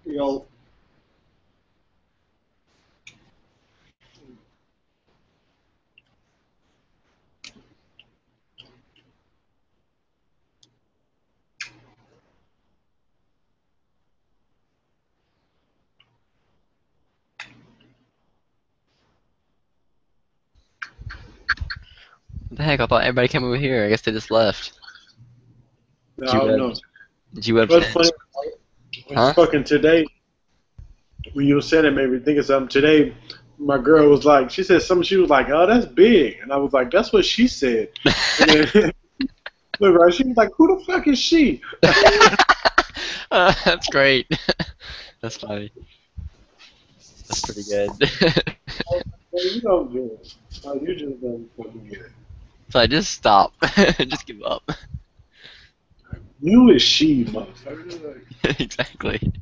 Yo, What the heck? I thought everybody came over here. I guess they just left. I G don't Web. know. G Web What's said, funny? It's huh? fucking today. When you said it, made me think of something. Today, my girl was like, she said something. She was like, "Oh, that's big," and I was like, "That's what she said." And then look, right? She was like, "Who the fuck is she?" That's great. That's funny. That's pretty good. Well, you don't do it. You just don't fucking get it. So I just stop. Just give up. You is she, motherfucker. Exactly.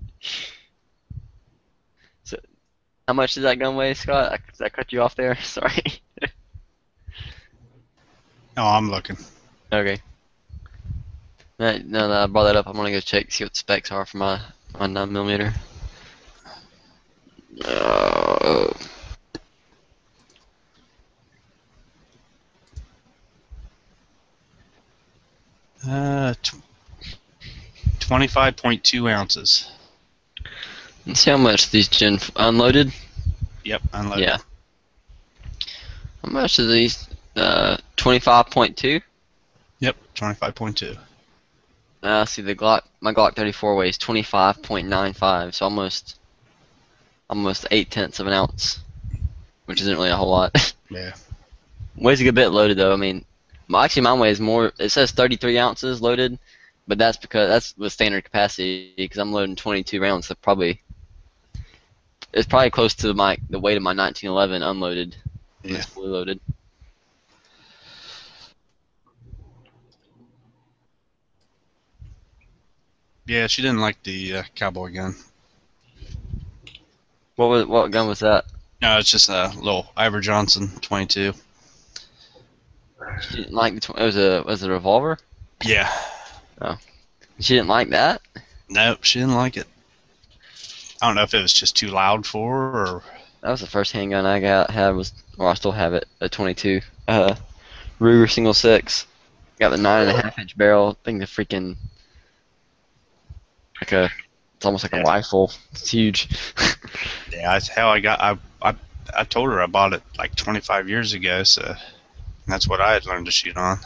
So, how much did that gun weigh, Scott? Did I cut you off there? Sorry. Oh, I'm looking. Okay. No, I brought that up. I'm gonna go check, see what the specs are for my 9mm. Uh, Uh, 25.2 ounces. let's see how much these unloaded. Yep, unloaded. Yeah. How much are these? 25.2. Yep, 25.2. See my Glock 34 weighs 25.95, so almost 8/10 of an ounce, which isn't really a whole lot. Yeah. Weighs a good bit loaded though. I mean, actually mine weighs more. It says 33 ounces loaded, but that's because that's the standard capacity because I'm loading 22 rounds. So it's probably close to the weight of my 1911 unloaded when Yeah. it's fully loaded. Yeah, she didn't like the cowboy gun. What gun was that? No, it's just a little Ivor Johnson 22. She didn't like it was a revolver. Yeah. Oh, she didn't like that. Nope, she didn't like it. I don't know if it was just too loud for her or. That was the first handgun I had was, or I still have it, a 22. Ruger single six. Got the 9.5-inch barrel. I think the freaking like a, it's almost like a Yeah. rifle. It's huge. Yeah, that's how I got. I told her I bought it like 25 years ago, so that's what I had learned to shoot on.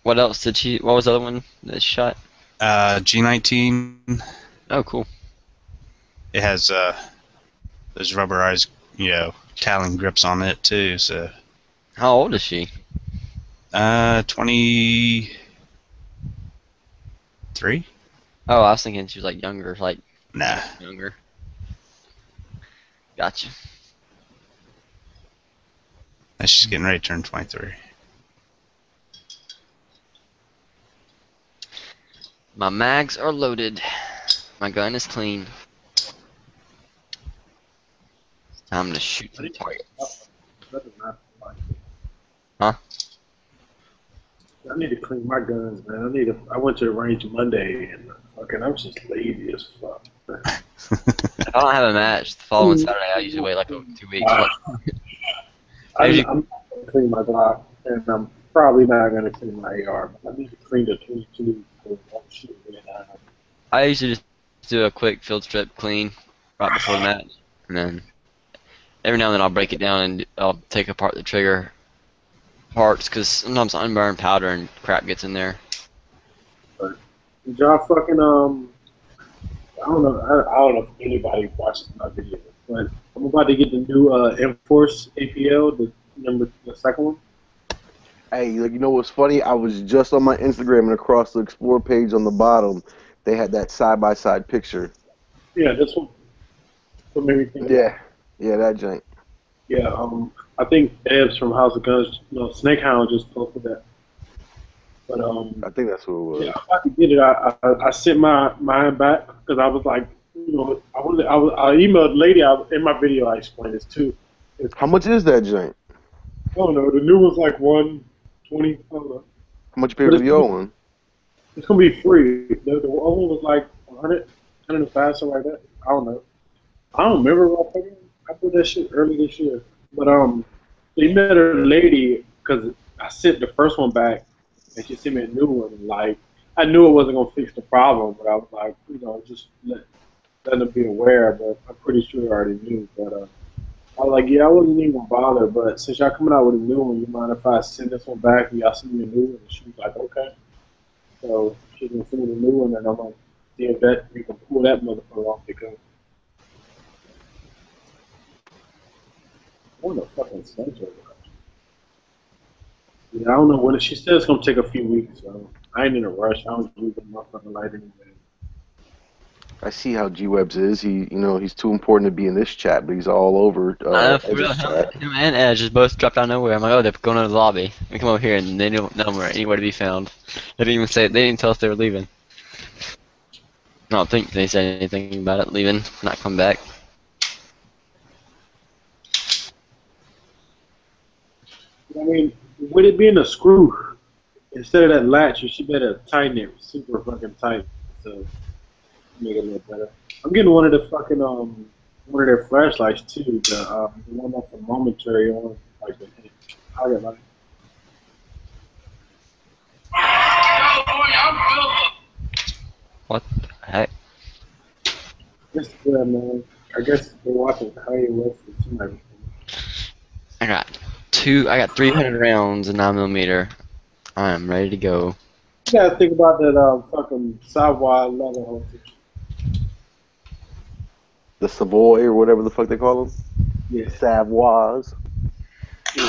What else did she? What was the other one that she shot? G19. Oh, cool. It has those rubberized, Talon grips on it too. So, How old is she? 23. Oh, I was thinking she was like younger, like Nah, younger. Gotcha. she's getting ready to turn 23. My mags are loaded. My gun is clean. Time to shoot some targets. Huh? I need to clean my guns, man. I went to the range Monday and fucking I'm just lazy as fuck. If I don't have a match the following Saturday, I usually wait like 2 weeks. Uh, I I'm usually, not going to clean my Glock, and I'm probably not going to clean my AR, but I need to clean the 22 because I'm shooting it out. I usually just do a quick field strip clean right before the match, and then every now and then I'll break it down and I'll take apart the trigger parts because sometimes unburned powder and crap gets in there. Did y'all fucking I don't know if anybody watches my video, but I'm about to get the new Enforce APL, the second one. Hey, like you know what's funny? I was just on my Instagram and across the explore page on the bottom, they had that side by side picture. Yeah, this one. What made me think of that? Yeah, yeah, that jank. Yeah, I think Ebbs from House of Guns, no, Snakehound just posted that. But I think that's who it yeah, was. I'm about to get it. I sent mine back because I was like, I emailed the lady in my video. I explained this too. It's, How much is that jank? I don't know. The new one's like 120. I don't know, How much you pay but for the old one? it's gonna be free. The old one was like 100. 105, something like that. I don't know. I don't remember what I put that shit early this year. But he met a lady because I sent the first one back and she sent me a new one. And, like, I knew it wasn't gonna fix the problem, but I was like, just let them be aware. But I'm pretty sure I already knew. But I was like, yeah, I wasn't even gonna bother. But since y'all coming out with a new one, you mind if I send this one back and y'all send me a new one? And she was like, okay. So she's gonna send me the new one, and I'm gonna see if that we can pull that motherfucker off because. What the fucking center? Yeah, I don't know when she said it's gonna take a few weeks, so I ain't in a rush. I don't use the motherfucking light anyway. I see how G-Webs is. He's too important to be in this chat, but he's all over I know, for real, Edge's chat. him and Edge just both dropped out of nowhere. I'm like, oh, they're going to the lobby. We come over here and they don't know anywhere to be found. They didn't even say, they didn't tell us they were leaving. I don't think they said anything about it leaving, not come back. I mean, with it being a screw, instead of that latch, you should better tighten it super fucking tight to make it a little better. I'm getting one of the fucking one of their flashlights too, the one that's a momentary on like the target light. What the heck? It's good, man. I guess they're watching Kanye West or somebody. I got 300 rounds in 9mm. I am ready to go. You gotta think about that fucking Savoy leather holster. The Savoy or whatever the fuck they call them. Yeah. Savoys. Yeah.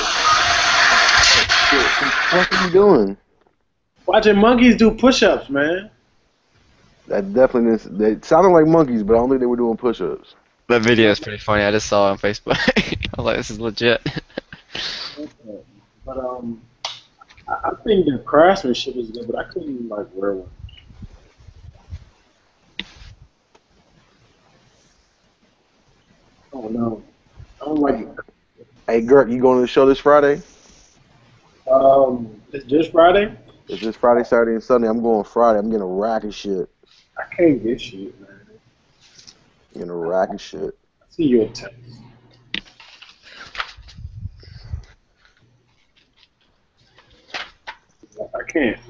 What are you doing? Watching monkeys do push-ups, man. That definitely is. They sounded like monkeys, but I don't think they were doing push-ups. That video is pretty funny. I just saw it on Facebook. I was like, this is legit. But I think the craftsmanship is good, but I couldn't like wear one. Oh no, I don't like it. Hey, Gert, you going to the show this Friday? It's this Friday. It's this Friday, Saturday, and Sunday. I'm going Friday. I'm getting a rack of shit. I can't get shit, man. Getting a rack of shit. I see you in text.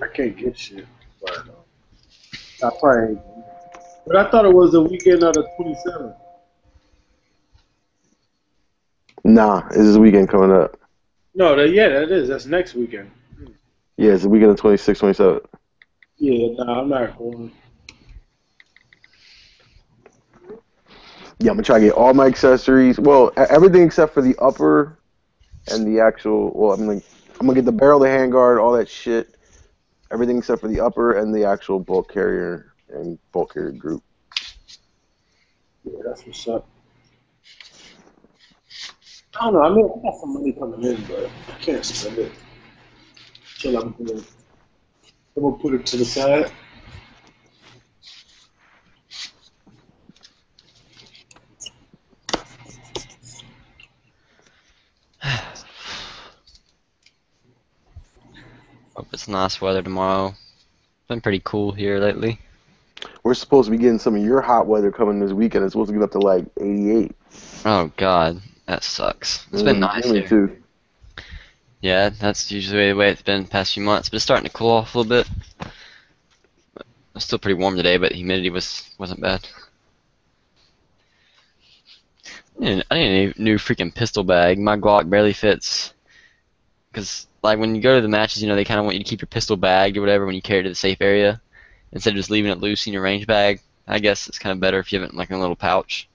I can't get shit, but I probably. But I thought it was the weekend of the 27th. Nah, this is the weekend coming up. No, that is. That's next weekend. Yeah, it's the weekend of 26th, 27th. Yeah, nah, I'm not going. Yeah, I'm gonna try to get all my accessories. Well, everything except for the upper and the actual. Well, I'm gonna get the barrel, the handguard, all that shit. Everything except for the upper and the actual bulk carrier and bulk carrier group. Yeah, that's what's up. I don't know. I mean, I got some money coming in, but I can't spend it. Till I'm gonna put it to the side. Hope it's nice weather tomorrow. It's been pretty cool here lately. We're supposed to be getting some of your hot weather coming this weekend. It's supposed to get up to like 88. Oh god, that sucks. It's been nice Me here. too. Yeah, that's usually the way it's been the past few months, but it's starting to cool off a little bit. It's still pretty warm today, but the humidity wasn't bad. I need a new freaking pistol bag. My Glock barely fits. Because, like, when you go to the matches, they kind of want you to keep your pistol bagged or whatever when you carry it to the safe area. Instead of just leaving it loose in your range bag. I guess it's kind of better if you have it in, like, a little pouch.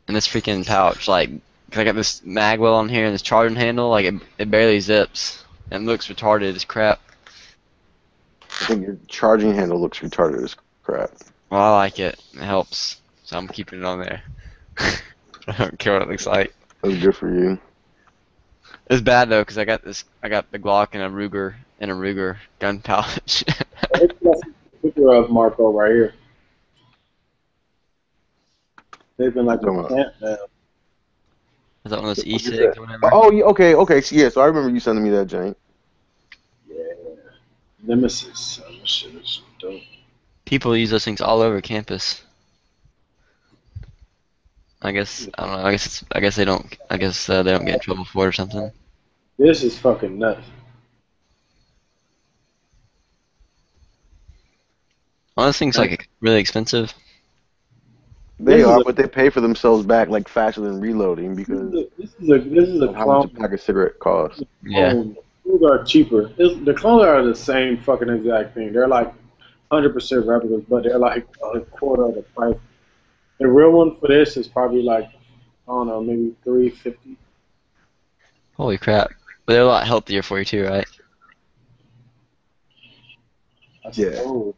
And this freaking pouch, like, 'cause I got this mag well on here and this charging handle, like, it barely zips. And looks retarded as crap. I think your charging handle looks retarded as crap. Well, I like it. It helps. So I'm keeping it on there. I don't care what it looks like. That's good for you. It's bad though, 'cause I got the Glock and a Ruger gun pouch. That's a picture of Marco right here. They've been like a camp now. Is that one of those E6 or whatever? Oh, yeah, okay. So I remember you sending me that, Jane. Yeah. Nemesis. That shit is dope. People use those things all over campus. I guess I don't know. I guess they don't get in trouble for it or something. This is fucking nuts. All those things like really expensive. They This is are, a- but they pay for themselves back like faster than reloading because This is a of how much a clone. pack of cigarette costs. Yeah. Those are cheaper. The clones are the same fucking exact thing. They're like 100% replicas, but they're like a quarter of the price. The real one for this is probably like, I don't know, maybe $350. Holy crap! But they're a lot healthier for you too, right? Yeah. Oh.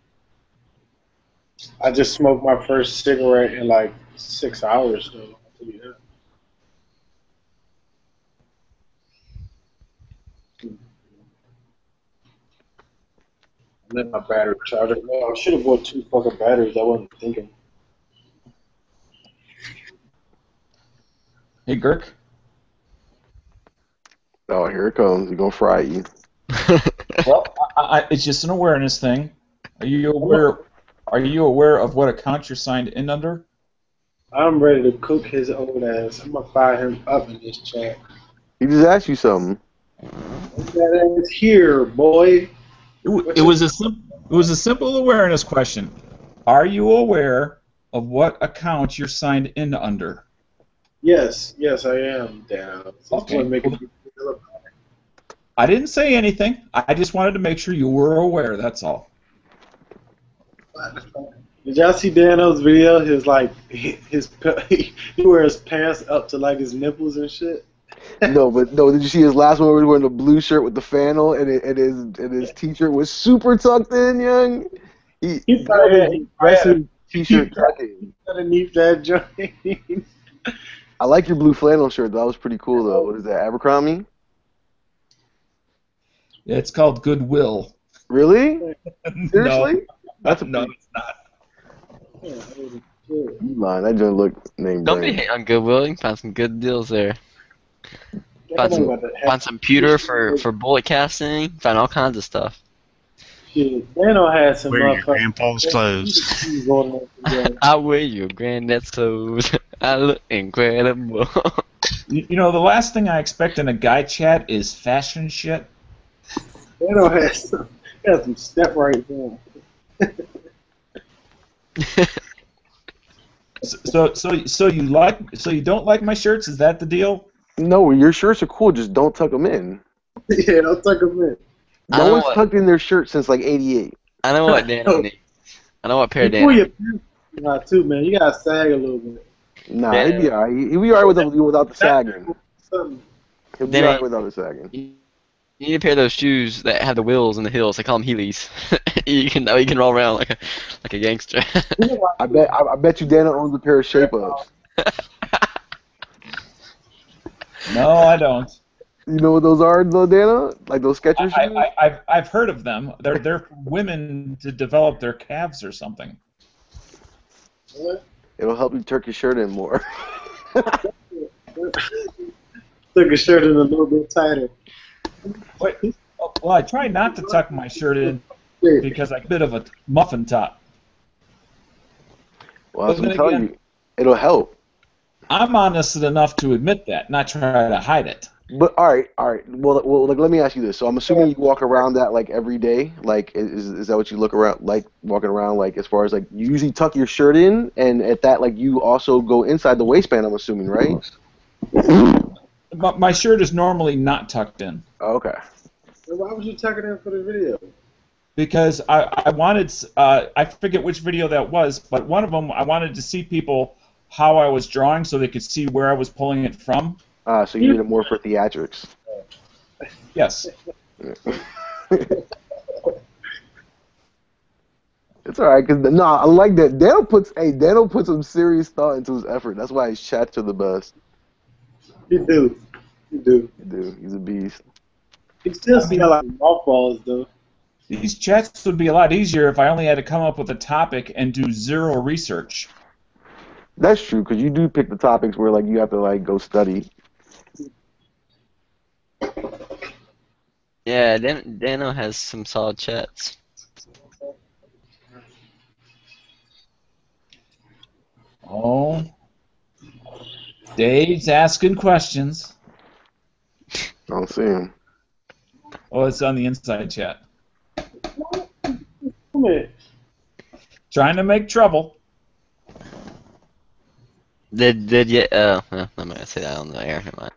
I just smoked my first cigarette in like 6 hours, though. I'll tell you that. I let my battery charge. I should have bought 2 fucking batteries. I wasn't thinking. Hey, Girk. Oh, here it comes. He's gonna fry you. Well, it's just an awareness thing. Are you aware? Are you aware of what account you're signed in under? I'm ready to cook his old ass. I'm gonna fire him up in this chat. He just asked you something. That ass here, boy. It was a simple awareness question. Are you aware of what account you're signed in under? Yes, I am down. So Okay. it's gonna make it- I didn't say anything. I just wanted to make sure you were aware. That's all. Did y'all see Dano's video? His like he wears pants up to like his nipples and shit. No, did you see his last one where he was wearing the blue shirt with the flannel and his t-shirt was super tucked in, young? He probably had Rest of his t-shirt tucking. underneath that joint. I like your blue flannel shirt. That was pretty cool though. What is that, Abercrombie? It's called Goodwill. Really? Seriously? That's a No, pretty- it's not. You lying. That doesn't look name Don't be brand. hating on Goodwill. You can find some good deals there. Find some Shit, pewter for bullet casting. Find all kinds of stuff. Dano had some Wear your motherfuckers. grandpa's clothes. I wear your granddad's clothes. I look incredible. You know, the last thing I expect in a guy chat is fashion shit. Dano had some step right there. So you don't like my shirts? Is that the deal? No, your shirts are cool. Just don't tuck them in. Yeah, don't tuck him in. I No know one's what- tucked in their shirt since like '88. I know what Dano needs. I know what pair of You pull Dano. your pants out too, man. You gotta sag a little bit. Nah, Yeah. he'd be alright. He'd be alright without the sagging. Something. He'll be Then alright he- without the sagging. You need a pair of those shoes that have the wheels and the heels. They call them Heelys. you can roll around like a gangster. I bet you Dana owns a pair of shape ups. No, I don't. You know what those are, though, Dana? Like those Skechers shoes? I've heard of them. They're for women to develop their calves or something. It'll help you tuck your shirt in more. Took a shirt in a little bit tighter. Wait, well, I try not to tuck my shirt in because I'm a bit of a muffin top. Well, that's But what I'm then telling again- you. It'll help. I'm honest enough to admit that, not try to hide it. But all right. Well, like, let me ask you this. So I'm assuming you walk around that like every day. Like, is that what you look around like walking around like as far as like you usually tuck your shirt in, and at that like you also go inside the waistband. I'm assuming, right? My shirt is normally not tucked in Oh, okay. So why was you tucking in for the video? because I wanted I forget which video that was, but one of them I wanted to see people how I was drawing so they could see where I was pulling it from. So you did it more for theatrics. Yes. It's all right, cause I like that. Daniel puts some serious thought into his effort. That's why his chats are the best. You do. Dude, he's a beast. It still smell like mothballs, though. These chats would be a lot easier if I only had to come up with a topic and do zero research. That's true, cause you do pick the topics where like you have to like go study. Yeah, Dano has some solid chats. Oh, Dave's asking questions. I don't see him. Oh, it's on the inside chat. Come here. Trying to make trouble. Did you? Well, I'm not gonna say that on the air. Never mind.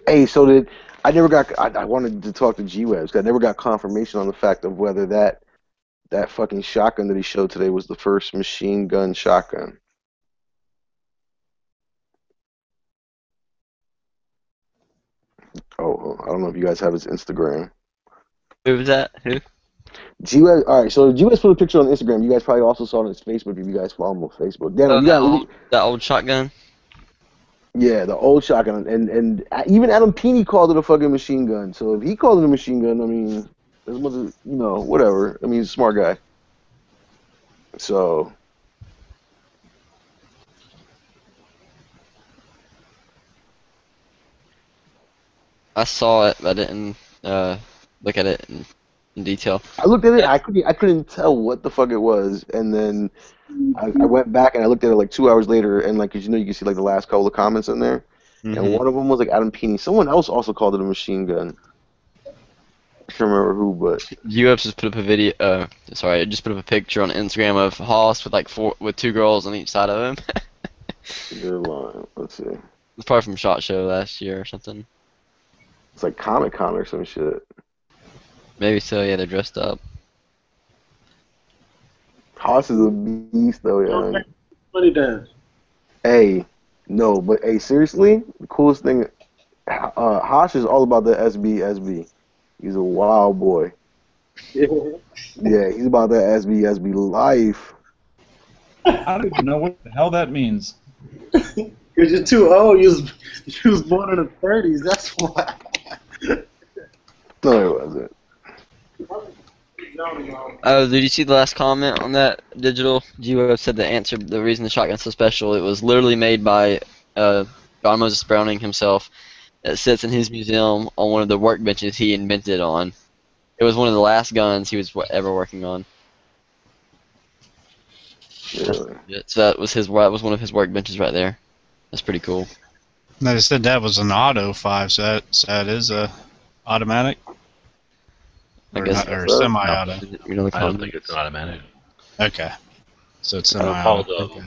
Hey, so did I never got? I wanted to talk to G-Webs. I never got confirmation on the fact of whether that fucking shotgun that he showed today was the first machine gun shotgun. Oh, I don't know if you guys have his Instagram. Who was that? Who? G-Webs, all right, so G-Webs put a picture on Instagram. You guys probably also saw it on his Facebook if you guys follow him on Facebook. Daniel, Oh, you got that old shotgun. yeah, the old shotgun, and even Adam Peeny called it a fucking machine gun. So if he called it a machine gun, I mean, as much as whatever. I mean, he's a smart guy. So I saw it, but I didn't look at it in detail. I looked at it. I couldn't tell what the fuck it was, and then I went back and I looked at it like 2 hours later, and like, 'cause you can see like the last couple of comments in there, and one of them was like Adam Peeny. Someone else also called it a machine gun. I can't remember who, but UF just put up a video. Sorry, I just put up a picture on Instagram of Haas with like with 2 girls on each side of him. you're lying. Let's see. It's probably from SHOT Show last year or something. It's like Comic Con or some shit. Maybe so. Yeah, they're dressed up. Haas is a beast, though, yeah. Money down. Hey, no, but hey, seriously, the coolest thing, Haas is all about the SB. He's a wild boy. Yeah, he's about that SB life. I don't even know what the hell that means. Because you're too old. You was born in the 30s. That's why. No, it wasn't. Oh, did you see the last comment on that digital? G-Web said the reason the shotgun's so special, it was literally made by John Moses Browning himself. It sits in his museum on one of the workbenches he invented on. It was one of the last guns he was ever working on. Really? So that was one of his workbenches right there. That's pretty cool. They said that was an auto 5, so that is a automatic? I guess. Or semi-auto. You know, I don't think it's an automatic. Okay. So it's It was semi-auto. called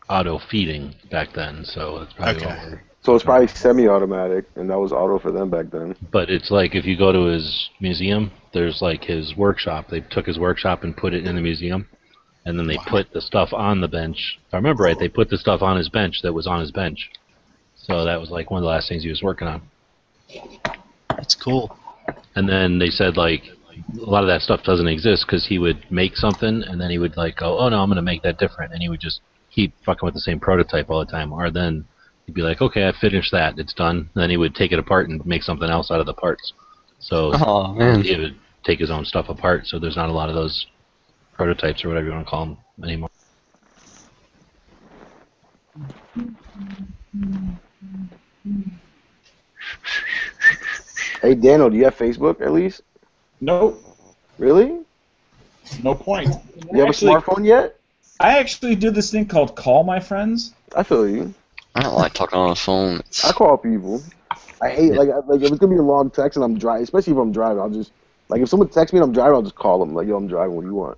auto feeding back then, so it's probably Okay. what we're- So it's probably semi-automatic, and that was auto for them back then. But it's like if you go to his museum, there's like his workshop. They took his workshop and put it in the museum, and then they put the stuff on the bench. If I remember right, they put the stuff on his bench that was on his bench. So that was like one of the last things he was working on. That's cool. And then they said like a lot of that stuff doesn't exist because he would make something and then he would like go, oh no, I'm going to make that different. And he would just keep fucking with the same prototype all the time. Or then he'd be like, okay, I finished that. It's done. And then he would take it apart and make something else out of the parts. So Oh, man. he would take his own stuff apart. So there's not a lot of those prototypes or whatever you want to call them anymore. Hey, Daniel, do you have Facebook at least? Nope, Really? no point. You have Actually, a smartphone yet? I actually do this thing called Call My Friends. I feel you. I don't like talking on the phone. I call people. I hate like if it's gonna be a long text and I'm driving, especially if I'm driving, I'll just like if someone texts me and I'm driving, I'll just call them like, yo, I'm driving. What do you want?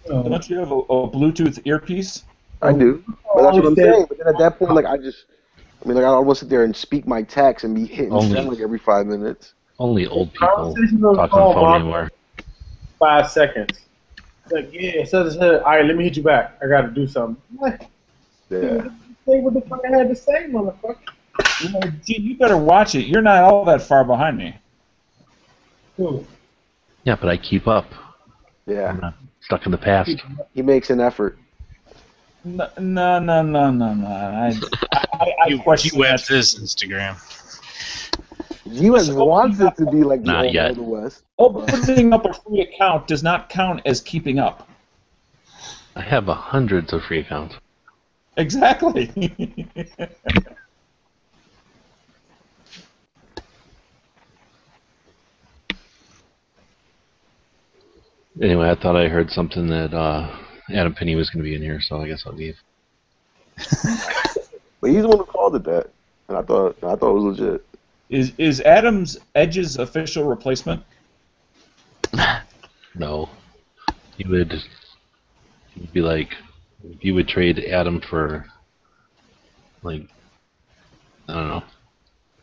Don't you have a Bluetooth earpiece? I do, but that's what I'm saying. But then at that point, like I don't want to sit there and speak my text and be hitting Only- send like every 5 minutes. Only old people Conversations on the talk on the phone, phone Mark. anymore. 5 seconds. Like, yeah, all right, let me hit you back. I got to do something. What? Yeah. Say what the fuck I had to say, motherfucker. You know, gee, you better watch it. You're not all that far behind me. Cool. Yeah, but I keep up. Yeah. I'm not stuck in the past. He makes an effort. No. I question G-Web's that. his Instagram. U.S. wants it to be like the Not old yet. Old West. Opening up a free account does not count as keeping up. I have hundreds of free accounts. Exactly. Anyway, I thought I heard something that Adam Penny was going to be in here, so I guess I'll leave. But he's the one who called it that, and I thought it was legit. Is Adam's Edge's official replacement? No. He would be like, if you would trade Adam for, like, I don't know,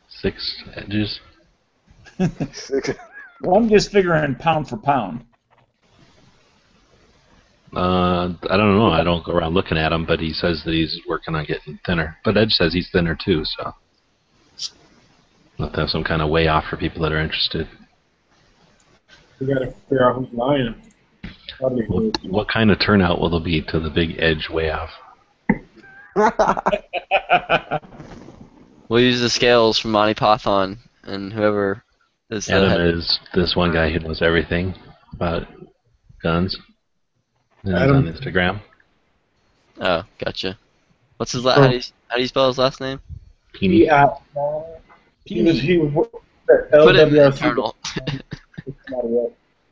6 Edges. Well, I'm just figuring pound for pound. I don't know. I don't go around looking at him, but he says that he's working on getting thinner. But Edge says he's thinner too, so we'll have to have some kind of way off for people that are interested. We gotta figure out who's lying. What kind of turnout will there be to the big Edge way off? We'll use the scales from Monty Python, and whoever is the Adam head. is this one guy who knows everything about guns. And he's Adam. on Instagram. Oh, gotcha. What's his how do you spell his last name? Peony. He was at Put it in the LWRC. internal.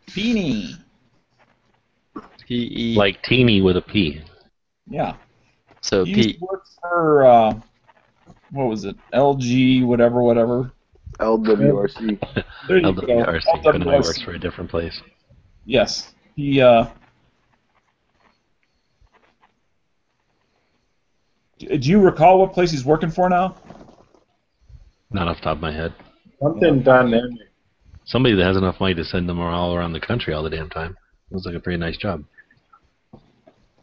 Beanie. P-E. Like teeny with a P. Yeah. So He used P. to work for, what was it? LG, whatever. LWRC. There you go. LWRC, but now he works for a different place. Yes. He, do you recall what place he's working for now? Not off the top of my head. Something dynamic. Somebody that has enough money to send them all around the country all the damn time. Looks like a pretty nice job.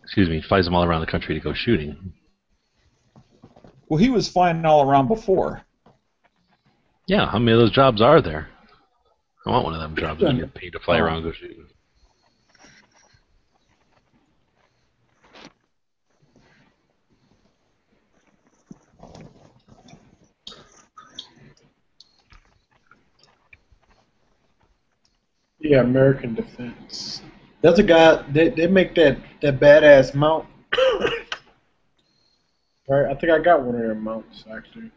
Excuse me, flies them all around the country to go shooting. Well, he was flying all around before. Yeah, how many of those jobs are there? I want one of them jobs where you get paid to fly around and go shooting. Yeah, American Defense. That's a guy. They make that badass mount. Right, I think I got one of their mounts actually.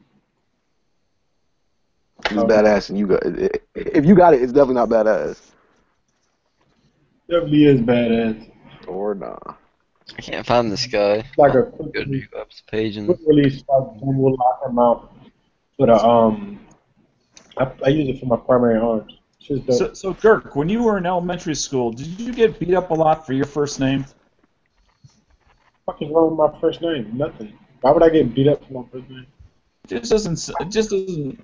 It's badass, and you got it. If you got it, it's definitely not badass. Definitely is badass. Or nah. I can't find this guy. It's like a quick Go to the web's page and quick release like dual locker mount. But I use it for my primary arms. It's just dope. So, Dirk, when you were in elementary school, did you get beat up a lot for your first name? What the fuck is wrong with my first name? Nothing. Why would I get beat up for my first name? It just doesn't.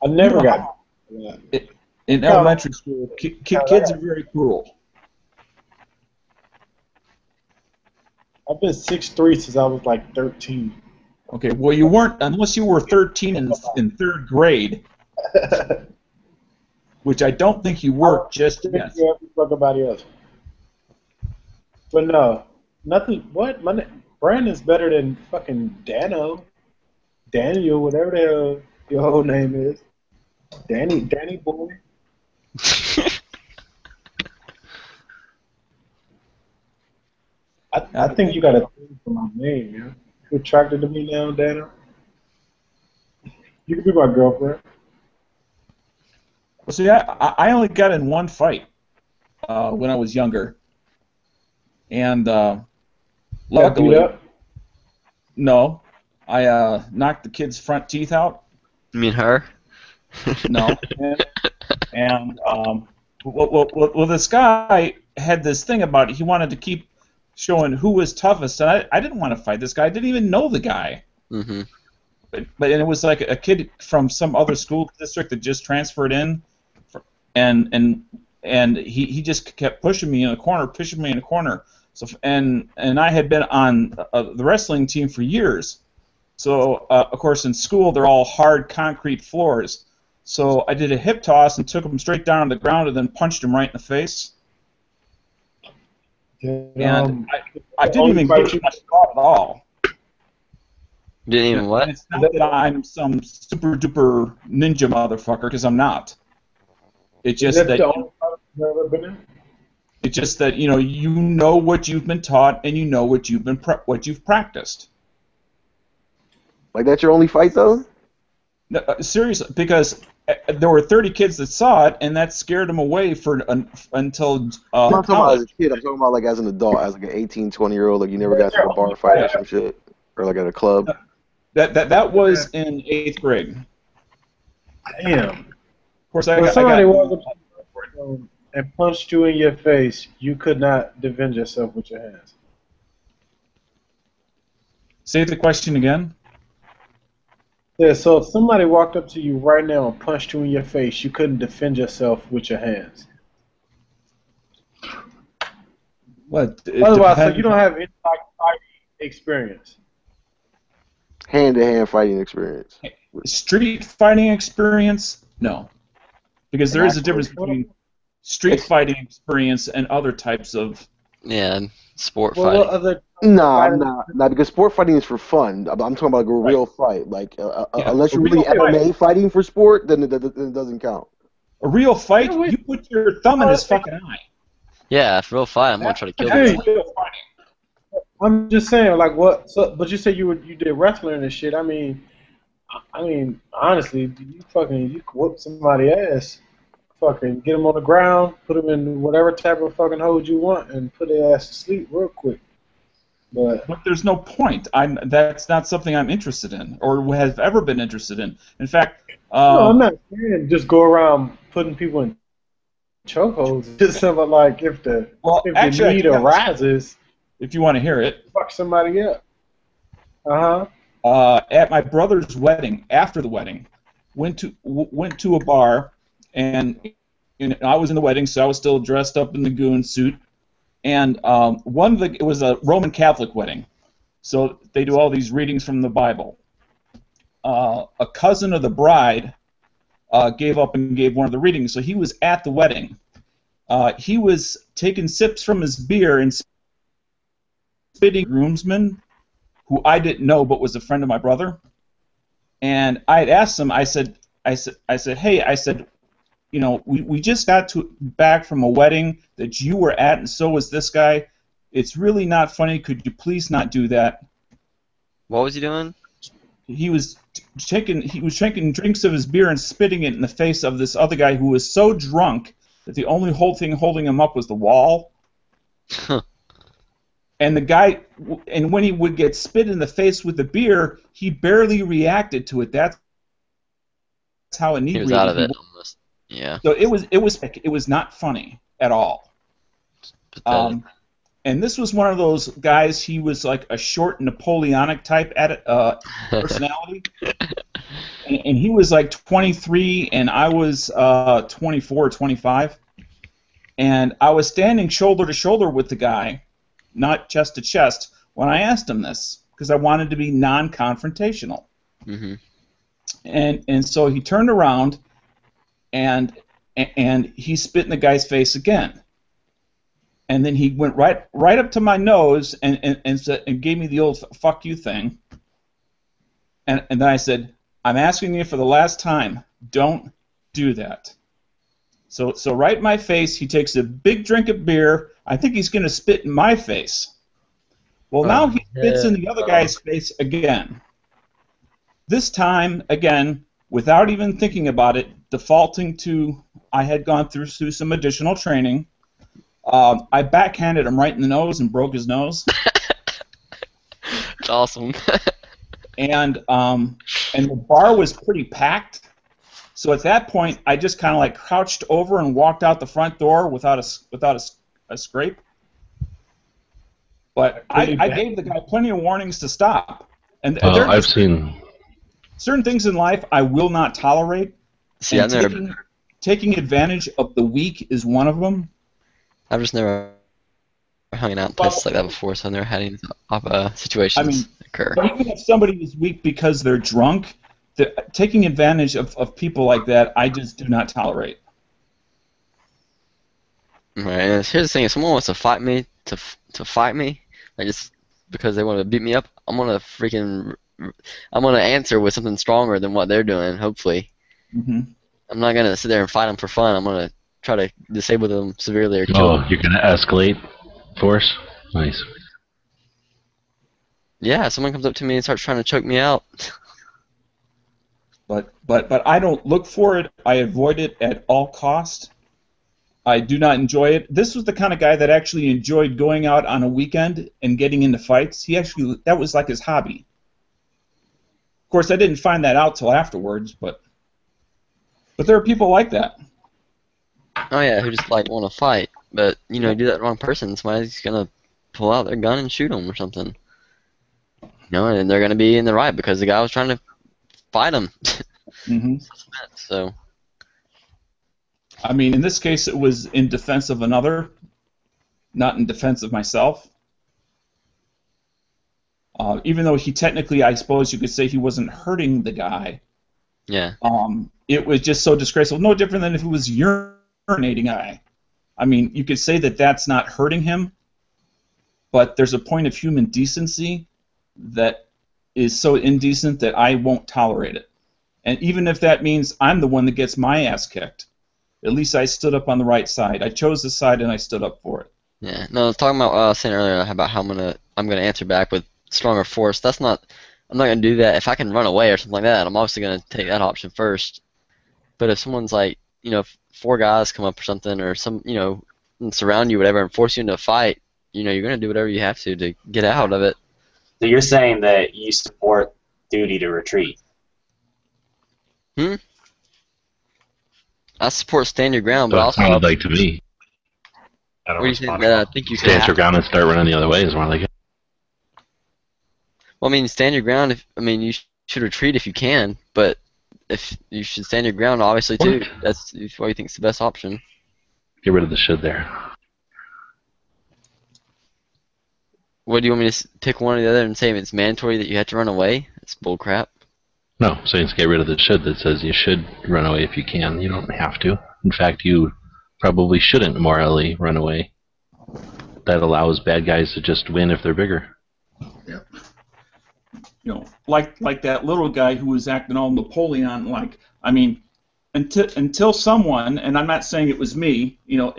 I never got. Yeah. In No. elementary school, kids are very cruel. I've been 6'3" since I was like 13. Okay, well, you weren't unless you were 13 in third grade, which I don't think you were just yet. Yeah, fuck everybody else. But no, nothing. What? My name, Brandon's better than fucking Daniel, whatever the hell your whole name is. Danny boy. I think you got a thing for my name, man. You attracted to me now, Dana? You can be my girlfriend. Well, see, I only got in one fight when I was younger, and Got beat luckily, up? no, I knocked the kid's front teeth out. you mean her? No, and well, this guy had this thing about it. He wanted to keep showing who was toughest, and I didn't want to fight this guy. I didn't even know the guy. Mm-hmm. But it was like a kid from some other school district that just transferred in, and he just kept pushing me in a corner, So and I had been on the wrestling team for years, so of course in school they're all hard concrete floors. So I did a hip toss and took him straight down on the ground and then punched him right in the face. And I didn't even get much thought at all. Didn't even what? And it's not that I'm some super duper ninja motherfucker, because I'm not. It's just Is that that the only fight you've ever been in? it's just that you know what you've been taught and you know what you've practiced. Like that's your only fight though? No, seriously, because there were 30 kids that saw it, and that scared them away until I'm not talking about as college. a kid. I'm talking about like as an adult, as like an 18, 20-year-old. Like you never got to a bar fight or some shit, or like at a club. That was in 8th grade. Damn. Of course, I When got somebody walked up to you and punched you in your face, you could not defend yourself with your hands. Say the question again. Yeah, so if somebody walked up to you right now and punched you in your face, you couldn't defend yourself with your hands. What? Otherwise, so you don't have any like fighting experience. Hand-to-hand fighting experience. Street fighting experience? No, because there is a difference between street fighting experience and other types of. Yeah, sport Well, what fighting. other No, I'm not. Not because sport fighting is for fun. I'm talking about like a real fight. Like unless you're really MMA fighting for sport, then it doesn't count. A real fight? You put your thumb in his fucking eye. Yeah, for real fight, I'm gonna try to kill Hey. him. That's real fighting. I'm just saying, like, what? So, but you said you did wrestling and shit. I mean, honestly, you could whoop somebody's ass, fucking get them on the ground, put them in whatever type of fucking hold you want, and put their ass to sleep real quick. But there's no point. That's not something I'm interested in, or have ever been interested in. In fact, no, I'm not saying just go around putting people in chokeholds. Just something like if the need arises, if you want to hear it, fuck somebody up. At my brother's wedding, after the wedding, went to a bar, and I was in the wedding, so I was still dressed up in the goon suit. And it was a Roman Catholic wedding, so they do all these readings from the Bible. A cousin of the bride gave up and gave one of the readings, so he was at the wedding. He was taking sips from his beer and spitting groomsman, who I didn't know but was a friend of my brother. And I had asked him. I said, hey, you know, we just got back from a wedding that you were at, and so was this guy. It's really not funny. Could you please not do that? What was he doing? He was drinking drinks of his beer and spitting it in the face of this other guy who was so drunk that the only whole thing holding him up was the wall. And the guy, and when he would get spit in the face with the beer, he barely reacted to it. That's how inebriated He was out of it almost. Yeah. So it was not funny at all. And this was one of those guys. He was like a short Napoleonic type personality, and he was like 23, and I was 24 or 25, and I was standing shoulder to shoulder with the guy, not chest to chest, when I asked him this because I wanted to be non-confrontational. Mm-hmm. And so he turned around, and he spit in the guy's face again. And then he went right up to my nose and gave me the old fuck you thing. And then I said, I'm asking you for the last time, don't do that. So right in my face, he takes a big drink of beer. I think he's going to spit in my face. Well, now he spits in the other guy's face again. This time, again, without even thinking about it, defaulting to I had gone through some additional training. I backhanded him right in the nose and broke his nose. That's awesome. And the bar was pretty packed. So at that point, I just kind of like crouched over and walked out the front door without a scrape. But I gave the guy plenty of warnings to stop. And I've seen certain things in life I will not tolerate. See, taking advantage of the weak is one of them. I've just never hung out in places like that before, so I've never had any situations occur. Even if somebody is weak because they're drunk, taking advantage of people like that, I just do not tolerate. Right. And here's the thing: if someone wants to fight me, like just because they want to beat me up, I'm gonna answer with something stronger than what they're doing. Hopefully, I'm not gonna sit there and fight them for fun. I'm gonna try to disable them severely or kill them. You're gonna escalate force? Nice. Yeah, if someone comes up to me and starts trying to choke me out, But I don't look for it. I avoid it at all cost. I do not enjoy it. This was the kind of guy that actually enjoyed going out on a weekend and getting into fights. That was like his hobby. Of course, I didn't find that out till afterwards, but there are people like that. Oh yeah, who just like want to fight, but you know, do that wrong person, somebody's gonna pull out their gun and shoot them or something. You know, and they're gonna be in the right because the guy was trying to fight him. Mm-hmm. So. I mean, in this case, it was in defense of another, not in defense of myself. Even though he technically, I suppose you could say he wasn't hurting the guy. Yeah. It was just so disgraceful. No different than if it was urinating guy. I mean, you could say that that's not hurting him, but there's a point of human decency that is so indecent that I won't tolerate it. And even if that means I'm the one that gets my ass kicked, at least I stood up on the right side. I chose the side and I stood up for it. Yeah. No, I was talking about what I was saying earlier about how I'm gonna answer back with stronger force. I'm not gonna do that. If I can run away or something like that, I'm obviously gonna take that option first. But if someone's like, you know, if 4 guys come up or something, or some, you know, and surround you, whatever, and force you into a fight, you know, you're gonna do whatever you have to get out of it. So you're saying that you support duty to retreat? I support stand your ground, but But it also. sounded like to me. What do you think? I think you Stand can. your ground and start running the other way is more like it. Well, I mean, stand your ground. You should retreat if you can, but if you should stand your ground, obviously too. What? That's what you think is the best option. Get rid of the should there. What do you want me to pick one or the other and say it's mandatory that you have to run away? It's bullcrap. No, saying get rid of the should that says you should run away if you can. You don't have to. In fact, you probably shouldn't morally run away. That allows bad guys to just win if they're bigger. Yep. You know, like that little guy who was acting all Napoleon-like. I mean, until someone, and I'm not saying it was me, you know,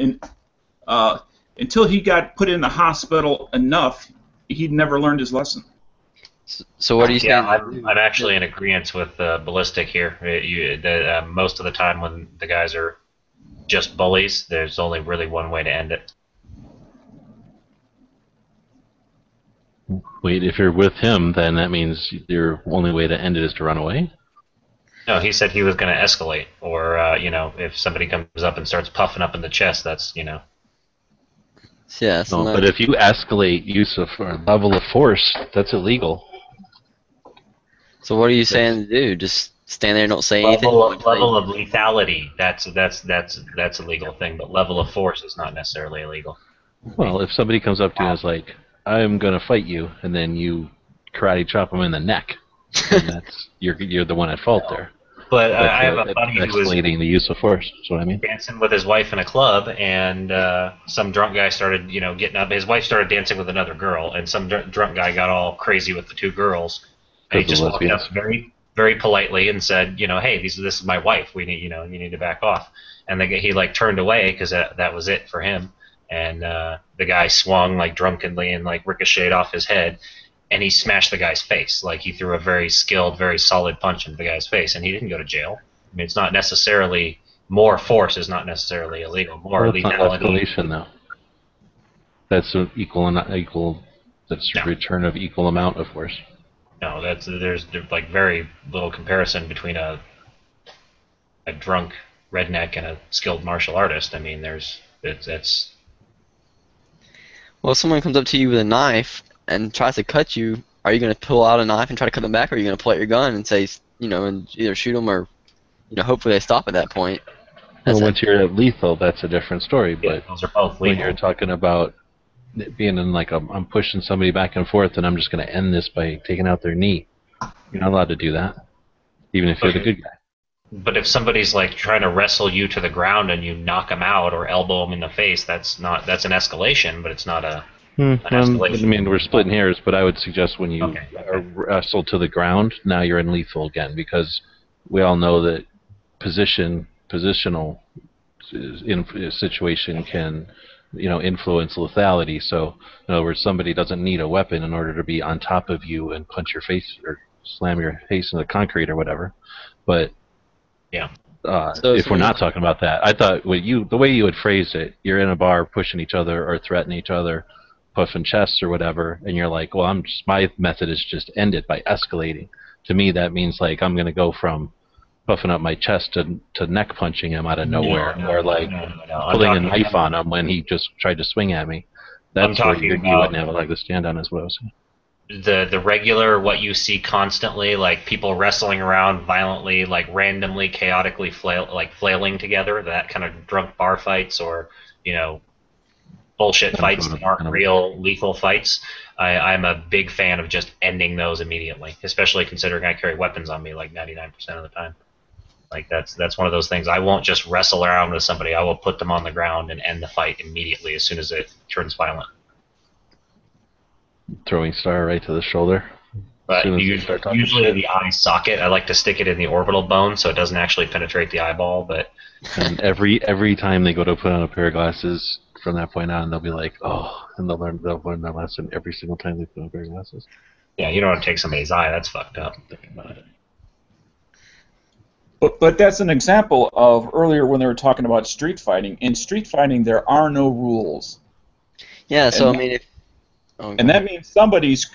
until he got put in the hospital enough, he'd never learned his lesson. So what are you saying? Yeah, I'm actually in agreement with Ballistic here. Most of the time when the guys are just bullies, there's only really one way to end it. Wait, if you're with him, then that means your only way to end it is to run away? No, he said he was going to escalate, or you know, if somebody comes up and starts puffing up in the chest, that's, you know. Yeah, No, but if you escalate use of or level of force, that's illegal. So what are you saying to do? Just stand there and don't say anything? Level of lethality, that's a legal thing, but level of force is not necessarily illegal. Well, if somebody comes up to you and is like, I'm going to fight you, and then you karate chop them in the neck, then that's you're the one at fault there. But I have a buddy who was escalating the use of force. That's what I mean. dancing with his wife in a club, and some drunk guy started, you know, getting up. His wife started dancing with another girl, and some drunk guy got all crazy with the 2 girls. And he just walked up very, very politely and said, you know, hey, this is my wife. We need, you know, you need to back off. And he like turned away because that was it for him. And the guy swung like drunkenly and like ricocheted off his head, and he smashed the guy's face. Like he threw a very skilled, very solid punch into the guy's face, and he didn't go to jail. I mean, it's not necessarily more force is not necessarily illegal. More That's not lethality. escalation, though. That's an equal. That's a return of equal amount of force. No, there's like very little comparison between a drunk redneck and a skilled martial artist. I mean, it's. Well, if someone comes up to you with a knife and tries to cut you, are you going to pull out a knife and try to cut them back, or are you going to pull out your gun and say, you know, and either shoot them or, you know, hopefully they stop at that point? Well, once you're at lethal, that's a different story. Yeah, But those are both when legal. you're talking about it being in like I'm pushing somebody back and forth, and I'm just going to end this by taking out their knee, you're not allowed to do that, even if you're the good guy. But if somebody's like trying to wrestle you to the ground and you knock them out or elbow them in the face, that's an escalation, but it's not a an I escalation. mean, we're splitting hairs, but I would suggest when you Okay. are wrestled to the ground, now you're in lethal again, because we all know that positional situation can, you know, influence lethality. So, in other words, somebody doesn't need a weapon in order to be on top of you and punch your face or slam your face into the concrete or whatever. But Yeah. If we're not talking about that, I thought the way you would phrase it, you're in a bar pushing each other or threatening each other, puffing chests or whatever, and you're like, well, my method is just end it by escalating. To me, that means like I'm going to go from puffing up my chest to neck punching him out of nowhere, or like pulling a knife on him when he just tried to swing at me. That's where you wouldn't have a leg to stand on, as well. The regular, what you see constantly, like people wrestling around violently, like randomly, chaotically flailing together, that kind of drunk bar fights, or bullshit fights that aren't real lethal fights. I'm a big fan of just ending those immediately, especially considering I carry weapons on me like 99% of the time. Like that's one of those things. I won't just wrestle around with somebody. I will put them on the ground and end the fight immediately as soon as it turns violent. Throwing star right to the shoulder. But usually the eye socket, I like to stick it in the orbital bone so it doesn't actually penetrate the eyeball. But and every time they go to put on a pair of glasses, from that point on, they'll be like, oh, and they'll learn their lesson every single time they put on a pair of glasses. Yeah, you don't want to take somebody's eye. That's fucked up. Thinking about it. But that's an example of earlier when they were talking about street fighting. In street fighting, there are no rules. Yeah, so I mean, and that means somebody's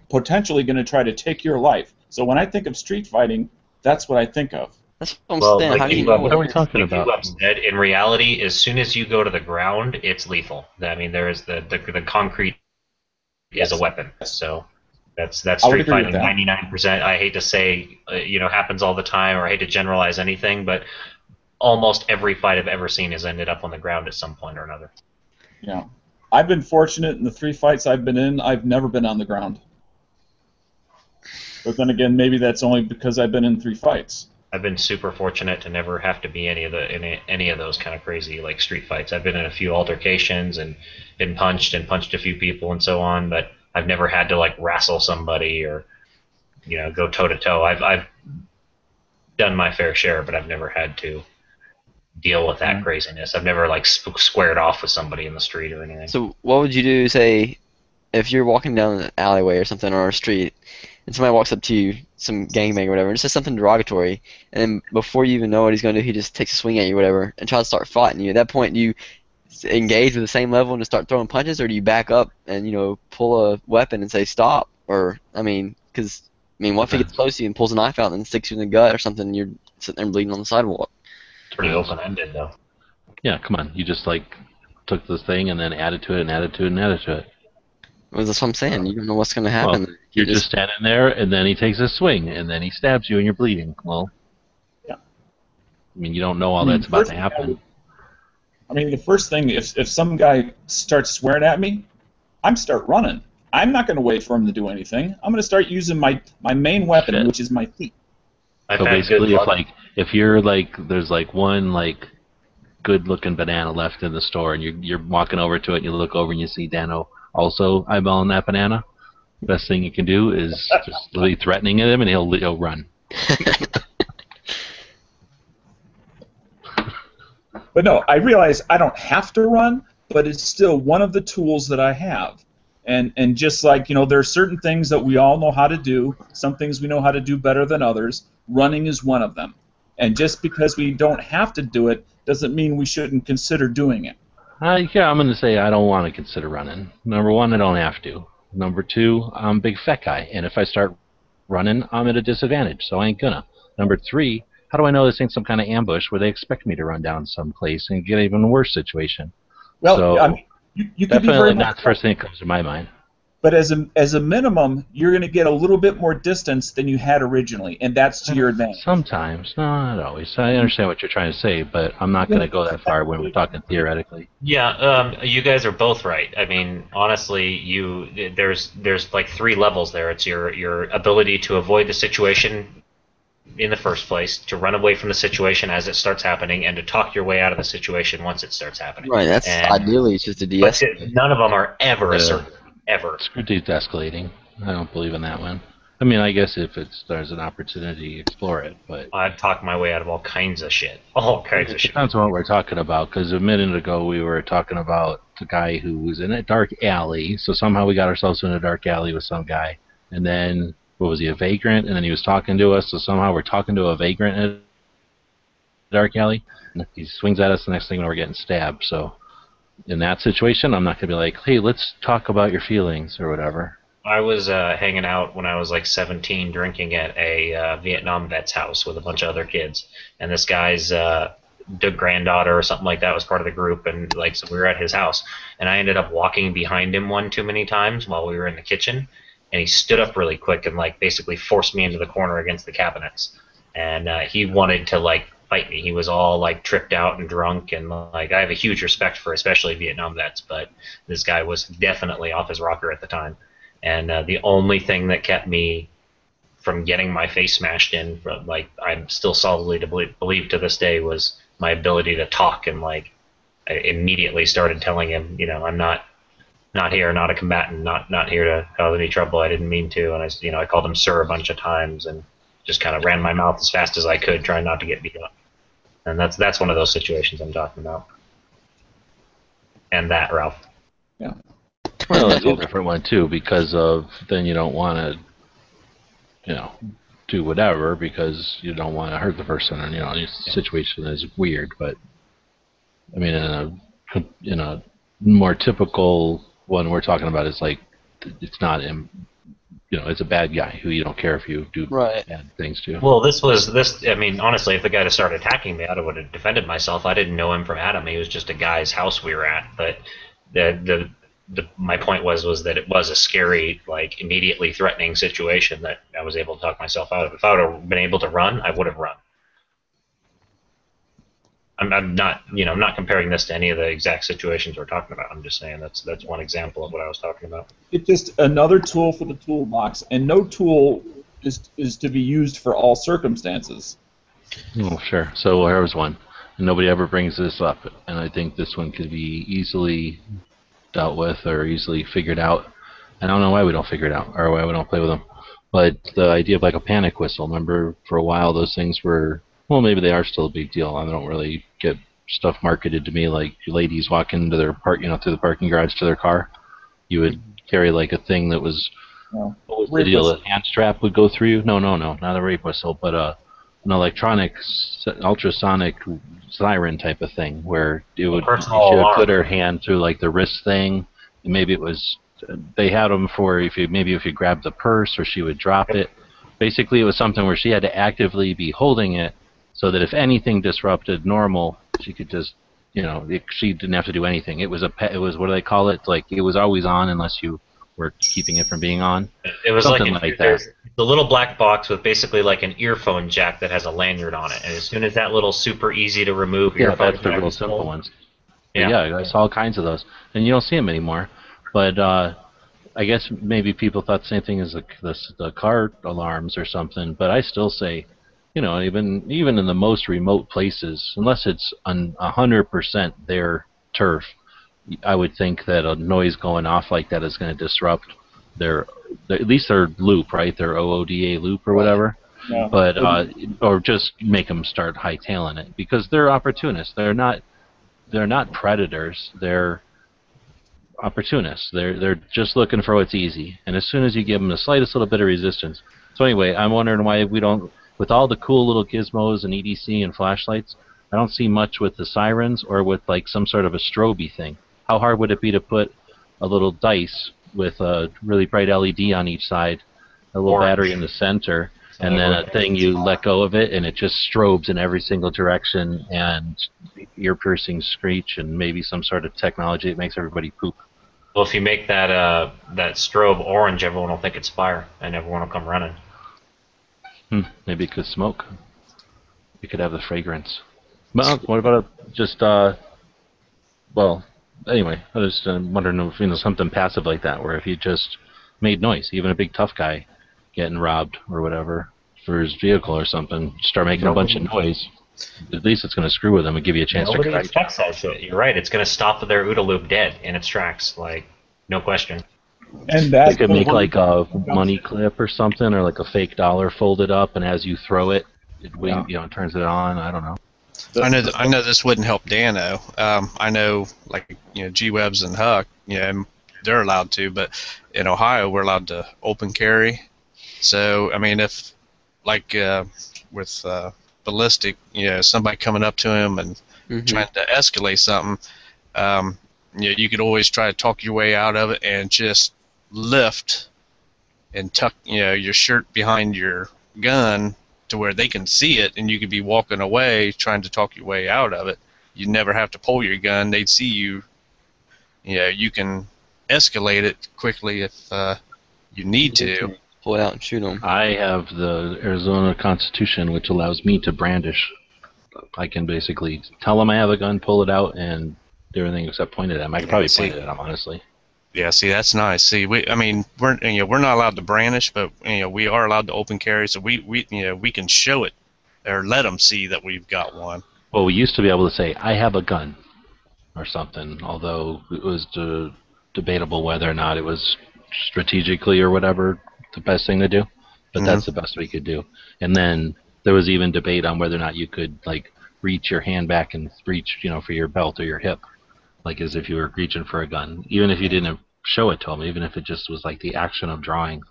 potentially going to try to take your life. So when I think of street fighting, that's what I think of. That's what I'm saying. How do you know what are we talking about? Said, in reality, as soon as you go to the ground, it's lethal. I mean, there is the concrete is a weapon. So that's street fighting. 99%. I hate to say, happens all the time, or I hate to generalize anything, but almost every fight I've ever seen has ended up on the ground at some point or another. Yeah, I've been fortunate in the 3 fights I've been in. I've never been on the ground. But then again, maybe that's only because I've been in 3 fights. I've been super fortunate to never have to be any of those kind of crazy like street fights. I've been in a few altercations and been punched a few people and so on, but I've never had to like wrestle somebody or go toe to toe. I've done my fair share, but I've never had to deal with that craziness. I've never like squared off with somebody in the street or anything. So what would you do, say, if you're walking down an alleyway or something or a street, and somebody walks up to you, some gangbang or whatever, and says something derogatory, and then before you even know what he's going to do, he just takes a swing at you or whatever, and tries to start fighting you. At that point, do you engage with the same level and just start throwing punches, or do you back up and, pull a weapon and say stop? Or, what if he gets close to you and pulls a knife out and then sticks you in the gut or something, and you're sitting there bleeding on the sidewalk? It's pretty open-ended, though. Yeah, come on. You just, took this thing and then added to it and added to it and added to it. Well, that's what I'm saying. You don't know what's going to happen. Well, you're just standing there, and then he takes a swing, and then he stabs you, and you're bleeding. Well, yeah. You don't know all that's about to happen. The first thing, if some guy starts swearing at me, I'm start running. I'm not going to wait for him to do anything. I'm going to start using my main weapon, which is my feet. So basically, if you're there's one good-looking banana left in the store, and you're walking over to it, and you look over and you see Dano also eyeballing that banana, the best thing you can do is just really threatening him, and he'll run. But no, I realize I don't have to run, but it's still one of the tools that I have. And just there are certain things that we all know how to do, some things we know how to do better than others. Running is one of them. And just because we don't have to do it doesn't mean we shouldn't consider doing it. Yeah, I'm going to say I don't want to consider running. Number 1, I don't have to. Number 2, I'm a big fat guy, and if I start running, I'm at a disadvantage, so I ain't gonna. Number 3, how do I know this ain't some kind of ambush where they expect me to run down someplace and get an even worse situation? Well, so, you could be very not the first thing that comes to my mind. But as a minimum, you're going to get a little bit more distance than you had originally, and that's to your advantage. Sometimes. No, not always. I understand what you're trying to say, but I'm not going to go that far when we're talking theoretically. Yeah, you guys are both right. Honestly, there's 3 levels there. It's your ability to avoid the situation in the first place, to run away from the situation as it starts happening, and to talk your way out of the situation once it starts happening. Right, ideally it's just a de-escalate. None of them are ever assertive. Ever. Screw de-escalating. I don't believe in that one. I guess if there's an opportunity, explore it, but... I've talked my way out of all kinds of shit. All kinds of shit. Depends on what we're talking about, because a minute ago we were talking about the guy who was in a dark alley, so somehow we got ourselves in a dark alley with some guy, and then what was he, a vagrant, and then he was talking to us, so somehow we're talking to a vagrant at Dark Alley, and he swings at us, the next thing we're getting stabbed. So in that situation, I'm not going to be like, hey, let's talk about your feelings or whatever. I was hanging out when I was like 17, drinking at a Vietnam vet's house with a bunch of other kids, and this guy's granddaughter or something like that was part of the group, and like so we were at his house, and I ended up walking behind him one too many times while we were in the kitchen, and he stood up really quick and like basically forced me into the corner against the cabinets, and he wanted to like fight me. He was all like tripped out and drunk, and like I have a huge respect for especially Vietnam vets, but this guy was definitely off his rocker at the time. And the only thing that kept me from getting my face smashed in, from, like I'm still solidly to believe to this day, was my ability to talk. And like I immediately started telling him, you know, I'm not here, not a combatant, not here to cause any trouble. I didn't mean to. And I called him sir a bunch of times and just kind of ran my mouth as fast as I could, trying not to get beat up. And that's one of those situations I'm talking about. And that, Ralph. Yeah. Well, that's a different one too, because of then you don't want to, you know, do whatever because you don't want to hurt the person, and you know, the situation is weird. But I mean, in a more typical one we're talking about is like it's not him, you know, it's a bad guy who you don't care if you do bad things to. Well, this. I mean, honestly, if the guy had started attacking me, I would have defended myself. I didn't know him from Adam. He was just a guy's house we were at, but my point was that it was a scary, like immediately threatening situation that I was able to talk myself out of. If I would have been able to run, I would have run. I'm not, you know, I'm not comparing this to any of the exact situations we're talking about. I'm just saying that's one example of what I was talking about. It's just another tool for the toolbox, and no tool is to be used for all circumstances. Oh, sure. So here's one. Nobody ever brings this up, and I think this one could be easily dealt with or easily figured out. I don't know why we don't figure it out or why we don't play with them. But the idea of like a panic whistle, remember for a while those things were, well, maybe they are still a big deal. I don't really get stuff marketed to me like ladies walking into their through the parking garage to their car. You would carry like a thing that was, what was the deal? A hand strap would go through you? No, not a rape whistle, but an electronic ultrasonic siren type of thing where it would she would put her hand through like the wrist thing, and maybe it was they had them for if you grabbed the purse or she would drop it. Basically, it was something where she had to actively be holding it so that if anything disrupted normal, she could just, you know, she didn't have to do anything. It was what do they call it? Like it was always on unless you were keeping it from being on. It was something like that. The little black box with basically like an earphone jack that has a lanyard on it, and as soon as that little super easy to remove earphone that's the real simple ones. Yeah, I saw all kinds of those, and you don't see them anymore. But I guess maybe people thought the same thing as the car alarms or something. But I still say, you know, even in the most remote places, unless it's 100% their turf, I would think that a noise going off like that is going to disrupt at least their loop, right? Their OODA loop or whatever. Yeah. But or just make them start hightailing it because they're opportunists. They're not predators. They're opportunists. They're just looking for what's easy. And as soon as you give them the slightest little bit of resistance. So anyway, I'm wondering why we don't, with all the cool little gizmos and EDC and flashlights, I don't see much with the sirens or with like some sort of a strobe thing. How hard would it be to put a little dice with a really bright LED on each side, a little battery in the center, and then a thing you let go of it, and it just strobes in every single direction, and ear-piercing screech, and maybe some sort of technology that makes everybody poop. Well, if you make that strobe orange, everyone will think it's fire, and everyone will come running. Maybe it could smoke. You could have the fragrance. Well, what about anyway, I was wondering if something passive like that, where if you just made noise, even a big tough guy getting robbed or whatever for his vehicle or something, start making a bunch of noise, at least it's going to screw with them and give you a chance to correct. Nobody expects that shit. You're right. It's going to stop their OODA loop dead in its tracks, like, no question. And that they could make like a money clip or something, or like a fake dollar folded up, and as you throw it, it turns it on. I don't know. I know this wouldn't help Dano. I know, like, G-Webs and Huck, they're allowed to, but in Ohio we're allowed to open carry So I mean, if like with ballistic, somebody coming up to him and trying to escalate something, you could always try to talk your way out of it and just lift and tuck your shirt behind your gun to where they can see it, and you could be walking away trying to talk your way out of it. You never have to pull your gun. They'd see you. You can escalate it quickly if you need to. Pull it out and shoot them. I have the Arizona Constitution, which allows me to brandish. I can basically tell them I have a gun, pull it out, and do everything except point it at them. I could probably point it at them, honestly. Yeah, see, that's nice. See, we're not allowed to brandish, but we are allowed to open carry, so we can show it or let them see that we've got one. Well, we used to be able to say, I have a gun, or something, although it was debatable whether or not it was strategically or whatever the best thing to do, but that's the best we could do. And then there was even debate on whether or not you could, like, reach your hand back and reach, for your belt or your hip, like as if you were reaching for a gun, even if you didn't show it to them, even if it just was like the action of drawing.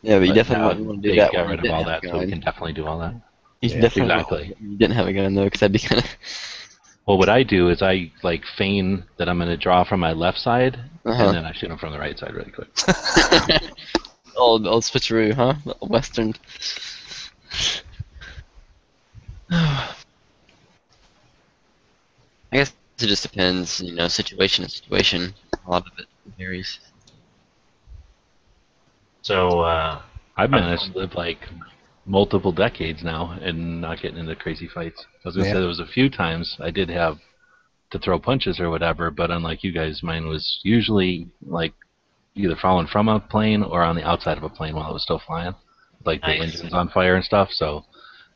Yeah, but you definitely wouldn't want to do that. They got rid of all that, so we can definitely do all that. You definitely you didn't have a gun though, because that'd be kind of. Well, what I do is I feign that I'm going to draw from my left side, and then I shoot them from the right side really quick. old switcheroo, huh? Western. I guess it just depends, situation to situation. A lot of it varies. So I've managed to live like multiple decades now and not getting into crazy fights. I was gonna say there was a few times I did have to throw punches or whatever, but unlike you guys, mine was usually like either falling from a plane or on the outside of a plane while it was still flying, like the engine's on fire and stuff. So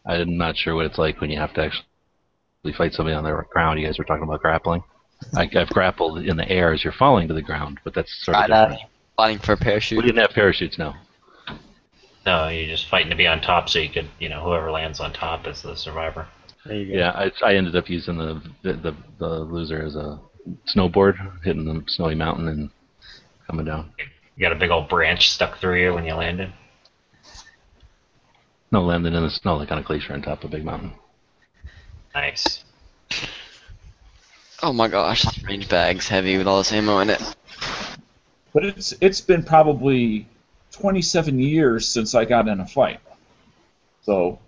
I'm not sure what it's like when you have to actually fight somebody on the ground. You guys were talking about grappling. I've grappled in the air as you're falling to the ground, but that's sort of different. Fighting for a parachute. We didn't have parachutes, no. No, you're just fighting to be on top, so you could, whoever lands on top is the survivor. There you go. Yeah, I ended up using the loser as a snowboard, hitting the snowy mountain and coming down. You got a big old branch stuck through you when you landed? No, landing in the snow like on a glacier on top of a big mountain. Nice. Oh my gosh, this range bag's heavy with all this ammo in it. But it's been probably 27 years since I got in a fight. So.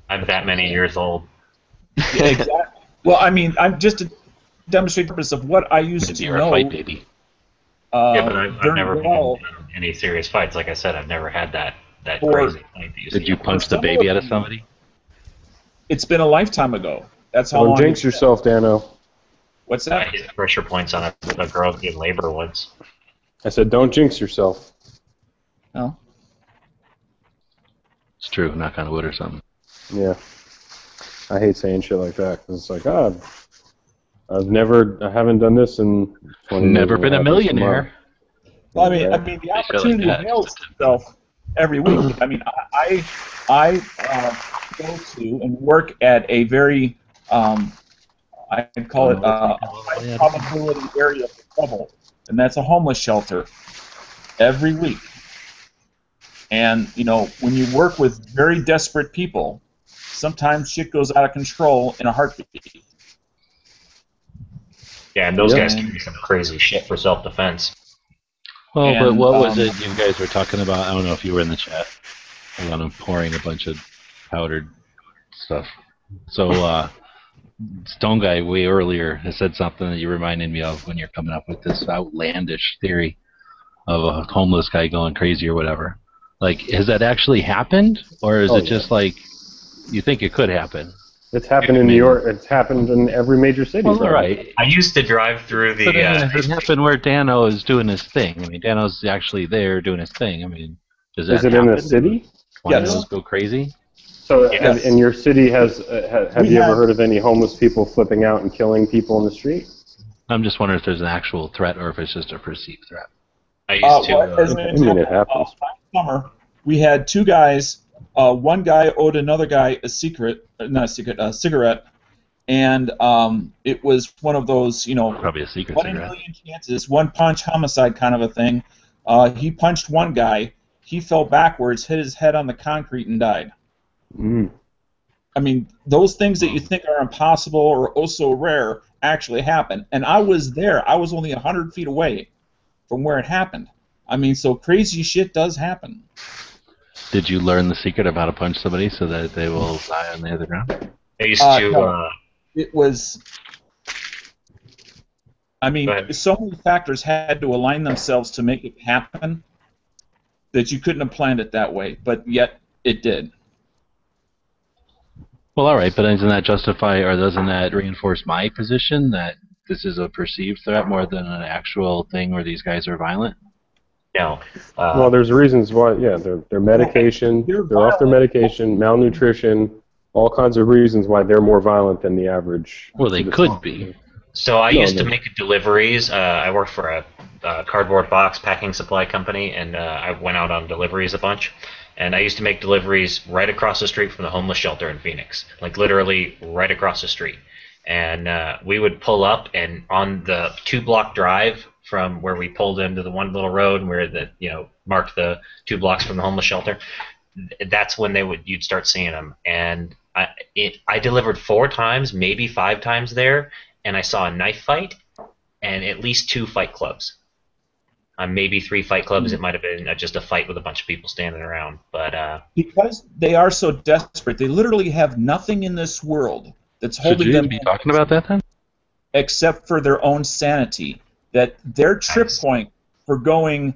I'm that many years old. Yeah, exactly. Well, I mean, I'm just to demonstrate the purpose of what I used to You're know. a fight baby. Yeah, but I've never been in any serious fights. Like I said, I've never had that crazy fight that you see. Did you punch the baby out of somebody? It's been a lifetime ago. That's how long. Don't jinx yourself, Dano. What's I that? hit pressure points on a girl in labor once. I said don't jinx yourself. No. It's true, knock on wood or something. Yeah. I hate saying shit like that, 'cause it's like, I haven't done this in 20 years. Never been a millionaire. Well, I mean, the opportunity avails itself every week. I mean, I go to and work at a very, I'd call it a high probability area of trouble, and that's a homeless shelter every week. And, when you work with very desperate people, sometimes shit goes out of control in a heartbeat. Yeah, and those guys can do some crazy shit for self-defense. Well, but what was it you guys were talking about? I don't know if you were in the chat. I'm pouring a bunch of powdered stuff. So, Stone Guy way earlier has said something that you reminded me of when you're coming up with this outlandish theory of a homeless guy going crazy or whatever. Like, has that actually happened, or is it just like you think it could happen? It's happened in New York. It's happened in every major city. Well, right. I used to drive through the. But it happened where Dano is doing his thing. I mean, Dano's actually there doing his thing. I mean, does that Is it in a city? Winos go crazy? So, and your city have you ever heard of any homeless people flipping out and killing people in the street? I'm just wondering if there's an actual threat or if it's just a perceived threat. I used to. As an example, it happens. last summer, we had two guys. One guy owed another guy a cigarette, and it was one of those, Probably a secret 1 in a cigarette. million chances, one punch homicide kind of a thing. He punched one guy, he fell backwards, hit his head on the concrete, and died. Mm. I mean, those things that you think are impossible or oh so rare actually happen. And I was there. I was only 100 feet away from where it happened. I mean, so crazy shit does happen. Did you learn the secret of how to punch somebody so that they will die on the other ground? I used to. No. It was. I mean, so many factors had to align themselves to make it happen that you couldn't have planned it that way, but yet it did. Well, all right, but doesn't that justify or doesn't that reinforce my position that this is a perceived threat more than an actual thing where these guys are violent? No. Well, there's reasons why. Yeah, their medication, they're off their medication, malnutrition, all kinds of reasons why they're more violent than the average. Well, they could be. So I used to make deliveries. I worked for a cardboard box packing supply company, and I went out on deliveries a bunch. And I used to make deliveries right across the street from the homeless shelter in Phoenix, like literally right across the street. And we would pull up, and on the 2-block drive from where we pulled into the one little road where marked the 2 blocks from the homeless shelter, that's when you'd start seeing them. And I delivered 4 times, maybe 5 times there, and I saw a knife fight and at least 2 fight clubs. Maybe 3 fight clubs. It might have been just a fight with a bunch of people standing around. But because they are so desperate, they literally have nothing in this world that's holding them. Should you be talking about that then? Except for their own sanity. That their trip point for going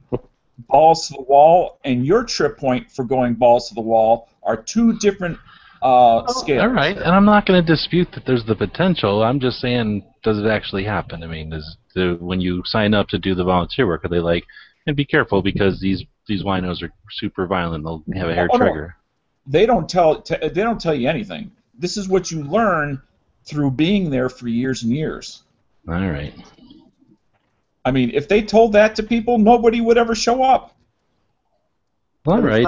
balls to the wall and your trip point for going balls to the wall are 2 different scales. All right, and I'm not going to dispute that there's the potential. I'm just saying, does it actually happen? I mean, when you sign up to do the volunteer work, are they like, and be careful because these winos are super violent. They'll have a hair trigger. No. They don't tell you anything. This is what you learn through being there for years and years. All right. I mean, if they told that to people, nobody would ever show up. All right.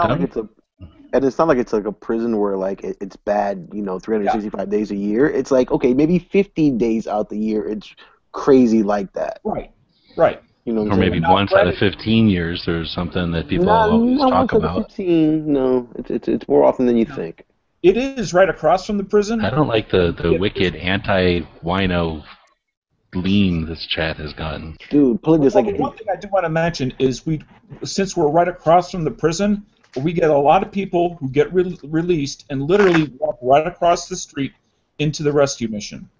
And it's not like it's like a prison where like it's bad, 365 days a year. It's like, okay, maybe 50 days out the year it's crazy like that. Right. Or maybe once out of 15 years there's something that people always talk about. 15, no, it's more often than you think. It is right across from the prison. I don't like the wicked anti-wino lean this chat has gotten. Dude, put this like one thing I do want to mention is since we're right across from the prison, we get a lot of people who get released and literally walk right across the street into the rescue mission.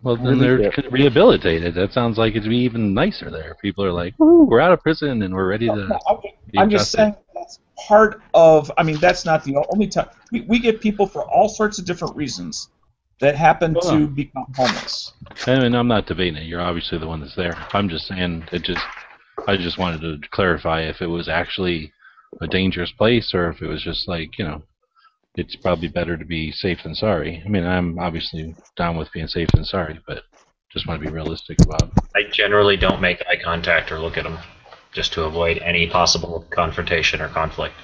Well, then they're rehabilitated. That sounds like it'd be even nicer there. People are like, "Ooh, we're out of prison and we're ready to." I'm just saying that's part of. I mean, that's not the only time we get people for all sorts of different reasons that happen to become homeless. I mean, I'm not debating it. You're obviously the one that's there. I'm just saying I just wanted to clarify if it was actually a dangerous place or if it was just like, it's probably better to be safe than sorry. I mean, I'm obviously down with being safe than sorry, but just want to be realistic about it. I generally don't make eye contact or look at them just to avoid any possible confrontation or conflict.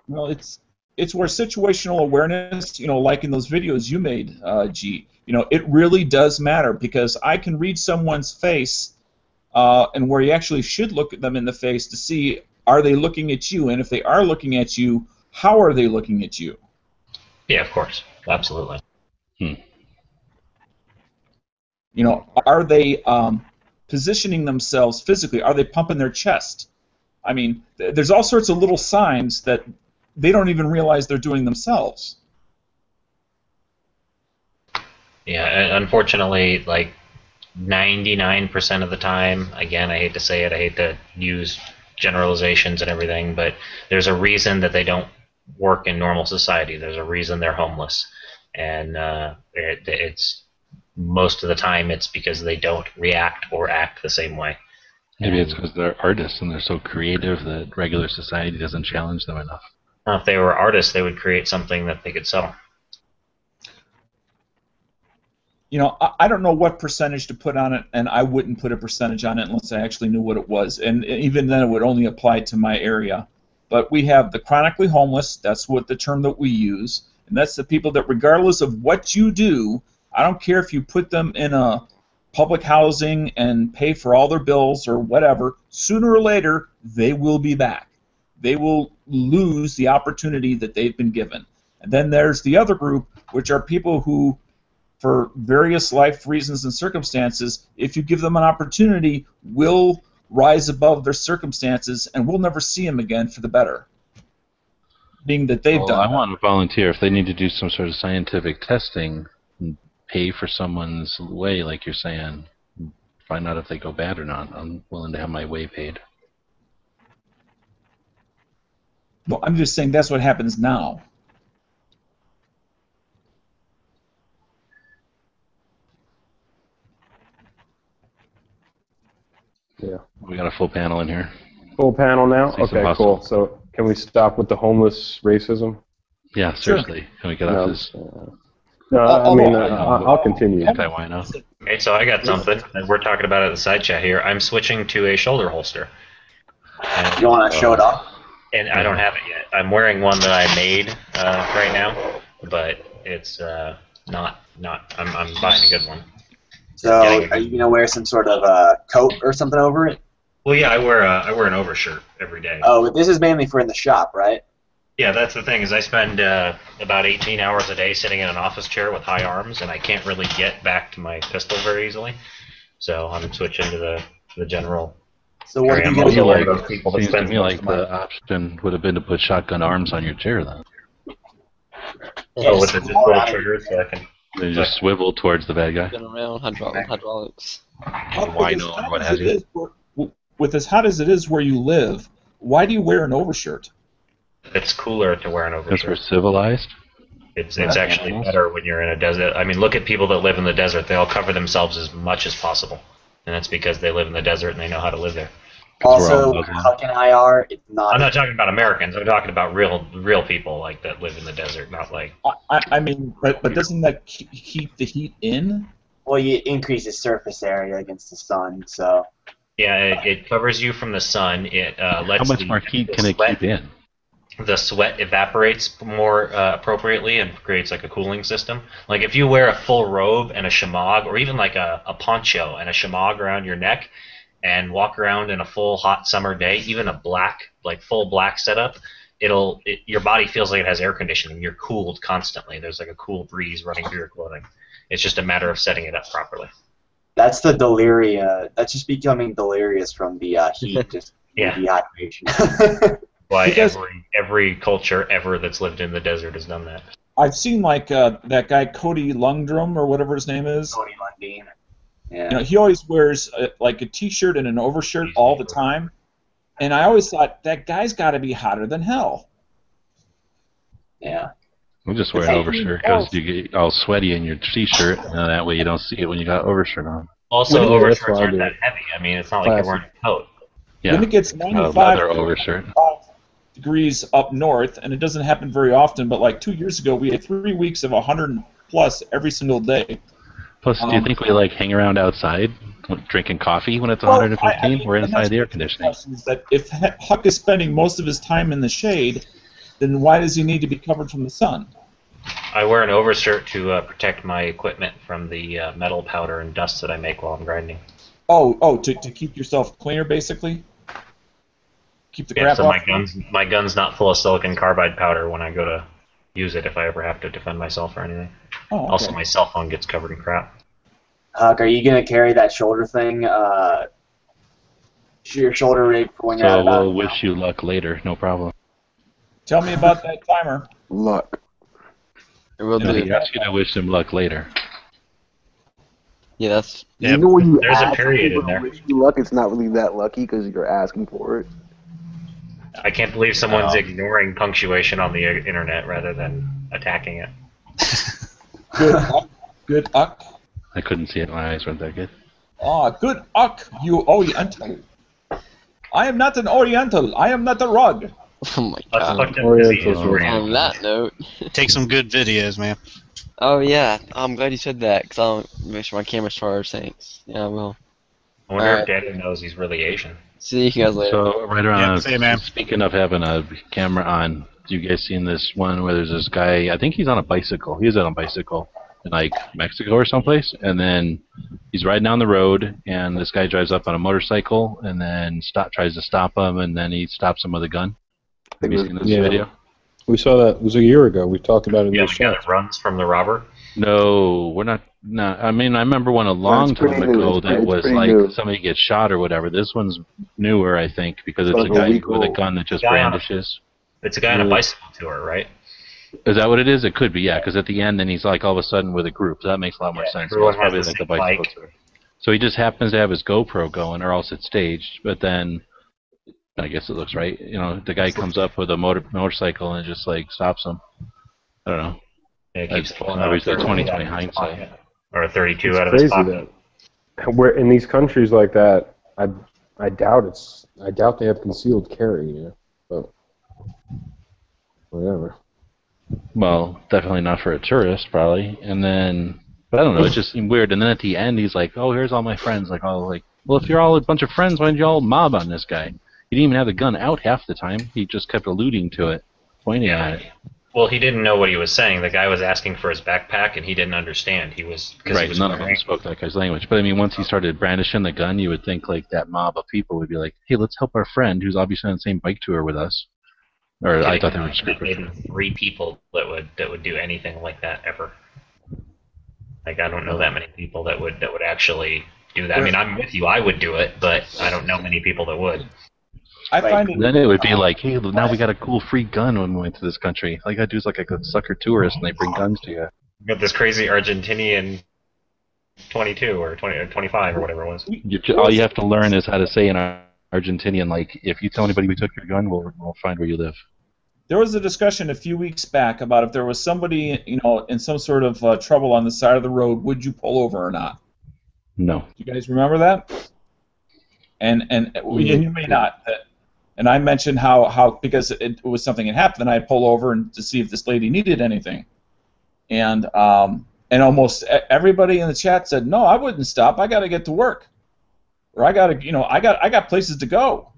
Well, it's where situational awareness, like in those videos you made, G, it really does matter because I can read someone's face and where you actually should look at them in the face to see, are they looking at you? And if they are looking at you, how are they looking at you? Yeah, of course. Absolutely. Are they positioning themselves physically? Are they pumping their chest? I mean, there's all sorts of little signs that they don't even realize they're doing themselves. Yeah, unfortunately, like 99% of the time, again, I hate to say it, I hate to use generalizations and everything, but there's a reason that they don't work in normal society. There's a reason they're homeless. And it's most of the time it's because they don't react or act the same way. Maybe it's because they're artists and they're so creative that regular society doesn't challenge them enough. Now, if they were artists, they would create something that they could sell. I don't know what percentage to put on it, and I wouldn't put a percentage on it unless I actually knew what it was. And even then, it would only apply to my area. But we have the chronically homeless. That's what the term that we use. And that's the people that regardless of what you do, I don't care if you put them in a public housing and pay for all their bills or whatever, sooner or later, they will be back. they will lose the opportunity that they've been given. And then there's the other group, which are people who, for various life reasons and circumstances, if you give them an opportunity, will rise above their circumstances and we'll never see them again for the better. Being that they've done. I want to volunteer if they need to do some sort of scientific testing and pay for someone's way, like you're saying. Find out if they go bad or not. I'm willing to have my way paid. Well, I'm just saying that's what happens now. Yeah. We got a full panel in here. Full panel now? See some Okay, hustle. cool. So can we stop with the homeless racism? Yeah, seriously. Can we get off this? No, I mean, I'll continue. Okay, why not? Okay, so I got something, and we're talking about it in the side chat here. I'm switching to a shoulder holster. And, You want to show it off? And I don't have it yet. I'm wearing one that I made right now, but it's not. I'm buying a good one. So, are you gonna wear some sort of coat or something over it? Well, yeah, I wear an overshirt every day. Oh, but this is mainly for in the shop, right? Yeah, that's the thing, is I spend about 18 hours a day sitting in an office chair with high arms, and I can't really get back to my pistol very easily. So I'm switching to the general. So what area. are you I'm also gonna one do? of those people that Seems to spends me most like of my- the option would have been to put shotgun arms on your chair then. Oh, with the just little triggers, so I can. They just swivel towards the bad guy. Been around With hydraulics. as hot as it is with as hot as it is where you live, why do you wear an overshirt? It's cooler to wear an overshirt. Because we're civilized. It's actually better when you're in a desert. I mean, look at people that live in the desert. They all cover themselves as much as possible, and that's because they live in the desert and they know how to live there. Also, Huck and I are. It's not. I'm not talking about Americans. I'm talking about real people like that live in the desert, not like. I mean, but doesn't that keep the heat in? Well, you increase the surface area against the sun, so. Yeah, it covers you from the sun. It lets. How much more heat can it keep in? The sweat evaporates more appropriately and creates like a cooling system. Like if you wear a full robe and a shemagh, or even like a poncho and a shemagh around your neck, and walk around in a full hot summer day, even a black, like full black setup, your body feels like it has air conditioning. You're cooled constantly. There's like a cool breeze running through your clothing. It's just a matter of setting it up properly. That's the delirium. That's just becoming delirious from the heat, just dehydration. Why every culture ever that's lived in the desert has done that. I've seen like that guy Cody Lundgren or whatever his name is. Cody Lundgren. Yeah. You know, he always wears like a T-shirt and an overshirt all the time, and I always thought that guy's got to be hotter than hell. Yeah. We'll just wear an overshirt because you get all sweaty in your T-shirt, and that way you don't see it when you got overshirt on. Also, overshirts aren't that heavy. I mean, it's not like you're wearing a coat. Yeah. When it gets A 95 leather overshirt. degrees up north, and it doesn't happen very often, but like 2 years ago, we had 3 weeks of 100 plus every single day. Plus, do you think we like hang around outside drinking coffee when it's 115? We're inside the air conditioning. Is that if Huck is spending most of his time in the shade, then why does he need to be covered from the sun? I wear an overshirt to protect my equipment from the metal powder and dust that I make while I'm grinding. To keep yourself cleaner, basically? Keep the crap so off? my gun's not full of silicon carbide powder when I go to use it if I ever have to defend myself or anything. Oh, okay. Also, my cell phone gets covered in crap. Huck, are you going to carry that shoulder thing, your shoulder rig for when you're out So of bounds? we'll wish you luck later, no problem. Tell me about that timer. Luck. He asked you to wish him luck later. Yeah, that's. You know when you there's a ask period people in there. to wish you luck, it's not really that lucky because you're asking for it. I can't believe someone's ignoring punctuation on the internet rather than attacking it. Good Huck. Good Huck. I couldn't see it. My eyes weren't that good. Good Huck, you Oriental. I am not an Oriental. I am not a rug. Oh my Let's god. fuck them disease. On that note. Take some good videos, man. Oh yeah, I'm glad you said that because I'll make sure my camera's charged. Thanks. Yeah, I will. I wonder if Daniel knows he's really Asian. See you guys later. So right around. see you, man. Speaking of having a camera on, you guys seen this one where there's this guy? I think he's on a bicycle. He's on a bicycle in like Mexico or someplace, and then he's riding down the road, and this guy drives up on a motorcycle, and then tries to stop him, and then he stops him with a gun. Have you seen this video? We saw that. It was a year ago. We talked about it in Yeah, the the guy show. that runs from the robber. No, we're not. No, I mean, I remember one a long time ago that was like somebody gets shot or whatever. This one's newer, I think, because it's a guy with a gun that just brandishes. It's a guy on a bicycle tour, right? Is that what it is? It could be, yeah, because at the end, then he's like all of a sudden with a group. So that makes a lot more sense. Everyone It's probably has like the the bicycle tour. So he just happens to have his GoPro going, or else it's staged. But then, I guess it looks right. You know, the guy comes up with a motorcycle and just like stops him. I don't know. Yeah, it keeps falling obviously out 20/20 hindsight. Or a 32 It's out of his crazy pocket. that where in these countries like that, I doubt they have concealed carry. You know, but whatever. Well, definitely not for a tourist, probably. And then, but I don't know. It just seemed weird. And then at the end, he's like, "Oh, here's all my friends." Like, all like, well, if you're all a bunch of friends, why didn't you all mob on this guy? He didn't even have the gun out half the time. He just kept alluding to it, pointing at it. Well, he didn't know what he was saying. The guy was asking for his backpack, and he didn't understand. He was Right. None of them spoke that guy's language. But I mean, once he started brandishing the gun, you would think like that mob of people would be like, "Hey, let's help our friend who's obviously on the same bike tour with us." Or I thought they were just maybe 3 people that would do anything like that ever. Like, I don't know that many people that would actually do that. I mean, I'm with you. I would do it, but I don't know many people that would. I find it. Then it would be like, hey, now we got a cool free gun when we went to this country. All you gotta do is like a sucker tourist, and they bring guns to you. You got this crazy Argentinian 22 or 20 or 25 or whatever it was. All you have to learn is how to say in Argentinian, like, if you tell anybody we took your gun, we'll find where you live. There was a discussion a few weeks back about if there was somebody, you know, in some sort of trouble on the side of the road, would you pull over or not? No. Do you guys remember that? And you may not. And I mentioned how because it was something that happened, I'd pull over and to see if this lady needed anything. And almost everybody in the chat said, no, I wouldn't stop. I got to get to work, or I got places to go.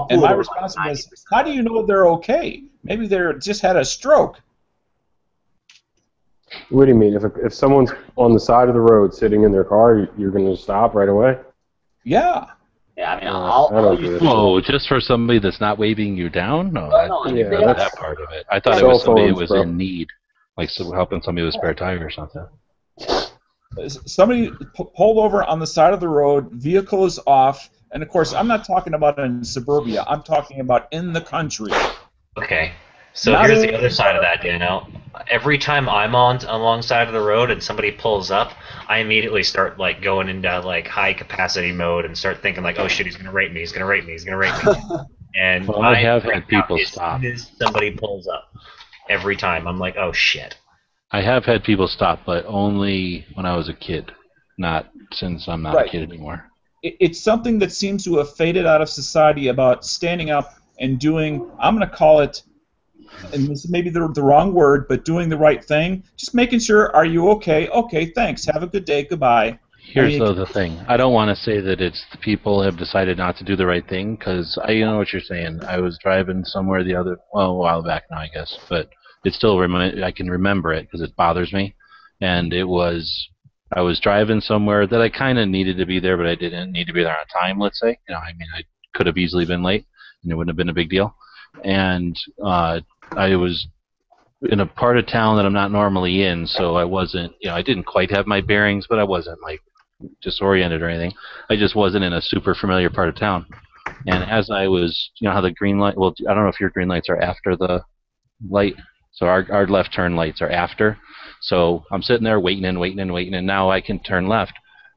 And my response was, how do you know they're okay? Maybe they're just had a stroke. What do you mean? If someone's on the side of the road sitting in their car, you're going to stop right away? Yeah. Yeah, I mean, Whoa, just for somebody that's not waving you down? No, that's that part of it. I thought it was somebody who was in need, like helping somebody with a spare tire or something. Somebody pulled over on the side of the road, vehicle is off, and of course, I'm not talking about in suburbia. I'm talking about in the country. Okay. So here's the other side of that, Daniel. Every time I'm alongside of the road and somebody pulls up, I immediately start like going into like high capacity mode and start thinking like, oh shit, he's gonna rape me, he's gonna rape me, he's gonna rape me. And well, I have had people stop. As somebody pulls up, every time I'm like, oh shit. I have had people stop, but only when I was a kid, not since I'm not a kid anymore. It's something that seems to have faded out of society about standing up and doing, I'm going to call it, and this may be the wrong word, but doing the right thing. Just making sure, are you okay? Okay, thanks. Have a good day. Goodbye. Here's the thing. I don't want to say that it's the people have decided not to do the right thing, because I know what you're saying. I was driving somewhere a while back now, I guess, but it still I can remember it because it bothers me. And I was driving somewhere that I kind of needed to be there, but I didn't need to be there on time, let's say. You know, I mean, I could have easily been late, and it wouldn't have been a big deal. And I was in a part of town that I'm not normally in, so I wasn't, I didn't quite have my bearings, but I wasn't, like, disoriented or anything. I just wasn't in a super familiar part of town. And as I was, how the green light, well, I don't know if your green lights are after the light. So our left turn lights are after. So I'm sitting there waiting, and now I can turn left.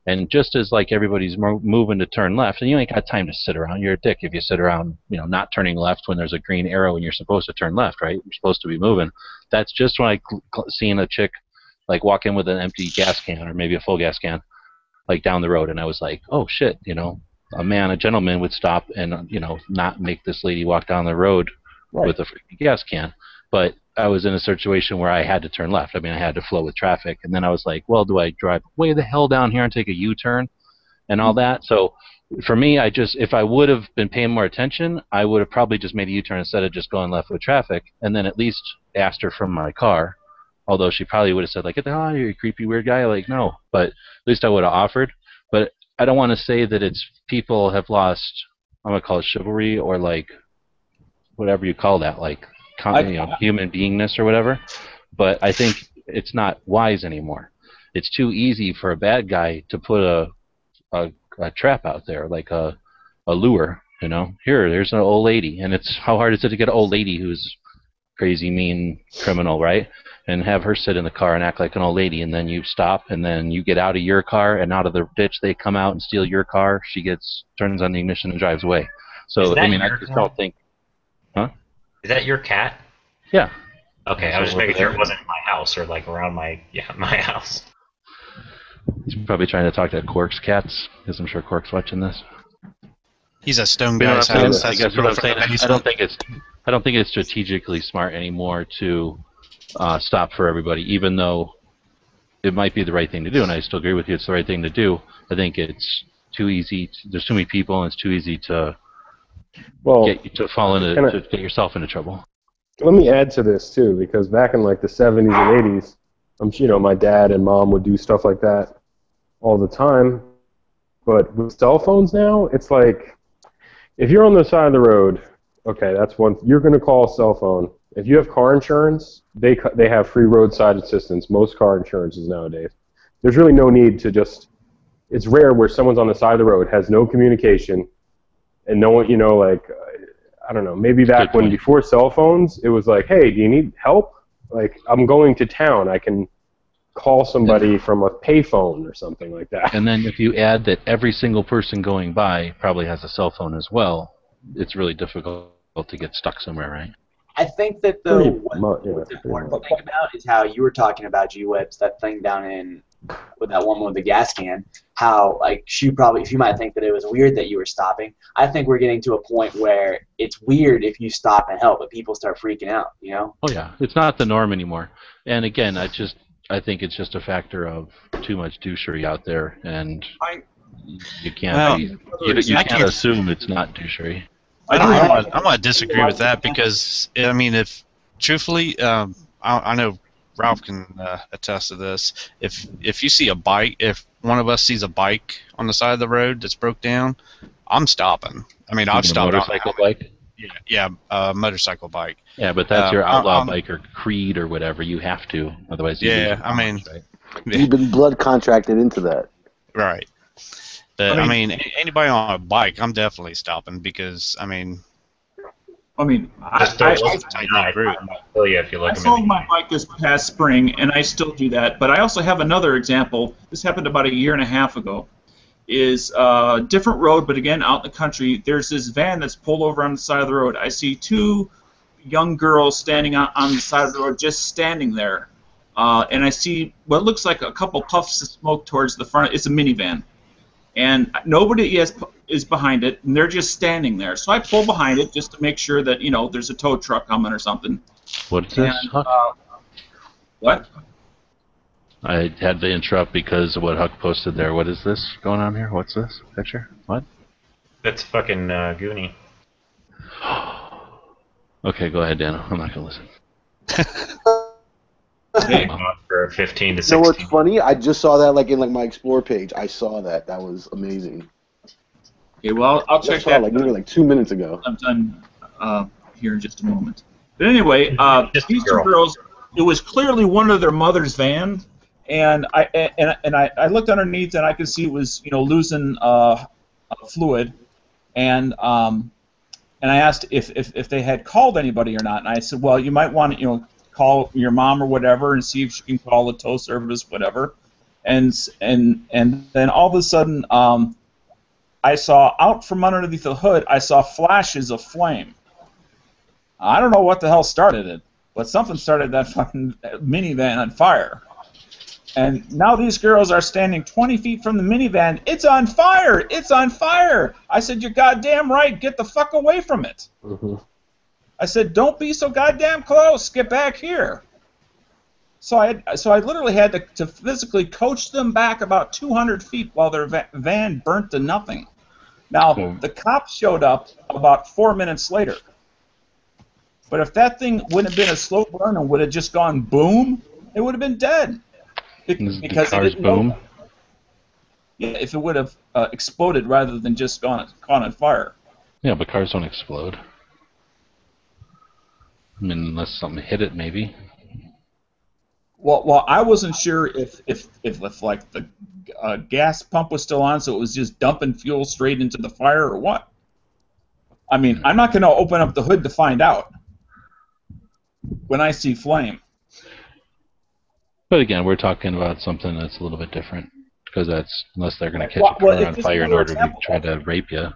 And just as like everybody's moving to turn left, and you ain't got time to sit around. You're a dick if you sit around, not turning left when there's a green arrow and you're supposed to turn left, right? You're supposed to be moving. That's just when I seen a chick like walk in with an empty gas can or maybe a full gas can, like down the road, and I was like, oh shit, a gentleman would stop and not make this lady walk down the road with a freaking gas can. But I was in a situation where I had to turn left. I mean, I had to flow with traffic. And then I was like, well, do I drive way the hell down here and take a U-turn and all that? So for me, if I would have been paying more attention, I would have probably just made a U-turn instead of just going left with traffic, and then at least asked her from my car. Although she probably would have said, like, get the hell out of here, you creepy weird guy. Like, no. But at least I would have offered. But I don't want to say that it's people have lost, I'm going to call it chivalry, or like whatever you call that, like human beingness or whatever. But I think it's not wise anymore. It's too easy for a bad guy to put a trap out there, like a lure. You know, there's an old lady, and it's how hard is it to get an old lady who's crazy, mean criminal, right? And have her sit in the car and act like an old lady, and then you stop, and then you get out of your car, and out of the ditch they come out and steal your car. She turns on the ignition and drives away. So I mean, I just don't think. Huh? Is that your cat? Yeah. Okay, I was just making sure it wasn't my house or like around my house. He's probably trying to talk to Quark's cats, because I'm sure Quark's watching this. He's a stone guy's house. I guess what I'm saying. I don't think it's strategically smart anymore to stop for everybody, even though it might be the right thing to do, and I still agree with you. It's the right thing to do. I think it's too easy. There's too many people, and it's too easy to get yourself into trouble. Let me add to this too, because back in like the 70s and 80s, my dad and mom would do stuff like that all the time. But with cell phones now, it's like if you're on the side of the road, okay, that's one. You're going to call a cell phone. If you have car insurance, they have free roadside assistance. Most car insurances nowadays. There's really no need to just. It's rare where someone's on the side of the road, has no communication, and no one, I don't know, maybe back when before cell phones, it was like, hey, do you need help? Like, I'm going to town. I can call somebody from a payphone or something like that. And then if you add that every single person going by probably has a cell phone as well, it's really difficult to get stuck somewhere, right? I think that what's important to think about is how you were talking about G-Webs, that thing down with that woman with the gas can, how like she might think that it was weird that you were stopping. I think we're getting to a point where it's weird if you stop and help, but people start freaking out, Oh yeah, it's not the norm anymore. And again, I think it's just a factor of too much douchery out there, and you can't assume it's not douchery. I'm going to disagree with that because, I mean, if truthfully, I know Ralph can attest to this. If you see a bike, if one of us sees a bike on the side of the road that's broke down, I'm stopping. I mean, I've stopped. A motorcycle bike? Yeah, motorcycle bike. Yeah, but that's your outlaw bike or Creed or whatever. You have to, otherwise. Right? You've been blood contracted into that. Right. But, I mean, anybody on a bike, I'm definitely stopping because, I sold my bike this past spring, and I still do that. But I also have another example. This happened about a year and a half ago. Is a different road, but again, out in the country, there's this van that's pulled over on the side of the road. I see two young girls standing on the side of the road, just standing there. And I see what looks like a couple puffs of smoke towards the front. It's a minivan. And nobody is behind it, and they're just standing there. So I pull behind it just to make sure that, there's a tow truck coming or something. What's this? What? I had to interrupt because of what Huck posted there. What is this going on here? What's this picture? What? That's fucking Goonie. Okay, go ahead, Dan. I'm not going to listen. For 15 to 16. You know what's funny? I just saw that in my Explore page. I saw that. That was amazing. Okay, well, I'll check that. Literally 2 minutes ago. I'm done here in just a moment. But anyway, these two girls, it was clearly one of their mother's van, and I looked underneath and I could see it was losing fluid, and I asked if they had called anybody or not, and I said, well, you might want to call your mom or whatever and see if she can call the tow service, whatever. And then all of a sudden, I saw out from underneath the hood, I saw flashes of flame. I don't know what the hell started it, but something started that fucking minivan on fire. And now these girls are standing 20 feet from the minivan. It's on fire! It's on fire! I said, you're goddamn right. Get the fuck away from it. Mm-hmm. I said, don't be so goddamn close. Get back here. So I literally had to physically coach them back about 200 feet while their van burnt to nothing. Now, the cops showed up about 4 minutes later. But if that thing wouldn't have been a slow burn and would have just gone boom, it would have been dead. Because the car's boom? Yeah, if it would have exploded rather than just gone on fire. Yeah, but cars don't explode. I mean, unless something hit it, maybe. Well, I wasn't sure if like the gas pump was still on, so it was just dumping fuel straight into the fire or what. I mean, I'm not going to open up the hood to find out when I see flame. But again, we're talking about something that's a little bit different, because that's unless they're going to catch a car on fire in order to try to rape you.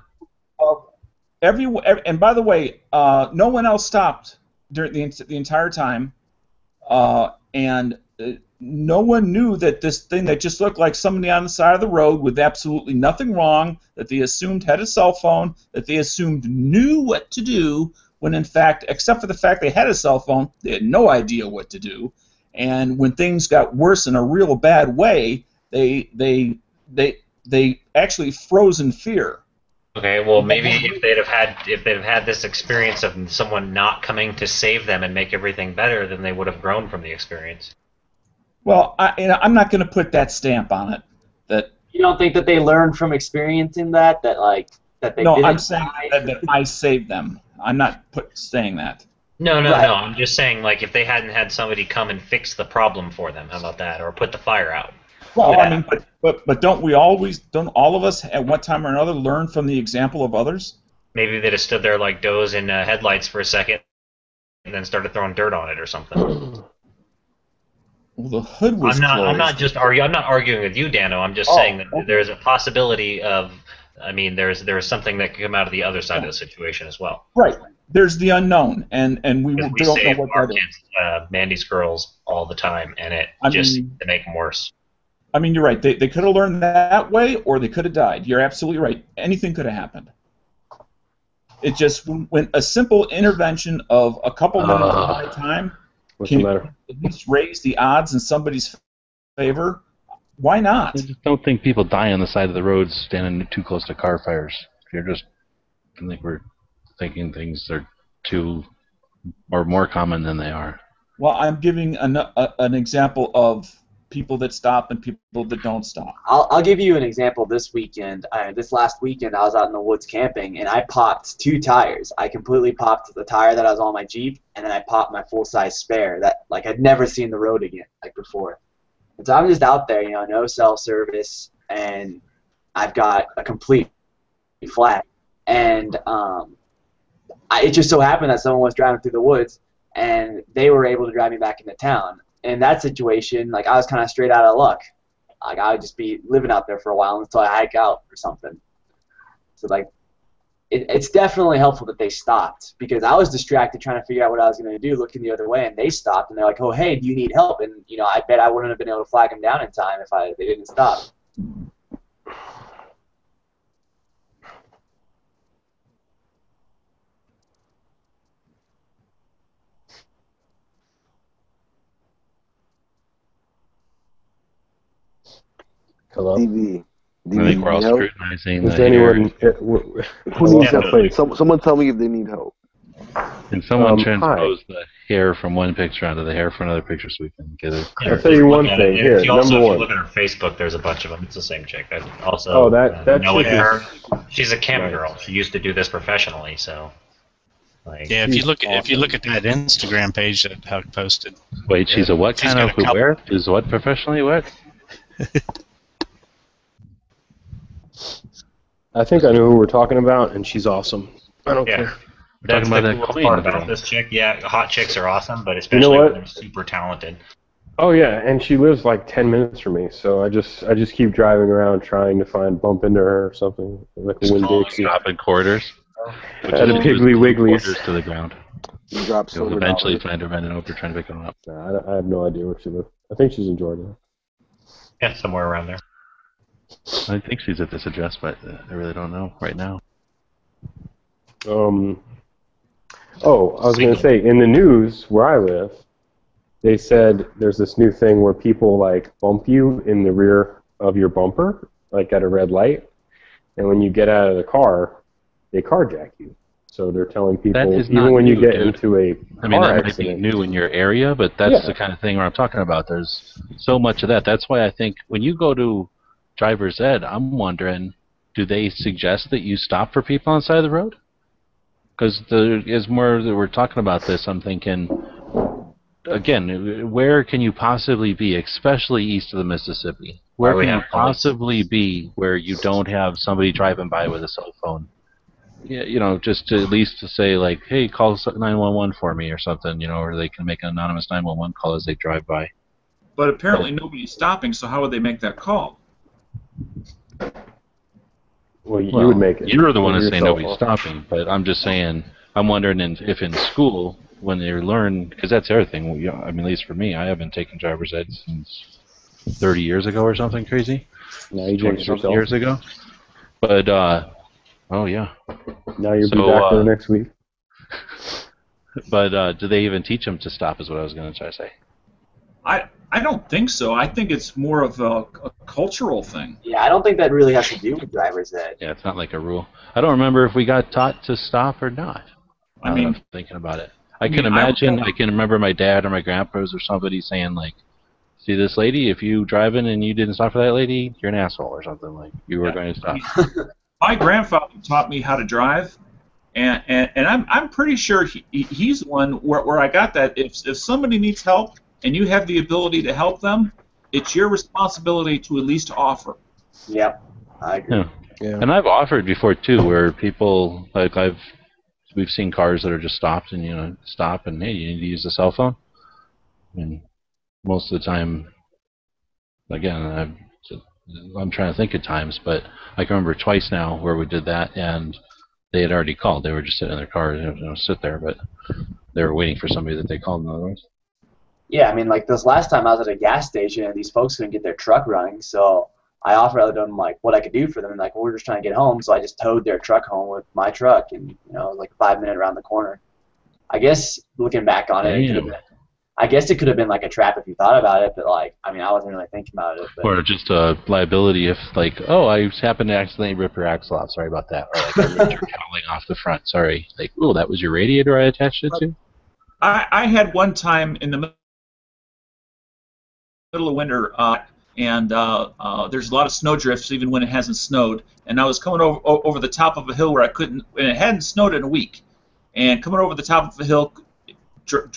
And by the way, no one else stopped during the entire time, and no one knew that this thing that just looked like somebody on the side of the road with absolutely nothing wrong, that they assumed had a cell phone, that they assumed knew what to do, when in fact, except for the fact they had a cell phone, they had no idea what to do. And when things got worse in a real bad way, they actually froze in fear. Okay, well maybe if they'd have had this experience of someone not coming to save them and make everything better, then they would have grown from the experience. Well, I'm not going to put that stamp on it. That you don't think that they learned from experiencing that they no, didn't I'm saying that I saved them. I'm not saying that. No. I'm just saying, like, if they hadn't had somebody come and fix the problem for them, how about that, or put the fire out? Well, I mean, but don't all of us at one time or another learn from the example of others? Maybe they'd have stood there like does in headlights for a second, and then started throwing dirt on it or something. Well, the hood was I'm closed. not arguing with you, Dano. I'm just saying that there's a possibility of. I mean, there's something that could come out of the other side of the situation as well. Right. There's the unknown, and we don't know save what our that kids, is. Mandy's girls all the time, and it seems to make them worse. I mean, you're right. They could have learned that way, or they could have died. You're absolutely right. Anything could have happened. It just, when a simple intervention of a couple minutes at a time can at least raise the odds in somebody's favor, why not? I just don't think people die on the side of the road standing too close to car fires. I think we're thinking things are too or more common than they are. Well, I'm giving an example of people that stop and people that don't stop. I'll give you an example. This last weekend, I was out in the woods camping, and I popped 2 tires. I completely popped the tire that I was on my Jeep, and then I popped my full-size spare that, like, I'd never seen the road again, like, before. And so I'm just out there, no cell service, and I've got a complete flat. And it just so happened that someone was driving through the woods, and they were able to drive me back into town. In that situation, like, I was kind of straight out of luck. Like, I would just be living out there for a while until I hike out or something. So, like, it's definitely helpful that they stopped, because I was distracted trying to figure out what I was going to do, looking the other way, and they stopped, and they're like, oh, hey, do you need help? And, I bet I wouldn't have been able to flag them down in time if they didn't stop. Hello? DV. I think we're all scrutinizing Is the anyone, who needs help? Wait, someone tell me if they need help. And someone transpose the hair from one picture onto the hair from another picture so we can get it. I'll tell you one thing. Here, If number you one. look at her Facebook, there's a bunch of them. It's the same chick. Also, Oh, that knowing chick is her, she's a cam nice. girl. She used to do this professionally, so. Like, Yeah, if you look at that Instagram page that Huck posted. Wait, she's a what She's kind got of a couple- where? Is what professionally what? I think I know who we're talking about, and she's awesome. I don't yeah. care. That's Talking the about that coolest queen part girl. about this chick. Yeah, hot chicks are awesome, but especially what? when they're super talented. Oh yeah, and she lives like 10 minutes from me, so I just keep driving around trying to bump into her or something, like a Winn-Dixie. Stop in quarters. At a Piggly Wiggly's. Quarters to the ground. You drop You'll silver eventually dollars. find her bending over trying to pick them up. Nah, I have no idea where she lives. I think she's in Georgia. Yeah, somewhere around there. I think she's at this address, but I really don't know right now. Oh, I was going to say, in the news where I live, they said there's this new thing where people, like, bump you in the rear of your bumper, like at a red light, and when you get out of the car, they carjack you. So they're telling people, That is even not when you new, get dude. into a I mean, car that might accident, be new in your area, but that's Yeah. the kind of thing where I'm talking about. There's so much of that. That's why I think when you go to driver's ed, I'm wondering, do they suggest that you stop for people on the side of the road? Because as more that we're talking about this, I'm thinking, again, where can you possibly be, especially east of the Mississippi? Where can you possibly be where you don't have somebody driving by with a cell phone? Yeah, you know, just to at least to say like, hey, call 911 for me or something, you know, or they can make an anonymous 911 call as they drive by. But apparently nobody's stopping, so how would they make that call? Well, you would make it. You're the one that's saying nobody's stopping, but I'm just saying, I'm wondering if in school, when they learn, because that's the other thing, I mean, at least for me, I haven't taken driver's ed since 30 years ago or something crazy. Now you jinxed yourself. Years ago. But, oh yeah. Now you'll be back there next week. But do they even teach them to stop is what I was going to try to say. I don't think so. I think it's more of a cultural thing. Yeah, I don't think that really has to do with driver's ed. Yeah, it's not like a rule. I don't remember if we got taught to stop or not. I mean, I'm thinking about it. I can imagine. I can remember my dad or my grandpa's or somebody saying like, "See this lady? If you driving and you didn't stop for that lady, you're an asshole," or something like. You were going to stop. My grandfather taught me how to drive, and I'm pretty sure he's the one where I got that. If somebody needs help and you have the ability to help them, it's your responsibility to at least offer. Yep, I agree. Yeah. And I've offered before too, where people like we've seen cars that are just stopped and stop and hey, you need to use the cell phone. And most of the time, again, I'm trying to think of times, but I can remember twice now where we did that and they had already called. They were just sitting in their car, sit there, but they were waiting for somebody that they called in other words. Yeah, I mean, like this last time I was at a gas station and these folks couldn't get their truck running, so I offered them like what I could do for them, and like, well, we're just trying to get home, so I just towed their truck home with my truck, and it was like 5 minutes around the corner. I guess looking back on it, I guess it could have been like a trap if you thought about it, but like, I mean, I wasn't really thinking about it. But. Or just a liability if like, oh, I happened to accidentally rip your axle off. Sorry about that. Or like, I ripped your cowling off the front. Sorry. Like, oh, that was your radiator I attached it to. I had one time in the middle of winter, and there's a lot of snow drifts even when it hasn't snowed. And I was coming over the top of a hill where I couldn't, and it hadn't snowed in a week. And coming over the top of the hill,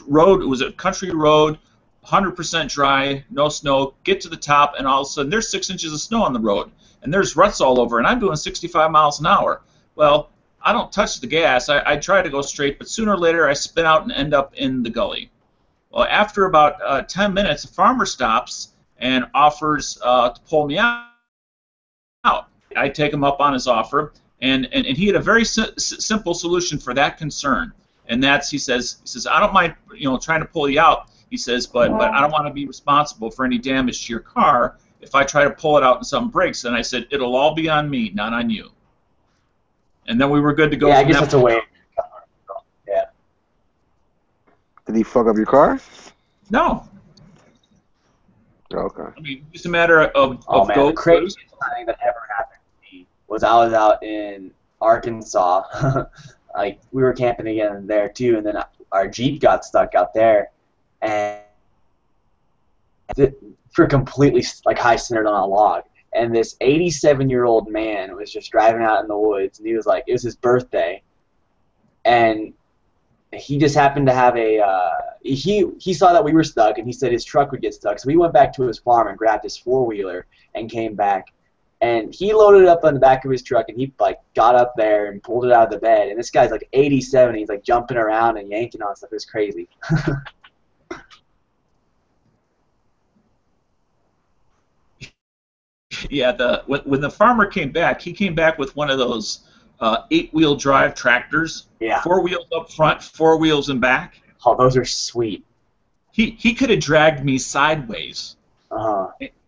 road, it was a country road, 100% dry, no snow. Get to the top, and all of a sudden there's 6 inches of snow on the road, and there's ruts all over, and I'm doing 65 miles an hour. Well, I don't touch the gas. I try to go straight, but sooner or later I spin out and end up in the gully. Well, after about 10 minutes, a farmer stops and offers to pull me out. I take him up on his offer, and he had a very simple solution for that concern, and that's he says I don't mind trying to pull you out. He says, but I don't want to be responsible for any damage to your car if I try to pull it out and something breaks. And I said, it'll all be on me, not on you. And then we were good to go. Yeah, I guess that's a way. Yeah. Did he fuck up your car? No. Okay. I mean, it's a matter of man, the craziest thing that ever happened to me was I was out in Arkansas. Like, we were camping again there, too, and then our Jeep got stuck out there, and for completely, like, high-centered on a log. And this 87-year-old man was just driving out in the woods, and he was like, it was his birthday, and he just happened to have he saw that we were stuck, and he said his truck would get stuck, so he went back to his farm and grabbed his four-wheeler and came back. And he loaded it up on the back of his truck, and he like got up there and pulled it out of the bed. And this guy's like 87, he's like jumping around and yanking on stuff. It was crazy. Yeah, when the farmer came back, he came back with one of those 8-wheel drive tractors. Yeah. 4 wheels up front, 4 wheels in back. Oh, those are sweet. He could have dragged me sideways.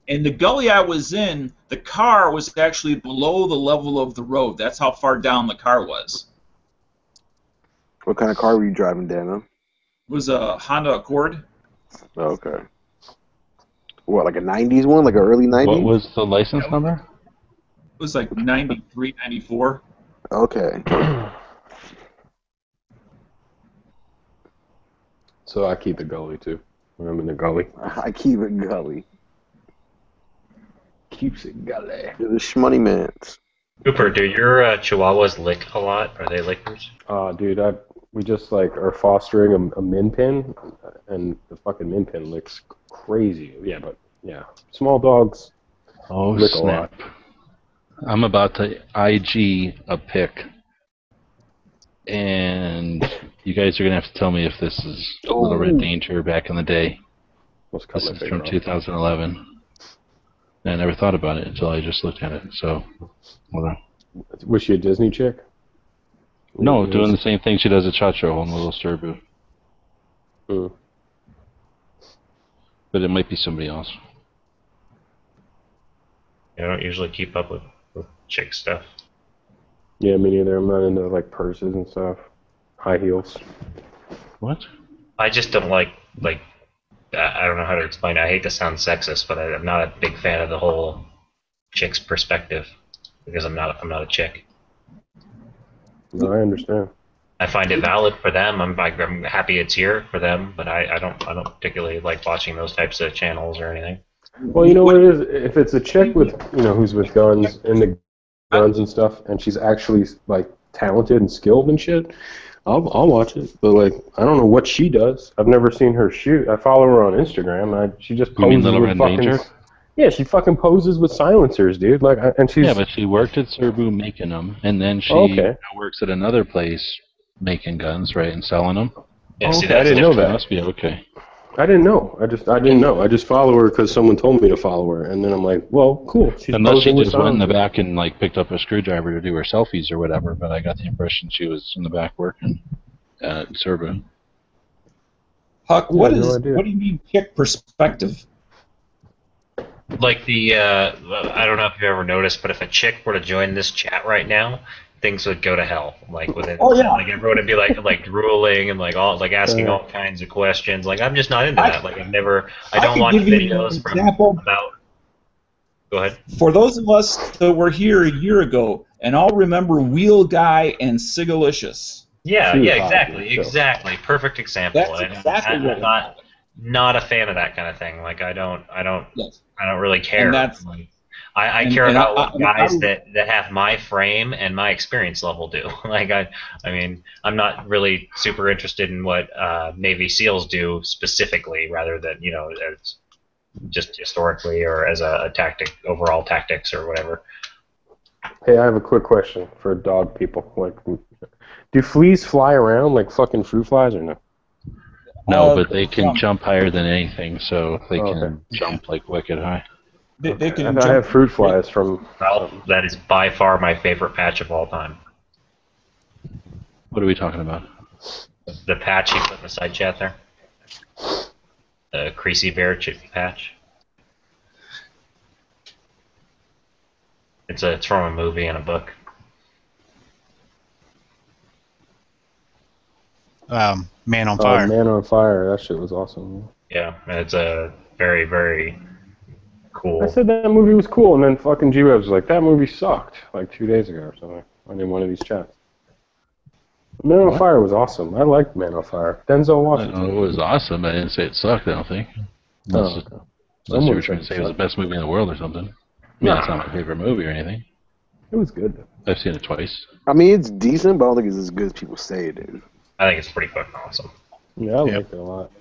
And the gully I was in, the car was actually below the level of the road. That's how far down the car was. What kind of car were you driving, Dana? It was a Honda Accord. Oh, okay. What, like a 90s one? Like an early 90s? What was the license number? It was like 93, 94. Okay. So I keep it gully, too, when I'm in the gully. I keep it gully. Keeps it gully. You're the shmoney mans. Cooper, do your Chihuahuas lick a lot? Are they lickers? Dude, we just like are fostering a min pin, and the fucking min pin licks crazy. Yeah, but yeah, small dogs lick snap. a lot. I'm about to IG a pic, and you guys are gonna have to tell me if this is Little Red Danger back in the day. This is from 2011. And I never thought about it until I just looked at it. So, hold on. Was she a Disney chick? No, doing the same thing she does at Chacho on Little Serbu. But it might be somebody else. I don't usually keep up with chick stuff. Yeah, me neither. I'm not into like purses and stuff. High heels. What? I just don't like I don't know how to explain it. I hate to sound sexist, but I'm not a big fan of the whole chick's perspective because I'm not a chick. No, I understand. I find it valid for them. I'm happy it's here for them, but I don't particularly like watching those types of channels or anything. Well, you know what it is? If it's a chick with who's with guns into guns and stuff, and she's actually like talented and skilled and shit, I'll watch it. But like, I don't know what she does. I've never seen her shoot. I follow her on Instagram. She just poses You mean Little with Red fucking. Danger? Yeah, she fucking poses with silencers, dude. Like, and she's. Yeah, but she worked at Serbu making them, and then she works at another place making guns, right, and selling them. Yeah, see, I didn't know that. Must be okay. I didn't know. I didn't know. I just follow her because someone told me to follow her, and then I'm like, well, cool. She's Unless she posing with just went in the silencers. back and like picked up a screwdriver to do her selfies or whatever. But I got the impression she was in the back working at Serbu. Huck, what no do idea. you mean chick perspective? Like I don't know if you've ever noticed, but if a chick were to join this chat right now, things would go to hell. Like within, like everyone would be like drooling and like asking all kinds of questions. Like I'm just not into that. Like I don't watch videos from about. Go ahead. For those of us that were here a year ago, and all remember Wheel Guy and Sigalicious. Yeah, exactly. Perfect example. That's exactly what I'm not a fan of that kind of thing. Like I don't really care. I care about what guys that have my frame and my experience level do. Like I mean, I'm not really super interested in what Navy SEALs do specifically, rather than as just historically or as a overall tactics or whatever. Hey, I have a quick question for dog people. Like, do fleas fly around like fucking fruit flies or no? No, but they can jump higher than anything, so they can jump like wicked high. They can I have fruit flies from. Well, that is by far my favorite patch of all time. What are we talking about? The patch you put in the side chat there. The Creasy Bear patch. It's from a movie and a book. Man on Fire. Man on Fire. That shit was awesome. Yeah, it's a very, very cool. I said that movie was cool, and then fucking G-Web was like, that movie sucked, like 2 days ago or something, in one of these chats. Man on Fire was awesome. I liked Man on Fire. Denzel Washington. It was awesome. I didn't say it sucked, I don't think. Unless you were trying to say it was the best movie in the world or something. I mean, it's not my favorite movie or anything. It was good. I've seen it twice. I mean, it's decent, but I don't think it's as good as people say it is. I think it's pretty fucking awesome. Yeah, I liked it a lot.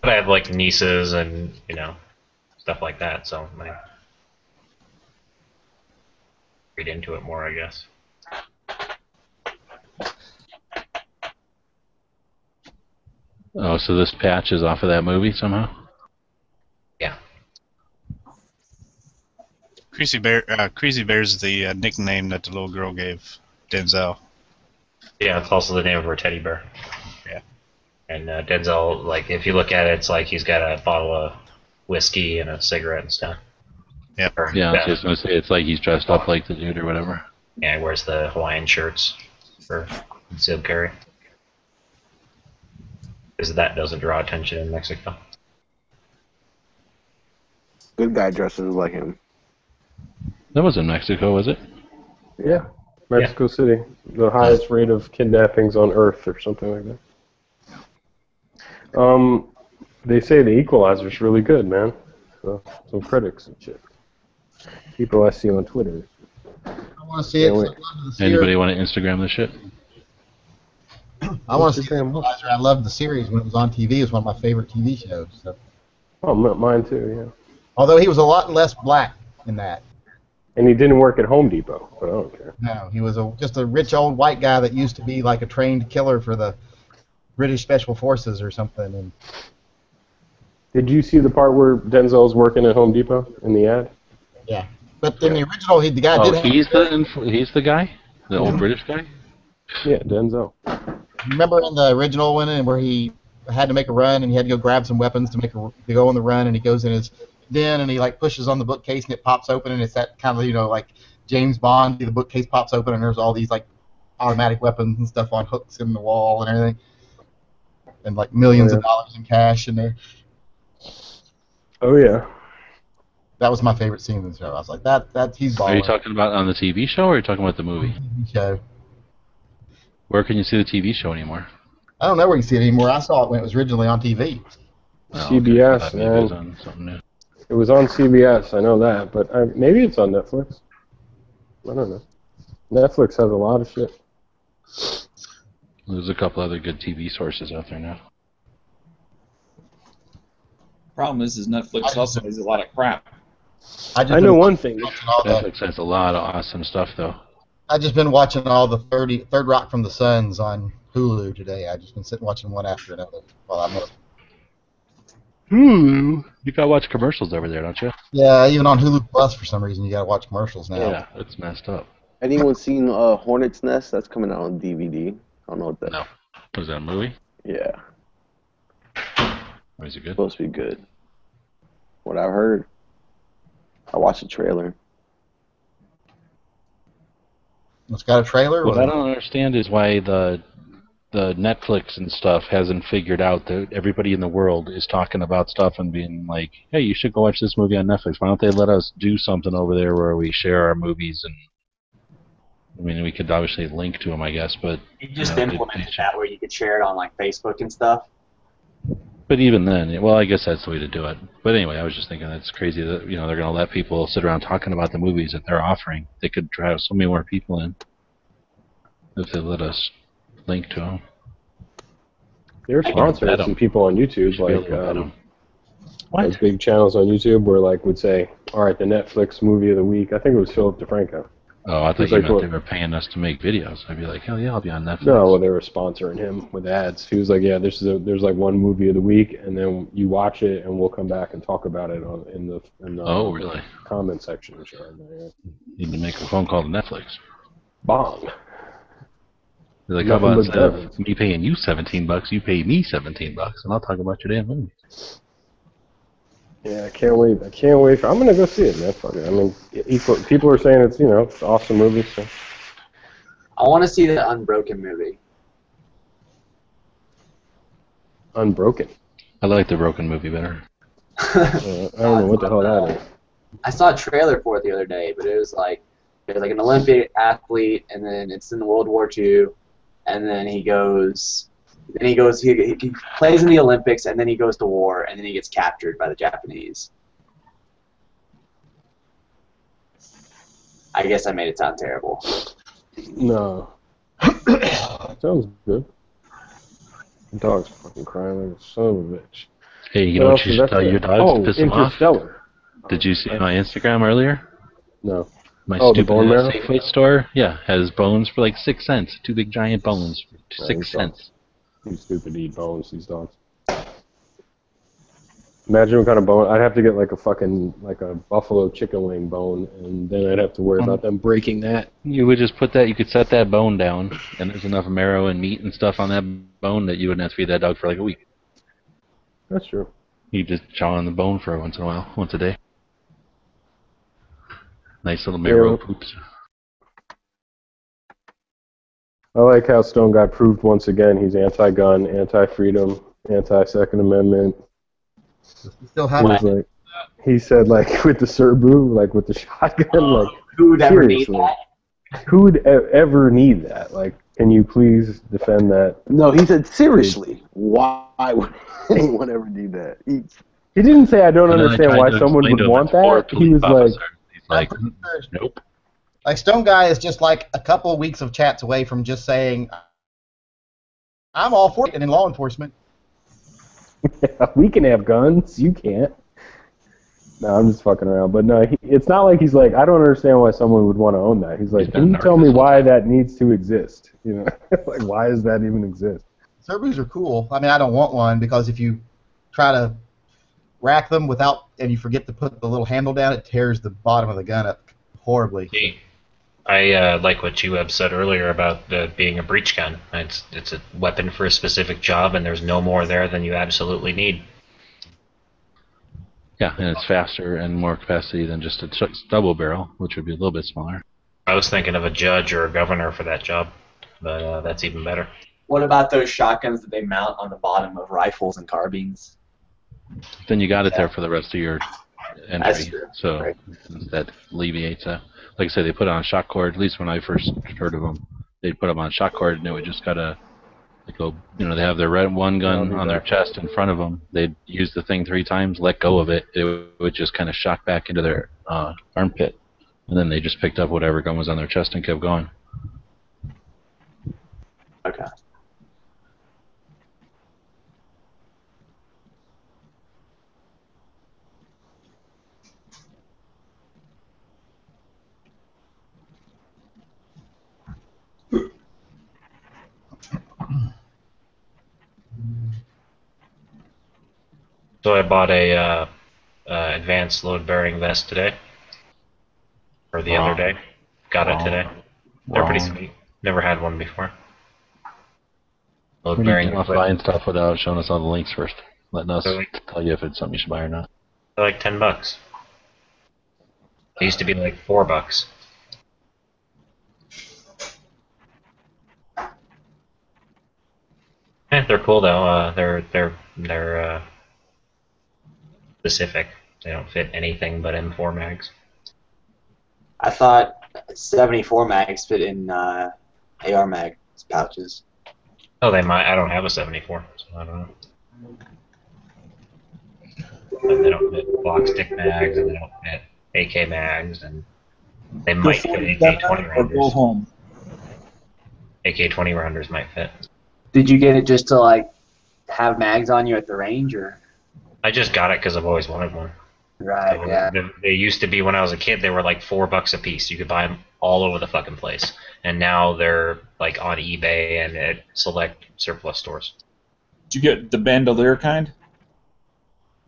But I have like nieces and stuff like that, so I read into it more, I guess. Oh, so this patch is off of that movie somehow? Yeah. Creasy Bear's the nickname that the little girl gave Denzel. Yeah, it's also the name of her teddy bear. Yeah. And Denzel, like, if you look at it, it's like he's got a bottle of whiskey and a cigarette and stuff. Yep. Yeah, I was just going to say, it's like he's dressed up like the dude or whatever. Yeah, he wears the Hawaiian shirts for concealed carry. Because that doesn't draw attention in Mexico. Good guy dresses like him. That was in Mexico, was it? Yeah. Mexico City. The highest rate of kidnappings on Earth or something like that. They say The Equalizer's really good, man. So, some critics and shit. People I see on Twitter. I want to see it. Anybody want to Instagram this shit? I want to see the Equalizer. I loved the series when it was on TV. It was one of my favorite TV shows. So. Oh, mine too, yeah. Although he was a lot less black in that. And he didn't work at Home Depot, but I don't care. No, he was just a rich old white guy that used to be like a trained killer for the British Special Forces or something. And did you see the part where Denzel's working at Home Depot in the ad? Yeah, but in the original, the guy did. He's the guy, the old British guy. Yeah, Denzel. Remember in the original one where he had to make a run and he had to go grab some weapons to go on the run, and he goes in his den and he like pushes on the bookcase and it pops open, and it's that kind of like James Bond. The bookcase pops open and there's all these like automatic weapons and stuff on hooks in the wall and everything, and like millions of dollars in cash in there. Oh yeah. That was my favorite scene in the show. I was like, he's balling. Are you talking about on the TV show, or are you talking about the movie? Show. Where can you see the TV show anymore? I don't know where you can see it anymore. I saw it when it was originally on TV. CBS, man. It was on CBS, I know that, but maybe it's on Netflix. I don't know. Netflix has a lot of shit. There's a couple other good TV sources out there now. Problem is Netflix also has a lot of crap. I know one thing. Netflix has a lot of awesome stuff, though. I've just been watching all the Third Rock from the Suns on Hulu today. I've just been sitting watching one after another while I'm up. Hulu? You gotta watch commercials over there, don't you? Yeah, even on Hulu Plus for some reason you gotta watch commercials now. Yeah, it's messed up. Anyone seen Hornet's Nest? That's coming out on DVD. I don't know what that. No. Was that a movie? Yeah. Is it good? Supposed to be good. What I've heard. I watched the trailer. It's got a trailer? What I don't understand is why the Netflix and stuff hasn't figured out that everybody in the world is talking about stuff and being like, hey, you should go watch this movie on Netflix. Why don't they let us do something over there where we share our movies? And I mean, we could obviously link to them, I guess, but... You just implemented that where you could share it on like Facebook and stuff. But even then, well, I guess that's the way to do it. But anyway, I was just thinking that's crazy that they're going to let people sit around talking about the movies that they're offering. They could drive so many more people in if they let us link to them. They're sponsoring some people on YouTube, like those big channels on YouTube, where like would say, "All right, the Netflix movie of the week." I think it was Philip DeFranco. Oh, I thought you meant they were paying us to make videos. I'd be like, hell yeah, I'll be on Netflix. No, well, they were sponsoring him with ads. He was like, yeah, there's like one movie of the week, and then you watch it, and we'll come back and talk about it in the really? Comment section. Sure. Yeah. Need to make a phone call to Netflix. Bong. They're like, how about instead of me paying you $17, you pay me $17, and I'll talk about your damn movie. Yeah, I can't wait. I'm gonna go see it, man. Fuck it. I mean, people are saying it's it's an awesome movie. So. I want to see the Unbroken movie. Unbroken. I like the Broken movie better. I don't know what the hell that is. I saw a trailer for it the other day, but it was like an Olympic athlete, and then it's in World War II, and then he plays in the Olympics, and then he goes to war, and then he gets captured by the Japanese. I guess I made it sound terrible. No. Sounds good. The dog's fucking crying like a son of a bitch. Hey, you know what you should tell your dogs to piss them off? Interstellar. Did you see my Instagram earlier? No. My stupid Safeway store? Yeah, has bones for like 6 cents. 2 big giant bones for 6 cents. These stupid eat bones, these dogs. Imagine what kind of bone. I'd have to get like a buffalo chicken wing bone, and then I'd have to worry about them breaking that. You would just you could set that bone down, and there's enough marrow and meat and stuff on that bone that you wouldn't have to feed that dog for like a week. That's true. You just chaw on the bone for once in a while, once a day. Nice little marrow poops. I like how Stone Guy proved once again he's anti-gun, anti-freedom, anti-Second Amendment. Still have it. He said, like, with the Serbu, like, with the shotgun, like, who would ever need that? Who would ever need that? Like, can you please defend that? No, he said, seriously, why would anyone ever need that? He didn't say, I don't understand why someone would want that. He was like, Like, nope. Like Stone Guy is just like a couple of weeks of chats away from just saying, "I'm all for it," and in law enforcement. We can have guns. You can't. No, I'm just fucking around. But no, it's not like he's like, I don't understand why someone would want to own that. He's like, can you tell me why that needs to exist? You know, like, why does that even exist? Cerbus are cool. I mean, I don't want one because if you try to rack them and you forget to put the little handle down, it tears the bottom of the gun up horribly. I like what G-Web said earlier about being a breech gun. It's a weapon for a specific job, and there's no more there than you absolutely need. Yeah, and it's faster and more capacity than just a double barrel, which would be a little bit smaller. I was thinking of a judge or a governor for that job, but that's even better. What about those shotguns that they mount on the bottom of rifles and carbines? Then you got it there for the rest of your entry, True. so Right. that alleviates that. Like I said, they put it on shock cord. At least when I first heard of them, they'd put them on shock cord, and it would just gotta go. You know, they have their red one gun on their chest in front of them. They'd use the thing 3 times, let go of it. It would just kind of shock back into their armpit, and then they just picked up whatever gun was on their chest and kept going. Okay. So I bought a advanced load-bearing vest today, or the other day. Got it today. They're pretty sweet. Never had one before. Load-bearing. Off buying stuff without showing us all the links first, letting us tell you if it's something you should buy or not. They're like $10. They used to be like $4. They're cool though. They're specific. They don't fit anything but M4 mags. I thought 74 mags fit in AR mag pouches. Oh, they might. I don't have a 74, so I don't know. But they don't fit block stick mags, and they don't fit AK mags, and they might fit AK-20 rounders. Go home. AK-20 rounders might fit. Did you get it just to like have mags on you at the range, or? I just got it because I've always wanted one. Right. Yeah. They used to be when I was a kid. They were like $4 a piece. You could buy them all over the fucking place, and now they're like on eBay and at select surplus stores. Did you get the bandolier kind?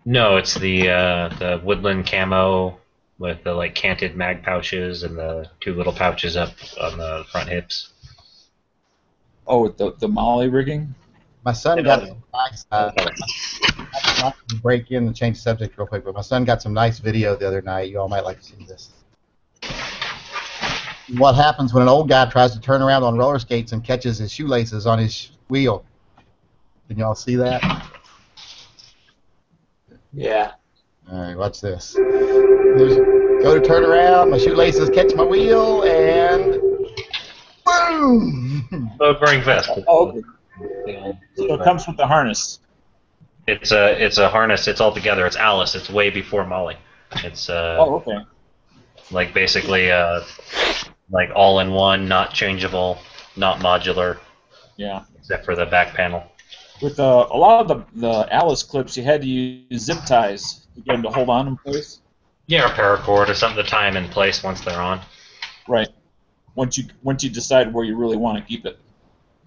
No, it's the woodland camo with the like canted mag pouches and the 2 little pouches up on the front hips. Oh, the Molly rigging? My son got some nice. Not to break in and change the subject real quick, but my son got some nice video the other night. You all might like to see this. What happens when an old guy tries to turn around on roller skates and catches his shoelaces on his wheel? Can y'all see that? Yeah. All right, watch this. Go to turn around, my shoelaces catch my wheel, and boom! Load-bearing vest. Oh, okay. So it comes with the harness. It's a harness. It's all together. It's Alice. It's way before Molly. It's oh, okay. Like basically like all-in-one, not changeable, not modular. Yeah. Except for the back panel. With a lot of the Alice clips, you had to use zip ties to get them to hold on in place. Yeah, or paracord or something to tie them in place once they're on. Right. Once you decide where you really want to keep it.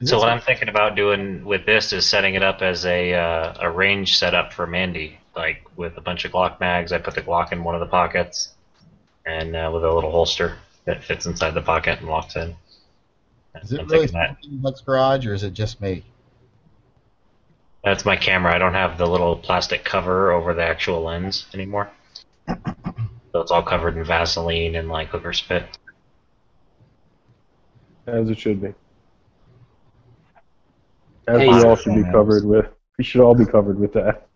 So what I'm thinking about doing with this is setting it up as a range setup for Mandy, like with a bunch of Glock mags. I put the Glock in one of the pockets, and with a little holster that fits inside the pocket and locks in. Is it really in Huck's garage, or is it just me? That's my camera. I don't have the little plastic cover over the actual lens anymore. So it's all covered in Vaseline and like hooker spit. As it should be. As we all should be covered with. We should all be covered with that.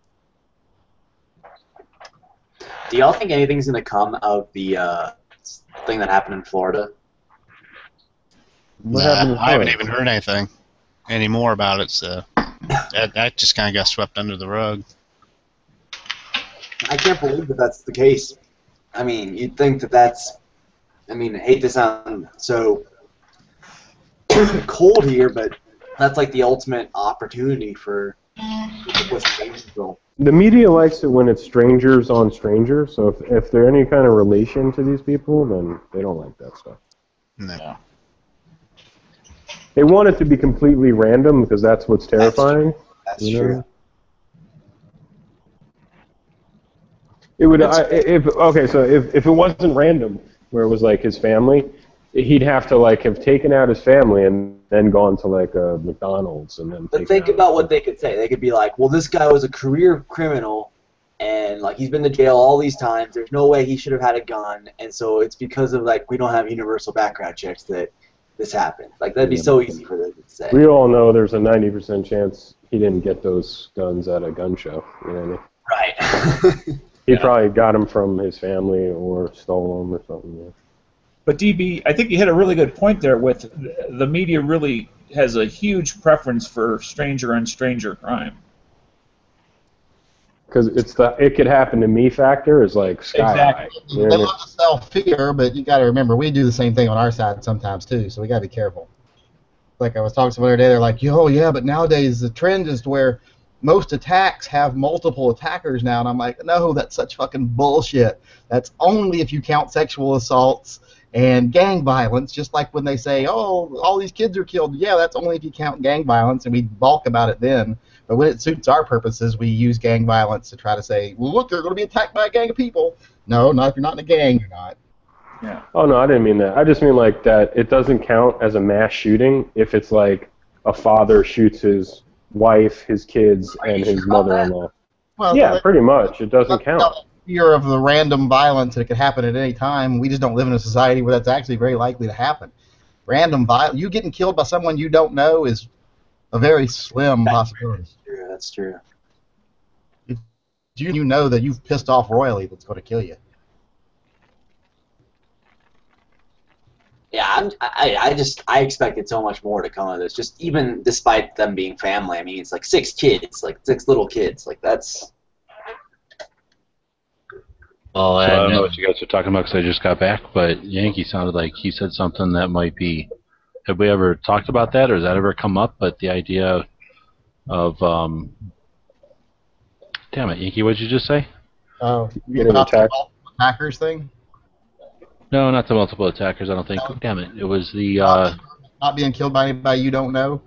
Do y'all think anything's gonna come of the thing that happened in Florida? I haven't even heard anything anymore about it, so that just kind of got swept under the rug. I can't believe that that's the case. I mean, you'd think that that's. I mean, I hate to sound so cold here, but that's like the ultimate opportunity for with control. The media likes it when it's strangers on strangers. So if they're any kind of relation to these people, then they don't like that stuff. No. They want it to be completely random because that's what's terrifying. That's true. It would if it wasn't random, where it was like his family, he'd have to like have taken out his family and then gone to like a McDonald's and then. But think about what they could say. They could be like, "Well, this guy was a career criminal, and like he's been to jail all these times. There's no way he should have had a gun, and so it's because of like we don't have universal background checks that this happened." Like that'd be so easy for them to say. We all know there's a 90% chance he didn't get those guns at a gun show. You know what I mean? Right. He probably got them from his family or stole them or something. Yeah. But DB, I think you hit a really good point there. With the media, really has a huge preference for stranger on stranger crime. Because it's the "it could happen to me" factor is like sky high. Exactly. They love to sell fear, but you got to remember we do the same thing on our side sometimes too. So we got to be careful. Like I was talking to someone the other day, they're like, "Yo, yeah, but nowadays the trend is to where most attacks have multiple attackers now," and I'm like, "No, that's such fucking bullshit. That's only if you count sexual assaults and gang violence, just like when they say, oh, all these kids are killed. Yeah, that's only if you count gang violence, and we balk about it then. But when it suits our purposes, we use gang violence to try to say, well, look, they're going to be attacked by a gang of people. No, not if you're not in a gang, you're not." Yeah. Oh, no, I didn't mean that. I just mean like that it doesn't count as a mass shooting if it's like a father shoots his wife, his kids, and his mother-in-law. Well, yeah, pretty much. It doesn't count. Fear of the random violence that could happen at any time. We just don't live in a society where that's actually very likely to happen. Random violence, you getting killed by someone you don't know is a very slim possibility. That's true. You know that you've pissed off royally that's going to kill you. Yeah, I expected so much more to come of this. Just even despite them being family, I mean, it's like 6 kids, like 6 little kids, like that's. Well, I don't know what you guys are talking about because I just got back, but Yankee sounded like he said something that might be. Have we ever talked about that, or has that ever come up? But the idea of, damn it, Yankee, what did you just say? Oh, you talked about the attackers thing? No, not the multiple attackers. I don't think. Damn it, it was the. Not being killed by anybody you don't know.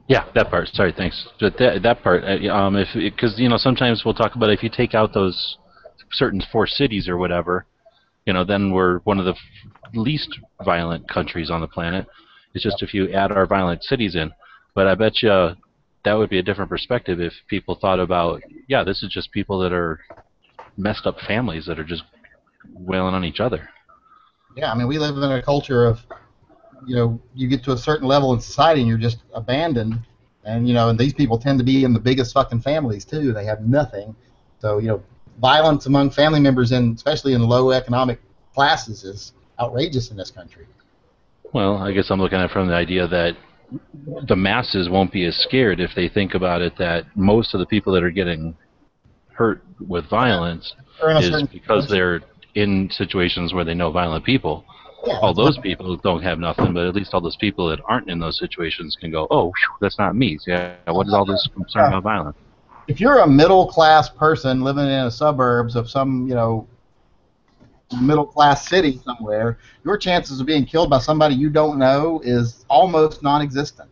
Yeah, that part. Sorry, thanks. But that part, because sometimes we'll talk about if you take out those certain 4 cities or whatever, then we're one of the least violent countries on the planet. It's just if you add our violent cities in. But I bet you that would be a different perspective if people thought about, yeah, this is just people that are messed up families that are just wailing on each other. Yeah, I mean, we live in a culture of, you get to a certain level in society and you're just abandoned. And, and these people tend to be in the biggest fucking families, too. They have nothing. So, violence among family members, especially in low economic classes, is outrageous in this country. Well, I guess I'm looking at it from the idea that the masses won't be as scared if they think about it that most of the people that are getting hurt with violence is because they're in situations where they know violent people. Yeah, all those people don't have nothing, but at least all those people that aren't in those situations can go, oh, that's not me. Yeah, what is all this concern about violence? If you're a middle-class person living in the suburbs of some, middle-class city somewhere, your chances of being killed by somebody you don't know is almost non-existent.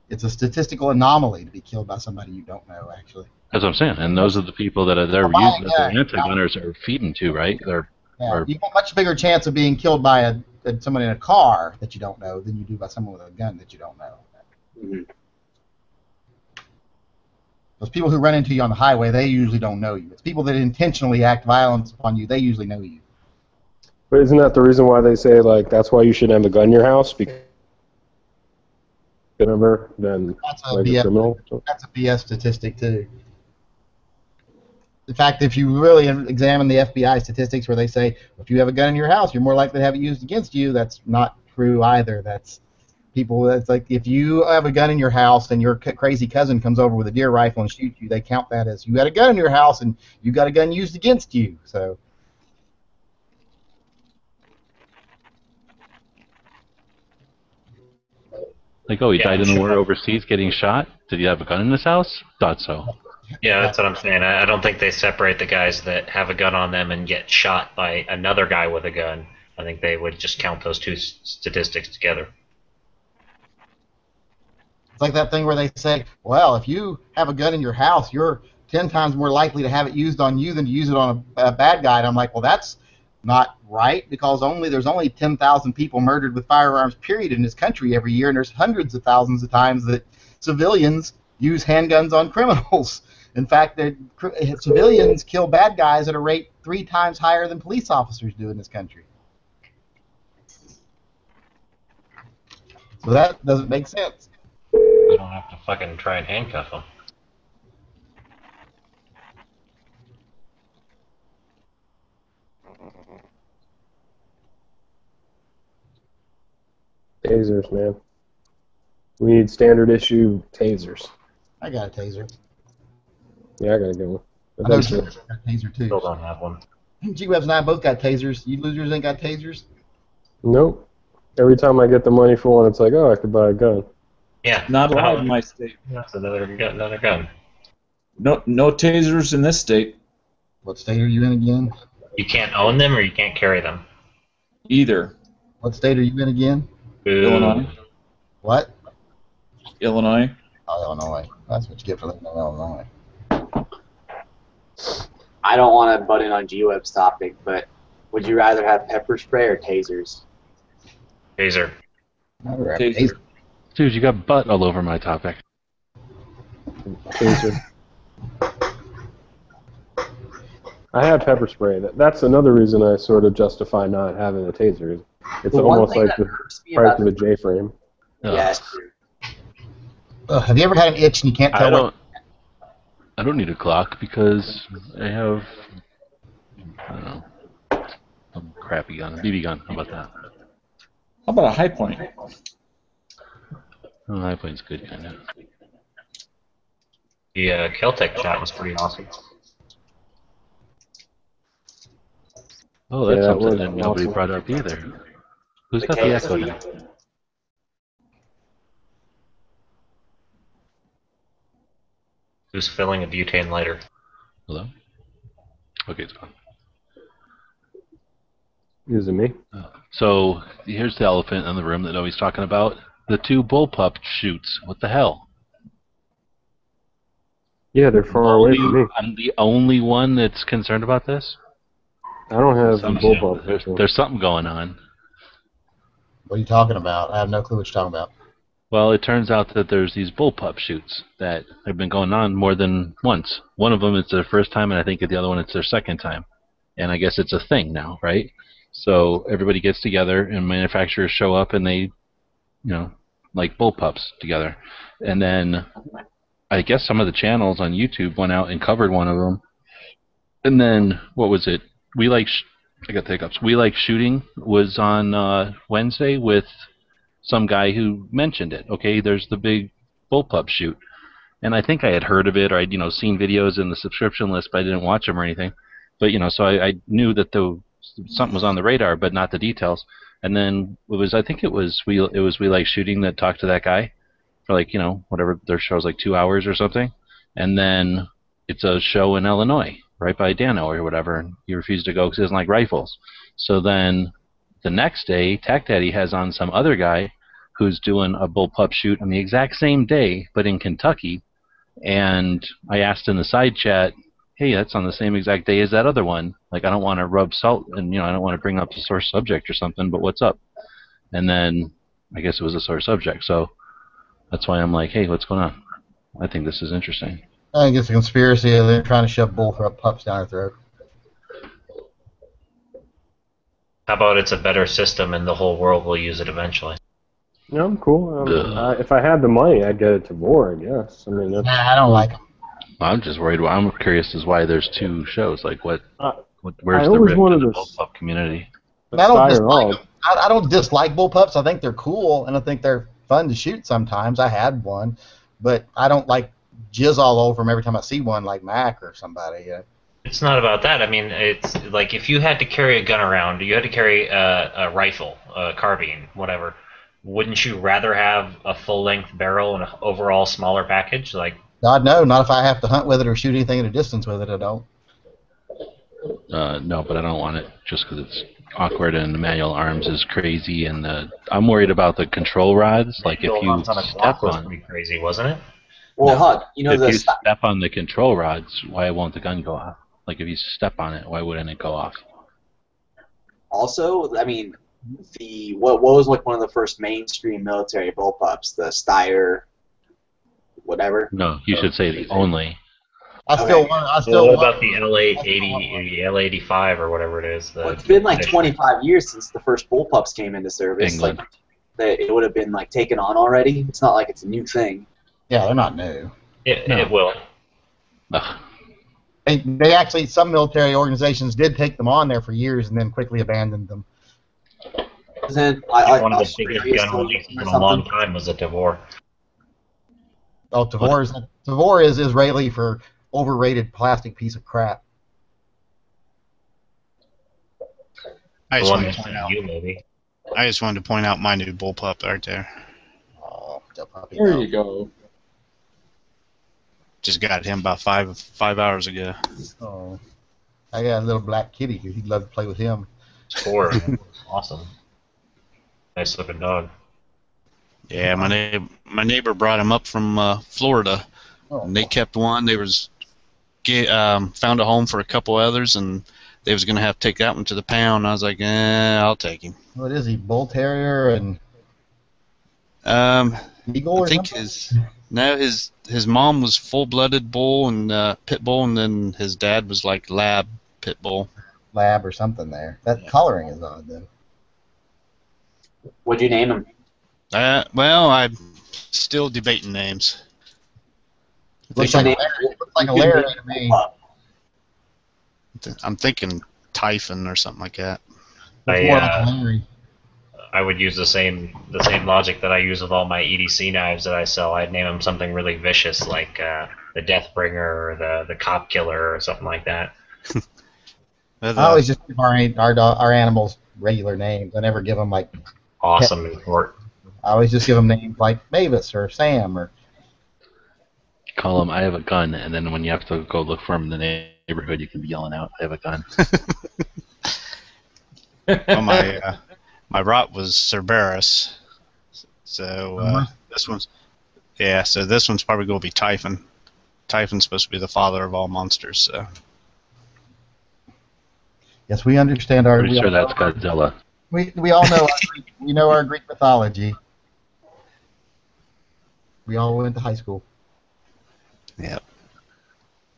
It's a statistical anomaly to be killed by somebody you don't know, actually. That's what I'm saying. And those are the people that are they're using that the anti-gunners are feeding to, right? You have a much bigger chance of being killed by someone in a car that you don't know than you do by someone with a gun that you don't know. Mm-hmm. Those people who run into you on the highway, they usually don't know you. It's people that intentionally act violence upon you, they usually know you. But isn't that the reason why they say, like, that's why you shouldn't have a gun in your house? Because then that's a like a criminal? That's a BS statistic, too. In fact, if you really examine the FBI statistics where they say, if you have a gun in your house, you're more likely to have it used against you, that's not true either. people. It's like if you have a gun in your house and your crazy cousin comes over with a deer rifle and shoots you, they count that as you had a gun in your house and you got a gun used against you. So. Like, oh, he died in the war overseas getting shot? Did he have a gun in his house? Thought so. Yeah, that's what I'm saying. I don't think they separate the guys that have a gun on them and get shot by another guy with a gun. I think they would just count those two statistics together. It's like that thing where they say, well, if you have a gun in your house, you're 10 times more likely to have it used on you than to use it on a bad guy. And I'm like, well, that's not right, because there's only 10,000 people murdered with firearms, period, in this country every year, and there's hundreds of thousands of times that civilians use handguns on criminals. In fact, civilians kill bad guys at a rate 3 times higher than police officers do in this country. So that doesn't make sense. You don't have to fucking try and handcuff them. Tasers, man. We need standard issue tasers. I got a taser. Yeah, I got a good one. I know G-Web's got a taser too. Still don't have one. G-Webs and I both got tasers. You losers ain't got tasers? Nope. Every time I get the money for one, it's like, oh, I could buy a gun. Yeah. Not allowed in my state. That's another gun. No tasers in this state. What state are you in again? You can't own them or you can't carry them. Either. What state are you in again? Illinois. What? Illinois. Oh, Illinois. That's what you get for living in Illinois. I don't want to butt in on G-Web's topic, but would you rather have pepper spray or tasers? Taser. Taser. Dude, you got butt all over my topic. Taser. I have pepper spray. That's another reason I sort of justify not having a taser. It's almost like the price of a J-frame. Yes. Have you ever had an itch and you can't tell? I don't need a clock because I have, I don't know, some crappy gun, a BB gun. How about that? How about a high point? Oh, high point's good, kind of. The Keltec shot was pretty awesome. Oh, that's Yeah, something that was nobody awesome. brought up either. Who's got the echo now? Who's filling a butane lighter? Hello? Okay, it's gone. Is it me? So, here's the elephant in the room that nobody's talking about. The 2 bullpup shoots. What the hell? Yeah, they're far away from me. I'm the only one that's concerned about this? I don't have the bullpup. There's something going on. What are you talking about? I have no clue what you're talking about. Well, it turns out that there's these bullpup shoots that have been going on more than once. One of them it's their first time, and I think the other one it's their second time. And I guess it's a thing now, right? So everybody gets together, and manufacturers show up, and they, like bullpups together. And then I guess some of the channels on YouTube went out and covered one of them. And then, what was it? I got the hiccups. We Like Shooting was on Wednesday with some guy who mentioned it. Okay, there's the big bullpup shoot. And I think I had heard of it, or I'd seen videos in the subscription list, but I didn't watch them or anything. But so I knew that something was on the radar, but not the details. And then I think it was We Like Shooting that talked to that guy for whatever their show's 2 hours or something. And then it's a show in Illinois, right by Dano or whatever, and he refused to go because he doesn't like rifles. So then the next day, Tac Daddy has on some other guy who's doing a bullpup shoot on the exact same day, but in Kentucky. And I asked in the side chat, hey, that's on the same exact day as that other one. I don't want to rub salt, and I don't want to bring up the sore subject or something, but what's up? And then I guess it was a sore subject, so that's why I'm like, hey, what's going on? I think this is interesting. I think it's a conspiracy. They're trying to shove pups down our throat. How about it's a better system and the whole world will use it eventually? No, I'm cool. If I had the money, I'd get it to more, I guess. I mean, that's... I don't like them. I'm just worried. I'm curious as why there's 2 shows. Where's I the always rip wanted in the to bullpup community? I don't dislike bullpups. I think they're cool, and I think they're fun to shoot sometimes. I had one, but I don't like jizz all over them every time I see one like Mac or somebody. It's not about that. I mean, it's like if you had to carry a gun around, you had to carry a rifle, a carbine, whatever. Wouldn't you rather have a full-length barrel and an overall smaller package? Like, God, no, not if I have to hunt with it or shoot anything at a distance with it. I don't. No, but I don't want it just because it's awkward and the manual arms is crazy, and I'm worried about the control rods. Like if you step was on, pretty crazy, wasn't it? Well, Huck, you know if the you step on the control rods, why won't the gun go off? Like if you step on it, why wouldn't it go off? also, I mean, what was like one of the first mainstream military bullpups, the Steyr, whatever. No, you should say the only. I still want. What about the L880, the L85 or whatever it is? Well, it's been like 25 years since the first bullpups came into service. England. Like, it would have been like taken on already. It's not like it's a new thing. Yeah, they're not new. It will. Ugh. They actually, some military organizations did take them on there for years and then quickly abandoned them. Then one of the biggest gun releases in a long time was a Tavor. Oh, Tavor is Israeli for overrated plastic piece of crap. I just wanted to point out my new bullpup right there. Oh, puppy. There you go. Just got him about five hours ago. Oh, I got a little black kitty here. He'd love to play with him. Score. Awesome. Nice looking dog. Yeah, my neighbor brought him up from Florida, and they kept one. They found a home for a couple others, and they was gonna have to take that one to the pound. I was like, I'll take him. What is he? Bull Terrier and Eagle? I think his mom was full-blooded bull and pit bull, and then his dad was like lab pit bull. Lab or something there. That coloring is odd then. What'd you name him? Well, I'm still debating names. Looks like a Larry to me. I'm thinking Typhon or something like that. I would use the same logic that I use with all my EDC knives that I sell. I'd name them something really vicious, like the Deathbringer or the Cop Killer or something like that. I always just give our animals regular names. I never give them like awesome in court. I always just give them names like Mavis or Sam or. Call them, I have a gun, and then when you have to go look for them in the neighborhood, you can be yelling out, I have a gun. Well, my rot was Cerberus, so this one's probably going to be Typhon. Typhon's supposed to be the father of all monsters. So. Yes, we understand our. Pretty sure that's Godzilla. We all know our Greek mythology. We all went to high school. Yep.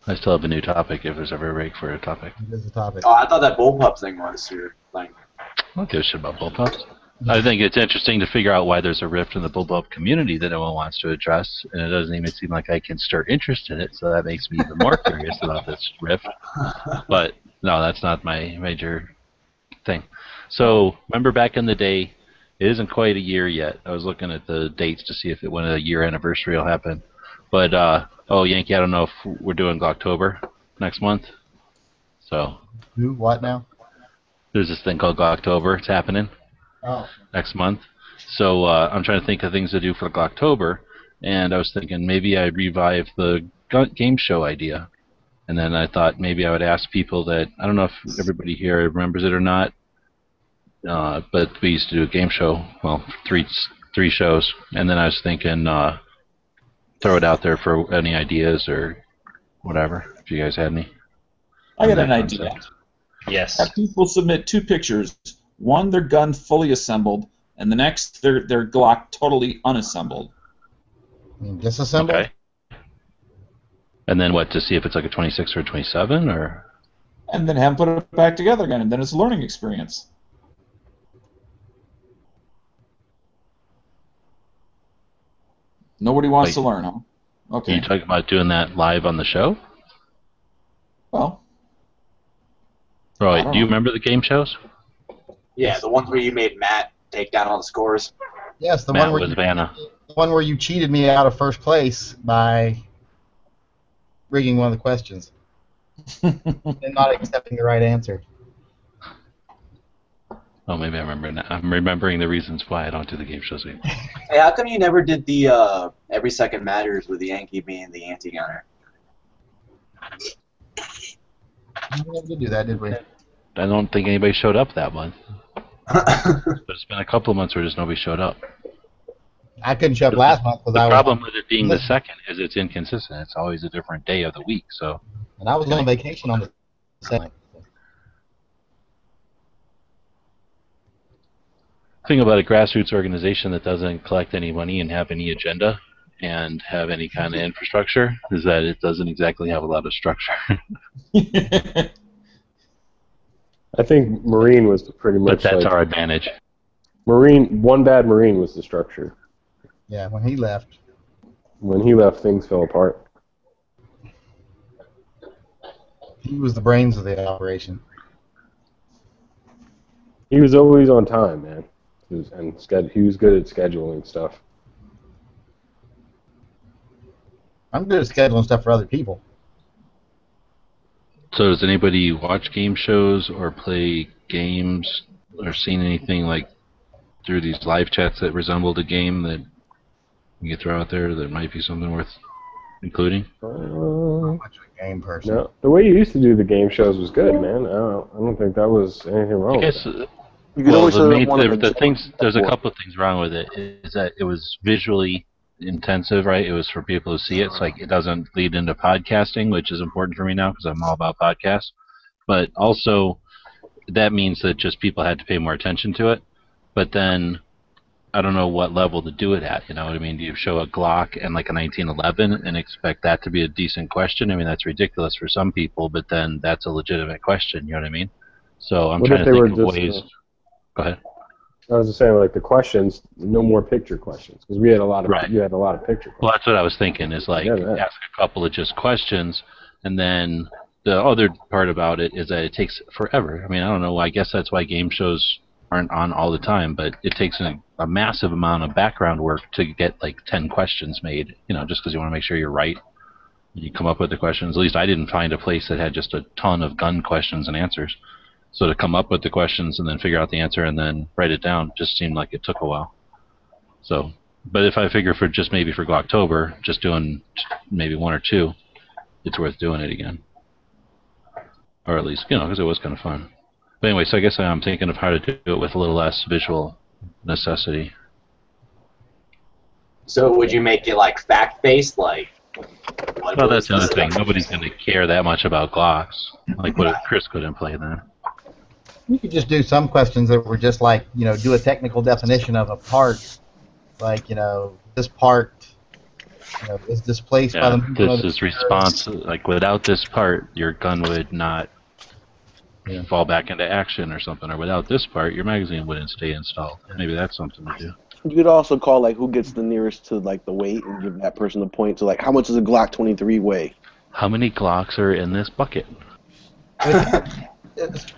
I still have a new topic if there's ever a break for a topic. It is a topic. Oh, I thought that bullpup thing was your thing. I don't give a shit about bullpups. I think it's interesting to figure out why there's a rift in the bullpup community that no one wants to address, and it doesn't even seem like I can stir interest in it, so that makes me even more curious about this rift. But no, that's not my major thing. So remember back in the day, it isn't quite a year yet. I was looking at the dates to see if when a year anniversary will happen. But Yankee, I don't know if we're doing Glocktober next month. So. Who? What now? There's this thing called Glocktober. It's happening next month. So I'm trying to think of things to do for Glocktober, and I was thinking maybe I'd revive the game show idea. And then I thought maybe I would ask people that, I don't know if everybody here remembers it or not, but we used to do a game show, well, three shows, and then I was thinking throw it out there for any ideas or whatever, if you guys had any. I got an idea. Yes. Have people submit 2 pictures. One, their gun fully assembled, and the next, their Glock totally unassembled. Disassembled? Okay. And then what, to see if it's like a 26 or a 27, or? And then have them put it back together again, and then it's a learning experience. Nobody wants to learn, huh? Okay. Are you talking about doing that live on the show? Well. Right. Do you remember the game shows? Yeah, the ones where you made Matt take down all the scores. Yes, the Matt one where was Vanna. The one where you cheated me out of first place by rigging one of the questions and not accepting the right answer. Oh, maybe I remember now. I'm remembering the reasons why I don't do the game shows anymore. Hey, how come you never did the Every Second Matters with the Yankee being the anti-gunner? We never did do that, did we? I don't think anybody showed up that month. But it's been a couple of months where just nobody showed up. I couldn't show up last month because The I was. problem with it being the second is it's inconsistent. It's always a different day of the week. So. And I was on vacation on the second. Thing about a grassroots organization that doesn't collect any money and have any agenda and have any kind of infrastructure is that it doesn't exactly have a lot of structure. I think Marine was pretty much. But that's like, our advantage. One bad Marine was the structure. Yeah, when he left. When he left, things fell apart. He was the brains of the operation. He was always on time, man. He was good at scheduling stuff. I'm good at scheduling stuff for other people. So does anybody watch game shows or play games or seen anything like through these live chats that resembled a game that you could throw out there that might be something worth including? I'm much of a game person. No, the way you used to do the game shows was good, man. I don't think that was anything wrong. I guess. With it. Well, there's a couple of things wrong with it. Is that it was visually intensive, right? It was for people to see it. It's like it doesn't lead into podcasting, which is important for me now because I'm all about podcasts. But also, that means that just people had to pay more attention to it. But then, I don't know what level to do it at. You know what I mean? Do you show a Glock and like a 1911 and expect that to be a decent question? I mean, that's ridiculous for some people, but then that's a legitimate question. You know what I mean? So I'm trying to think of ways. Go ahead. I was just saying, like the questions, no more picture questions because we had a lot of you had a lot of picture questions. Well, that's what I was thinking. Is like ask a couple of just questions, and then the other part about it is that it takes forever. I mean, I don't know. I guess that's why game shows aren't on all the time, but it takes a massive amount of background work to get like 10 questions made. You know, just because you want to make sure you're right. You come up with the questions. At least I didn't find a place that had just a ton of gun questions and answers. So to come up with the questions and then figure out the answer and then write it down just seemed like it took a while. So, but if I figure for just maybe for Glocktober, just doing maybe one or two, it's worth doing it again. Or at least, you know, because it was kind of fun. But anyway, so I guess I'm thinking of how to do it with a little less visual necessity. So would you make it like fact-based, like? Well, that's the other thing. Nobody's going to care that much about Glocks. Like, what if Chris couldn't play then? You could just do some questions that were just like, you know, do a technical definition of a part. Like, you know, this part, you know, is displaced by the movement of the is response. Like, without this part, your gun would not fall back into action or something. Or without this part, your magazine wouldn't stay installed. Maybe that's something to do. You could also call like who gets the nearest to like the weight and give that person the point. So like, how much does a Glock 23 weigh? How many Glocks are in this bucket?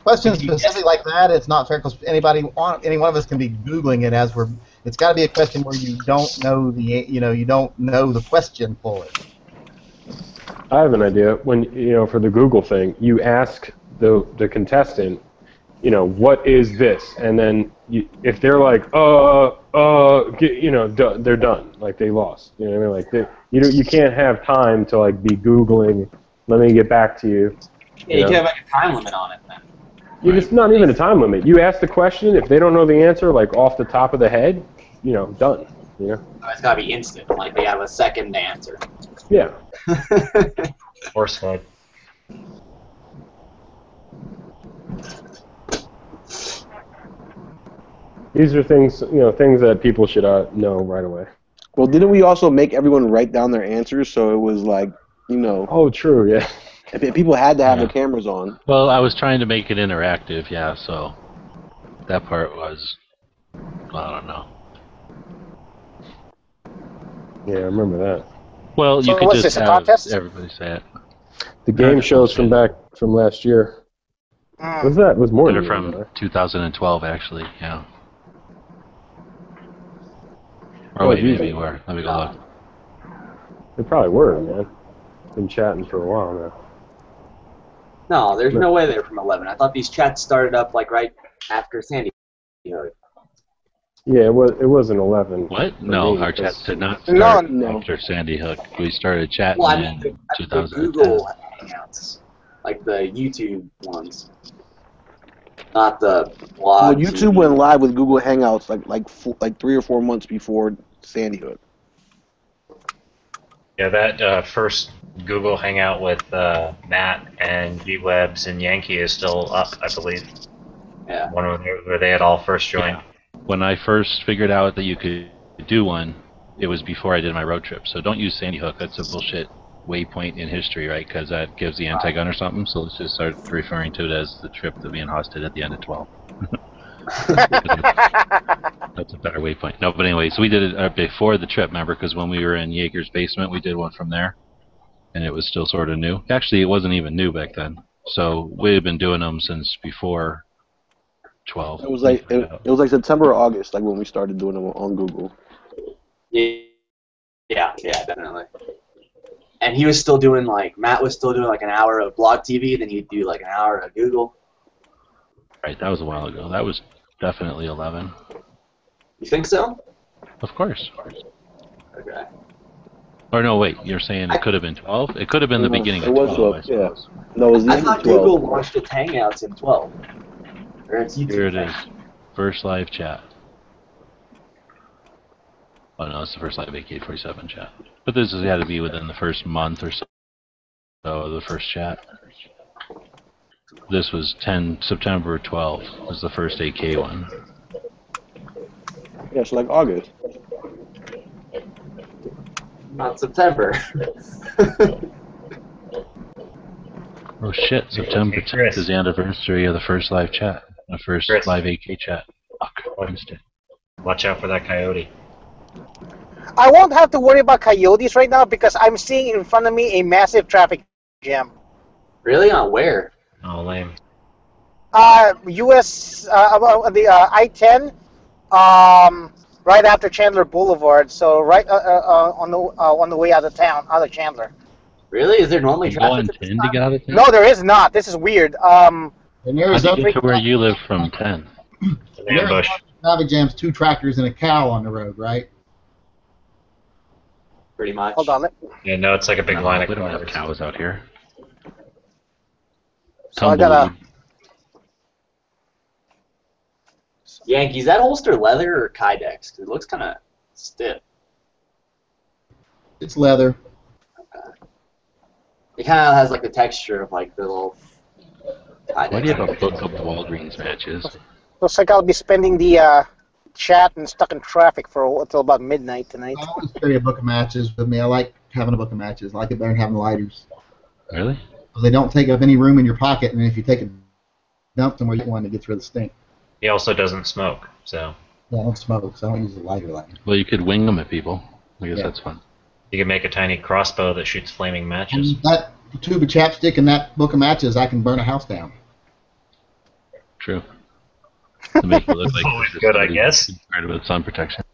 Questions specifically like that, it's not fair because any one of us can be googling it as we're. It's got to be a question where you don't know you don't know the question fully. I have an idea. When for the Google thing, you ask the contestant, what is this, and then if they're like, they're done, like they lost. You know what I mean? Like you can't have time to like be googling. Let me get back to you. Yeah, you can have like a time limit on it then. It's not even a time limit. You ask the question, if they don't know the answer, like off the top of the head, done. It's gotta be instant. Like they have a second to answer. Yeah. Horse head. These are things, things that people should know right away. Well, didn't we also make everyone write down their answers so it was like, Oh, true, yeah. People had to have their cameras on. Well, I was trying to make it interactive, yeah, so that part was, I don't know. Yeah, I remember that. Well, you could just have everybody say it. The game shows from last year. What's that? It was more They're than from 2012, actually, yeah. Or wait, maybe you were. Let me go look. They probably were, man. Been chatting for a while now. No, there's no way they were from 11. I thought these chats started up like right after Sandy Hook. Yeah, it wasn't 11. What? No, our chat did not start after Sandy Hook. We started chatting in 2010. Google Hangouts, like the YouTube ones, not the blog. Well, YouTube went live with Google Hangouts like 3 or 4 months before Sandy Hook. Yeah, that first Google Hangout with Matt and G-Webs and Yankee is still up, I believe. Yeah. One where they had all first joined. Yeah. When I first figured out that you could do one, it was before I did my road trip. So don't use Sandy Hook. That's a bullshit waypoint in history, right? Because that gives the anti-gun or something. So let's just start referring to it as the trip to being hosted at the end of 12. That's a better waypoint. No, but anyways, we did it before the trip, remember? Because when we were in Jaeger's basement, we did one from there. And it was still sort of new. Actually, it wasn't even new back then. So we had been doing them since before 12. It was like it was like September or August, like when we started doing them on Google. Yeah, definitely. And he was still doing Matt was still doing like an hour of blog TV, then he'd do like an hour of Google. Right, that was a while ago. That was definitely 11. You think so? Of course. Okay. Or no, wait, you're saying it could have been 12? It could have been the beginning of 12, I suppose. Yeah. No, it was I thought Google launched its Hangouts in 12. Or its YouTube. Here it is. First live chat. Oh no, it's the first live AK-47 chat. But this has got to be within the first month or so of the first chat. This was September 12th was the first AK one. Yeah, so like August. Not September. Oh shit, September 10th is the anniversary of the first live chat. The first live AK chat. Fuck, Wednesday. Watch out for that coyote. I won't have to worry about coyotes right now because I'm seeing in front of me a massive traffic jam. Really? On where? Oh, lame. U.S. The I-10, right after Chandler Boulevard. So right on the way out of town, out of Chandler. Really? Is there normally traffic? To get out of town? No, there is not. This is weird. How do you get to where you live from 10? Ambush. Traffic jams 2 tractors and a cow on the road, right? Pretty much. Hold on. Yeah, no, it's like a big line of we don't have cows out here. So I gotta. Yankees, that holster leather or Kydex? 'Cause it looks kind of stiff. It's leather. Okay. It kind of has like the texture of like the little. Why do you have a book of Walgreens matches? Looks like I'll be spending the chat and stuck in traffic for until about midnight tonight. I always carry a book of matches with me. I like having a book of matches. I like it better than having lighters. Really? Because they don't take up any room in your pocket, and if you take it, dump them where you want, it gets rid of the stink. He also doesn't smoke, so. Yeah, I don't smoke, so I don't use a lighter. Well, you could wing them at people. I guess that's fun. You can make a tiny crossbow that shoots flaming matches. And that tube of chapstick and that book of matches, I can burn a house down. True. To make it look like Always good, I guess. Part of sun protection.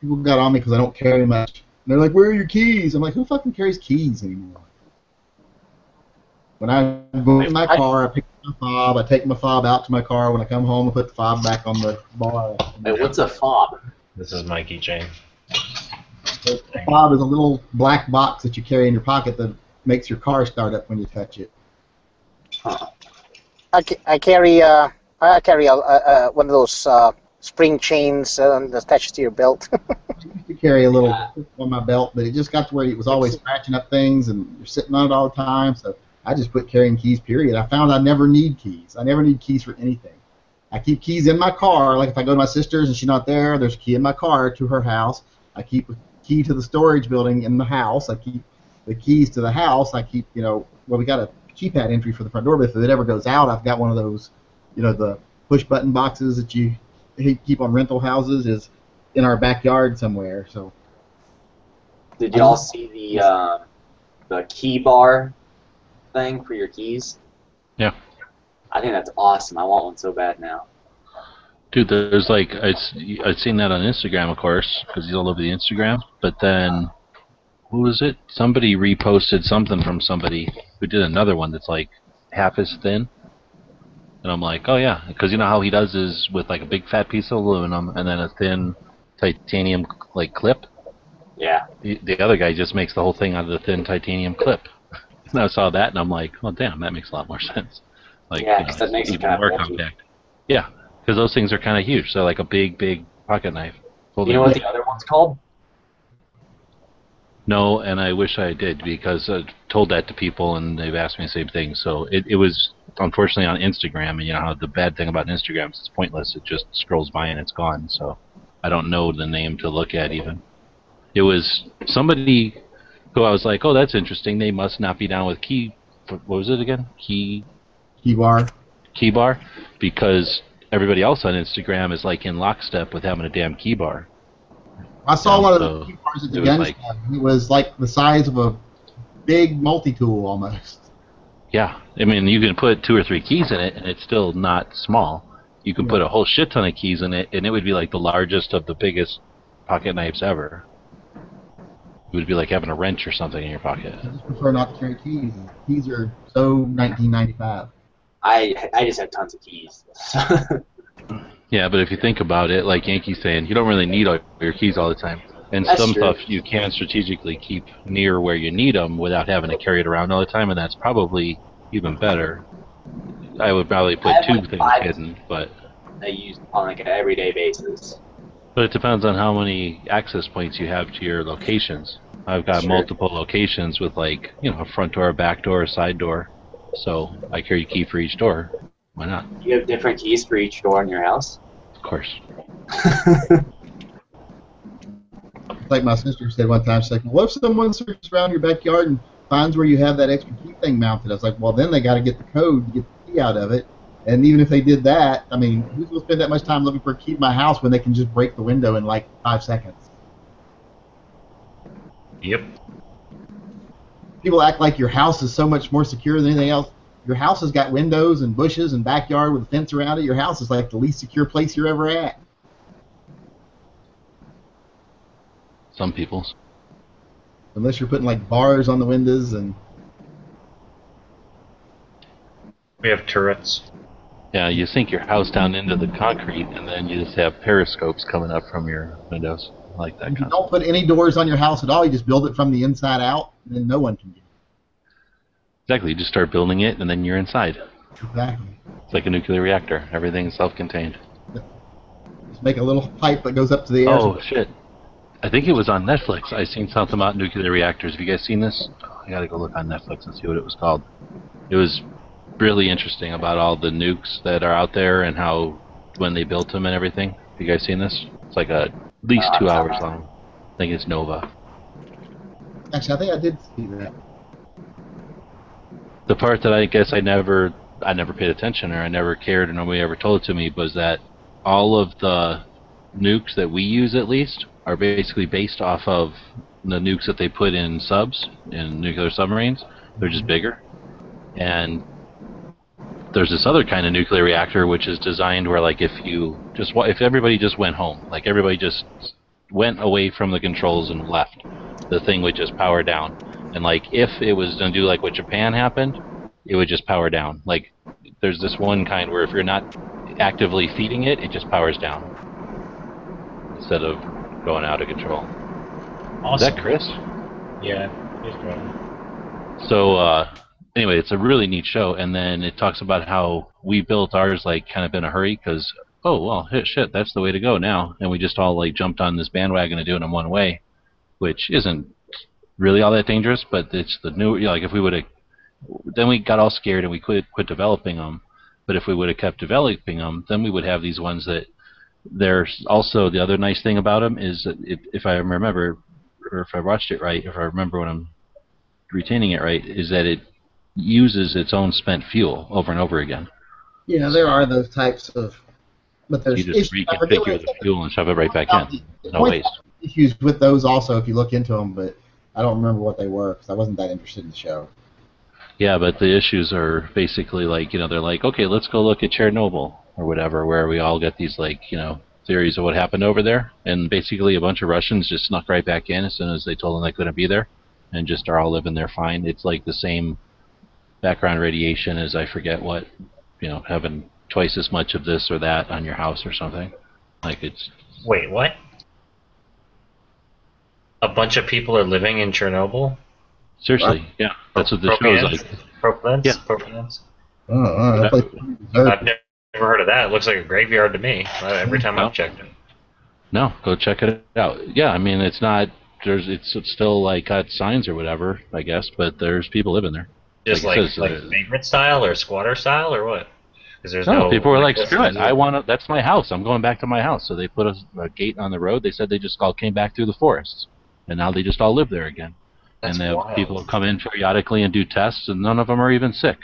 People got on me because I don't carry much. And they're like, "Where are your keys?" I'm like, "Who fucking carries keys anymore?" When I go in my car, I pick up my fob. I take my fob out to my car. When I come home, I put the fob back on the bar. Wait, what's a fob? This is my keychain. The fob is a little black box that you carry in your pocket that makes your car start up when you touch it. Huh. I carry one of those spring chains that attaches to your belt. I used to carry a little on my belt, but it just got to where it was always scratching up things, and you're sitting on it all the time. So I just quit carrying keys. Period. I found I never need keys. I never need keys for anything. I keep keys in my car. Like if I go to my sister's and she's not there, there's a key in my car to her house. I keep a key to the storage building in the house. I keep the keys to the house. I keep, we got a keypad entry for the front door, but if it ever goes out, I've got one of those, the push button boxes that you keep on rental houses is in our backyard somewhere. So. Did y'all see the key bar thing for your keys? Yeah. I think that's awesome. I want one so bad now. Dude, there's like I'd seen that on Instagram, of course, because he's all over the Instagram. But then, who was it? Somebody reposted something from somebody who did another one that's like half as thin. And I'm like, oh yeah, because you know how he does is with like a big fat piece of aluminum and then a thin titanium like clip. Yeah. The other guy just makes the whole thing out of the thin titanium clip. And I saw that and I'm like, oh damn, that makes a lot more sense. Like, yeah, because that makes it kind more of compact. Yeah, because those things are kind of huge. So like a big pocket knife. You know what the other one's called? No, and I wish I did because I told that to people and they've asked me the same thing. So it was unfortunately on Instagram, and you know how the bad thing about Instagram is it's pointless. It just scrolls by and it's gone. So I don't know the name to look at even. It was somebody who I was like, oh, that's interesting. They must not be down with what was it again? Key bar, because everybody else on Instagram is like in lockstep with having a damn key bar. I saw one of the key bars at the gun stand. It was like the size of a big multi-tool almost. Yeah, I mean, you can put 2 or 3 keys in it, and it's still not small. You can put a whole shit ton of keys in it, and it would be like the largest of the biggest pocket knives ever. It would be like having a wrench or something in your pocket. I just prefer not to carry keys. Keys are so 1995. I just have tons of keys. Yeah, but if you think about it, like Yankee's saying, you don't really need all your keys all the time. And That's some true. stuff you can strategically keep near where you need them without having to carry it around all the time, and that's probably even better. I would probably put 2 things hidden, but I use on like an everyday basis. But it depends on how many access points you have to your locations. I've got multiple locations with like, you know, a front door, a back door, a side door. So I carry a key for each door. Why not? You have different keys for each door in your house? Of course. Like my sister said one time, she's like, what if someone searches around your backyard and finds where you have that extra key thing mounted? I was like, well, then they got to get the code to get the key out of it. And even if they did that, I mean, who's going to spend that much time looking for a key in my house when they can just break the window in like 5 seconds? Yep. People act like your house is so much more secure than anything else. Your house has got windows and bushes and backyard with a fence around it. Your house is like the least secure place you're ever at. Some people's. Unless you're putting like bars on the windows and... We have turrets. Yeah, you sink your house down into the concrete, and then you just have periscopes coming up from your windows. I like that. If you don't put any doors on your house at all, you just build it from the inside out, and then no one can get it. Exactly, you just start building it, and then you're inside. Exactly. It's like a nuclear reactor. Everything's self-contained. Just make a little pipe that goes up to the air. Oh, shit. I think it was on Netflix. I seen something about nuclear reactors. Have you guys seen this? Oh, I gotta go look on Netflix and see what it was called. It was really interesting about all the nukes that are out there and how when they built them and everything. Have you guys seen this? It's like at least 2 hours long. I think it's Nova. Actually, I think I did see that. The part that I guess I never paid attention, or I never cared, or nobody ever told it to me, was that all of the nukes that we use, at least, are basically based off of the nukes that they put in subs, in nuclear submarines. They're just bigger. And there's this other kind of nuclear reactor which is designed where, like, if everybody just went home, like everybody just went away from the controls and left, the thing would just power down. And like if it was gonna do like what Japan happened, it would just power down. Like there's this one kind where if you're not actively feeding it, it just powers down instead of going out of control. Awesome. Is that Chris? Yeah, he's driving. So anyway, it's a really neat show, and then it talks about how we built ours like kind of in a hurry because shit, that's the way to go now, and we just all like jumped on this bandwagon to do it in one way, which isn't really all that dangerous, but it's the new, like if we would have, then we got all scared and we quit developing them, but if we would have kept developing them, then we would have these ones that, there's also the other nice thing about them is that if I remember, or if I watched it right, if I remember when I'm retaining it right, is that it uses its own spent fuel over and over again. Yeah, there are those types of, but there's you just reconfigure the fuel and shove it right back in. No waste. Issues with those also if you look into them, but I don't remember what they were because I wasn't that interested in the show. Yeah, but the issues are basically like, they're like, okay, let's go look at Chernobyl. or whatever, where we all get these theories of what happened over there, and basically a bunch of Russians just snuck right back in as soon as they told them they couldn't be there, and just are all living there fine. It's like the same background radiation as I forget what, having twice as much of this or that on your house or something. Like it's. Wait, what? A bunch of people are living in Chernobyl? Seriously, yeah. That's what the show is like. Propanants? Yeah. Propanants? Oh, I've never heard of that. It looks like a graveyard to me every time I've checked it. No, go check it out. Yeah, I mean, it's not. It's still got signs or whatever, I guess, but there's people living there. Just like favorite style or squatter style or what? Because there's no, people were like, screw it, that's my house. I'm going back to my house. So they put a gate on the road. They said they just all came back through the forests, and now they just all live there again. That's and wild. People come in periodically and do tests, and none of them are even sick.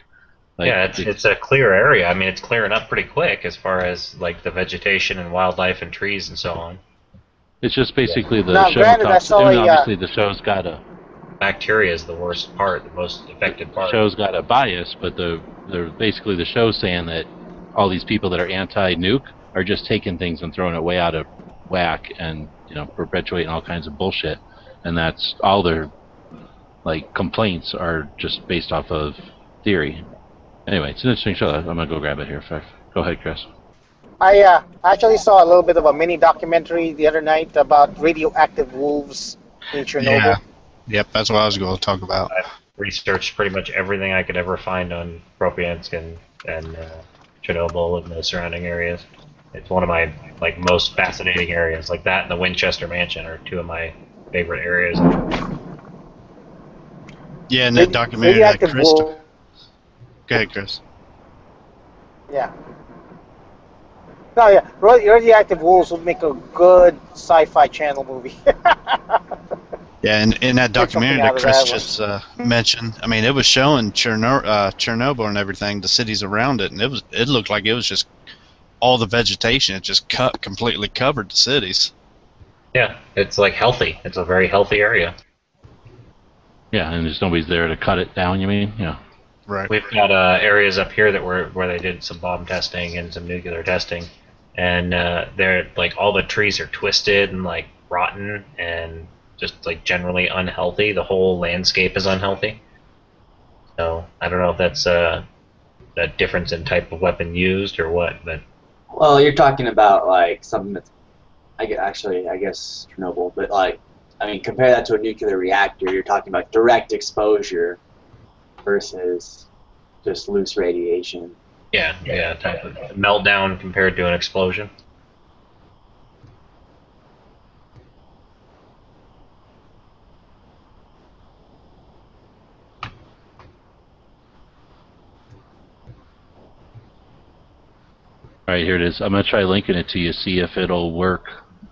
Yeah, it's a clear area. I mean, it's clearing up pretty quick as far as the vegetation and wildlife and trees and so on. It's just basically the show. Granted, obviously, the show's got a. Bacteria is the worst part, the most affected part. The show's got a bias, but basically the show's saying that all these people that are anti-nuke are just taking things and throwing it way out of whack and perpetuating all kinds of bullshit, and that's all their complaints are just based off of theory. Anyway, it's an interesting show. I'm gonna go grab it here. Go ahead, Chris. I actually saw a little bit of a mini documentary the other night about radioactive wolves in Chernobyl. Yeah. Yep, that's what I was going to talk about. I've researched pretty much everything I could ever find on Propiansk and Chernobyl and the surrounding areas. It's one of my most fascinating areas. Like that and the Winchester Mansion are two of my favorite areas. Yeah, and that documentary that Chris. Go ahead, Chris. Yeah. No, yeah, radioactive wolves would make a good sci-fi channel movie. Yeah, and in that documentary that Chris just mentioned, I mean, it was showing Chernobyl and everything, the cities around it, and it looked like it was just all the vegetation. It just completely covered the cities. Yeah, it's healthy. It's a very healthy area. Yeah, and there's nobody's there to cut it down. You mean? Yeah. Right. We've got areas up here that where they did some bomb testing and some nuclear testing, and they're all the trees are twisted and rotten and just generally unhealthy. The whole landscape is unhealthy. So I don't know if that's a difference in type of weapon used or what, but. Well, you're talking about something that's, I guess Chernobyl, but compare that to a nuclear reactor. You're talking about direct exposure versus just loose radiation. Yeah, type of meltdown compared to an explosion. All right, here it is. I'm going to try linking it to you, see if it'll work,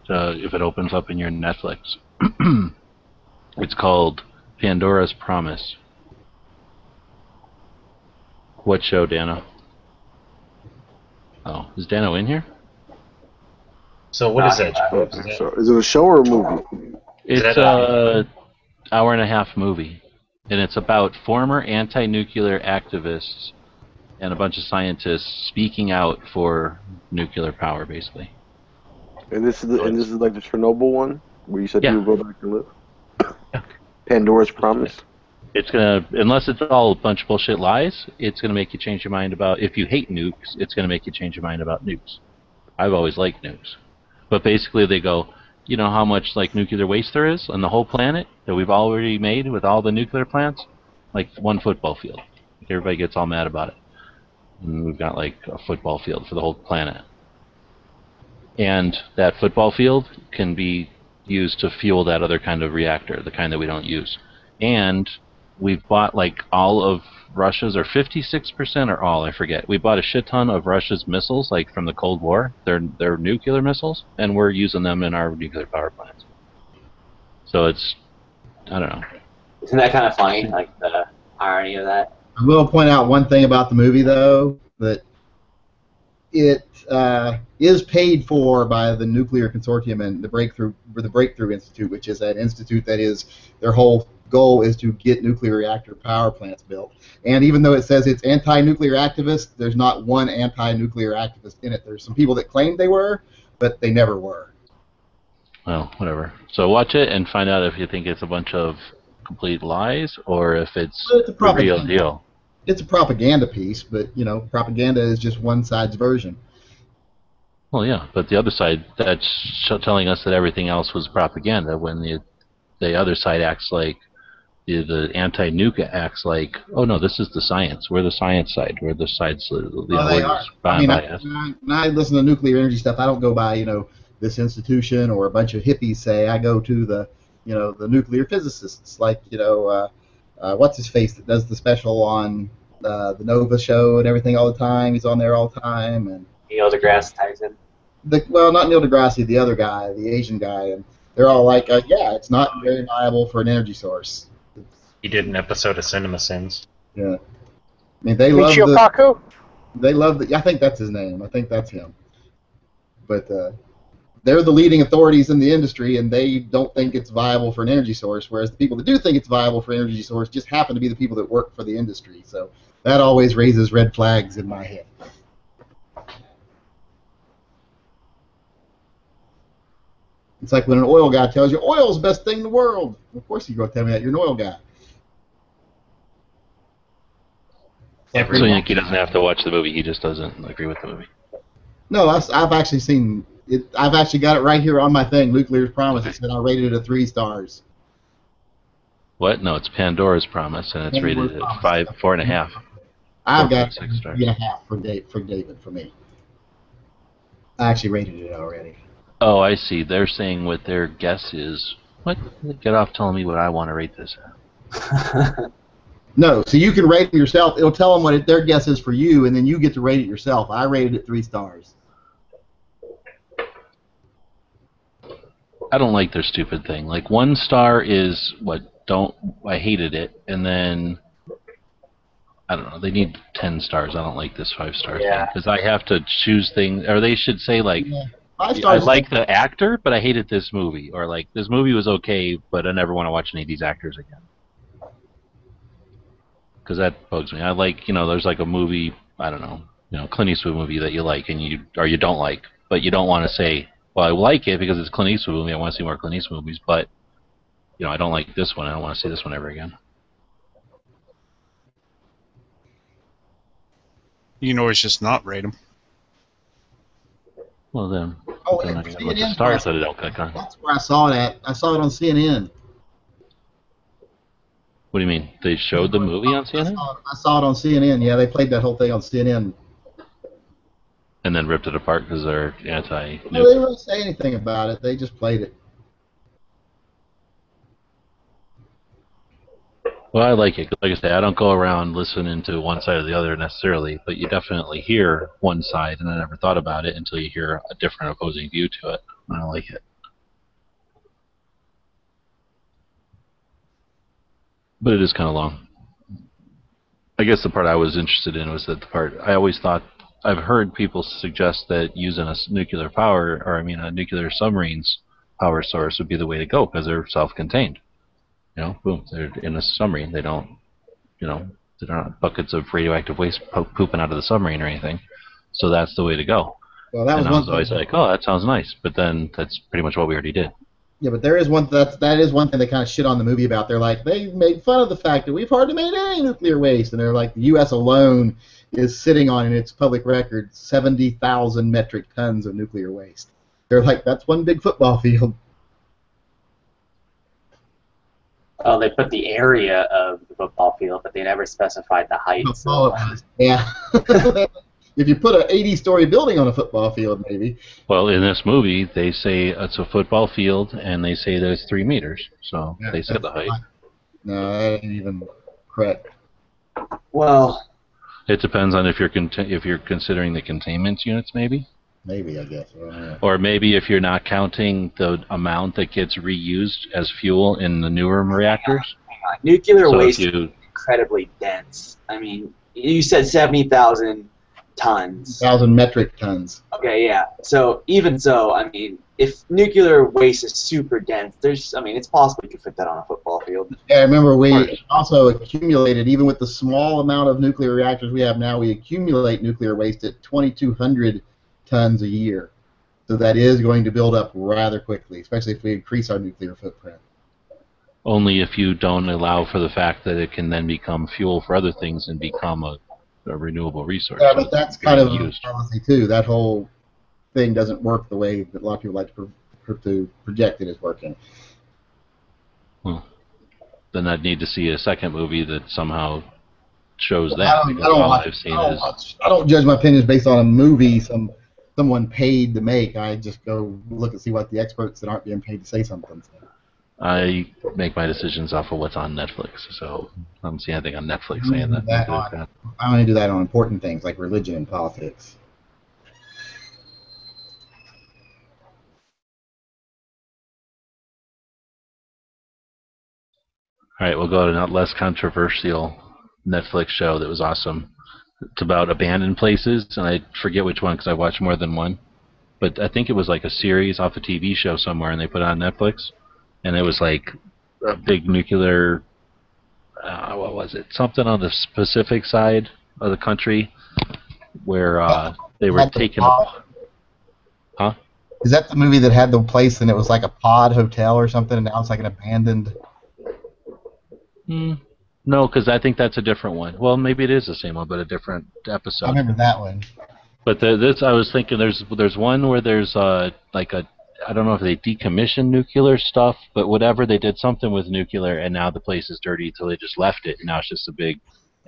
if it opens up in your Netflix. It's called Pandora's Promise. What show, Dano? Oh, is Dano in here? So what is that? Is it a show or a movie? It's a hour-and-a-half movie, and it's about former anti-nuclear activists and a bunch of scientists speaking out for nuclear power, basically. And this is the Chernobyl one where you said you would go back and live. Yeah. Pandora's Promise. It's gonna, unless it's all a bunch of bullshit lies, it's gonna make you change your mind about. If you hate nukes, it's gonna make you change your mind about nukes. I've always liked nukes, but basically they go, you know how much nuclear waste there is on the whole planet that we've already made with all the nuclear plants, one football field. Everybody gets all mad about it. And we've got a football field for the whole planet. And that football field can be used to fuel that other kind of reactor, the kind that we don't use. And we've bought all of Russia's, or 56% or all, I forget. We bought a shit ton of Russia's missiles, from the Cold War. They're nuclear missiles, and we're using them in our nuclear power plants. So it's, I don't know. Isn't that kind of funny, the irony of that? I will point out one thing about the movie, though, that it is paid for by the Nuclear Consortium and the Breakthrough Institute, which is an institute that is their whole goal is to get nuclear reactor power plants built. And even though it says it's anti-nuclear activist, there's not one anti-nuclear activist in it. There's some people that claimed they were, but they never were. Well, whatever. So watch it and find out if you think it's a bunch of complete lies or if it's the real deal. It's a propaganda piece, but, you know, propaganda is just one side's version. Well, yeah, but the other side, that's telling us that everything else was propaganda when the other side acts like, the anti-nuke acts like, oh no, this is the science. We're the science side. We're the sides, they are. I mean, when I listen to nuclear energy stuff, I don't go by, you know, this institution or a bunch of hippies say. I go to the, you know, the nuclear physicists, like, you know, what's his face that does the special on the Nova show and everything all the time. He's on there all the time. And Neil deGrasse Tyson. Well, not Neil deGrasse, the other guy, the Asian guy, and they're all like, yeah, it's not very viable for an energy source. He did an episode of Cinema Sins. Yeah. I mean, they love Michio Kaku? They love I think that's his name. I think that's him. But they're the leading authorities in the industry, and they don't think it's viable for an energy source, whereas the people that do think it's viable for an energy source just happen to be the people that work for the industry. So that always raises red flags in my head. It's like when an oil guy tells you, oil's the best thing in the world. Of course you're going to tell me that. You're an oil guy. So Yankee doesn't have to watch the movie. He just doesn't agree with the movie. No, I've actually seen it. I've actually got it right here on my thing, Nuclear's Promise. It said I rated it 3 stars. What? No, it's Pandora's Promise, and it's rated at 4.5. I've got 3.5 for David, for me. I actually rated it already. Oh, I see. They're saying what their guess is. What? Get off telling me what I want to rate this at. No, so you can rate it yourself. It'll tell them what their guess is for you, and then you get to rate it yourself. I rated it 3 stars. I don't like their stupid thing. Like 1 star is I hated it, and then I don't know. They need 10 stars. I don't like this 5-star thing because I have to choose things, or they should say like. Yeah. I like the actor, but I hated this movie. Or like, this movie was okay, but I never want to watch any of these actors again. Because that bugs me. I like, you know, there's like a movie, I don't know, you know, Clint Eastwood movie that you like and you don't like, but you don't want to say, well, I like it because it's Clint Eastwood movie. I want to see more Clint Eastwood movies, but you know, I don't like this one. I don't want to see this one ever again. You can always just not rate them. Well then, then I can look at stars that I don't click on. That's where I saw it at. I saw it on CNN. What do you mean? They showed the movie on CNN? I saw it on CNN. Yeah, they played that whole thing on CNN. And then ripped it apart because they're anti-nuke. No, they didn't really say anything about it. They just played it. Well, I like it. Like I say, I don't go around listening to one side or the other necessarily, but you definitely hear one side, and I never thought about it until you hear a different opposing view to it. And I like it. But it is kind of long. I guess the part I was interested in was that the part I always thought, I've heard people suggest that using a nuclear power, or I mean a nuclear submarine's power source would be the way to go because they're self-contained. You know, boom, they're in a submarine. They don't, you know, they're not buckets of radioactive waste pooping out of the submarine or anything. So that's the way to go. Well, that and was I was always like, oh, that sounds nice. But then that's pretty much what we already did. Yeah, but there is that is one thing they kind of shit on the movie about. They're like, they made fun of the fact that we've hardly made any nuclear waste, and they're like, the U.S. alone is sitting on, in its public record, 70,000 metric tons of nuclear waste. They're like, that's one big football field. Oh, they put the area of the football field, but they never specified the height. So. Yeah. If you put an 80-story building on a football field, maybe. Well, in this movie, they say it's a football field, and they say that it's 3 meters. So they said the height. No, that ain't even correct. Well, it depends on if you're considering the containment units, maybe. Maybe, I guess. Yeah. Or maybe if you're not counting the amount that gets reused as fuel in the newer reactors. Nuclear waste is incredibly dense. I mean, you said 70,000 tons. 1,000 metric tons. Okay, yeah. So even so, I mean, if nuclear waste is super dense, it's possible you could fit that on a football field. Yeah, remember we also accumulated, even with the small amount of nuclear reactors we have now, we accumulate nuclear waste at 2,200 tons a year. So that is going to build up rather quickly, especially if we increase our nuclear footprint. Only if you don't allow for the fact that it can then become fuel for other things and become a renewable resource. Yeah, but that's kind of a policy too. That whole thing doesn't work the way that a lot of people like to project it as working. Well, then I'd need to see a second movie that somehow shows that. I don't judge my opinions based on a movie someone paid to make. I just go look and see what the experts that aren't being paid to say something. I make my decisions off of what's on Netflix, so I don't see anything on Netflix saying that. I only do that on important things like religion and politics. All right, we'll go to a less controversial Netflix show that was awesome. It's about abandoned places, and I forget which one because I watched more than one. But I think it was like a series off a TV show somewhere, and they put it on Netflix. And it was like a big nuclear, what was it? Something on the Pacific side of the country where they were taking up. Huh? Is that the movie that had the place and it was like a pod hotel or something, and now it's like an abandoned... No, because I think that's a different one. Well, maybe it is the same one, but a different episode. I remember that one. But this, I was thinking, there's one where there's like a, I don't know if they decommissioned nuclear stuff, but whatever, they did something with nuclear, and now the place is dirty, so they just left it, and now it's just a big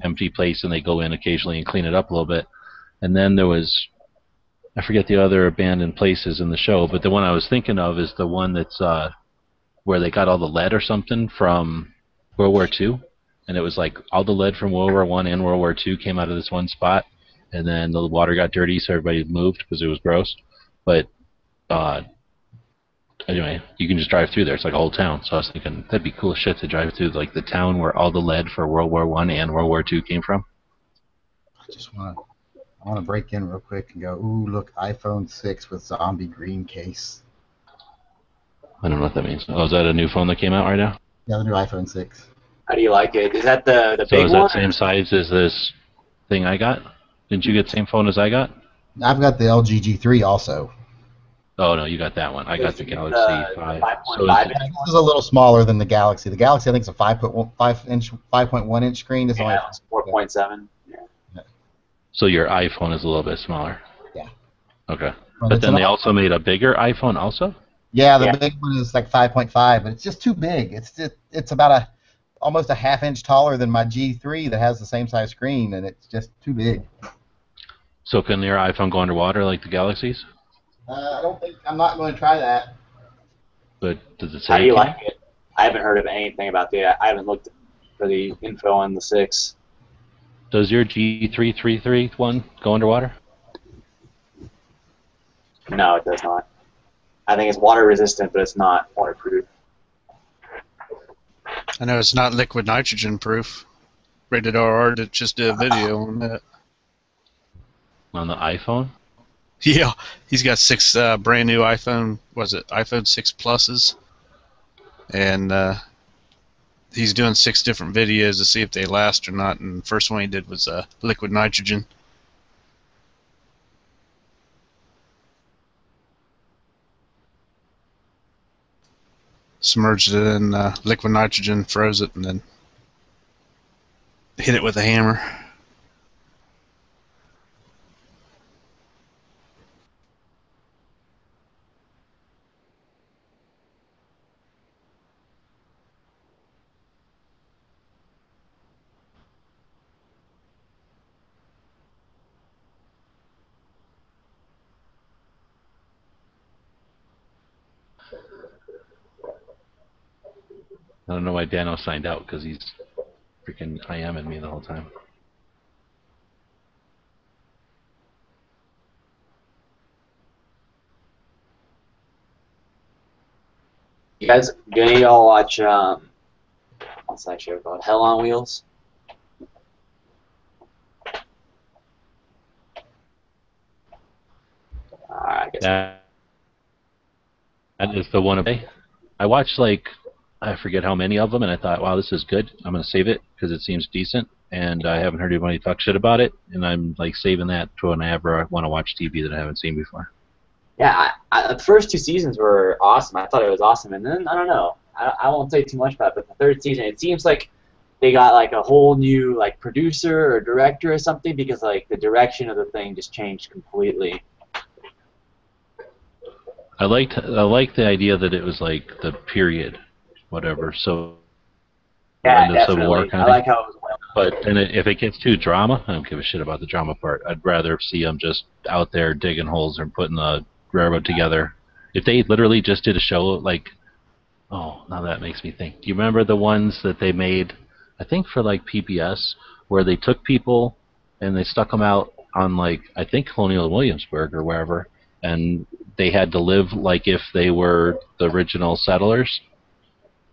empty place, and they go in occasionally and clean it up a little bit. And then there was, I forget the other abandoned places in the show, but the one I was thinking of is the one that's where they got all the lead or something from World War II, and it was like all the lead from World War I and World War II came out of this one spot, and then the water got dirty, so everybody moved because it was gross. But anyway, you can just drive through there. It's like a whole town. So I was thinking that'd be cool shit to drive through, like the town where all the lead for World War I and World War II came from. I want to break in real quick and go, ooh, look, iPhone 6 with zombie green case. I don't know what that means. Oh, is that a new phone that came out right now? Yeah, the new iPhone 6. How do you like it? Is that the so big one? So is that same size as this thing I got? Didn't you get the same phone as I got? I've got the LG G3 also. Oh, no, you got that one. I got the Galaxy 5. So this is a little smaller than the Galaxy. The Galaxy, I think, is a 5.1 inch screen. It's only 4.7. Yeah. So your iPhone is a little bit smaller. Yeah. Okay. Well, but then they also made a bigger iPhone also? Yeah, the big one is like 5.5, but it's just too big. It's about almost a half-inch taller than my G3 that has the same size screen, and it's just too big. So can your iPhone go underwater like the Galaxies? I'm not going to try that. But does it say? How do you like it? I haven't heard of anything about I haven't looked for the info on the 6. Does your G333 one go underwater? No, it does not. I think it's water resistant, but it's not waterproof. I know it's not liquid nitrogen proof. Rated RR just did a video on that. On the iPhone? Yeah, he's got 6 brand new iPhone. Was it iPhone 6 Pluses? And he's doing 6 different videos to see if they last or not. And the first one he did was liquid nitrogen. Submerged it in liquid nitrogen, froze it, and then hit it with a hammer. I don't know why Dano signed out, because he's freaking IMing me the whole time. You guys, do any of y'all watch, what's that show called? Hell on Wheels? that is the one. I watched like I forget how many of them, and I thought, wow, this is good. I'm gonna save it because it seems decent, and I haven't heard anybody talk shit about it, and I'm like saving that to whenever I want to watch TV that I haven't seen before. Yeah, the first 2 seasons were awesome. I thought it was awesome, and then I don't know. I won't say too much about it, but the 3rd season, it seems like they got like a whole new like producer or director or something because like the direction of the thing just changed completely. I liked the idea that it was like the period, whatever. So Yeah, the Civil War definitely. kind I of like thing. how it was well. But then if it gets too drama, I don't give a shit about the drama part. I'd rather see them just out there digging holes or putting the railroad together. If they literally just did a show like, oh, now that makes me think. Do you remember the ones that they made, I think for like PBS, where they took people and they stuck them out on like, I think Colonial Williamsburg or wherever, and they had to live like if they were the original settlers,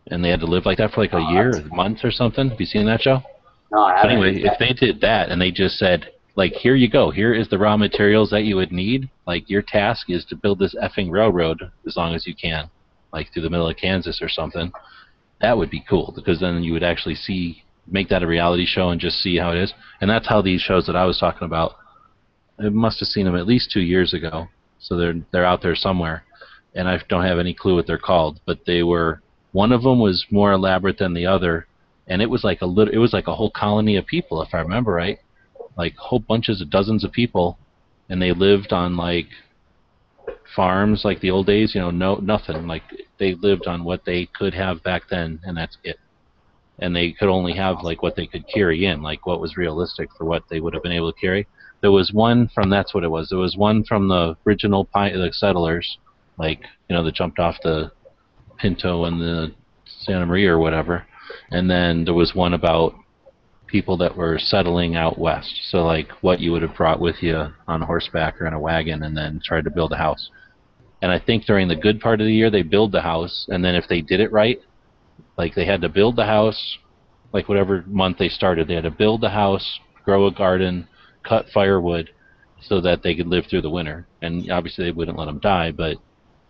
and they had to live like that for like a year, a month or something. Have you seen that show? No, I But haven't. anyway, if they did that and they just said, like, here you go, here is the raw materials that you would need, like, your task is to build this effing railroad as long as you can, like, through the middle of Kansas or something, that would be cool, because then you would actually make that a reality show and just see how it is. And that's how these shows that I was talking about, I must have seen them at least 2 years ago, so they're out there somewhere, and I don't have any clue what they're called, but one of them was more elaborate than the other, and it was like a whole colony of people, if I remember right, like whole bunches of dozens of people, and they lived on like farms like the old days, nothing, like they lived on what they could have back then, and that's it. And they could only have like what they could carry in, like what was realistic for what they would have been able to carry. There was one from that's what it was. There was one from the original the settlers, like that jumped off the Pinto and the Santa Maria or whatever, and then there was one about people that were settling out west. So like what you would have brought with you on horseback or in a wagon, and then tried to build a house. And I think during the good part of the year they build the house, and then if they did it right, like they had to build the house, like whatever month they started, they had to build the house, grow a garden, cut firewood, so that they could live through the winter. And obviously they wouldn't let them die, but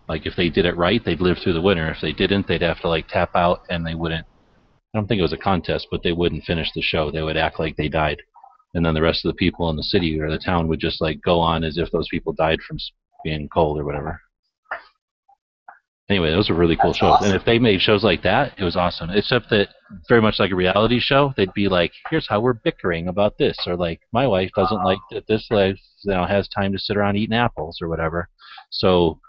like if they did it right, they'd live through the winter. If they didn't, they'd have to like tap out, and they wouldn't. I don't think it was a contest, but they wouldn't finish the show. They would act like they died, and then the rest of the people in the city or the town would just like go on as if those people died from being cold or whatever. Anyway, those were really cool shows. Awesome. And if they made shows like that, it was awesome. Except that very much like a reality show, they'd be like, here's how we're bickering about this, or like my wife doesn't like that this life has time to sit around eating apples or whatever. So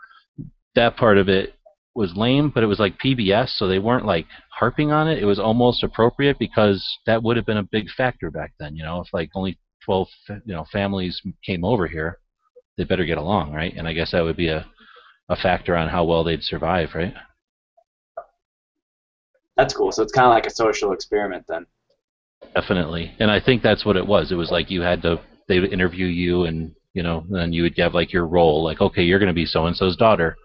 that part of it was lame, but it was like PBS, so they weren't like harping on it. It was almost appropriate because that would have been a big factor back then. If like only 12 families came over here, they better get along, right? And I guess that would be a factor on how well they'd survive, right? That's cool. So it's kind of like a social experiment then. Definitely. And I think that's what it was. It was like they would interview you, and then you would have like your role, like, okay, you're going to be so-and-so's daughter.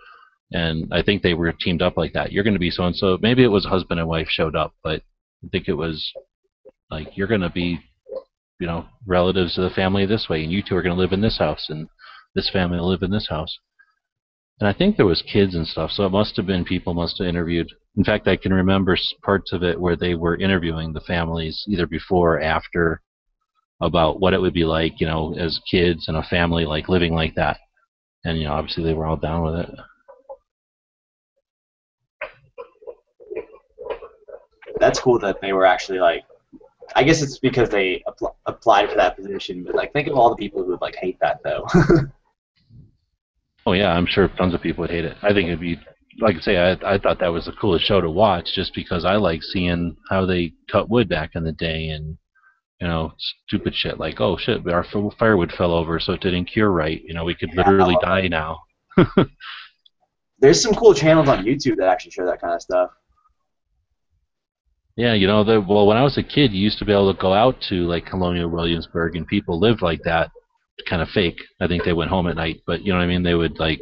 And I think they were teamed up like that. You're going to be so-and-so. Maybe it was husband and wife showed up, but I think it was like, you're going to be, relatives of the family this way, and you two are going to live in this house, and this family will live in this house. And I think there was kids and stuff, so it must have been people must have interviewed. In fact, I can remember parts of it where they were interviewing the families either before or after about what it would be like, as kids and a family, like living like that. And, obviously they were all down with it. That's cool that they were actually like, I guess it's because they applied for that position, but like think of all the people who would like hate that though. Oh yeah, I'm sure tons of people would hate it. I think it'd be, like I say, I thought that was the coolest show to watch, just because I like seeing how they cut wood back in the day, and stupid shit like, oh shit, our firewood fell over, so it didn't cure right. We could literally die now. There's some cool channels on YouTube that actually show that kind of stuff. Yeah, well, when I was a kid, you used to be able to go out to like Colonial Williamsburg, and people lived like that, kind of fake. I think they went home at night, but you know what I mean? They would like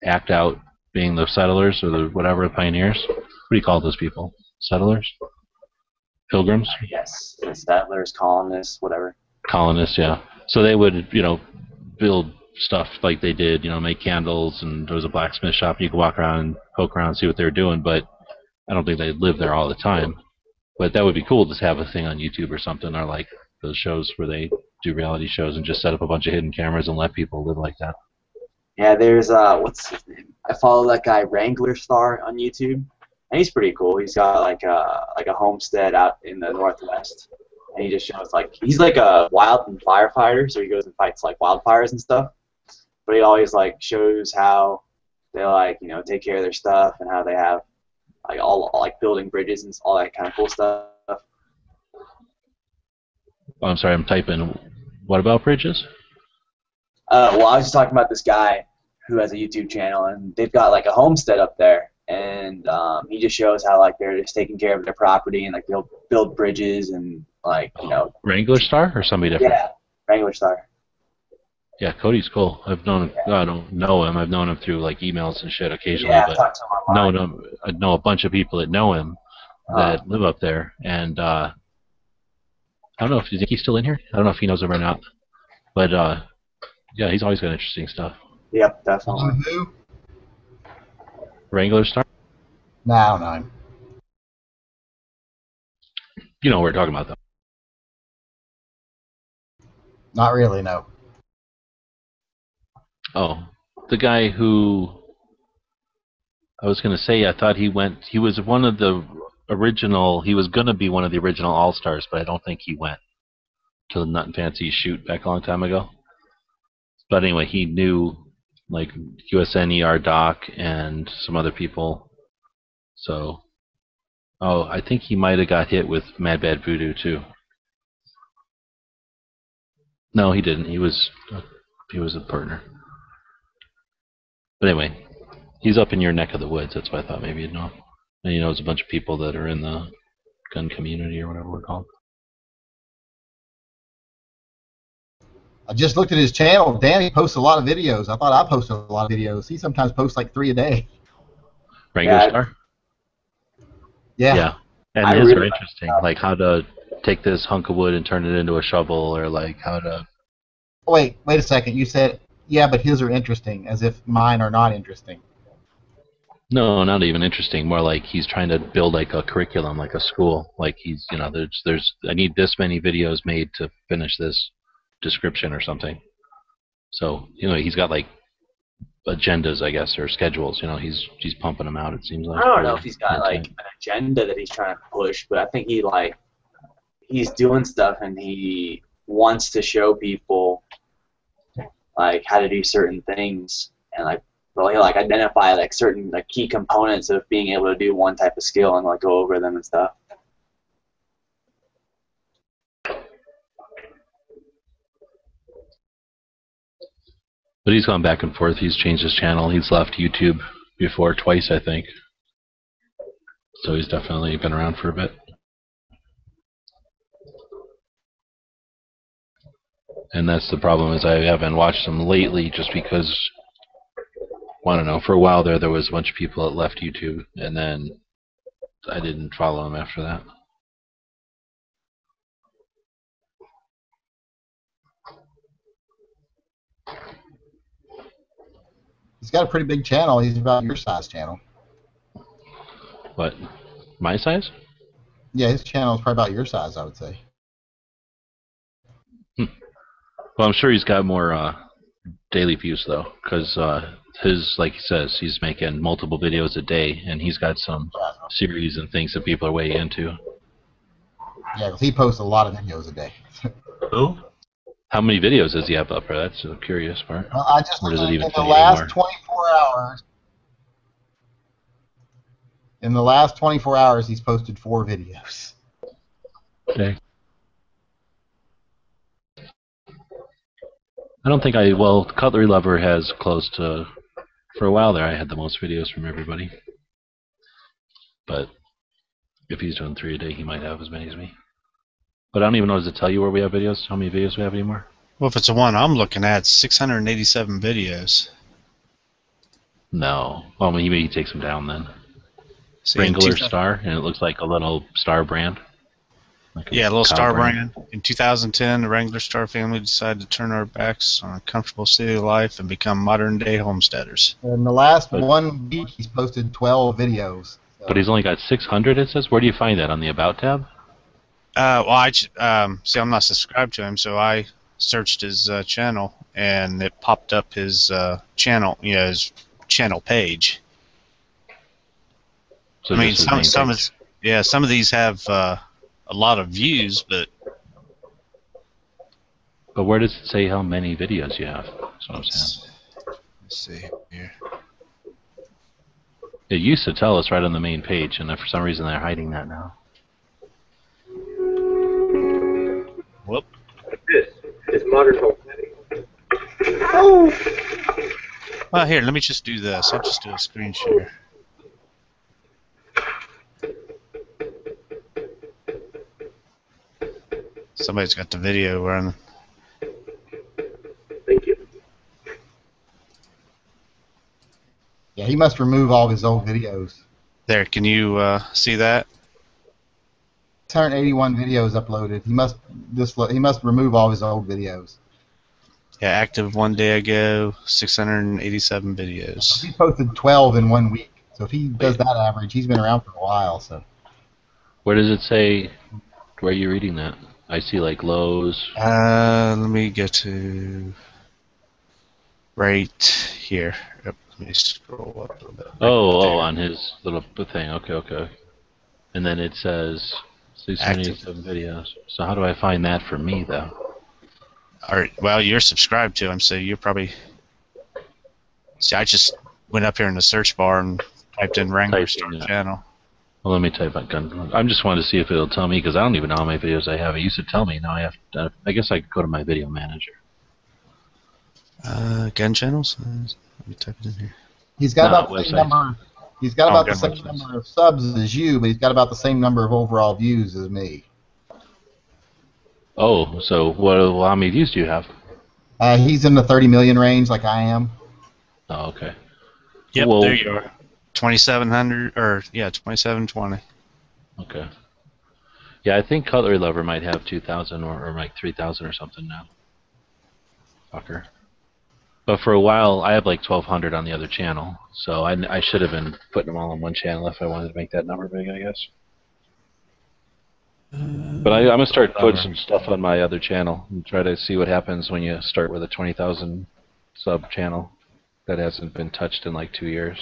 act out being the settlers or the whatever, pioneers. What do you call those people? Settlers? Pilgrims? Yes, settlers, colonists, whatever. Colonists, yeah. So they would, build stuff like they did, make candles, and there was a blacksmith shop. You could walk around and poke around and see what they were doing, but I don't think they live there all the time. But that would be cool to have a thing on YouTube or something, or like those shows where they do reality shows and just set up a bunch of hidden cameras and let people live like that. Yeah, there's what's his name? I follow that guy Wrangler Star on YouTube, and he's pretty cool. He's got like a homestead out in the Northwest, and he just shows he's like a wildland firefighter, so he goes and fights like wildfires and stuff. But he always shows how they take care of their stuff and how they have all building bridges and all that kind of cool stuff. Oh, I'm sorry, I'm typing. What about bridges? Well, I was just talking about this guy who has a YouTube channel, and they've got a homestead up there, and he just shows how they're just taking care of their property, and they'll build bridges and Wrangler Star or somebody different? Yeah, Wrangler Star. Yeah, Cody's cool. I've known him. I don't know him. I've known him through emails and shit occasionally. Yeah, but I've talked to him online. I know a bunch of people that know him that live up there, and I don't know if he's still in here. I don't know if he knows him or not, but yeah, he's always got interesting stuff. Yep, definitely. Who? Wrangler Star? No, I don't know him. You know what we're talking about, though. Not really, no. Oh, the guy who I was going to say, I thought he was one of the original, he was going to be one of the original All-Stars, but I don't think he went to the Nut and Fancy shoot back a long time ago. But anyway, he knew USN Doc and some other people. So, I think he might have got hit with Mad Bad Voodoo too. No, he didn't. He was a partner. But anyway, he's up in your neck of the woods. That's why I thought maybe you'd know. And he knows a bunch of people that are in the gun community or whatever we're called. I just looked at his channel. Danny posts a lot of videos. I thought I posted a lot of videos. He sometimes posts 3 a day. Wrangler Star? Yeah. Yeah. And his are interesting. How to take this hunk of wood and turn it into a shovel, or how to... Wait a second. You said, yeah, but his are interesting, as if mine are not interesting. No, not even interesting. More he's trying to build a curriculum, a school. He's, there's I need this many videos made to finish this description or something. So, he's got agendas, I guess, or schedules. He's pumping them out, it seems like. I don't know if he's got an agenda that he's trying to push, but I think he's doing stuff, and he wants to show people how to do certain things, and he'll identify certain key components of being able to do one type of skill and go over them and stuff. But he's gone back and forth. He's changed his channel. He's left YouTube before twice, I think. So he's definitely been around for a bit. And that's the problem, is I haven't watched him lately just because, I don't know, for a while there was a bunch of people that left YouTube, and then I didn't follow him after that. He's got a pretty big channel. He's about your size channel. What? My size? Yeah, his channel is probably about your size, I would say. Well, I'm sure he's got more daily views, though, because his, like he says, he's making multiple videos a day, and he's got some series and things that people are way into. Yeah, because he posts a lot of videos a day. Who? How many videos does he have up there? That's the curious part. Well, I just or does it even in the last 24 hours. In the last 24 hours, he's posted 4 videos. Okay. I don't think well, Cutlery Lover has close to, for a while there, I had the most videos from everybody. But if he's doing 3 a day, he might have as many as me. But I don't even know, does it tell you where we have videos, how many videos we have anymore? Well, if it's the one I'm looking at, 687 videos. No. Well, maybe he takes them down then. See, Wrangler Star, and it looks like a little star brand. Yeah, Little Star brand. In 2010, the Wrangler Star family decided to turn our backs on a comfortable city life and become modern-day homesteaders. In the last 1 week, he's posted 12 videos. So. But he's only got 600, it says? Where do you find that? On the About tab? Well, see, I'm not subscribed to him, so I searched his channel, and it popped up his channel, his channel page. So I mean, some of these have a lot of views, but where does it say how many videos you have? That's what I'm saying. Let's see here. It used to tell us right on the main page, and for some reason they're hiding that now. Whoop. This is modern homesteading. Well, here, let me just do this. I'll just do a screen share. Somebody's got the video running. Thank you. Yeah, he must remove all of his old videos. There, can you see that? 681 videos uploaded. He must remove all his old videos. Yeah, active 1 day ago, 687 videos. He posted 12 in 1 week. So if he does that average, he's been around for a while. So. Where does it say? Where are you reading that? I see like Lowe's. Let me get to right here. Yep, let me scroll up a little bit. Oh, on his little thing. Okay. And then it says 687 videos. So how do I find that for me, though? Well, you're subscribed to him, so you're probably... See, I just went up here in the search bar and typed in Wrangler Star channel. Well, let me type out gun. I just wanted to see if it'll tell me, because I don't even know how many videos I have. It used to tell me. Now I have to, I guess I could go to my video manager. Gun channels? Let me type it in here. He's got about the same number. He's got about the same number of subs as you, but he's got about the same number of overall views as me. Oh, so how many views do you have? He's in the 30 million range, like I am. Oh, okay. Yep, there you are. 2,700, or yeah, 2,720. Okay. Yeah, I think Cutlery Lover might have 2,000 or like 3,000 or something now. Fucker. But for a while, I have like 1,200 on the other channel, so I should have been putting them all on one channel if I wanted to make that number big, I guess. But I'm going to start putting some stuff on my other channel and try to see what happens when you start with a 20,000 sub channel that hasn't been touched in like 2 years.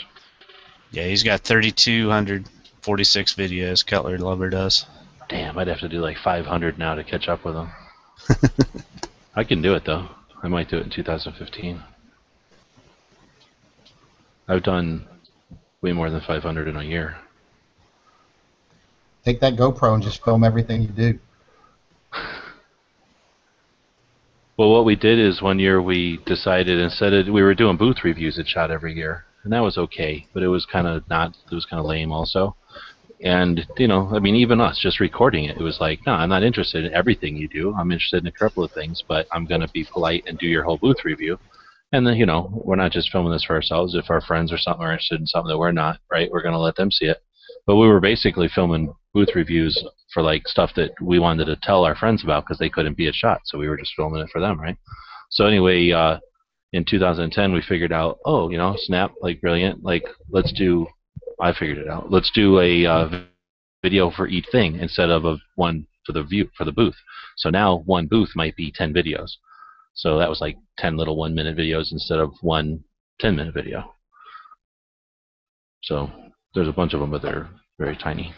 Yeah, he's got 3,246 videos, Cutlery Lover does. Damn, I'd have to do like 500 now to catch up with him. I can do it, though. I might do it in 2015. I've done way more than 500 in a year. Take that GoPro and just film everything you do. Well, what we did is one year we decided we were doing booth reviews at SHOT every year, and that was okay, but it was kind of lame also. And, you know, I mean, even us just recording it, it was like, no, I'm not interested in everything you do. I'm interested in a couple of things, but I'm going to be polite and do your whole booth review. And then, you know, we're not just filming this for ourselves. If our friends or something are interested in something that we're not, right, we're going to let them see it. But we were basically filming booth reviews for, like, stuff that we wanted to tell our friends about because they couldn't be at SHOT, so we were just filming it for them, right? So anyway, in 2010, we figured out, oh, you know, Snap, like, brilliant. Like, I figured it out. Let's do a video for each thing instead of one for the booth. So now one booth might be 10 videos. So that was like 10 little 1-minute videos instead of one 10-minute video. So there's a bunch of them, but they're very tiny.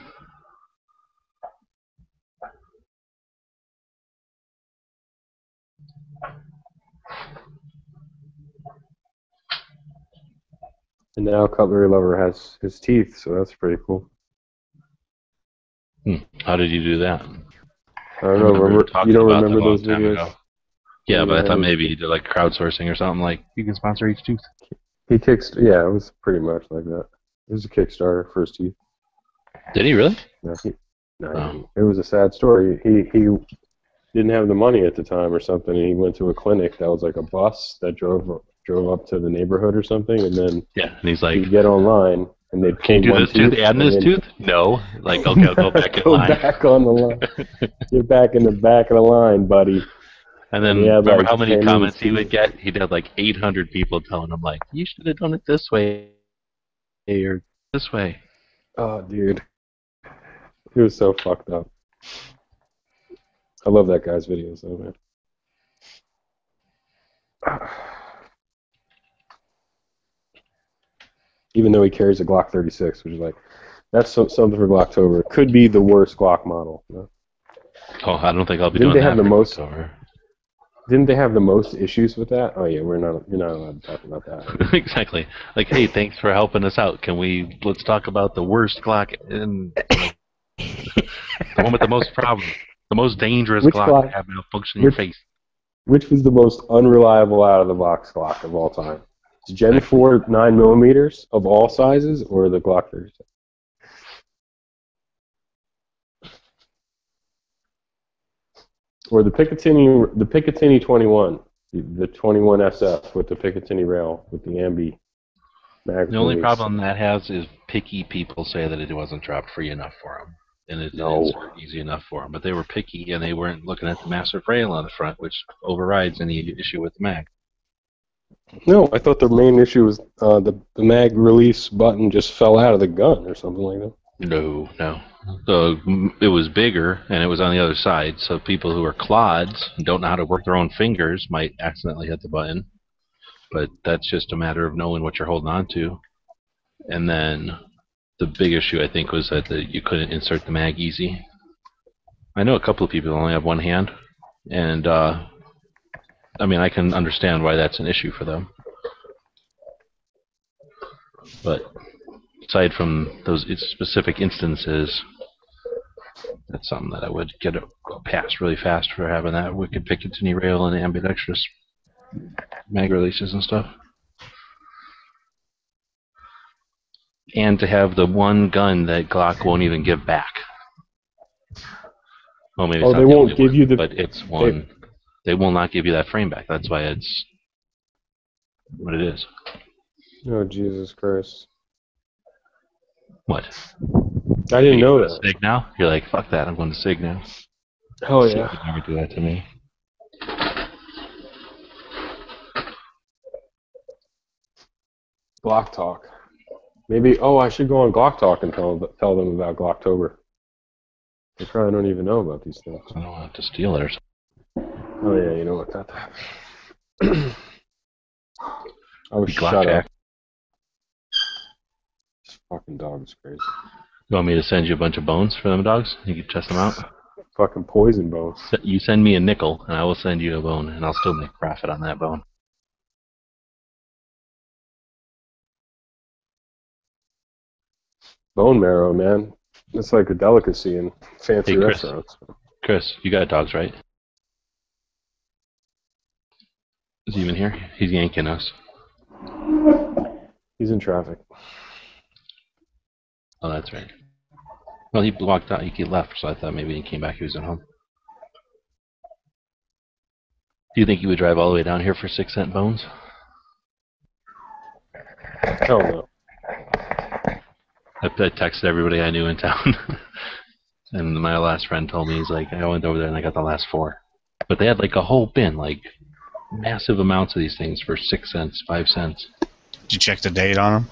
And now Cutlery Lover has his teeth, so that's pretty cool. How did you do that? I don't know. You don't remember those videos? Yeah, but I thought maybe he did like crowdsourcing or something, like you can sponsor each tooth. Yeah, it was pretty much like that. It was a Kickstarter for his teeth. Did he really? No, it was a sad story. He didn't have the money at the time or something, and he went to a clinic that was like a bus that drove up to the neighborhood or something, and then and he's like, he'd get online, and they Can you do pull one this tooth and this then- tooth? No. Like, okay, I'll go back in Go line. back on the line. Get back in the back of the line, buddy. And then And he had, remember like, how many 10 comments he teeth. would get? He'd have like 800 people telling him like, "You should have done it this way, or this way." Oh, dude. He was so fucked up. I love that guy's videos, though, man. Even though he carries a Glock 36, which is like, that's something for Glocktober. It could be the worst Glock model. You know? Oh, I don't think I'll be Didn't doing they that have the for most? October. Didn't they have the most issues with that? Oh yeah, you're not allowed to talk about that. Exactly. Like, hey, thanks for helping us out. Let's talk about the worst Glock and the one with the most problems, the most dangerous Which Glock Glock? to have malfunction in your face. Which was the most unreliable out of the box Glock of all time? Gen 4 9mm of all sizes, or the Glock 36? Or the Picatinny 21, the 21 SF with the Picatinny rail with the Ambi mag. The only release. problem that has is picky people say that it wasn't dropped free enough for them, and it didn't insert easy enough for them. But they were picky, and they weren't looking at the massive rail on the front, which overrides any issue with the mag. No, I thought the main issue was the mag release button just fell out of the gun or something like that. No. So it was bigger, and it was on the other side, so people who are clods and don't know how to work their own fingers might accidentally hit the button. But that's just a matter of knowing what you're holding on to. And then the big issue, I think, was that you couldn't insert the mag easy. I know a couple of people only have one hand, and I mean, I can understand why that's an issue for them. But aside from those specific instances, that's something that I would get past really fast for having that wicked Picatinny rail and ambidextrous mag releases and stuff. And to have the one gun that Glock won't even give back. Well, maybe it's not they the won't only give one, you the. but it's one. They will not give you that frame back. That's why it's what it is. Oh, Jesus Christ. What? I didn't know that. that. SIG now? You're like, fuck that, I'm going to SIG now. Oh, SIG yeah. would never do that to me. Glock Talk. Maybe, I should go on Glock Talk and tell them about Glocktober. They probably don't even know about these things. I don't want to steal it or something. Oh, yeah, you know what that I was Glock shut Jack. up. This fucking dog is crazy. You want me to send you a bunch of bones for them dogs? You can test them out? Fucking poison bones. You send me a nickel, and I will send you a bone, and I'll still make profit on that bone. Bone marrow, man. It's like a delicacy in fancy Hey, Chris. restaurants. Chris, you got dogs, right? Is he even here? He's yanking us. He's in traffic. Oh, that's right. Well, he walked out. He left, so I thought maybe he came back. He was at home. Do you think he would drive all the way down here for 6-cent bones? Hell no. I texted everybody I knew in town. And my last friend told me, he's like, I went over there and I got the last 4. But they had like a whole bin, like massive amounts of these things for 6 cents, 5 cents. Did you check the date on them?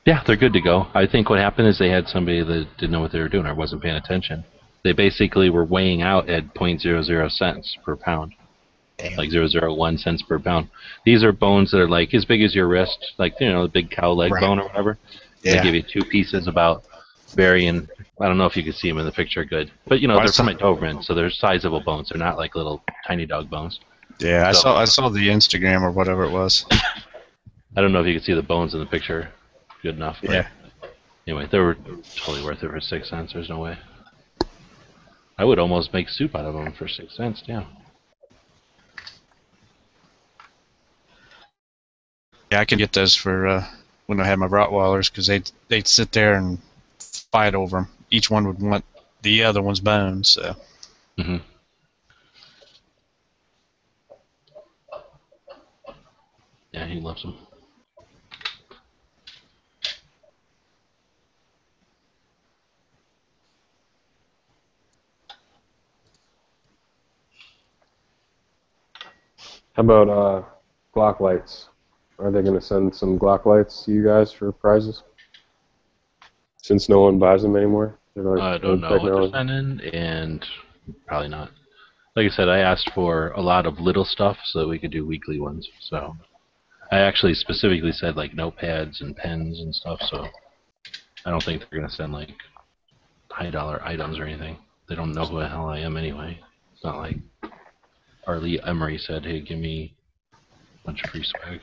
Yeah, they're good to go. I think what happened is they had somebody that didn't know what they were doing or wasn't paying attention. They basically were weighing out at 0.00 cents per pound. Damn. Like 0.001 cents per pound. These are bones that are like as big as your wrist, like, you know, the big cow leg bone or whatever. Yeah. They give you 2 pieces about varying. I don't know if you can see them in the picture good. But, you know, they're from a Doberman, so they're sizable bones. They're not like little tiny dog bones. Yeah, So- I saw the Instagram or whatever it was. I don't know if you can see the bones in the picture good enough. But Yeah. Anyway, they were totally worth it for 6 cents. There's no way. I would almost make soup out of them for 6 cents, yeah. Yeah, I could get those for when I had my Rottweilers because they'd sit there and fight over them. Each one would want the other one's bones. So. Mm-hmm. Yeah, he loves them. How about Glock lights? Are they going to send some Glock lights to you guys for prizes? Since no one buys them anymore? I don't know what they're sending, and probably not. Like I said, I asked for a lot of little stuff so that we could do weekly ones. So I actually specifically said like notepads and pens and stuff. So I don't think they're gonna send like high-dollar items or anything. They don't know who the hell I am anyway. It's not like Arlie Emery said, "Hey, give me a bunch of free swag."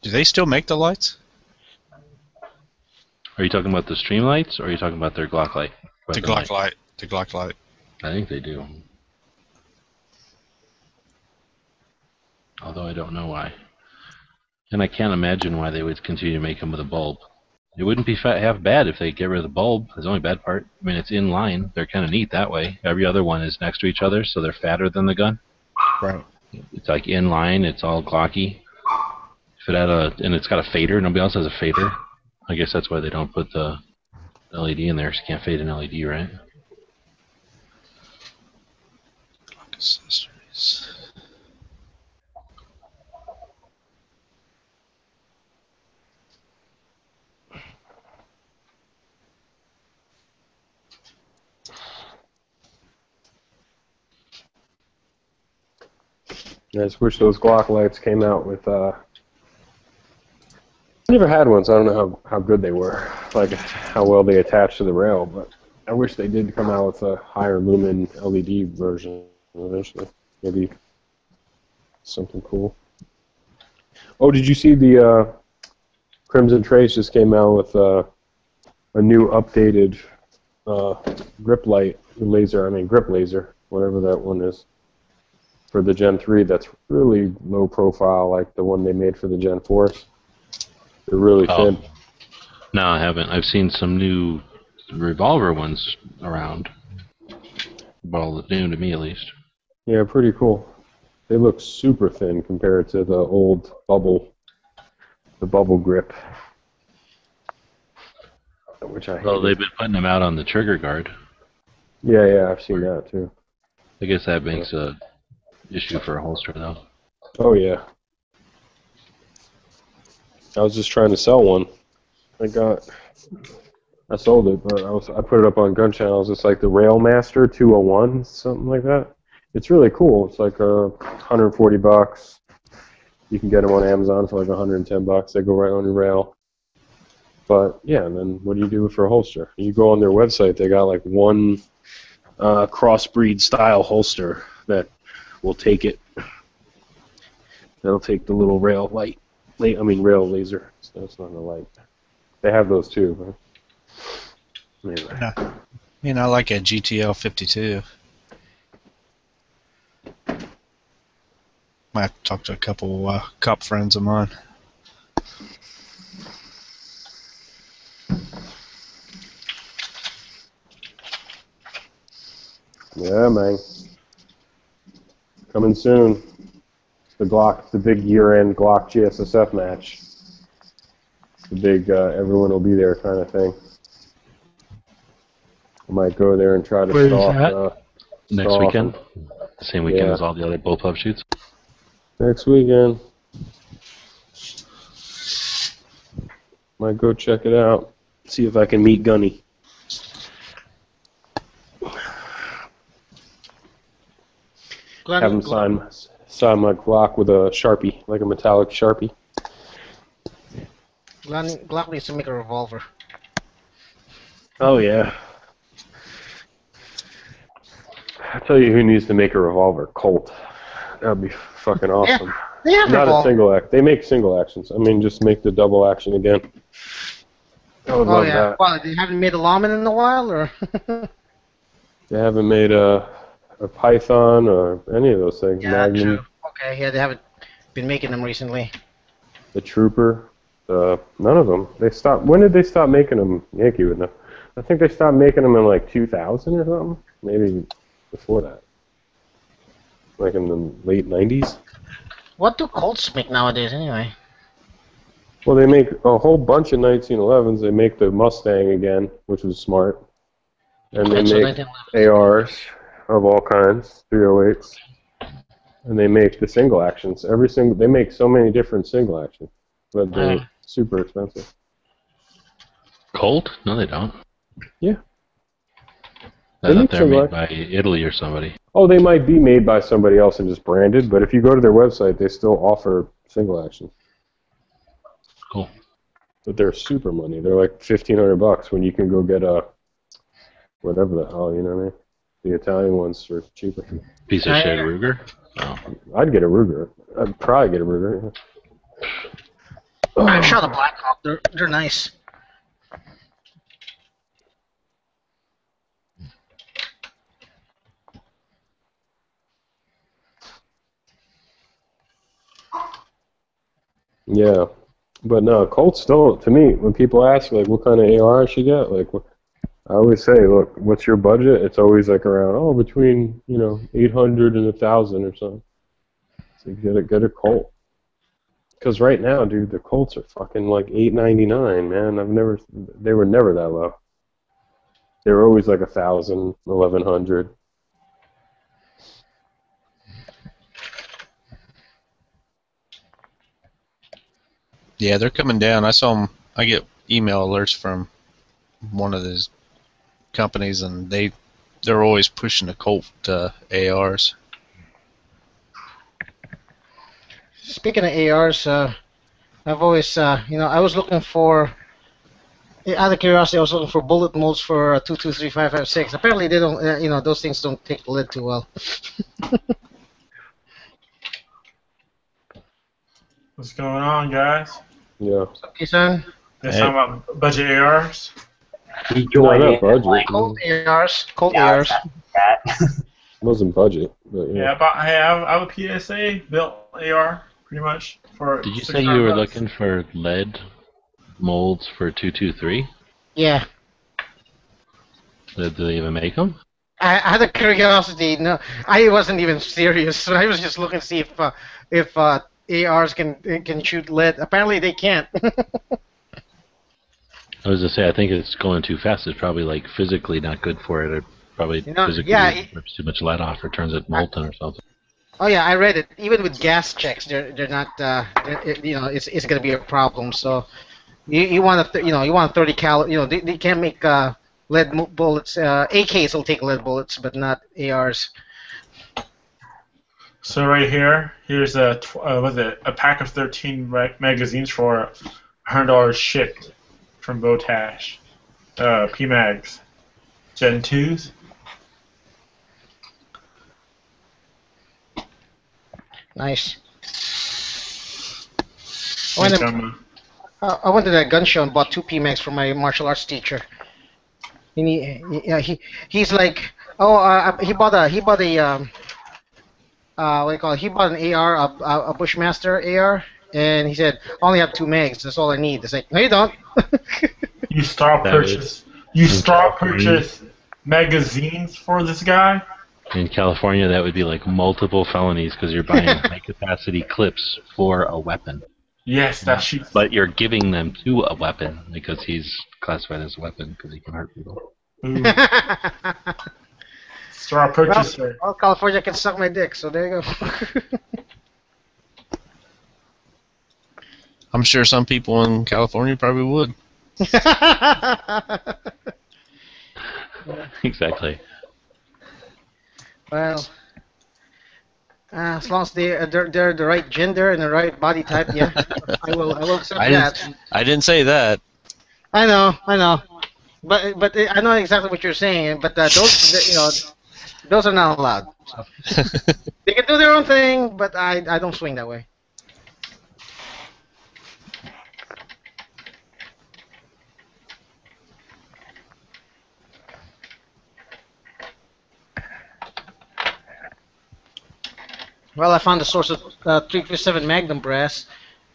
Do they still make the lights? Are you talking about the stream lights, or are you talking about their Glock light? The Glock light. The Glock light. I think they do. Although I don't know why. And I can't imagine why they would continue to make them with a bulb. It wouldn't be half bad if they get rid of the bulb. That's the only bad part. I mean, it's in line. They're kind of neat that way. Every other one is next to each other, so they're fatter than the gun. Right. It's like in line. It's all Glocky. If it had and it's got a fader. Nobody else has a fader. I guess that's why they don't put the LED in there. So you can't fade an LED, right? Glock accessories. I just wish those Glock lights came out with. I never had one, so I don't know how good they were, like how well they attach to the rail. But I wish they did come out with a higher lumen LED version eventually. Maybe something cool. Oh, did you see the Crimson Trace just came out with a new updated grip light laser? I mean grip laser, whatever that one is. For the Gen 3, that's really low profile, like the one they made for the Gen 4s. They're really thin. No, I haven't. I've seen some new revolver ones around. Well, new to me at least. Yeah, pretty cool. They look super thin compared to the old bubble grip, which I hate. Well, they've been putting them out on the trigger guard. Yeah, I've seen that too. I guess that makes a issue for a holster, though. Oh yeah. I was just trying to sell one. I sold it, but I put it up on Gun Channels. It's like the Railmaster 201, something like that. It's really cool. It's like $140. You can get them on Amazon for like $110. They go right on your rail. But yeah, and then what do you do for a holster? You go on their website. They got like one crossbreed style holster that will take it. That'll take the little rail laser. So it's not a light. They have those too. But anyway. I like a GTL 52. Might have to talk to a couple cop friends of mine. Yeah, man. Coming soon. The big year-end Glock GSSF match. The big everyone will be there kind of thing. I might go there and try to stalk. Next weekend? The same weekend as all the other bullpup shoots? Next weekend. Might go check it out. See if I can meet Gunny. Have him sign my Glock with a Sharpie, like a metallic Sharpie. Glock needs to make a revolver. Oh yeah. I tell you who needs to make a revolver? Colt. That'd be fucking awesome. Yeah, they have Not revolver. a single act. They make single actions. I mean, just make the double action again. I would love that. Well, they haven't made a lawman in a while, or? They haven't made a Python or any of those things. Yeah, Magnum, true. Okay, yeah, they haven't been making them recently. the Trooper, none of them. They stopped. When did they stop making them? Yankee would know. I think they stopped making them in like 2000 or something. Maybe before that. Like in the late 90s. What do Colts make nowadays, anyway? Well, they make a whole bunch of 1911s. They make the Mustang again, which was smart. And they make ARs of all kinds, 308s. and they make the single actions. They make so many different single actions, but they're super expensive. Colt? No, they don't. Yeah. I thought they're made by Italy or somebody. Oh, they might be made by somebody else and just branded, but if you go to their website, they still offer single actions. Cool. But they're super money. They're like $1,500 when you can go get a whatever the hell, you know what I mean? The Italian ones are cheaper. Piece of shit Ruger? Oh. I'd get a Ruger. I'd probably get a Ruger. Yeah. I shot a Blackhawk. They're nice. Yeah, but no, Colt's still, to me, when people ask, like, what kind of AR I should get, like, I always say, look, what's your budget? It's always, like, around, between, 800 and 1,000 or something. So you get a Colt. Because right now, dude, the Colts are fucking, like, $899, man. They were never that low. They were always, like, 1,000, 1,100. Yeah, they're coming down. I saw them. I get email alerts from one of these companies, and they're always pushing the Colt ARs. Speaking of ARs, I've always, I was looking for, out of curiosity, I was looking for bullet molds for 223.556. Apparently, they don't, those things don't take the lead too well. What's going on, guys? Yeah. Okay, son. Let's talk about budget ARs. Budget. Cold ARs. Cold ARs. Wasn't budget, but yeah. I have a PSA built AR pretty much for. Did you say you were looking for lead molds for 223? Yeah. Did they even make them? I had a curiosity. No, I wasn't even serious. I was just looking to see if ARs can shoot lead. Apparently they can't. I was gonna say I think it's going too fast. It's probably like physically not good for it. It probably physically rips too much lead off or turns it molten or something. Oh yeah, I read it. Even with gas checks, they're not. It's gonna be a problem. So you want you want 30 cal. They can't make lead bullets. AKs will take lead bullets, but not ARs. So right here's a pack of 13 magazines for $100 shipped from Botash. PMags, Gen 2s. Nice. I went to that gun show and bought 2 PMags for my martial arts teacher. And he's like, he bought a what do you call it? He bought an AR, a Bushmaster AR, and he said, I only have 2 mags, that's all I need. It's like, no you don't. You start purchase magazines for this guy? In California, that would be like multiple felonies because you're buying high-capacity clips for a weapon. Yes, that's true. But you're giving them to a weapon because he's classified as a weapon because he can hurt people. Straw purchaser. Well, California can suck my dick, so there you go. I'm sure some people in California probably would. Exactly. Well, as long as they're the right gender and the right body type, yeah, I will accept that. I didn't say that. I know, but I know exactly what you're saying. But those are not allowed. So. They can do their own thing, but I don't swing that way. Well, I found the source of 357 Magnum brass.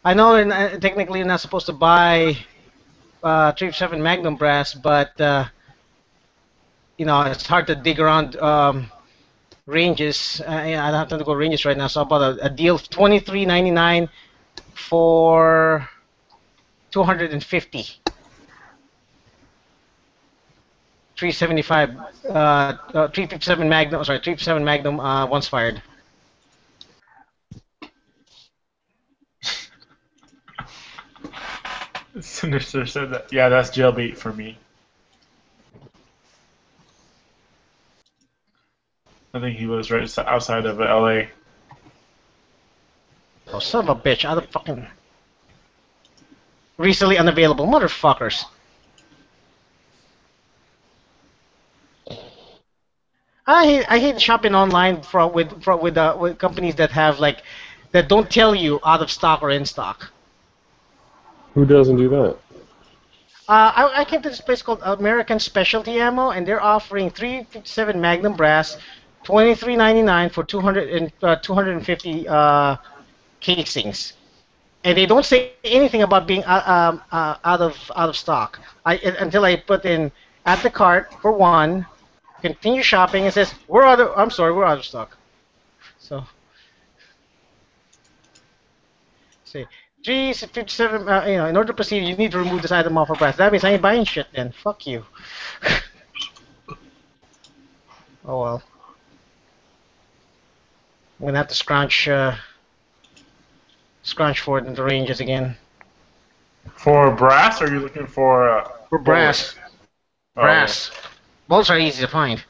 I know technically you're not supposed to buy 357 Magnum brass, but it's hard to dig around ranges. I don't have time to go ranges right now, so I bought a deal of $23.99 for 250. 357 Magnum once fired. Sinister said that. Yeah, that's jailbait for me. I think he was right outside of LA. Oh, son of a bitch! Other fucking recently unavailable motherfuckers. I hate shopping online with companies that have like that don't tell you out of stock or in stock. Who doesn't do that? I came to this place called American Specialty Ammo, and they're offering 357 Magnum Brass, $23.99 for 250 casings, and they don't say anything about being out of stock. Until I put in at the cart for one, continue shopping, and says we're out of stock. So, see. 357, in order to proceed, you need to remove this item off our price. That means I ain't buying shit then. Fuck you. Oh well. I'm gonna have to scrunch for it in the ranges again. For brass, or are you looking for? For brass. Oh, Brass. Bolts are easy to find.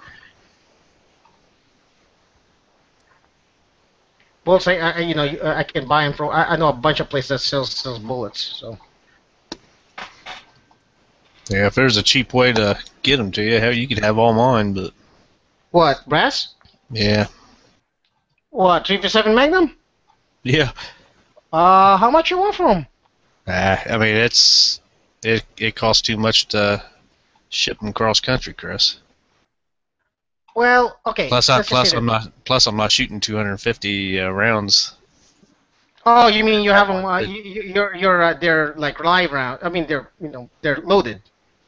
Bullets, I can buy them from. I know a bunch of places that sells bullets. So. Yeah, if there's a cheap way to get them to you, hell, you could have all mine, but. What, brass? Yeah. What, 357 Magnum? Yeah. How much you want for them? I mean, it costs too much to ship them cross country, Chris. Well, okay. Plus, I'm not shooting 250 rounds. Oh, you mean you have them? They're like live round. I mean, they're loaded.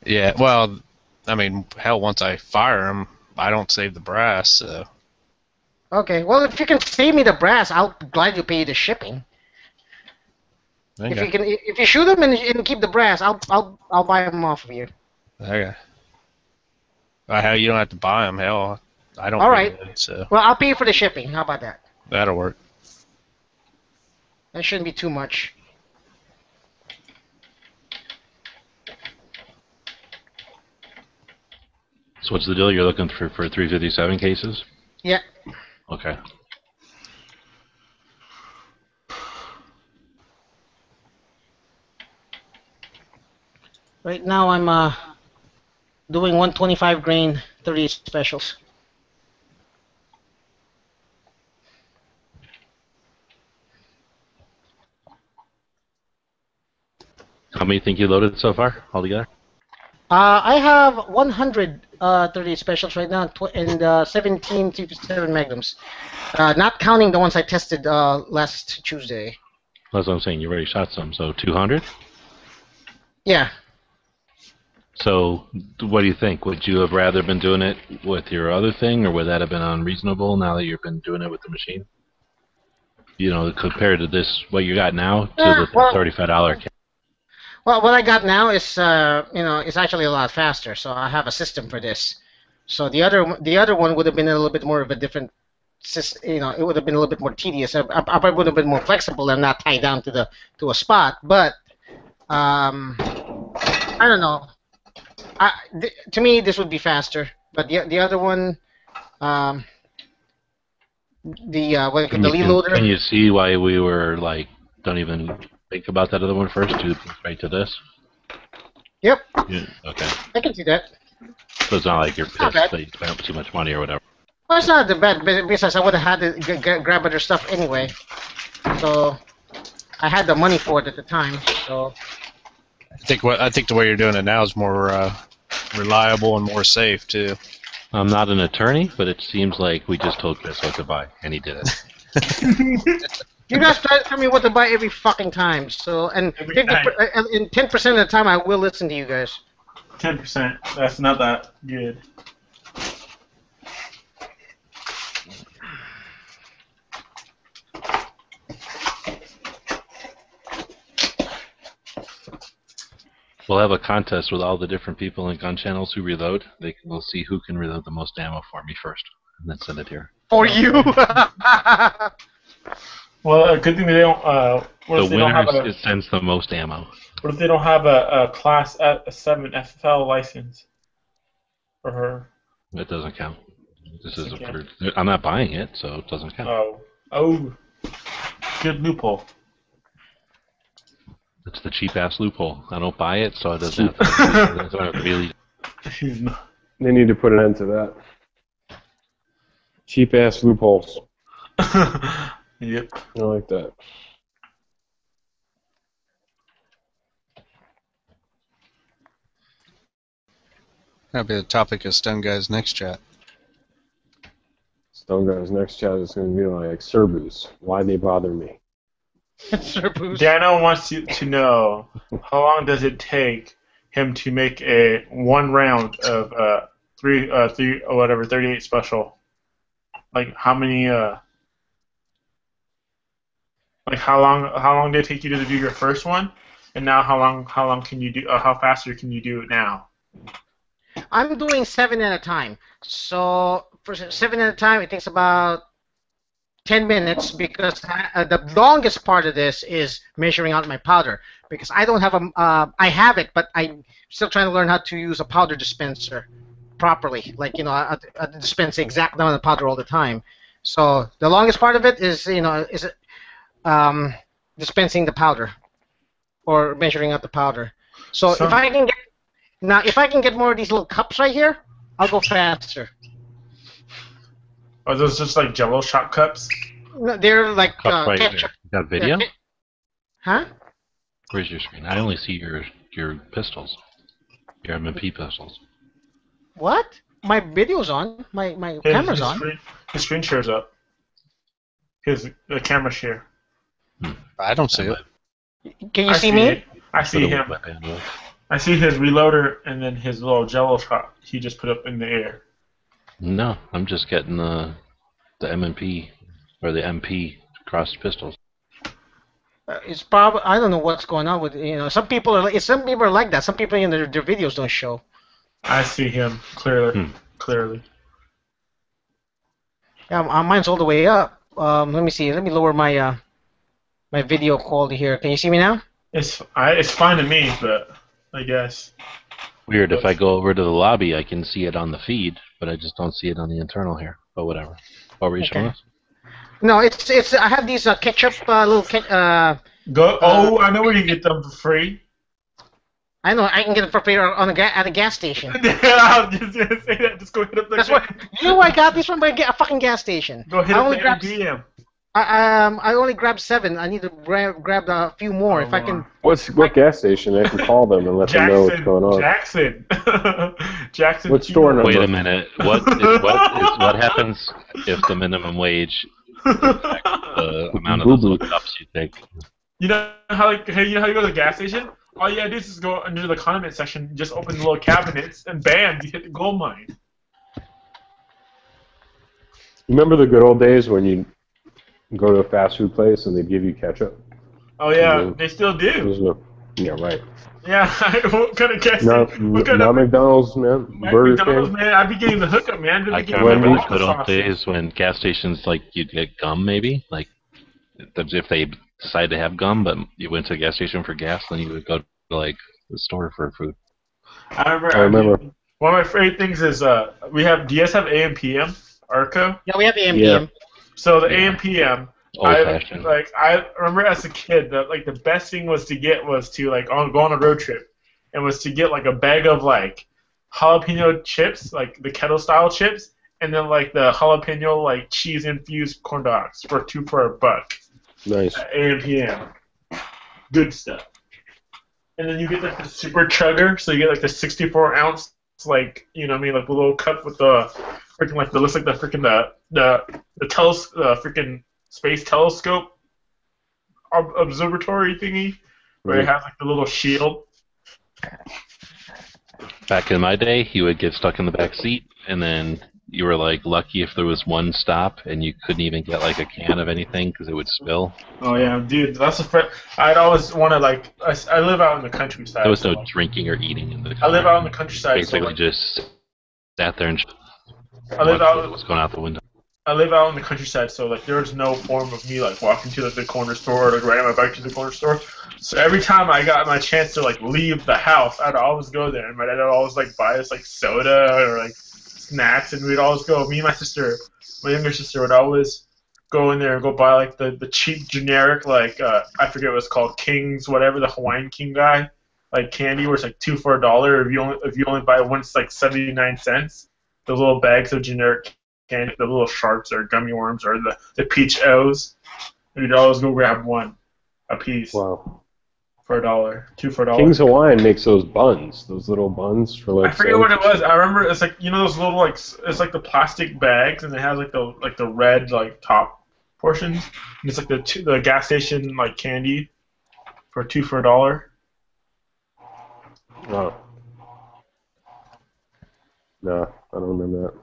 Yeah. Well, I mean, hell, once I fire them, I don't save the brass. So. Okay. Well, if you can save me the brass, I'll gladly pay you the shipping. Okay. If you shoot them and keep the brass, I'll buy them off of you. Okay. Hell, you don't have to buy them. Hell, I don't. All right. So. Well, I'll pay you for the shipping. How about that? That'll work. That shouldn't be too much. So what's the deal? You're looking for 357 cases? Yeah. Okay. Right now I'm doing 125 grain 38 specials. How many think you loaded so far altogether? I have 100 38 specials right now and 17 357 Magnums, not counting the ones I tested last Tuesday. That's what I'm saying. You already shot some, so 200? Yeah. So, what do you think? Would you have rather been doing it with your other thing, or would that have been unreasonable now that you've been doing it with the machine? You know, compared to this, what you got now, to the $35 kit. Well, what I got now is, it's actually a lot faster. So I have a system for this. So the other one would have been a little bit more of a different, it would have been a little bit more tedious. I probably would have been more flexible and not tied down to a spot. But I don't know. To me, this would be faster. But the other one, the lead loader. Can you see why we were like, don't even think about that other one first, do right to this? Yep. Yeah, okay. I can see that. So it's not like you're pissed that you spent too much money or whatever. Well, it's not the bad business. I would have had to grab other stuff anyway. So I had the money for it at the time. So I think the way you're doing it now is more reliable and more safe too. I'm not an attorney, but it seems like we just told Chris what to buy, and he did it. You guys try to tell me what to buy every fucking time. So and 10% of the time I will listen to you guys. 10%. That's not that good. We'll have a contest with all the different people in gun channels who reload. We'll see who can reload the most ammo for me first, and then send it here. For you. Well, a good thing they don't. The winner sends the most ammo. What if they don't have a Class 7 FFL license for her? It doesn't count. This is approved. I'm not buying it, so it doesn't count. Oh, good loophole. It's the cheap ass loophole. I don't buy it, so it doesn't have to be. They need to put an end to that. Cheap ass loopholes. Yep. I like that. That'll be the topic of Stone Guy's next chat. Stone Guy's next chat is going to be like, Cerbus, why they bother me? Dano wants you to know how long does it take him to make a 1 round of 38 special? Like how many? Like how long did it take you to do your first one? And now how long can you do? How faster can you do it now? I'm doing 7 at a time. So for 7 at a time, it takes about 10 minutes because the longest part of this is measuring out my powder because I don't have I have it, but I'm still trying to learn how to use a powder dispenser properly. Like I dispense the exact amount of powder all the time. So the longest part of it is dispensing the powder or measuring out the powder. So if I can get more of these little cups right here, I'll go faster. Are those just like Jello shot cups? No, they're like right ketchup. Got video? Huh? Where's your screen? I only see your pistols. Your M&P pistols. What? My video's on. My camera's on. His screen share's up. The camera share. I don't see it. Can you see me? I see him. I see his reloader and then his little Jello shot he just put up in the air. No, I'm just getting the M&P or the MP crossed pistols. It's probably I don't know what's going on with some people are like that. Some people in their videos don't show. I see him clearly. Clearly. Yeah, mine's all the way up. Let me see. Let me lower my my video quality here. Can you see me now? It's fine to me, but I guess. Weird. If I go over to the lobby, I can see it on the feed, but I just don't see it on the internal here. But whatever. What were you showing us? No, it's. I have these ketchup little. Go. Oh, I know where you get them for free. I know. I can get them for free at a gas station. Yeah, I was just gonna say that. Just go hit up the. That's what. You know where I got these from? By a fucking gas station. Go hit up the MPM. I only grabbed 7. I need to grab a few more if I can. What gas station? I can call them and let them know what's going on. Jackson. What store number? Wait a minute. What happens if the minimum wage affects the amount of those little cups you take? You know how you go to the gas station? All you gotta do is just go under the condiment section, just open the little cabinets, and bam, you hit the gold mine. Remember the good old days when you go to a fast food place and they'd give you ketchup? Oh yeah, they still do. Yeah, right. Yeah, what kind of gas? Not McDonald's, man. Burger King. Man, I'd be getting the hookup, man. I can remember the good old days when gas stations, like, you'd get gum, maybe. Like, if they decided to have gum, but you went to a gas station for gas, then you would go to, like, the store for food. I remember. One of my favorite things is we have. Do you guys have AM/PM, Arco? Yeah, we have AM/PM. Yeah. So the AM/PM. Old-fashioned. I remember as a kid that the best thing was to go on a road trip, and was to get a bag of jalapeno chips, like the kettle style chips, and then the jalapeno cheese infused corn dogs for $2 for $1. Nice. AM/PM. Good stuff. And then you get the super chugger, so you get the 64 ounce the little cup with the freaking looks like the freaking the freaking space telescope observatory thingy where it has the little shield. Back in my day, you would get stuck in the back seat, and then you were lucky if there was one stop, and you couldn't even get a can of anything because it would spill. Oh yeah, dude, that's I'd always want to I live out in the countryside. There was no drinking or eating in the car. I live out in the countryside. Basically, just sat there and I live out. What's going out the window? I live out in the countryside, so like there's no form of me like walking to like the corner store or like riding my bike to the corner store. So every time I got my chance to like leave the house, I'd always go there, and my dad would always like buy us like soda or like snacks, and we'd always go. Me and my sister, my younger sister, would always go in there and go buy like the cheap generic like I forget what it's called, King's whatever, the Hawaiian King guy, like candy where it's like 2 for $1. If you only buy one, it's like 79 cents. Those little bags of generic candy, the little sharks or gummy worms or the peach O's. We'd always go grab one a piece. Wow. For $1, 2 for $1. King's Hawaiian makes those buns, those little buns for like. I forget what it was. I remember it's like those little like it's like the plastic bags and it has like the red like top portions. And it's like the gas station like candy for 2 for $1. Oh. No, I don't remember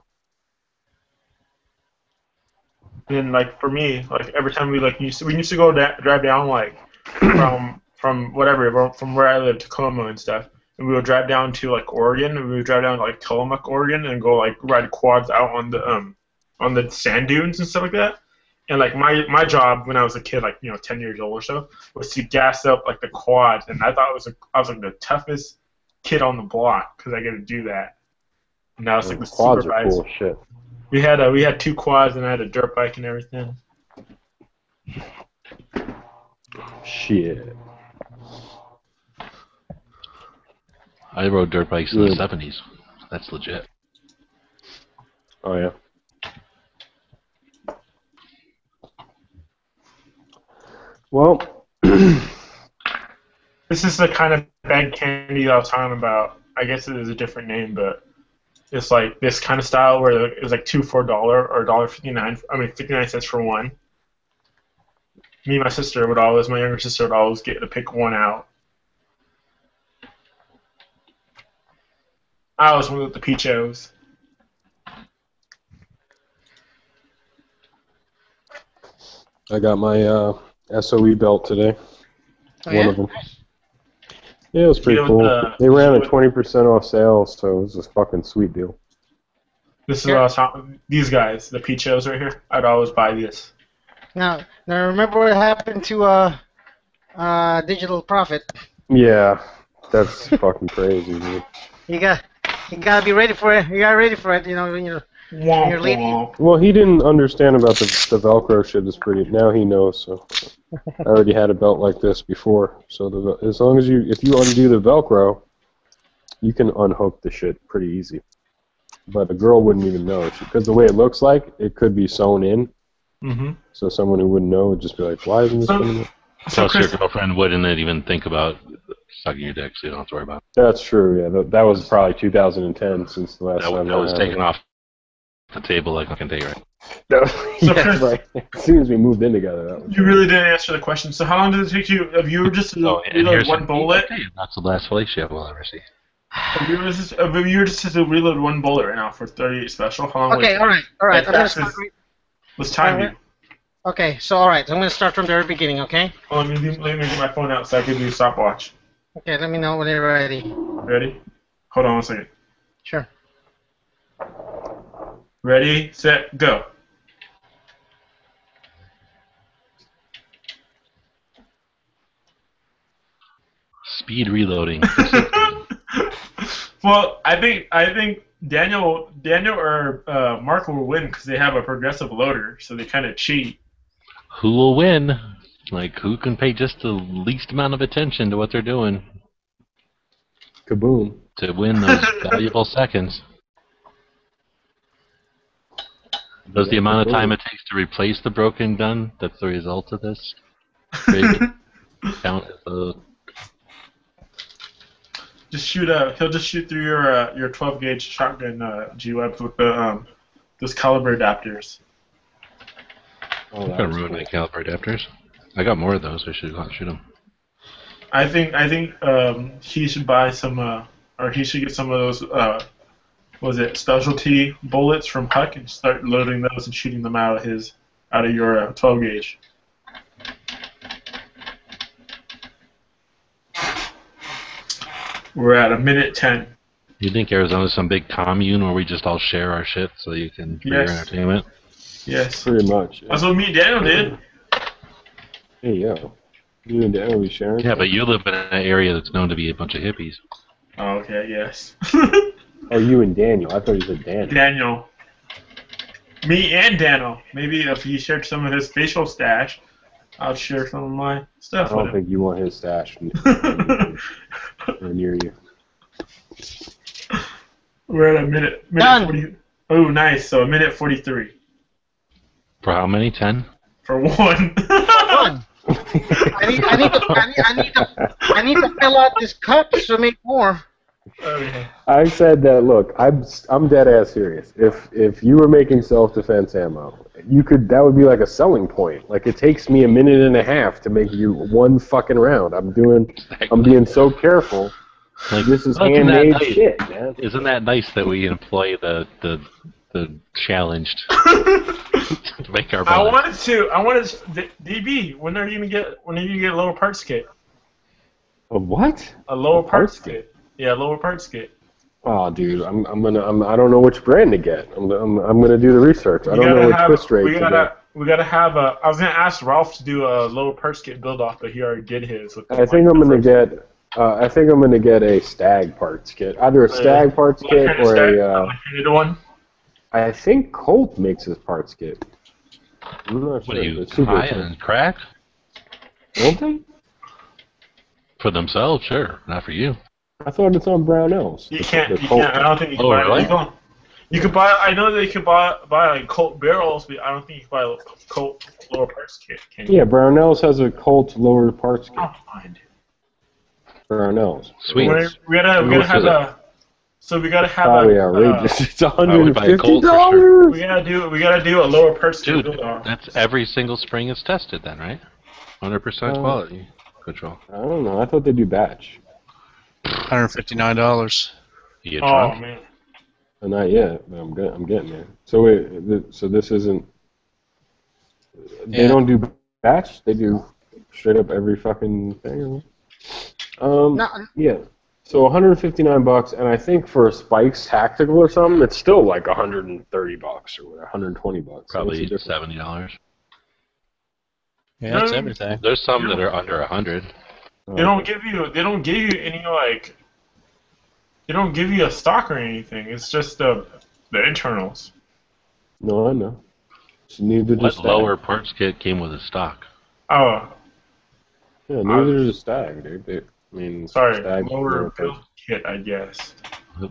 that. And like for me, like every time we used to go drive down like from whatever from where I live, Tacoma and stuff, and we would drive down to like Oregon, and we would drive down to like Tillamook, Oregon, and go like ride quads out on the sand dunes and stuff like that. And like my job when I was a kid, like 10 years old or so, was to gas up like the quads, and I thought I was like the toughest kid on the block because I get to do that. And I was like the quads supervisor. are cool shit. We had 2 quads and I had a dirt bike and everything. Shit. I rode dirt bikes in the 70s. That's legit. Oh yeah. Well, this is the kind of bag candy that I was talking about. I guess it is a different name, but it's like this kind of style where it was like 2 for $1 or $1.59. I mean 59 cents for one. Me and my younger sister would always get to pick one out. I always went with the peach O's. I got my SOE belt today. Oh, One of them. Yeah, it was pretty cool. They ran a 20% off sale, so it was a fucking sweet deal. This is what I was talking. These guys, the peach O's right here. I'd always buy this. Now remember what happened to Digital Profit? Yeah, that's fucking crazy, dude. You gotta be ready for it. You got ready for it. When you're leading. Well, he didn't understand about the Velcro shit. Is pretty. Now he knows. So I already had a belt like this before. So as long as if you undo the Velcro, you can unhook the shit pretty easy. But a girl wouldn't even know because the way it looks like it could be sewn in. Mm-hmm. So someone who wouldn't know would just be like, "Why isn't this coming?" Plus, your girlfriend wouldn't even think about sucking your dick, so you don't have to worry about it. That's true. Yeah, that was probably 2010 since the last time that was taken off the table like I can take right. No, So yeah, Chris, right. As soon as we moved in together, that was you really didn't answer the question. So how long did it take you? If you were just reload one bullet, that's the last relationship we'll ever see. if you were just to reload one bullet right now for 38 special, how long? Okay, all right. Like, I'm gonna start. Let's time you. Okay, so all right, I'm gonna start from the very beginning. Okay. Let me get my phone out so I can do a stopwatch. Okay, let me know when you're ready. Ready? Hold on 1 second. Sure. Ready, set, go. Speed reloading. Well, I think Daniel or Mark will win because they have a progressive loader, so they kind of cheat. Who will win? Like, who can pay just the least amount of attention to what they're doing? Kaboom. To win those valuable seconds. Does the amount of time it takes to replace the broken gun that's the result of this count as a... Just shoot he'll just shoot through your 12 gauge shotgun G-Webs with the those caliber adapters. I'm gonna ruin my caliber adapters. I got more of those. I should go out and shoot them. I think he should buy some or he should get some of those specialty bullets from Huck and start loading those and shooting them out of your 12 gauge. We're at 1:10. You think Arizona's some big commune where we just all share our shit so you can for your entertainment? Yes. Pretty much. That's what me and Daniel did. Hey, yo. You and Daniel be sharing? Yeah, but you live in an area that's known to be a bunch of hippies. Oh, okay, yes. Oh, you and Daniel. I thought you said Daniel. Daniel. Me and Daniel. Maybe if he shared some of his facial stash, I'll share some of my stuff I don't with him. think you want his stash near you. We're at a minute Done. 40. Oh, nice. So a minute 43 For how many? 10? for one. Fun. I need to fill out this cup to make more. Okay. I said that. Look, I'm dead ass serious. If you were making self-defense ammo, you could. That would be like a selling point. Like it takes me a minute and a half to make you one fucking round. I'm being so careful. Like, This is isn't that handmade nice? shit, man. Isn't that nice that we employ the challenged to make our I bullets? wanted to, DB, when are you gonna get a lower parts kit? A what? A lower Parts parts kit. Yeah, lower parts kit. Oh, dude, I don't know which brand to get. I'm gonna do the research. I don't know what twist rate to get. We gotta have a. I was gonna ask Ralph to do a lower parts kit build off, but he already did his. With I think I'm gonna get. I think I'm gonna get a Stag parts kit, either a Stag parts What kit kind of or Stag? a. Canada one. I think Colt makes his parts kit. I'm not What sure. are you, It's super high expensive. and crack? Don't they? For themselves, sure. Not for you. I thought it's on Brownells. You The can't. Colt. I don't think you can Oh, buy. really? You could buy. I know that you could buy like Colt barrels, but I don't think you can buy a Colt lower parts kit. Can you? Yeah, Brownells has a Colt lower parts kit. I'll find it. Brownells. Sweet. We gotta have a. So we gotta have Probably a. outrageous. It's I would buy a Colt for $150. sure. We gotta do a lower parts kit Dude, build off. that's every single spring is tested then, right? 100% quality control. I don't know. I thought they do batch. $159. You Oh drunk? man. Not yet, but I'm getting there. So wait, so this isn't. They Yeah. don't do batch. They do straight up every fucking thing. No, Yeah. So $159, and I think for a Spikes Tactical or something, it's still like $130 or $120. So Probably what's the difference? $70. Yeah, that's everything. There's some that are under 100. They don't give you any like. They don't give you a stock or anything. It's just the internals. No, I know. So neither does What Stag. lower parts kit came with a stock? Oh, Yeah, neither does Stag, dude. I mean, sorry. Stag Lower build kit, I guess.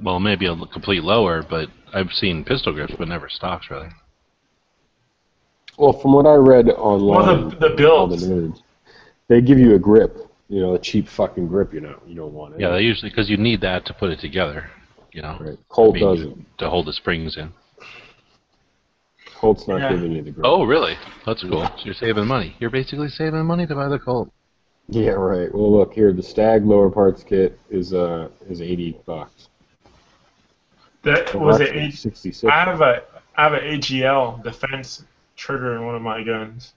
Well, maybe a complete lower, but I've seen pistol grips, but never stocks, really. Well, from what I read online, Well, the all the builds. nerds, they give you a grip. You know, a cheap fucking grip. You don't want it. Yeah, they usually, because you need that to put it together, you know. Right. Colt I mean, doesn't. to hold the springs in. Colt's not Yeah. giving you the grip. Oh, really? That's cool. So you're saving money. You're basically saving money to buy the Colt. Yeah, right. Well, look here. The Stag lower parts kit is $80. That The was Rush it. is 66. I have an AGL defense trigger in one of my guns,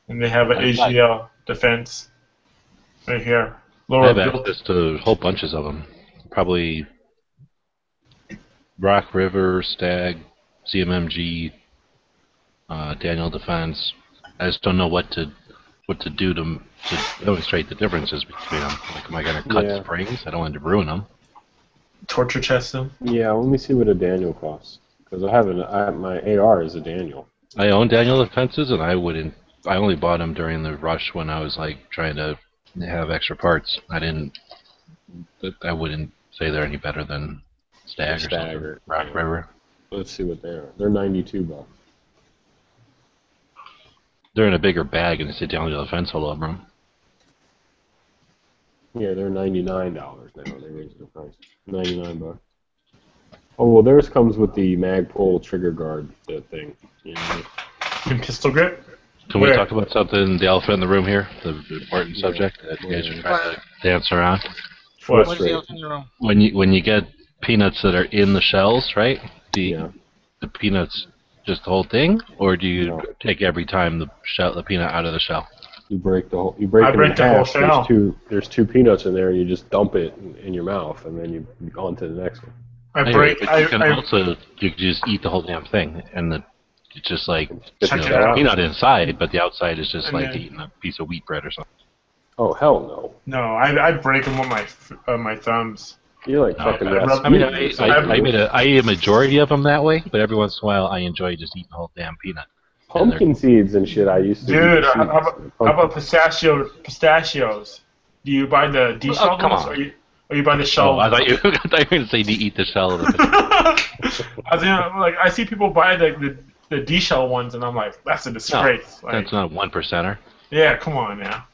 and they have an AGL defense right here. I Lower have build. access to whole bunches of them. Probably Rock River, Stag, CMMG, Daniel Defense. I just don't know what to do to illustrate the differences between them. Like, am I going to cut Yeah. springs? I don't want to ruin them. Torture chest them. Yeah, let me see what a Daniel costs. Because my AR is a Daniel. I own Daniel Defenses, and I only bought them during the rush when I was like trying to have extra parts. I wouldn't say they're any better than Stag or something. or Rock River. Let's see what they are. They're $92. They're in a bigger bag, and it's a Daniel Defense all over them. Yeah, they're $99 now. They raised the price. $99. Oh well, theirs comes with the Magpul trigger guard thing. You know? And pistol grip. Can we Where? talk about something, the elephant in the room here, the important subject that you guys are trying to dance around? What? What's the elephant in the room? When you get peanuts that are in the shells, right? The peanuts just the whole thing, or do you take every time the peanut out of the shell? You break the whole. You break I them break in the whole half. shell. There's two peanuts in there, and you just dump it in your mouth, and then you on to the next one. I Anyway, break. but you can also you can just eat the whole damn thing, and It's just like Check it out. peanut inside, but the outside is just And like then- eating a piece of wheat bread or something. Oh hell no! No, I break them with my thumbs. You're like No, fucking. I mean, I eat a majority of them that way, but every once in a while I enjoy just eating the whole damn peanut. Pumpkin seeds and shit. I used to. Dude, eat how about pistachios? Do you buy the de-shelled come ones, on. or you buy the shell? Oh, I thought you were going to say to eat the shell of the potato. I was like, I see people buy the de-shell ones, and I'm like, that's a disgrace. No, Like, that's not a 1%er. yeah, come on now.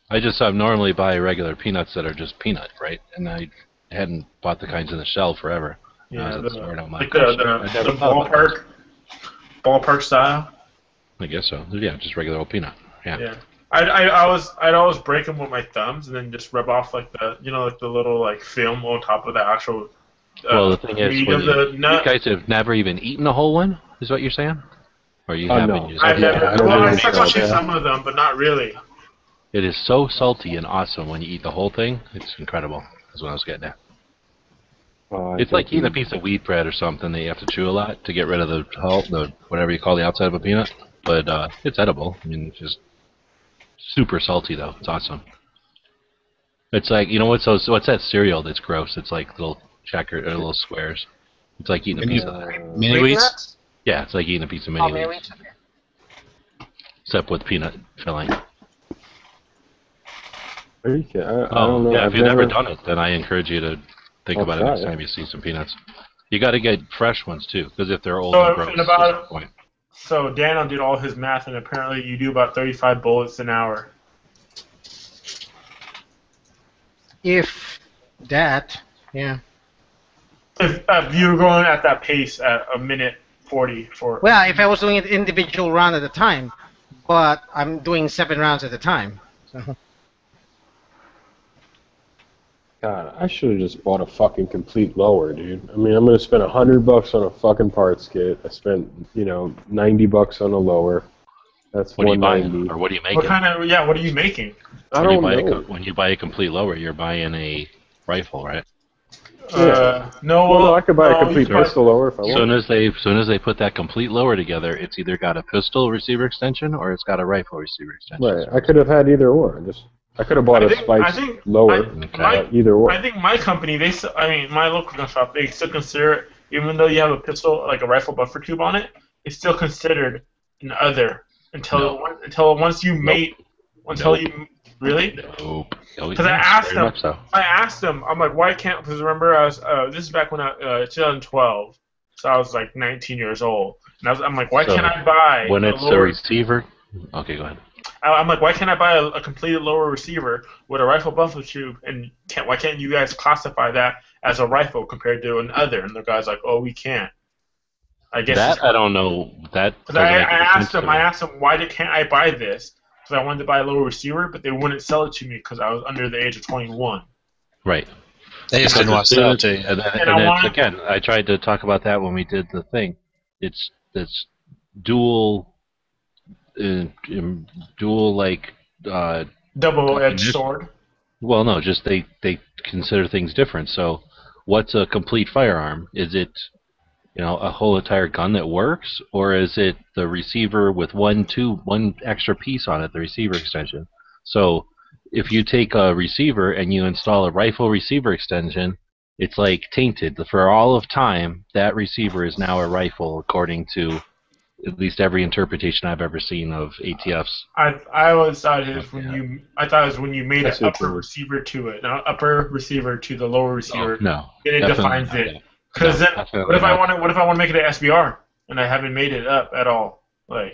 I just normally buy regular peanuts that are just peanut, right? And I hadn't bought the kinds in the shell forever. Yeah, That's where I'm like I the never thought about ballpark style. I guess so. Yeah, just regular old peanut. Yeah. Yeah. I'd always break them with my thumbs and then just rub off like the the little like film on top of the actual. Well, the thing is, meat when of the you nut. guys have never even eaten a whole one, is what you're saying? Or you haven't? no. You just I've never. I don't Well, really I've touched know. some of them, but not really. It is so salty and awesome when you eat the whole thing. It's incredible. That's what I was getting at. It's like eating a piece of wheat bread or something that you have to chew a lot to get rid of the hull, the whatever you call the outside of a peanut. But it's edible. I mean, it's just super salty though. It's awesome. It's like, you know what's that cereal that's gross? It's like little little squares. It's like eating a piece of that. Mini wheats? Yeah, it's like eating a piece of mini wheats, except with peanut filling. Are you kidding? I don't know. Yeah, I've if you've never done it, then I encourage you to think I'll about try it next it. time you see some peanuts. You got to get fresh ones too, because if they're old So, and gross, in there's about- no point. So Daniel did all his math, and apparently you do about 35 bullets an hour. If that, yeah. If you were going at that pace at a minute 40 for. Well, if I was doing it individual round at a time, but I'm doing 7 rounds at a time. So. God, I should have just bought a fucking complete lower, dude. I mean, I'm gonna spend $100 on a fucking parts kit. I spent, $90 on a lower. That's What are you buying, $190. or what are you making? What kind of what are you making? I When you don't buy know. when you buy a complete lower, you're buying a rifle, right? No. Well, no, I could buy a complete you could buy- pistol lower if I want. Soon as they put that complete lower together, it's either got a pistol receiver extension or it's got a rifle receiver extension. Right, I could have had either one. I could have bought a spiked lower. Either one. I think my company, my local gun shop, they still consider it, even though you have a pistol, like a rifle buffer tube on it, it's still considered an other until once you mate, until you really. Nope. Because I asked them, I'm like, why can't? Because remember, I was this is back when 2012, so I was like 19 years old, and I'm like, why can't I buy when it's lower, a receiver? Okay, go ahead. I'm like, why can't I buy a completed lower receiver with a rifle buffer tube, and why can't you guys classify that as a rifle compared to an other? And the guy's like, oh, we can't. I guess That I don't know. That because I asked them why can't I buy this? Because I wanted to buy a lower receiver, but they wouldn't sell it to me because I was under the age of 21. Right. They just didn't want to sell it to you. And then again, I tried to talk about that when we did the thing. It's dual like double-edged sword. Well, no, just they consider things different. So, what's a complete firearm? Is it a whole entire gun that works, or is it the receiver with one extra piece on it, the receiver extension? So, if you take a receiver and you install a rifle receiver extension, it's like tainted. For all of time, that receiver is now a rifle, according to at least every interpretation I've ever seen of ATFs. I always thought it was when you made an upper receiver to it, not upper receiver to the lower receiver. No, then it defines it. Because then, what if I want to make it an SBR and I haven't made it up at all? I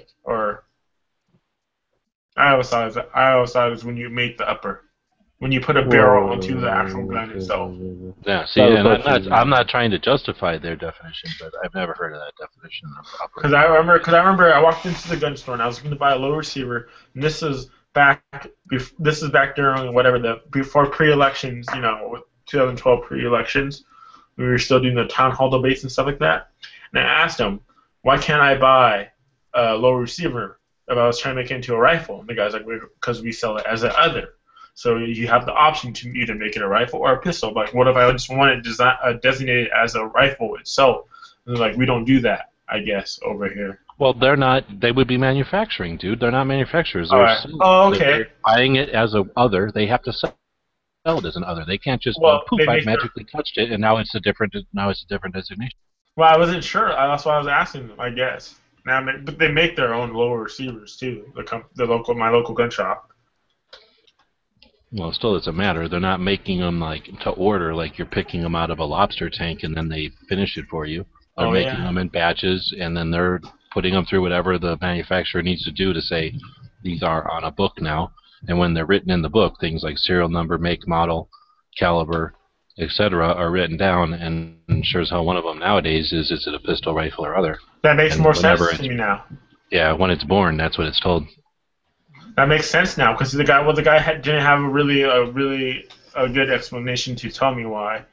always thought it was when you made the upper, when you put a barrel onto the actual gun itself. Yeah, see, and I'm not trying to justify their definition, but I've never heard of that definition of upper. Because I remember I walked into the gun store and I was looking to buy a low receiver, and this is back during before pre-elections, 2012 pre-elections. We were still doing the town hall debates and stuff like that. And I asked him, why can't I buy a low receiver if I was trying to make it into a rifle? And the guy's like, because we sell it as an other. So you have the option to either make it a rifle or a pistol. But what if I just want it designated as a rifle itself? And they're like, we don't do that. I guess, over here. Well, they're not. They would be manufacturing, dude. They're not manufacturers. They're Alright. Oh, okay. They're buying it as a other. They have to sell it as an other. They can't just poof! I magically touched it, and now it's a different. Now it's a different designation. Well, I wasn't sure. That's why I was asking them. I guess. Now, but they make their own lower receivers too. My local gun shop. Well, still, it's a matter. They're not making them like to order, like you're picking them out of a lobster tank and then they finish it for you. They're making them in batches, and then they're putting them through whatever the manufacturer needs to do to say these are on a book now. And when they're written in the book, things like serial number, make, model, caliber, etc. are written down. And sure as hell, one of them nowadays is it a pistol, rifle, or other. That makes more sense to me now. Yeah, when it's born, that's what it's told. That makes sense now, because the guy didn't have a really good explanation to tell me why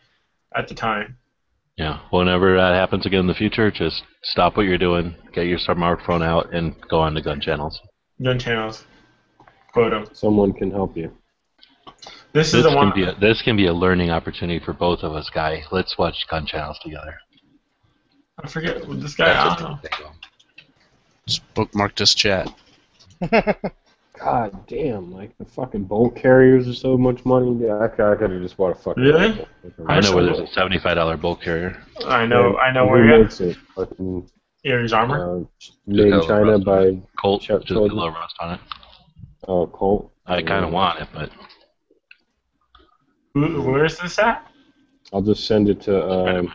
at the time. Yeah, whenever that happens again in the future, just stop what you're doing, get your smartphone out, and go on to gun channels. Gun channels. Quote them. Someone can help you. This can be a learning opportunity for both of us, Guy. Let's watch gun channels together. I forget this guy. I don't know. Just bookmark this chat. God damn, like the fucking bolt carriers are so much money. Yeah, I could have just bought a fucking. Really? I know where there's a $75 bolt carrier. I know where you're at. It? Fucking, Aries Armor? Made in China by Colt. Just a little rust on it. Oh, Colt. I kind of want it, but. Where is this at? I'll just send it to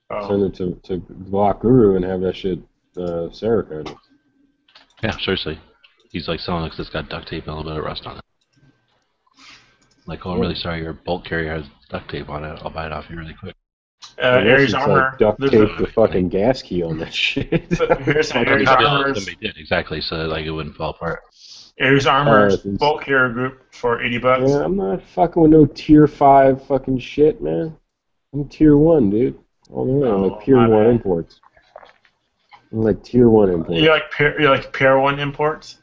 to Glock Guru and have that shit Sarah code. Yeah, seriously. He's like selling it because it's got duct tape and a little bit of rust on it. Like, oh, I'm really sorry, your bolt carrier has duct tape on it. I'll buy it off you really quick. Aries Armor. Like duct tape the fucking gas key on that shit. So here's Aries Armor. Somebody did, exactly, so like it wouldn't fall apart. Aries Armor's bolt carrier group for $80. Yeah, I'm not fucking with no tier 5 fucking shit, man. I'm tier 1, dude. All the way, like tier 1 imports. I'm like tier 1 imports. You like pair 1 imports?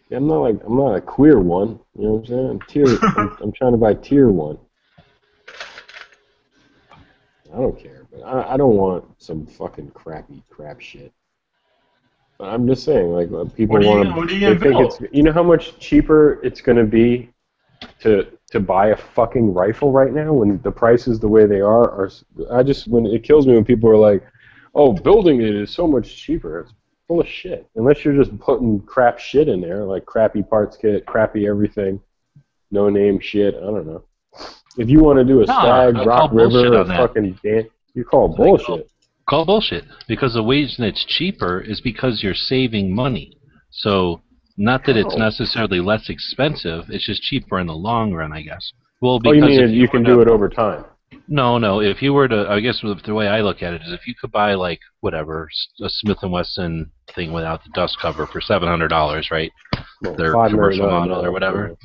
Yeah, I'm not a queer one. You know what I'm saying? I'm trying to buy tier 1. I don't care, but I don't want some fucking crappy crap shit. But I'm just saying, like people want. They think it's. You know how much cheaper it's going to be to buy a fucking rifle right now when the prices the way they are. When it kills me when people are like, "Oh, building it is so much cheaper." It's full of shit. Unless you're just putting crap shit in there, like crappy parts kit, crappy everything, no name shit. I don't know. If you want to do a Stag, Rock River, or fucking Dan, you call bullshit. Call bullshit, because the reason it's cheaper is because you're saving money. So, not that it's necessarily less expensive, it's just cheaper in the long run, I guess. Well, because you mean you can do it over time? No. If you were to, I guess the way I look at it is if you could buy, like, whatever, a Smith & Wesson thing without the dust cover for $700, right? Well, their commercial model or whatever.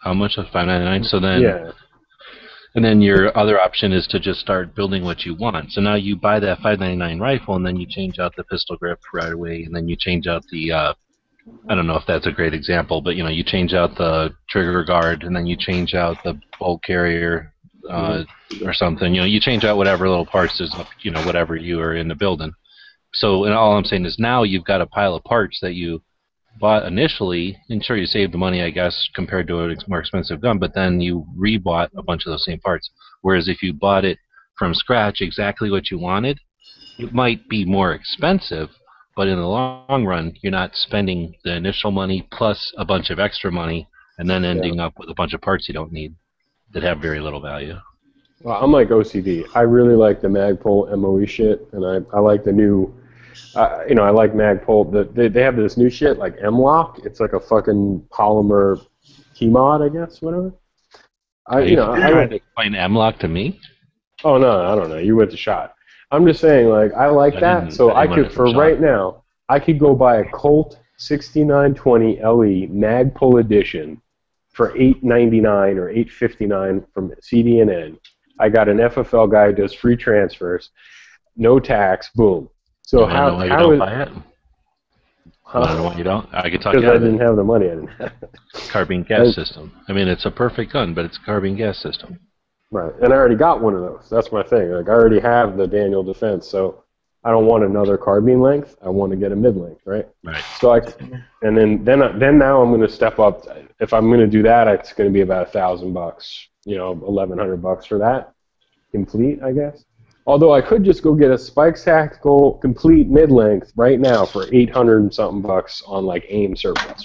How much? $599? So then... Yeah. And then your other option is to just start building what you want. So now you buy that $599 rifle, and then you change out the pistol grip right away, and then you change out the, I don't know if that's a great example, but you change out the trigger guard, and then you change out the bolt carrier or something. You change out whatever little parts is, whatever you are in the building. So, and all I'm saying is now you've got a pile of parts that you bought initially, and sure you saved the money, I guess, compared to a more expensive gun, but then you rebought a bunch of those same parts. Whereas if you bought it from scratch, exactly what you wanted, it might be more expensive, but in the long run, you're not spending the initial money plus a bunch of extra money and then ending up with a bunch of parts you don't need that have very little value. Well, I'm like OCD. I really like the Magpul MOE shit, and I like the new... I like Magpul. They have this new shit like M-Lock. It's like a fucking polymer key mod, I guess, whatever. You explain M-Lock to me? Oh no, I don't know. You went to shot. I'm just saying, like, I like that. So I could, for right now, I could go buy a Colt 6920 LE Magpul edition for $8.99 or $8.59 from CD&N. I got an FFL guy who does free transfers, no tax, boom. So I don't know why you don't buy it. I don't know why you don't. I could talk you out of it. Because I didn't have the money. I didn't have it. Carbine gas system. I mean, it's a perfect gun, but it's a carbine gas system. Right, and I already got one of those. That's my thing. Like, I already have the Daniel Defense, so I don't want another carbine length. I want to get a mid length, right? Right. So then now I'm going to step up. If I'm going to do that, it's going to be about $1,000, $1,100 for that complete, I guess. Although I could just go get a Spikes Tactical complete mid length right now for $800 and something bucks on like AIM surplus.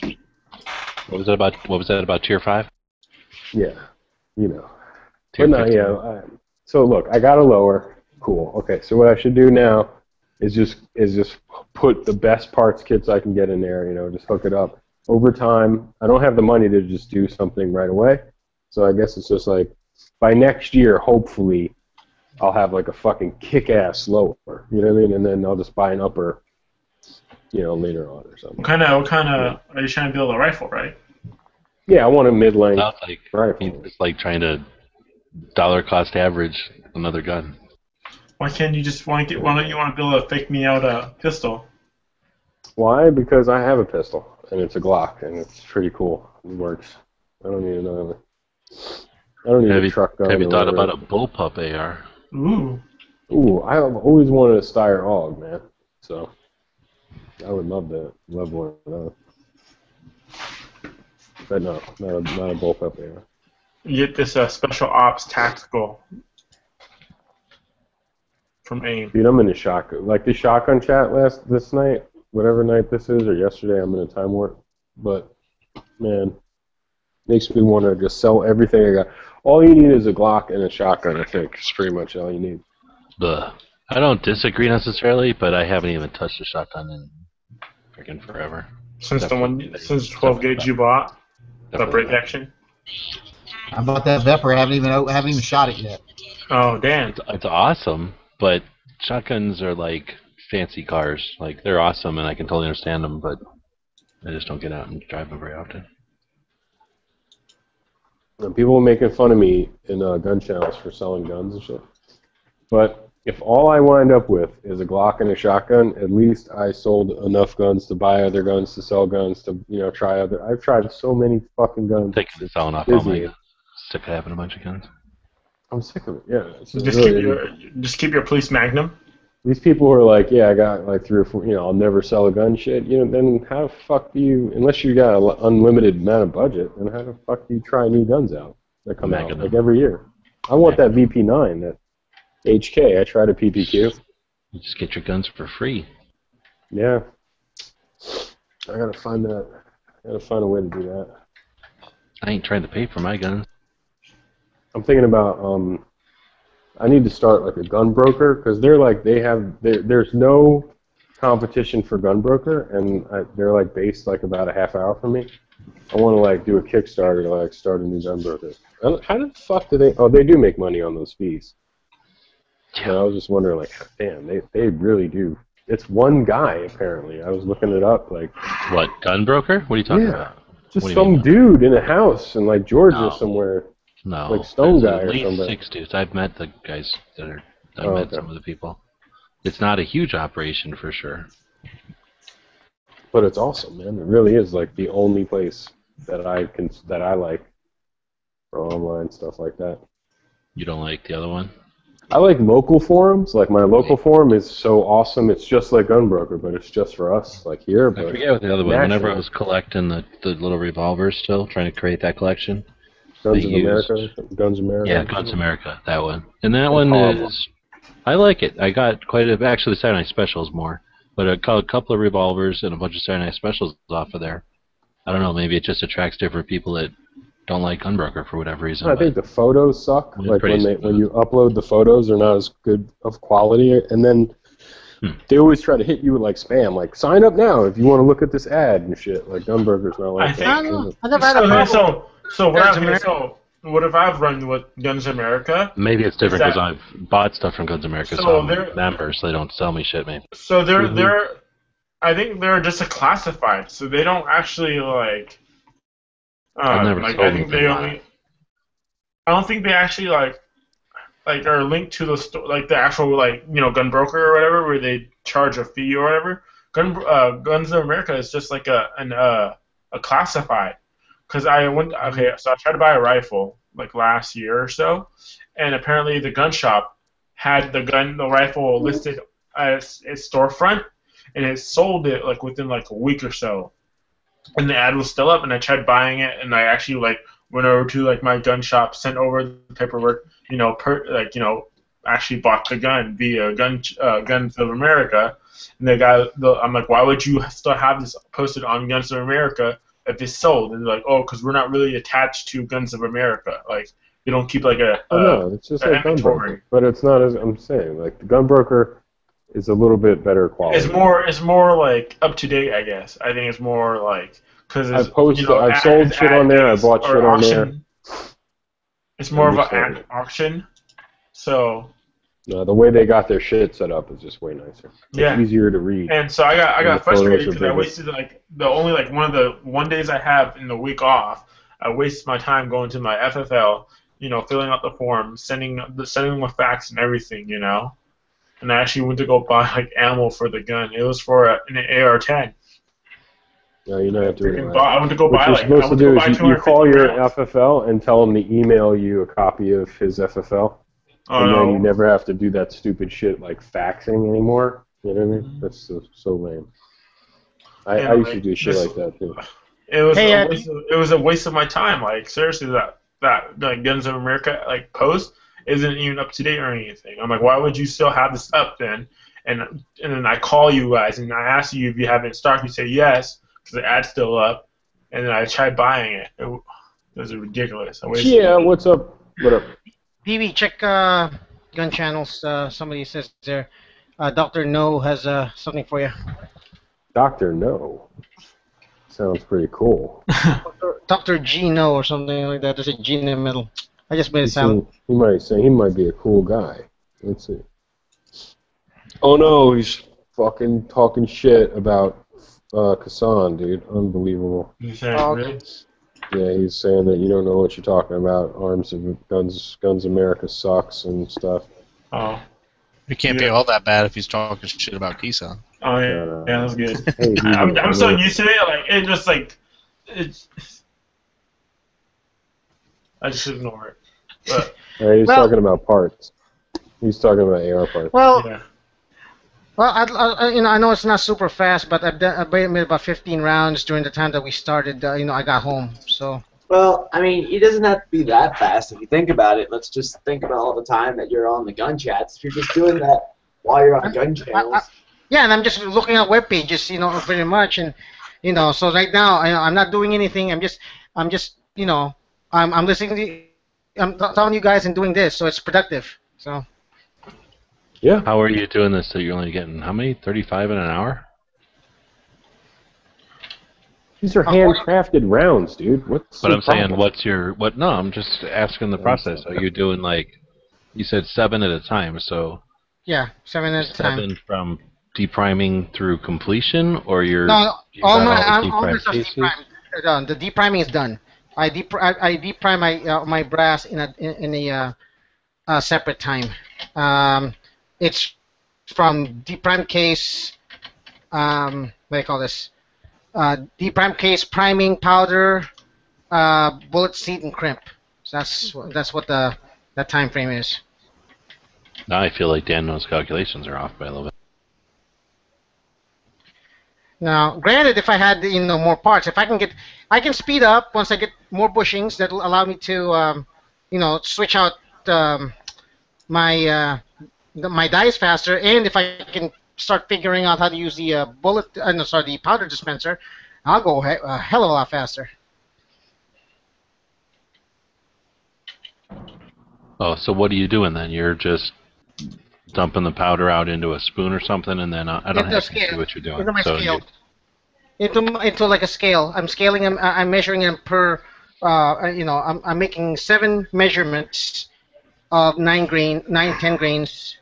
What was that about Tier 5? Yeah, Tier But no, 15. So look, I got a lower. Cool. Okay, so what I should do now is just put the best parts kits I can get in there. Just hook it up. Over time, I don't have the money to just do something right away. So I guess it's just like by next year, hopefully, I'll have like a fucking kick-ass lower. You know what I mean? And then I'll just buy an upper, later on or something. What kind of are you trying to build a rifle, right? Yeah, I want a mid-length rifle. It's like trying to dollar cost average another gun. Why don't you want to build a fake me out pistol? Why? Because I have a pistol, and it's a Glock, and it's pretty cool. It works. I don't need another. I don't need a truck gun. Have you thought about a bullpup AR? Ooh, I've always wanted a Steyr AUG, man. So I would love that. Love one of those. But no, not a bullpup AR. You get this special ops tactical from AIM. Dude, I'm in the shotgun. Like the shotgun chat this night, whatever night this is, or yesterday, I'm in a time warp. But man, makes me want to just sell everything I got. All you need is a Glock and a shotgun, I think. It's pretty much all you need. I don't disagree necessarily, but I haven't even touched a shotgun in freaking forever. Since 12 gauge you bought, the break action. I bought that Vepr. Haven't even shot it yet. Oh damn! It's awesome, but shotguns are like fancy cars. Like they're awesome, and I can totally understand them, but I just don't get out and drive them very often. And people were making fun of me in gun channels for selling guns and shit. But if all I wind up with is a Glock and a shotgun, at least I sold enough guns to buy other guns, to sell guns, to try other. I've tried so many fucking guns. Thinking of selling off all my guns. Sick of having a bunch of guns. I'm sick of it. Yeah. Just keep your police magnum. These people who are like, yeah, I got like 3 or 4. I'll never sell a gun. Shit. Then how the fuck do you? Unless you got an unlimited amount of budget, then how the fuck do you try new guns out that come out like every year? I want that VP9, that HK. I tried a PPQ. You just get your guns for free. Yeah. I gotta find that. I gotta find a way to do that. I ain't trying to pay for my guns. I'm thinking about I need to start like a gun broker because there's no competition for gun broker, and they're like based like about a half hour from me. I want to like do a Kickstarter to like start a new gun broker. How the fuck do they? Oh, they do make money on those fees. Yeah. And I was just wondering, like, damn, they really do. It's one guy apparently. I was looking it up, like. What, gun broker? What are you talking about? Just some dude in a house in like Georgia somewhere. No, like Stone Guy at or least something. 6 dudes. I've met the guys that are. I've met some of the people. It's not a huge operation for sure. But it's awesome, man. It really is like the only place that I like for online stuff like that. You don't like the other one? I like local forums. Like my local forum is so awesome. It's just like Gunbroker, but it's just for us, like here. But I forget what the other one. Whenever I was collecting the little revolvers, still trying to create that collection. Guns America. Yeah, Guns America, that one. And that one is, I like it. I got quite a, actually the Saturday Night Specials more, but a couple of revolvers and a bunch of Saturday Night Specials off of there. I don't know, maybe it just attracts different people that don't like Gunbroker for whatever reason. I think the photos suck. Like when you upload the photos, they're not as good of quality, and then they always try to hit you with like spam, like sign up now if you want to look at this ad and shit. Like Gunbroker's not like that. So what if I've run with Guns America? Maybe it's different because I've bought stuff from Guns America, so I'm members, so they don't sell me shit, maybe. So they're I think they're just a classified, so they don't actually like. I've never like sold I think they only. I don't think they actually like are linked to the like the actual Gunbroker or whatever, where they charge a fee or whatever. Guns of America is just like a classified. Because so I tried to buy a rifle like last year or so, and apparently the gun shop had the rifle listed its storefront, and it sold it like within like a week or so. And the ad was still up, and I tried buying it, and I actually like went over to like my gun shop, sent over the paperwork, actually bought the gun via Guns of America. And I'm like, why would you still have this posted on Guns of America if it's sold? And they're like, oh, because we're not really attached to Guns of America. Like, you don't keep like no, it's just like Gunbroker, but it's not as I'm saying. Like the Gunbroker is a little bit better quality. It's more like up to date, I guess. I think it's more like because I've sold shit on there. I bought shit on there. It's more of an auction, so. No, the way they got their shit set up is just way nicer. It's easier to read. And so I got frustrated because I wasted like the only like one of the 1 days I have in the week off. I wasted my time going to my FFL, filling out the form, sending them a fax and everything, And I actually went to go buy like ammo for the gun. It was for an AR-10. No, you don't have to. I went to go buy like. What you're supposed to do is you call your FFL and tell them to email you a copy of his FFL. And then you never have to do that stupid shit like faxing anymore. You know what I mean? That's so lame. I used to do shit like that too. It was a waste of my time. Like seriously, that like Guns of America like post isn't even up to date or anything. I'm like, why would you still have this up then? And then I call you guys and I ask you if you have it in stock. You say yes because the ad's still up. And then I tried buying it. It was ridiculous. Yeah, what's up? What up? PB, check gun channels. Somebody says there. Dr. No has something for you. Dr. No? Sounds pretty cool. Dr. G No or something like that. There's a G in the middle. I just made it sound. He might be a cool guy. Let's see. Oh no, he's fucking talking shit about Kassan, dude. Unbelievable. Really? Yeah, he's saying that you don't know what you're talking about. Guns America sucks and stuff. Oh. It can't be all that bad if he's talking shit about Kassan. Oh yeah, that's good. Hey, I'm so used to it. Like it just like I just ignore it. But he's talking about parts. He's talking about AR parts. Well, I know it's not super fast, but I made about 15 rounds during the time that we started. I got home, so. Well, I mean, it doesn't have to be that fast. If you think about it, let's just think about all the time that you're on the gun chats. If you're just doing that while you're on gun channels. Yeah, and I'm just looking at web pages, pretty much, and so right now I'm not doing anything. I'm just, I'm listening to, I'm telling you guys and doing this, so it's productive. So. Yeah. How are you doing this? So you're only getting how many? 35 in an hour? These are handcrafted rounds, dude. What's But I'm saying, no, I'm just asking the process. Are you doing like, you said 7 at a time, so. Yeah, 7 at a time. 7 from depriming through completion, or all my stuff depriming. The depriming is done. I deprime my brass in a separate time. It's from deprime case. What do you call this? Deprime case, priming, powder, bullet seat, and crimp. So that's what that time frame is. Now I feel like Dan knows calculations are off by a little bit. Now, granted, if I had more parts, I can speed up once I get more bushings. That will allow me to switch out my dice faster, and if I can start figuring out how to use the the powder dispenser, I'll go a hell of a lot faster. Oh, so what are you doing then? You're just dumping the powder out into a spoon or something, and then I don't have to see what you're doing. Into my scale. Into like a scale. I'm scaling them. I'm measuring them per. I'm making 7 measurements of 10 grains.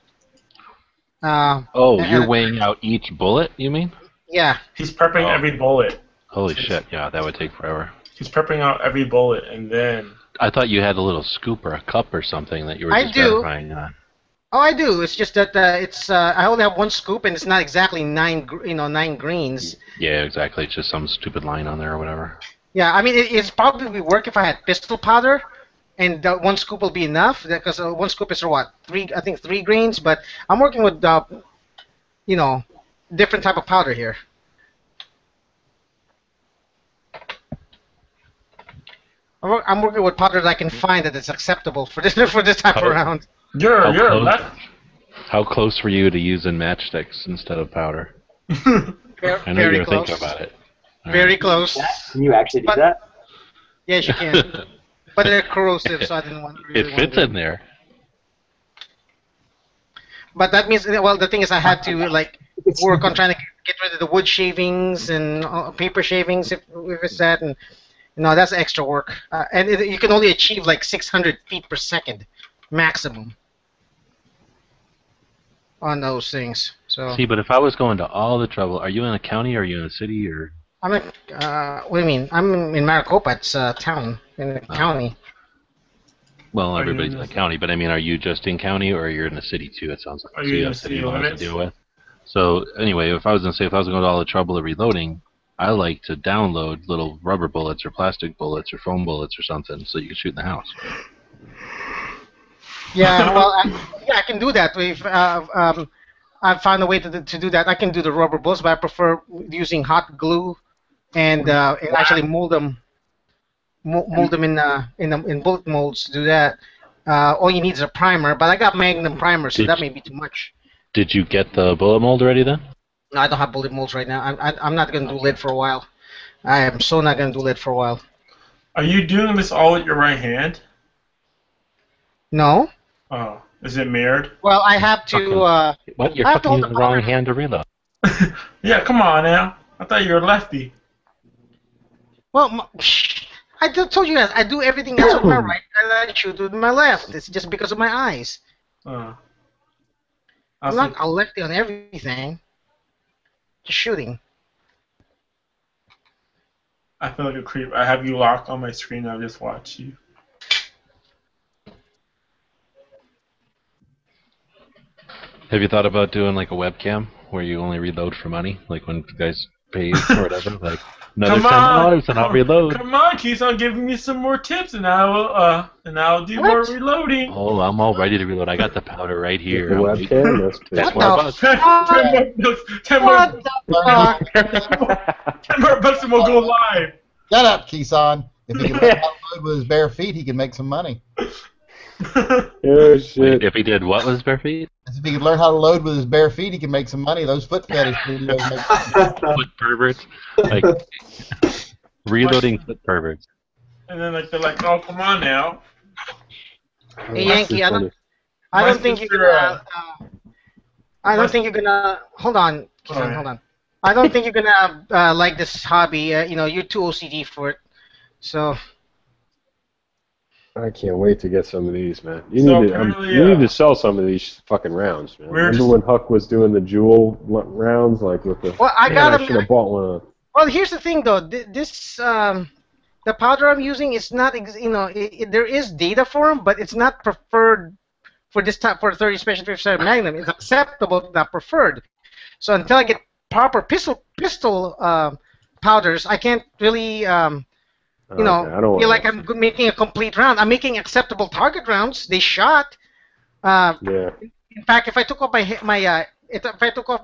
You're weighing out each bullet, you mean? Yeah. He's prepping every bullet. Holy shit, yeah, that would take forever. He's prepping out every bullet, and then... I thought you had a little scoop or a cup or something that you were just verifying on. Oh, I do. It's just that I only have 1 scoop, and it's not exactly 9 greens. Yeah, exactly. It's just some stupid line on there or whatever. Yeah, I mean, it's probably work if I had pistol powder, and 1 scoop will be enough, because 1 scoop is for what? 3 greens, but I'm working with you know, different type of powder here. I'm working with powder that I can find that is acceptable for this type of round. How close were you to using matchsticks instead of powder? I know very you were close. thinking about it. Very close. Can you actually do that? Yes, you can. But they're corrosive, so I didn't want. It fits in there. But that means, well, the thing is, I had to like work on trying to get rid of the wood shavings and paper shavings if it's that, and that's extra work. And you can only achieve like 600 feet per second maximum on those things. So. See, but if I was going to all the trouble, are you in a county or are you in a city or? I'm in. What do you mean? I'm in Maricopa. It's a town in the county. Well, everybody's in the county, but I mean, are you just in county or you're in the city too? It sounds like. Are you in the city limits? To deal with. So anyway, if I was going to go to all the trouble of reloading, I like to download little rubber bullets or plastic bullets or foam bullets or something so you can shoot in the house. Yeah, well, I can do that. If I found a way to do that, I can do the rubber bullets, but I prefer using hot glue and actually mold them in bullet molds to do that. All you need is a primer, but I got Magnum primer, so that may be too much. Did you get the bullet mold already then? No, I don't have bullet molds right now. I'm not going to do lead for a while. I am so not going to do lead for a while. Are you doing this all with your right hand? No. Oh, is it mirrored? Well, I have to. What? You're fucking using the wrong hand to reload. Yeah, come on now. I thought you were a lefty. Well, I just told you guys, I do everything else with my right, and I shoot with my left. It's just because of my eyes. I'm not a lefty on everything. Just shooting. I feel like a creep. I have you locked on my screen. I'll just watch you. Have you thought about doing like a webcam where you only reload for money, like when guys pay you or whatever, like another $10 and I'll reload. Come on, keep on giving me some more tips, and I'll do more reloading. Oh, I'm all ready to reload. I got the powder right here. The webcam. That's $10 more bucks and we'll go live. Shut up, Keeson. If he can learn how to load with his bare feet, he can make some money. Oh, shit. Wait, if he did what with his bare feet? If he could learn how to load with his bare feet, he can make some money. Those foot fetish videos make Foot perverts. Like, reloading foot perverts. And then they're like, oh, come on now. Hey, Yankee, I don't think you're gonna. I don't think you're gonna. Hold on, Keeson, hold on. I don't think you're gonna like this hobby. You're too OCD for it. So. I can't wait to get some of these, man. You need to sell some of these fucking rounds, man. Remember when Huck was doing the jewel rounds, like with the? Well, I should have bought one. Well, here's the thing, though. This the powder I'm using is not, there is data for them, but it's not preferred for this type for 30 Special 57 Magnum. It's acceptable, but not preferred. So until I get proper pistol powders, I can't really. Feel like I'm making a complete round. I'm making acceptable target rounds. They shot. In fact, if I took off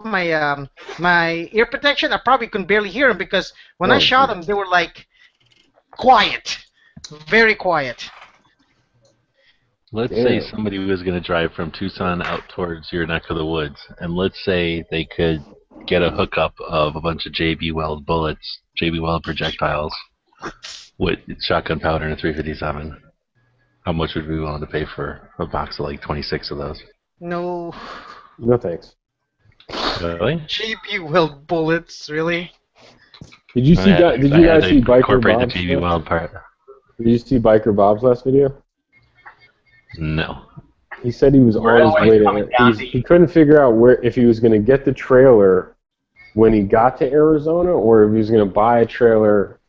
my ear protection, I probably couldn't barely hear them because when I shot them, they were like quiet, very quiet. Let's say somebody was going to drive from Tucson out towards your neck of the woods, and let's say they could get a hookup of a bunch of JB Weld bullets, JB Weld projectiles, with shotgun powder and a 357. How much would we be willing to pay for a box of like 26 of those? No. No thanks. Really? JB Weld bullets, really? Did you see? Did you guys see Biker Bob's? The JB Weld part. Did you see Biker Bob's last video? No. He said he was on his way to. He couldn't figure out if he was going to get the trailer when he got to Arizona, or if he was going to buy a trailer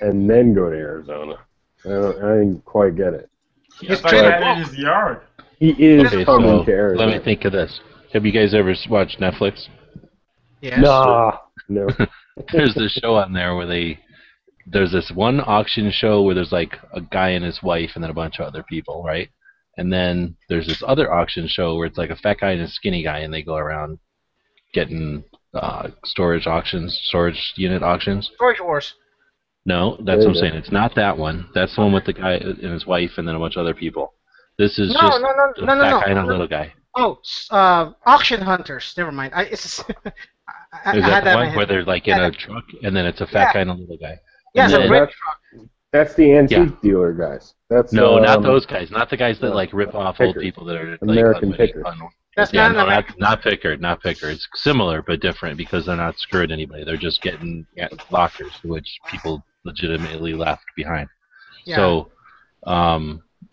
and then go to Arizona. I didn't quite get it. He's in his yard. He is coming to Arizona. Let me think of this. Have you guys ever watched Netflix? Yes. Nah, no. There's this show on there where there's this one auction show where there's like a guy and his wife and then a bunch of other people, right? And then there's this other auction show where it's like a fat guy and a skinny guy and they go around getting storage unit auctions. Storage Wars. No, that's what I'm saying. It's not that one. That's the one with the guy and his wife and then a bunch of other people. This is just a fat guy and a little guy. Oh, Auction Hunters. Never mind. Is that the one where they're like in a truck and then it's a fat guy and a little guy? Yeah, it's a red truck. That's the antique dealer guys. That's not those guys. Not the guys that like rip off old people that are like, American Pickers. That's not Picker. It's similar but different because they're not screwing anybody. They're just getting lockers, which people legitimately left behind. Yeah. So,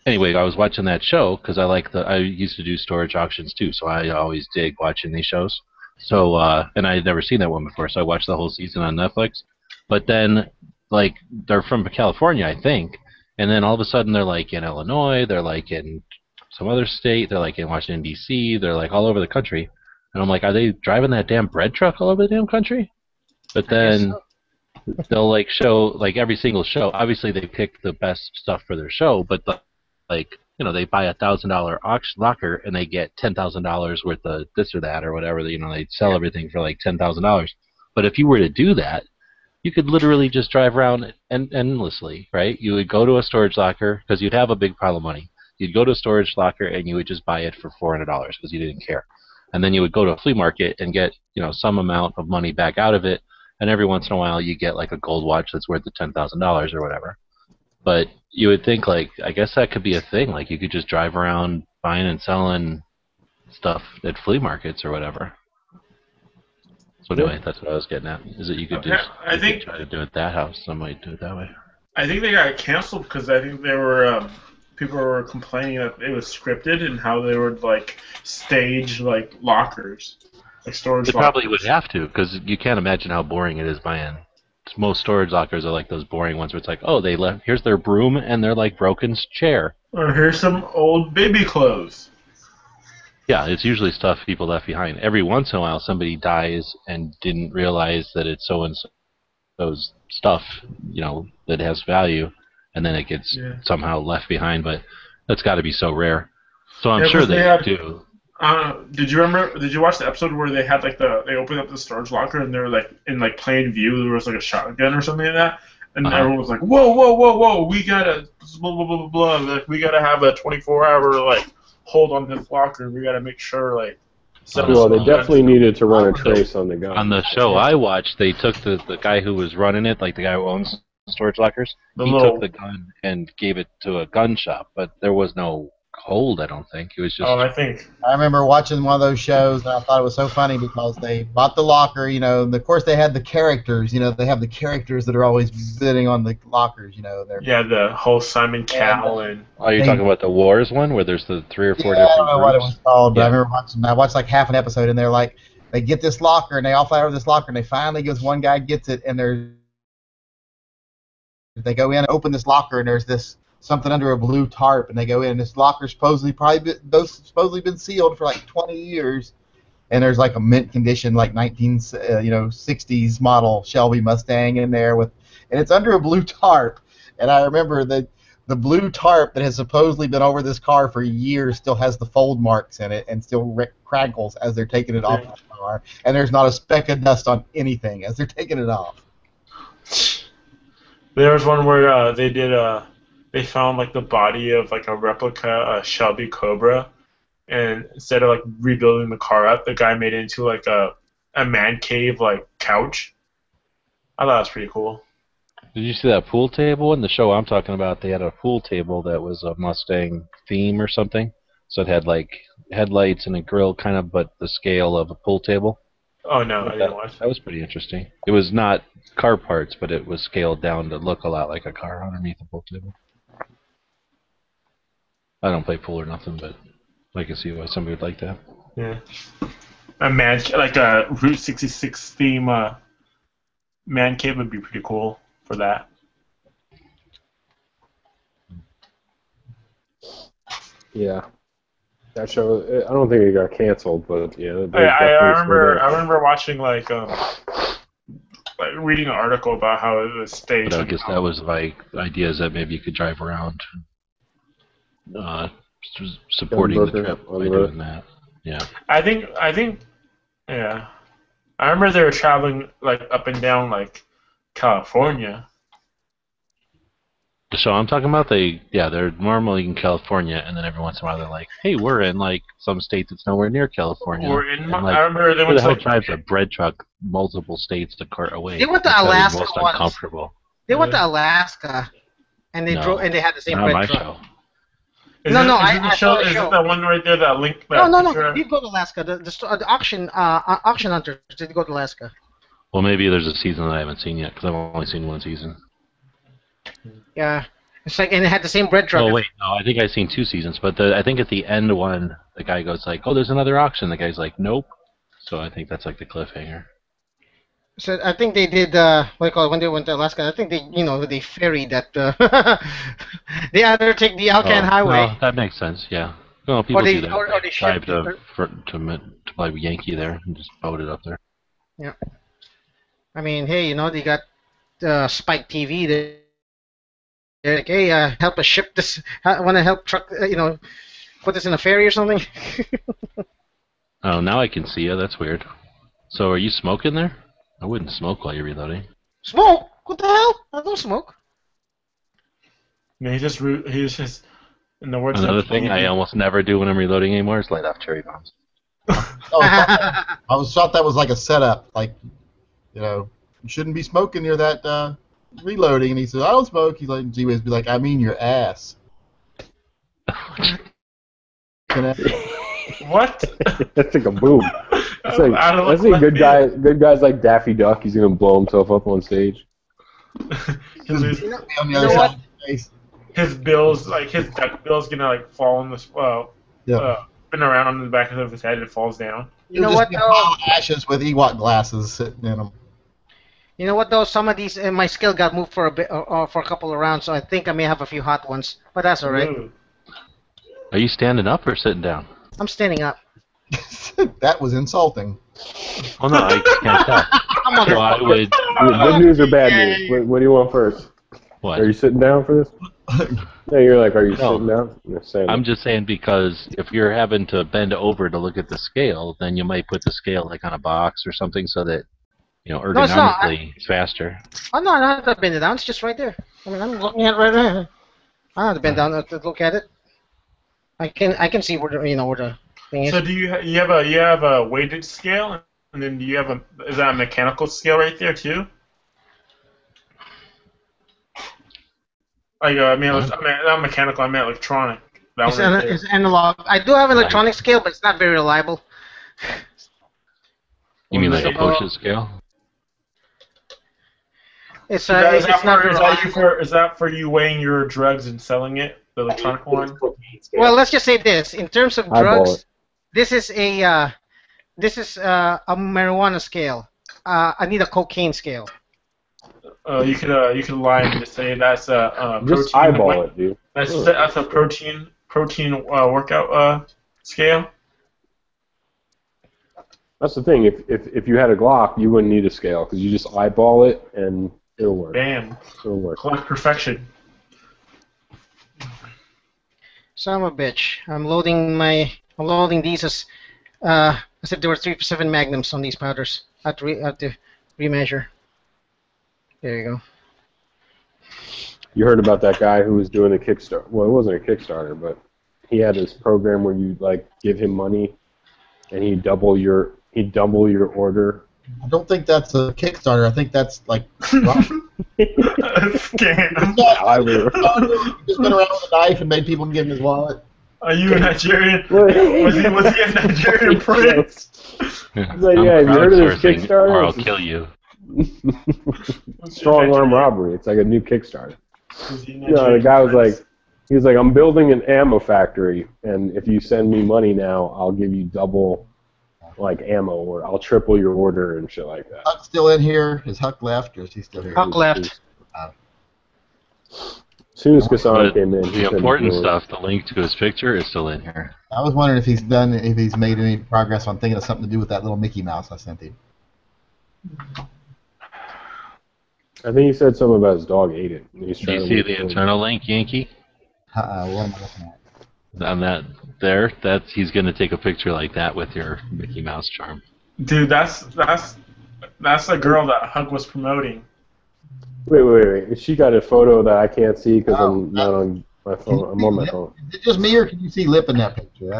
anyway, I was watching that show because I used to do storage auctions too, so I always dig watching these shows. So, and I had never seen that one before, so I watched the whole season on Netflix. But then, like, they're from California, I think, and then all of a sudden they're like in Illinois, they're like in some other state, they're like in Washington D.C., they're like all over the country, and I'm like, are they driving that damn bread truck all over the damn country? But then they'll like show like every single show. Obviously, they pick the best stuff for their show, but like they buy $1,000 auction locker and they get $10,000 worth of this or that or whatever. They sell everything for like $10,000. But if you were to do that, you could literally just drive around endlessly, right? You would go to a storage locker because you'd have a big pile of money. You'd go to a storage locker and you would just buy it for $400 because you didn't care. And then you would go to a flea market and get some amount of money back out of it. And every once in a while you get like a gold watch that's worth the $10,000 or whatever. But you would think like I guess that could be a thing. Like you could just drive around buying and selling stuff at flea markets or whatever. So anyway, that's what I was getting at. Is that you could just try to do it that house. I might do it that way. I think they got canceled because I think they were people were complaining that it was scripted and how they would like stage like lockers, like storage. They probably would have to because you can't imagine how boring it is buying. Most storage lockers are like those boring ones where it's like, oh, they left. Here's their broom and their like broken chair. Or here's some old baby clothes. Yeah, it's usually stuff people left behind. Every once in a while, somebody dies and didn't realize that it's so and so's stuff, that has value, and then it gets somehow left behind. But that's got to be so rare. So I'm sure they do. Did you watch the episode where they had like they opened up the storage locker and they were like in like plain view there was like a shotgun or something like that, and everyone was like, whoa, we gotta blah blah blah blah, like we gotta have a 24-hour like hold on this locker. We gotta make sure like. Well, they definitely needed to run a trace on the gun. On the show I watched, they took the guy who was running it, like the guy who owns storage lockers. He took the gun and gave it to a gun shop, but there was no hold, I don't think. It was just. I think. I remember watching one of those shows, and I thought it was so funny because they bought the locker, and of course they had the characters, they have the characters that are always bidding on the lockers, Yeah, the whole Simon Cowell and. Oh, you're talking about the Wars one, where there's the 3 or 4 different. I don't know groups? what it was called, but I remember I watched like half an episode, and they're like, they get this locker, and they all fly over this locker, and they finally one guy gets it, and they go in and open this locker, and there's this. Something under a blue tarp, and they go in, and this locker's supposedly been sealed for like 20 years, and there's like a mint condition like 60s model Shelby Mustang in there and it's under a blue tarp, and I remember that the blue tarp that has supposedly been over this car for years still has the fold marks in it and still crackles as they're taking it off the car, and there's not a speck of dust on anything as they're taking it off. There was one where they found like the body of like a replica Shelby Cobra, and instead of like rebuilding the car up, the guy made it into like a man cave like couch. I thought it was pretty cool. Did you see that pool table in the show I'm talking about? They had a pool table that was a Mustang theme or something, so it had like headlights and a grill kind of, but the scale of a pool table. Oh no, I didn't watch. That was pretty interesting. It was not car parts, but it was scaled down to look a lot like a car underneath the pool table. I don't play pool or nothing, but I can see why somebody would like that. Yeah. A man, like a Route 66 theme man cave would be pretty cool for that. Yeah. That show, I don't think it got canceled, but yeah. I remember watching like reading an article about how it was staged. But I guess that was like ideas that maybe you could drive around. Supporting the trip by doing that. Yeah. I think, yeah. I remember they were traveling like up and down like California. So I'm talking about they're normally in California, and then every once in a while they're like, hey, we're in like some state that's nowhere near California. Or in, and, like, I remember they who went the to hell like, drives a bread truck multiple states to cart away? They went to That's gotta be Alaska most once. uncomfortable. They went to Alaska, and they drove, and they had the same Not bread my truck. show. Is No, it, no, is it the show? saw the Is show. it that one right there? That link. No, That no, picture? no. They did go to Alaska. The auction hunters did go to Alaska. Well, maybe there's a season that I haven't seen yet because I've only seen one season. Yeah, it's like, and it had the same bread truck. Oh wait, no, I think I've seen 2 seasons, but I think at the end one, the guy goes like, "Oh, there's another auction." The guy's like, "Nope." So I think that's like the cliffhanger. So I think they did what do you call it, when they went to Alaska. I think they ferried that. They either take the Alcan Highway. Well, that makes sense. Yeah. Well, people they- do that. or they drive ship to play Yankee there and just boat it up there. Yeah. I mean, hey, they got Spike TV. They're like, hey, help us ship this. Want to help truck? Put this in a ferry or something. Oh, now I can see you. That's weird. So, are you smoking there? I wouldn't smoke while you're reloading. Smoke? What the hell? I don't smoke. No, he's just in the words. Another of thing I almost never do when I'm reloading anymore is light off cherry bombs. I thought that was like a setup, like, you shouldn't be smoking near that reloading. And he said, I don't smoke. He's like, G-Wiz be like, I mean your ass. What? That's like a boom. It's like, I don't I look see like good guys like Daffy Duck. He's gonna blow himself up on stage. On the other side of the face. His bills, like his duck bill's gonna like fall on the spin around on the back of his head and it falls down. You know what, Just a pile of ashes with Ewok glasses sitting in them. You know what though? Some of these, my skill got moved for a bit, for a couple of rounds, so I think I may have a few hot ones. But that's all right. Ooh. Are you standing up or sitting down? I'm standing up. That was insulting. Oh no, I can't tell. I'm on So I would. Good news or bad news? What do you want first? What? Are you sitting down for this? No, you're like, are you sitting down? No, standing. I'm just saying because if you're having to bend over to look at the scale, then you might put the scale like on a box or something so that No, it's not. ergonomically it's faster. Oh no, I don't have to bend it down. It's just right there. I mean, I'm looking at it right now. I don't have to bend down to look at it. I can see where the thing is. So do you have a weighted scale, and then do you have is that a mechanical scale right there too? Like I mean not mechanical, I meant electronic. That one right there. It's analog. I do have an electronic scale, but it's not very reliable. You mean like a Porsche scale? It's Is it's not very reliable. is that for you weighing your drugs and selling it? The electronic one. Well, let's just say this: in terms of Eyeball drugs, it. this is a marijuana scale. I need a cocaine scale. You could lie and just say that's a protein. Just eyeball it, dude. That's a protein workout scale. That's the thing. If you had a Glock, you wouldn't need a scale because you just eyeball it and it'll work. Bam. It'll work. Collect perfection. Son of a bitch! I'm loading these as if there were 357 magnums on these powders. I have to remeasure. There you go. You heard about that guy who was doing a Kickstarter. Well, it wasn't a Kickstarter, but he had this program where you like give him money, and he'd double your order. I don't think that's a Kickstarter. I think that's like Scam. just went around with a knife and made people give him his wallet. Are you a Nigerian? was he a Nigerian prince? Like, yeah, have you heard of this Crowdsourcing, Kickstarter? or I'll kill you. Strong arm robbery. It's like a new Kickstarter. No, the guy was like, he was like, I'm building an ammo factory, and if you send me money now, I'll give you double, like ammo, or I'll triple your order and shit like that. Huck's still in here. Is Huck left, or is he still here? Huck left. As soon as Kassan But came in, he the said important he stuff, the link to his picture, is still in here. I was wondering if he's made any progress on thinking of something to do with that little Mickey Mouse I sent him. I think he said something about his dog ate it. He's Do trying you to see make the it- internal link, Yankee? What am I looking at? On that he's gonna take a picture like that with your Mickey Mouse charm. Dude, that's That's the girl that Hug was promoting. Wait. She got a photo that I can't see because I'm not on my phone. I'm on my phone. Is it just me, or can you see lip in that picture?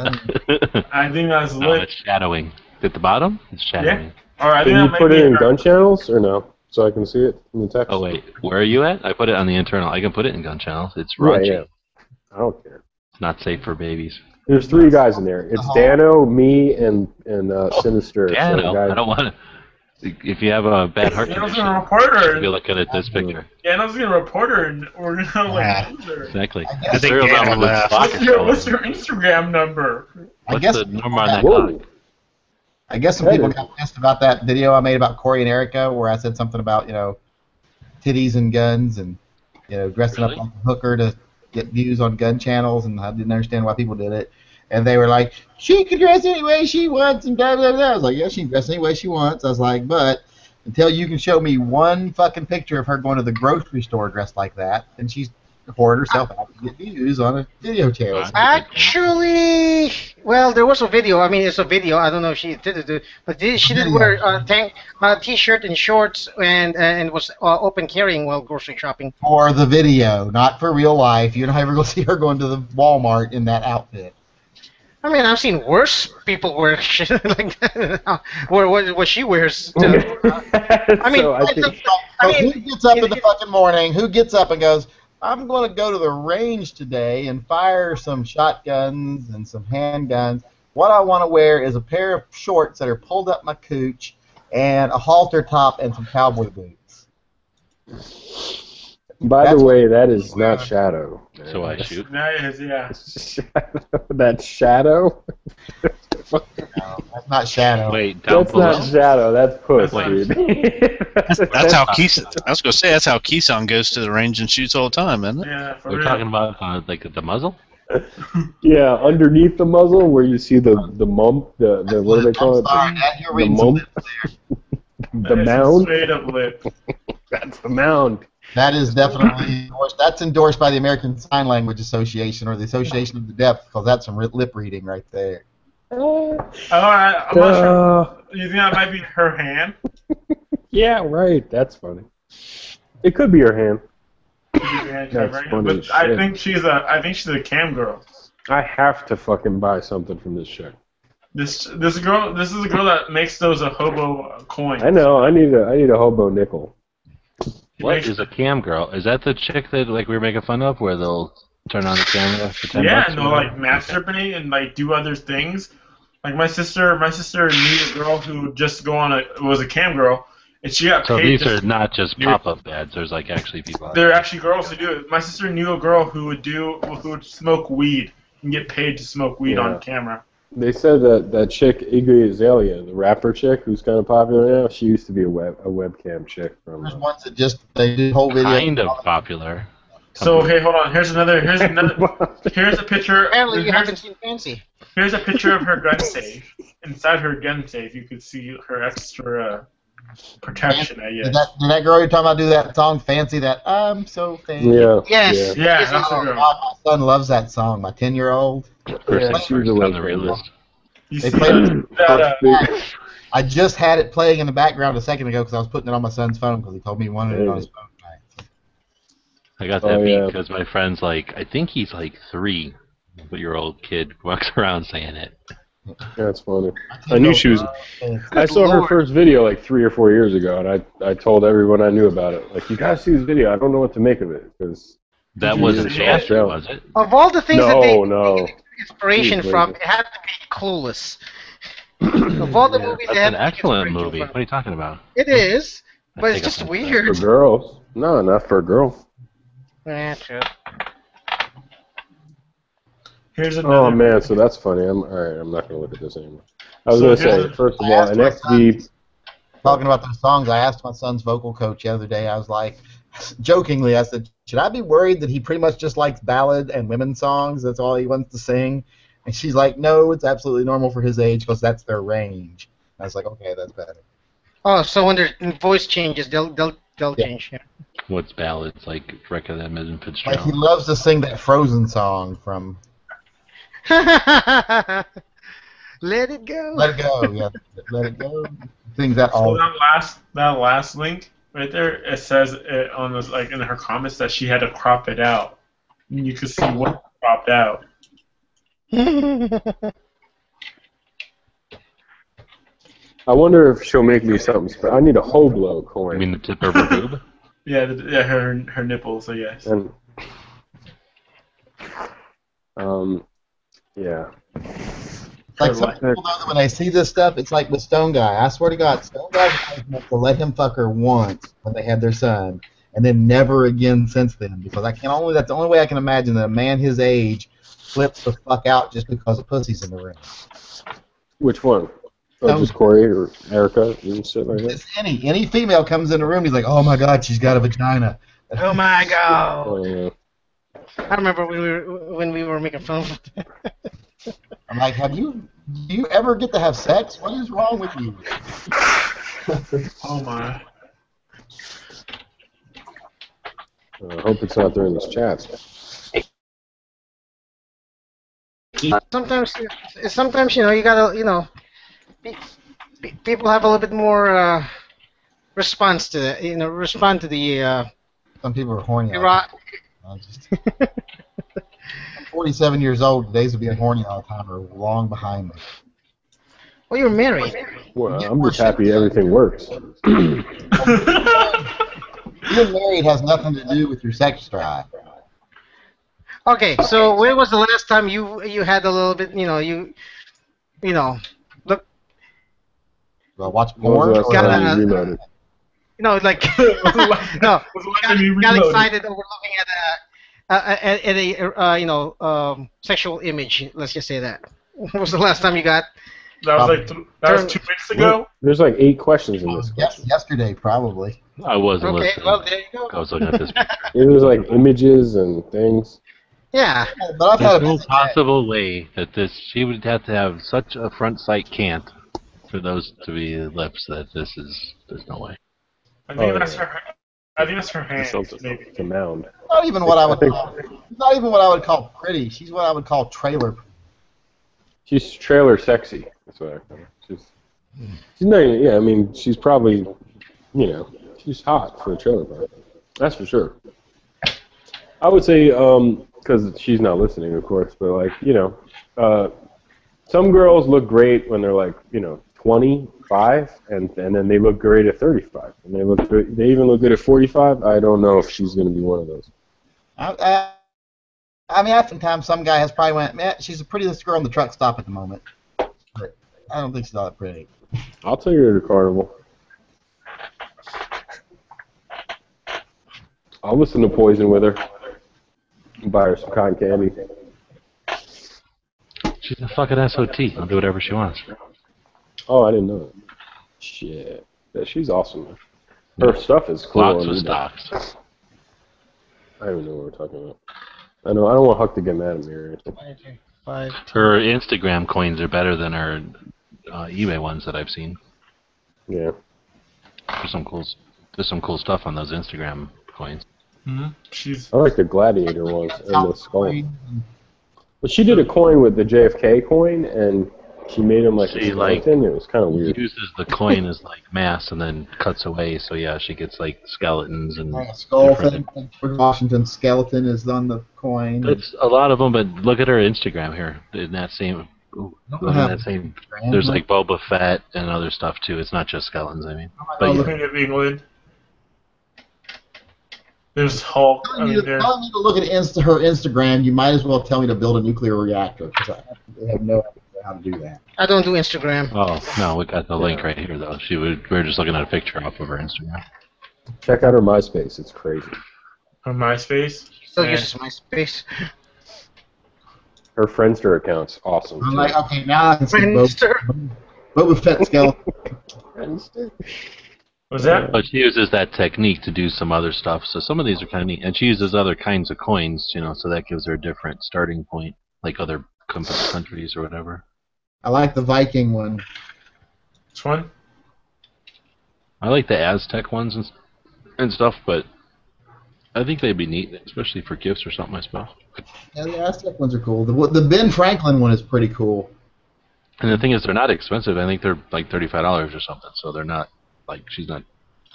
I think that's No, Lip. it's shadowing. At the bottom, it's shadowing. Yeah. All right. I think Can you that put might it be in her. gun channels or no? So I can see it in the text. Oh wait, where are you at? I put it on the internal. I can put it in gun channels. It's raunchy. Yeah. I don't care. It's not safe for babies. There's 3 guys in there. It's Dano, me, and Sinister. Yeah, So no, guys, I don't want to. If you have a bad heart Dano's condition, gonna report her. you'll be looking at this picture. Dano's gonna report her, and we're gonna like lose her. Exactly. I think Serial Dano number with left. pocket What's control. your Instagram number? What's guess- the number on that Whoa. clock? I guess some people got pissed about that video I made about Corey and Erica, where I said something about, titties and guns and, dressing up like a hooker to get views on gun channels, and I didn't understand why people did it. And they were like, she can dress any way she wants, and blah, blah, blah. I was like, yeah, she can dress any way she wants. I was like, but until you can show me one fucking picture of her going to the grocery store dressed like that, and she's poured herself out to get views on a video channel. Actually, well, there was a video. I mean, it's a video. I don't know if she did it, but she did wear a t-shirt and shorts and was open carrying while grocery shopping. For the video, not for real life. You're not ever going to see her going to the Walmart in that outfit. I mean, I've seen worse people wear shit like that. What she wears. I mean, So I think who gets up in the fucking morning? Who gets up and goes, I'm going to go to the range today and fire some shotguns and some handguns. What I want to wear is a pair of shorts that are pulled up my cooch and a halter top and some cowboy boots. By the way, that is not Shadow. So I shoot. That is, yeah. That's Shadow? That's not Shadow. Wait, down That's below. not Shadow. That's Puss, Wait. dude. That's how Keeson. I was gonna say that's how Keeson goes to the range and shoots all the time, isn't it? Yeah, for We're real. talking about like the muzzle. Yeah, underneath the muzzle where you see the mump, the what do they call it? Sorry, Dad, you're The reading some mump, the That is mound. Straight up Lip. That's the mound. That is definitely endorsed. That's endorsed by the American Sign Language Association or the Association of the Deaf, because that's some lip reading right there. All right, I'm not sure. You think that might be her hand? Yeah, right. That's funny. It could be her hand. That's funny but as I shit. think she's a cam girl. I have to fucking buy something from this chick. This is a girl that makes those hobo coins. I know. I need a hobo nickel. What is a cam girl? Is that the chick that like we were making fun of, where they'll turn on the camera for 10 Yeah, bucks? and they'll like masturbate and like do other things. Like my sister knew a girl who just was a cam girl, and she got So paid. these just- are not just pop-up ads. There's like actually people. out They're actually girls who do it. My sister knew a girl who would smoke weed and get paid to smoke weed Yeah. on camera. They said that chick Iggy Azalea, the rapper chick who's kind of popular now, she used to be a webcam chick from. There's ones that just they do whole video. Kind of popular. So hey, hold on. Here's a picture. Apparently, you haven't seen Fancy. Here's a picture of her gun safe. Inside her gun safe, you could see her extra protection. I guess. Did that girl you're talking about do that song Fancy? That I'm so fancy. Yeah. Yes. Yeah, that's a girl. My son loves that song. My 10-year-old. Yeah, she was a on the webcam real girl. list. You They see played that, I just had it playing in the background a second ago because I was putting it on my son's phone because he told me he wanted it on his phone tonight. I got that Oh, beat yeah. because my friend's like, I think he's like 3-year-old kid walks around saying it. That's funny. I knew she was. I saw her first video like 3 or 4 years ago, and I told everyone I knew about it. Like, you gotta see this video. I don't know what to make of it because That wasn't Fancy, was it? Of all the things that they no. take inspiration Jeez, from, Lincoln. it had to be Clueless. Of all the movies, That's they had an to take excellent inspiration movie. from. What are you talking about? It is, I but it's think just I've seen weird. For girls. No, not for a girl. Yeah, true. Here's another. Oh man, so that's funny. I'm all right. I'm not gonna look at this anymore. I was So gonna here's say a- first of I all, asked an my XD. Talking about those songs, I asked my son's vocal coach the other day. I was like, jokingly, I said, should I be worried that he pretty much just likes ballad and women's songs? That's all he wants to sing. And she's like, no, it's absolutely normal for his age because that's their range. And I was like, okay, that's better. Oh, so when their voice changes, they'll change. Yeah. What's ballads like? Reckon them and Like Fitzgerald. he loves to sing that Frozen song from. Let it go. Let it go. Yeah, let it go. Things that So all. that last link right there, it says on the, like in her comments that she had to crop it out. And you could see what cropped out. I wonder if she'll make me something special. I need a Hoblo coin. You mean the tip of her boob? Yeah, her nipples. So yes. And, yeah. Like some people know that when they see this stuff, it's like with Stone Guy. I swear to God, Stone Guy was meant to let him fuck her once when they had their son, and then never again since then. Because that's the only way I can imagine that a man his age flips the fuck out just because a pussy's in the room. Which one? Oh, just Corey or Erica and shit like that? Just any female comes in the room, he's like, oh my God, she's got a vagina. Oh my God. Oh, yeah. I remember when we were making fun of it. I'm like, do you ever get to have sex? What is wrong with you? Oh my. I hope it's not during this chat. Sometimes you gotta people have a little bit more response to the respond to the. Some people are horny. I'm 47 years old. The days of being horny all the time are long behind me. Well, you're married. Well, I'm just happy everything works. Being married has nothing to do with your sex drive. Okay, so when was the last time you had a little bit, look. Watch porn. Reloaded? Like no, got excited over looking at a sexual image. Let's just say that. When was the last time you got? That was 2 weeks ago. There's like 8 questions in this. Yesterday, probably. I wasn't Okay, listening. well there you go. I was looking at this picture. There's like images and things. Yeah. But I've had There's no possible way that she would have to have such a front sight cant for those to be lips that there's no way. I think that's her hand. Maybe. It's a mound. Not even what I would call. Not even what I would call pretty. She's what I would call trailer. She's trailer sexy. That's what I call her. She's not even, yeah, I mean, she's probably, she's hot for a trailer park. That's for sure. I would say, because she's not listening, of course, but like, some girls look great when they're like, 25, and then they look great at 35, and they even look good at 45. I don't know if she's going to be one of those. I mean, oftentimes some guy has probably went, man, she's the prettiest girl in the truck stop at the moment. But I don't think she's all that pretty. I'll take her to the carnival. I'll listen to Poison with her. Buy her some cotton candy. She's a fucking SOT. I'll do whatever she wants. Oh, I didn't know that. Shit. Yeah, she's awesome. Her stuff is cool. Lots of stocks. I don't even know what we're talking about. I don't want Huck to get mad at me or anything. Her Instagram coins are better than her eBay ones that I've seen. Yeah. There's some cool stuff on those Instagram coins. I like the gladiator ones and the skull. But she did a coin with the JFK coin, and she made him like a skeleton. It was kind of weird. She uses the coin as like mass and then cuts away. So yeah, she gets like skeletons and skull thing. Washington's skeleton is on the coin. It's a lot of them, but look at her Instagram here. In that same, there's like Boba Fett and other stuff too. It's not just skeletons. I mean, but Looking at England. There's Hulk. I need to look at her Instagram. You might as well tell me to build a nuclear reactor because I have no idea how to do that. I don't do Instagram. Oh no, we got the link right here though. We're just looking at a picture off of her Instagram. Check out her MySpace. It's crazy. Her MySpace? Still uses MySpace. Her Friendster account's awesome. I'm like, okay, now I can see Boba Fett skeleton. Friendster? What's that? But she uses that technique to do some other stuff. So some of these are kind of neat, and she uses other kinds of coins, so that gives her a different starting point, like other countries or whatever. I like the Viking one. Which one? I like the Aztec ones and stuff, but I think they'd be neat, especially for gifts or something, I suppose. Yeah, the Aztec ones are cool. The Ben Franklin one is pretty cool. And the thing is, they're not expensive. I think they're like $35 or something. So they're not like she's not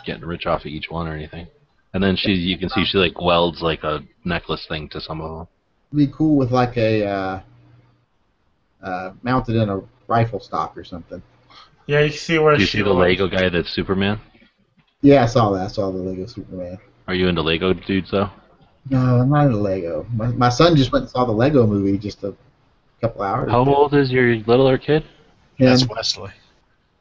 getting rich off of each one or anything. And then you can see she like welds like a necklace thing to some of them. It'd be cool with like a mounted in a rifle stock or something. Yeah, you can see where. Do you see the Lego guy that's Superman? Yeah, I saw that. I saw the Lego Superman. Are you into Lego dudes though? No, I'm not into Lego. My son just went and saw the Lego movie just a couple hours How ago. old is your littler kid? That's Wesley.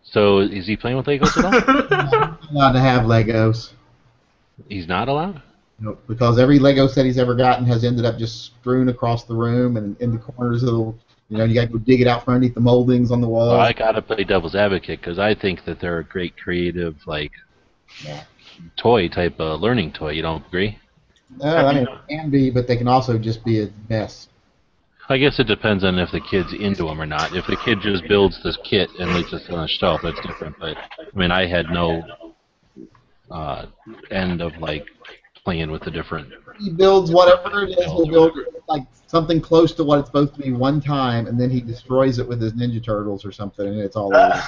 So is he playing with Legos at all? Not allowed to have Legos. He's not allowed? Nope, because every Lego set he's ever gotten has ended up just strewn across the room and in the corners of the, you got to go dig it out from underneath the moldings on the wall. Well, I gotta play devil's advocate because I think that they're a great creative toy type of learning toy. You don't agree? No, I mean, it can be, but they can also just be a mess. I guess it depends on if the kid's into them or not. If the kid just builds this kit and leaves it on a shelf, that's different. But I mean, I had no end of like playing with the different. He builds whatever it is. He'll build like something close to what it's supposed to be one time, and then he destroys it with his Ninja Turtles or something, and it's all over.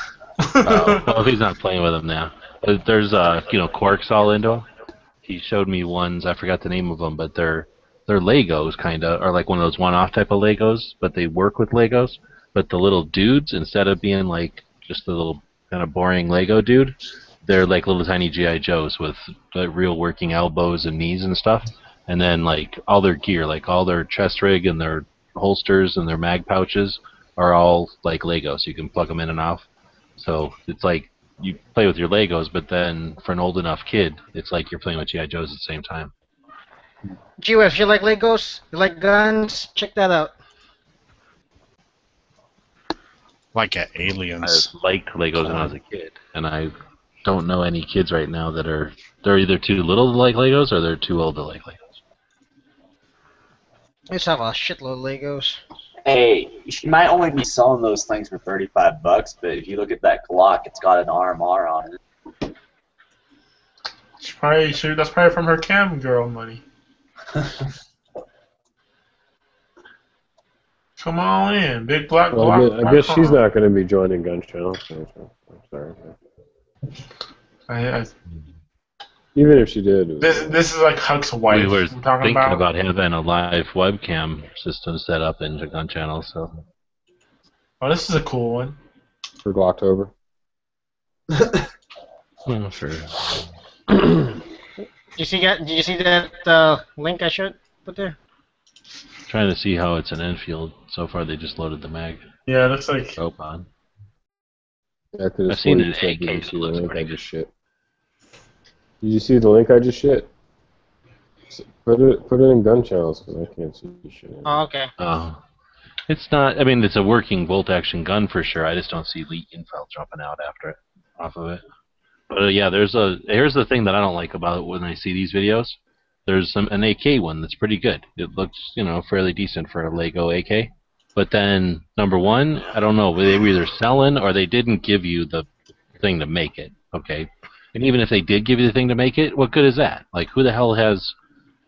Well, he's not playing with them now. There's Quark's all into them. He showed me ones. I forgot the name of them, but they're Legos kind of, or like one of those one-off type of Legos, but they work with Legos. But the little dudes, instead of being like just a little kind of boring Lego dude, they're like little tiny G.I. Joes with real working elbows and knees and stuff. And then like all their gear, like all their chest rig and their holsters and their mag pouches are all like Legos. So you can plug them in and off. So it's like you play with your Legos, but then for an old enough kid, it's like you're playing with G.I. Joes at the same time. GWF, you like Legos? You like guns? Check that out. Like Aliens. I liked Legos when I was a kid, and I don't know any kids right now that they're either too little to like Legos or they're too old to like Legos. I used to have a shitload of Legos. Hey, she might only be selling those things for $35, but if you look at that Glock, it's got an RMR on it. That's probably from her cam girl money. Come on in, big black Glock. I guess she's not going to be joining Gun Channel. So I'm sorry. Even if she did. This is like Huck's wife. We were talking thinking about having a live webcam system set up in the Gun Channel. So. Oh, this is a cool one. For Glocktober. Well, sure. Did you see that link I showed put there? Trying to see how it's an Enfield. So far, they just loaded the mag. Yeah, it looks like. Scope on. I've seen an AK. It looks pretty good. Shit. Did you see the link I just shit? Put it in Gun Channels because I can't see shit. Oh, okay. It's not. I mean, it's a working bolt-action gun for sure. I just don't see leak info jumping out off of it. But yeah, here's the thing that I don't like about it when I see these videos. There's an AK one that's pretty good. It looks, fairly decent for a Lego AK. But then, number one, I don't know, they were either selling or they didn't give you the thing to make it, okay? And even if they did give you the thing to make it, what good is that? Like, who the hell has,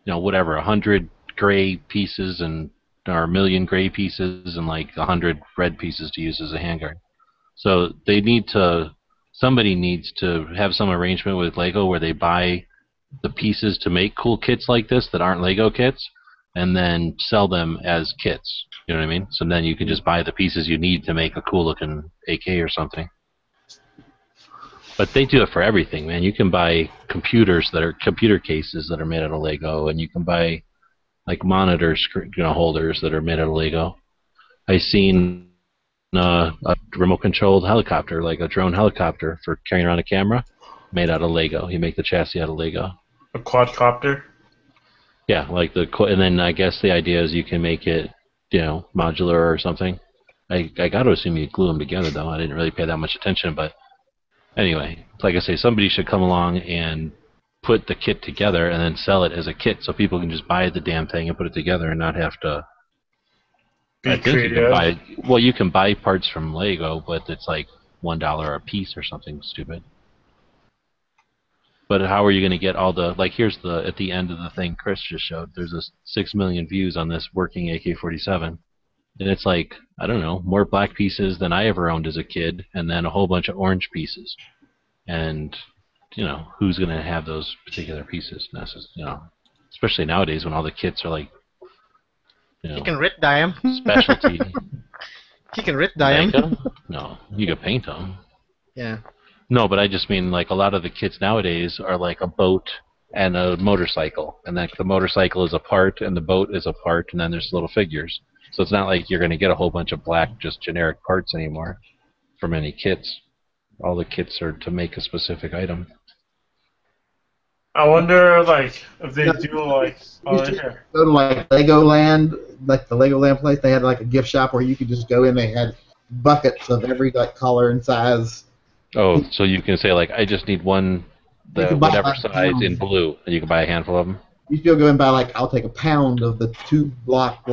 100 gray pieces or a million gray pieces and like 100 red pieces to use as a handguard? So somebody needs to have some arrangement with Lego where they buy the pieces to make cool kits like this that aren't Lego kits, and then sell them as kits. You know what I mean? So then you can just buy the pieces you need to make a cool looking AK or something. But they do it for everything, man. You can buy computer cases that are made out of Lego, and you can buy like monitor holders that are made out of Lego. I seen a remote controlled helicopter, like a drone helicopter for carrying around a camera, made out of Lego. You make the chassis out of Lego. A quadcopter? Yeah, and then I guess the idea is you can make it, modular or something. I got to assume you glue them together, though. I didn't really pay that much attention, but anyway, like I say, somebody should come along and put the kit together and then sell it as a kit so people can just buy the damn thing and put it together and not have to. You can buy parts from Lego, but it's like $1 a piece or something stupid. But how are you going to get all the, here's at the end of the thing Chris just showed, there's 6 million views on this working AK-47. And it's like, I don't know, more black pieces than I ever owned as a kid, and then a whole bunch of orange pieces. And, you know, who's going to have those particular pieces? You know, especially nowadays when all the kits are like, you know, You can writ dye 'em. specialty. You can writ dye 'em. No, you can paint them. Yeah. No, but I just mean like a lot of the kits nowadays are like a boat and a motorcycle, and like the motorcycle is a part and the boat is a part, and then there's little figures. So it's not like you're going to get a whole bunch of black, just generic parts anymore from any kits. All the kits are to make a specific item. I wonder, like, if they do, like, oh, here. Go to like Legoland, like the Legoland place. They had like a gift shop where you could just go in. They had buckets of every like color and size. Oh, so you can say like, I just need one, whatever size in blue, and you can buy a handful of them. You still go and buy like, I'll take a pound of the 2 black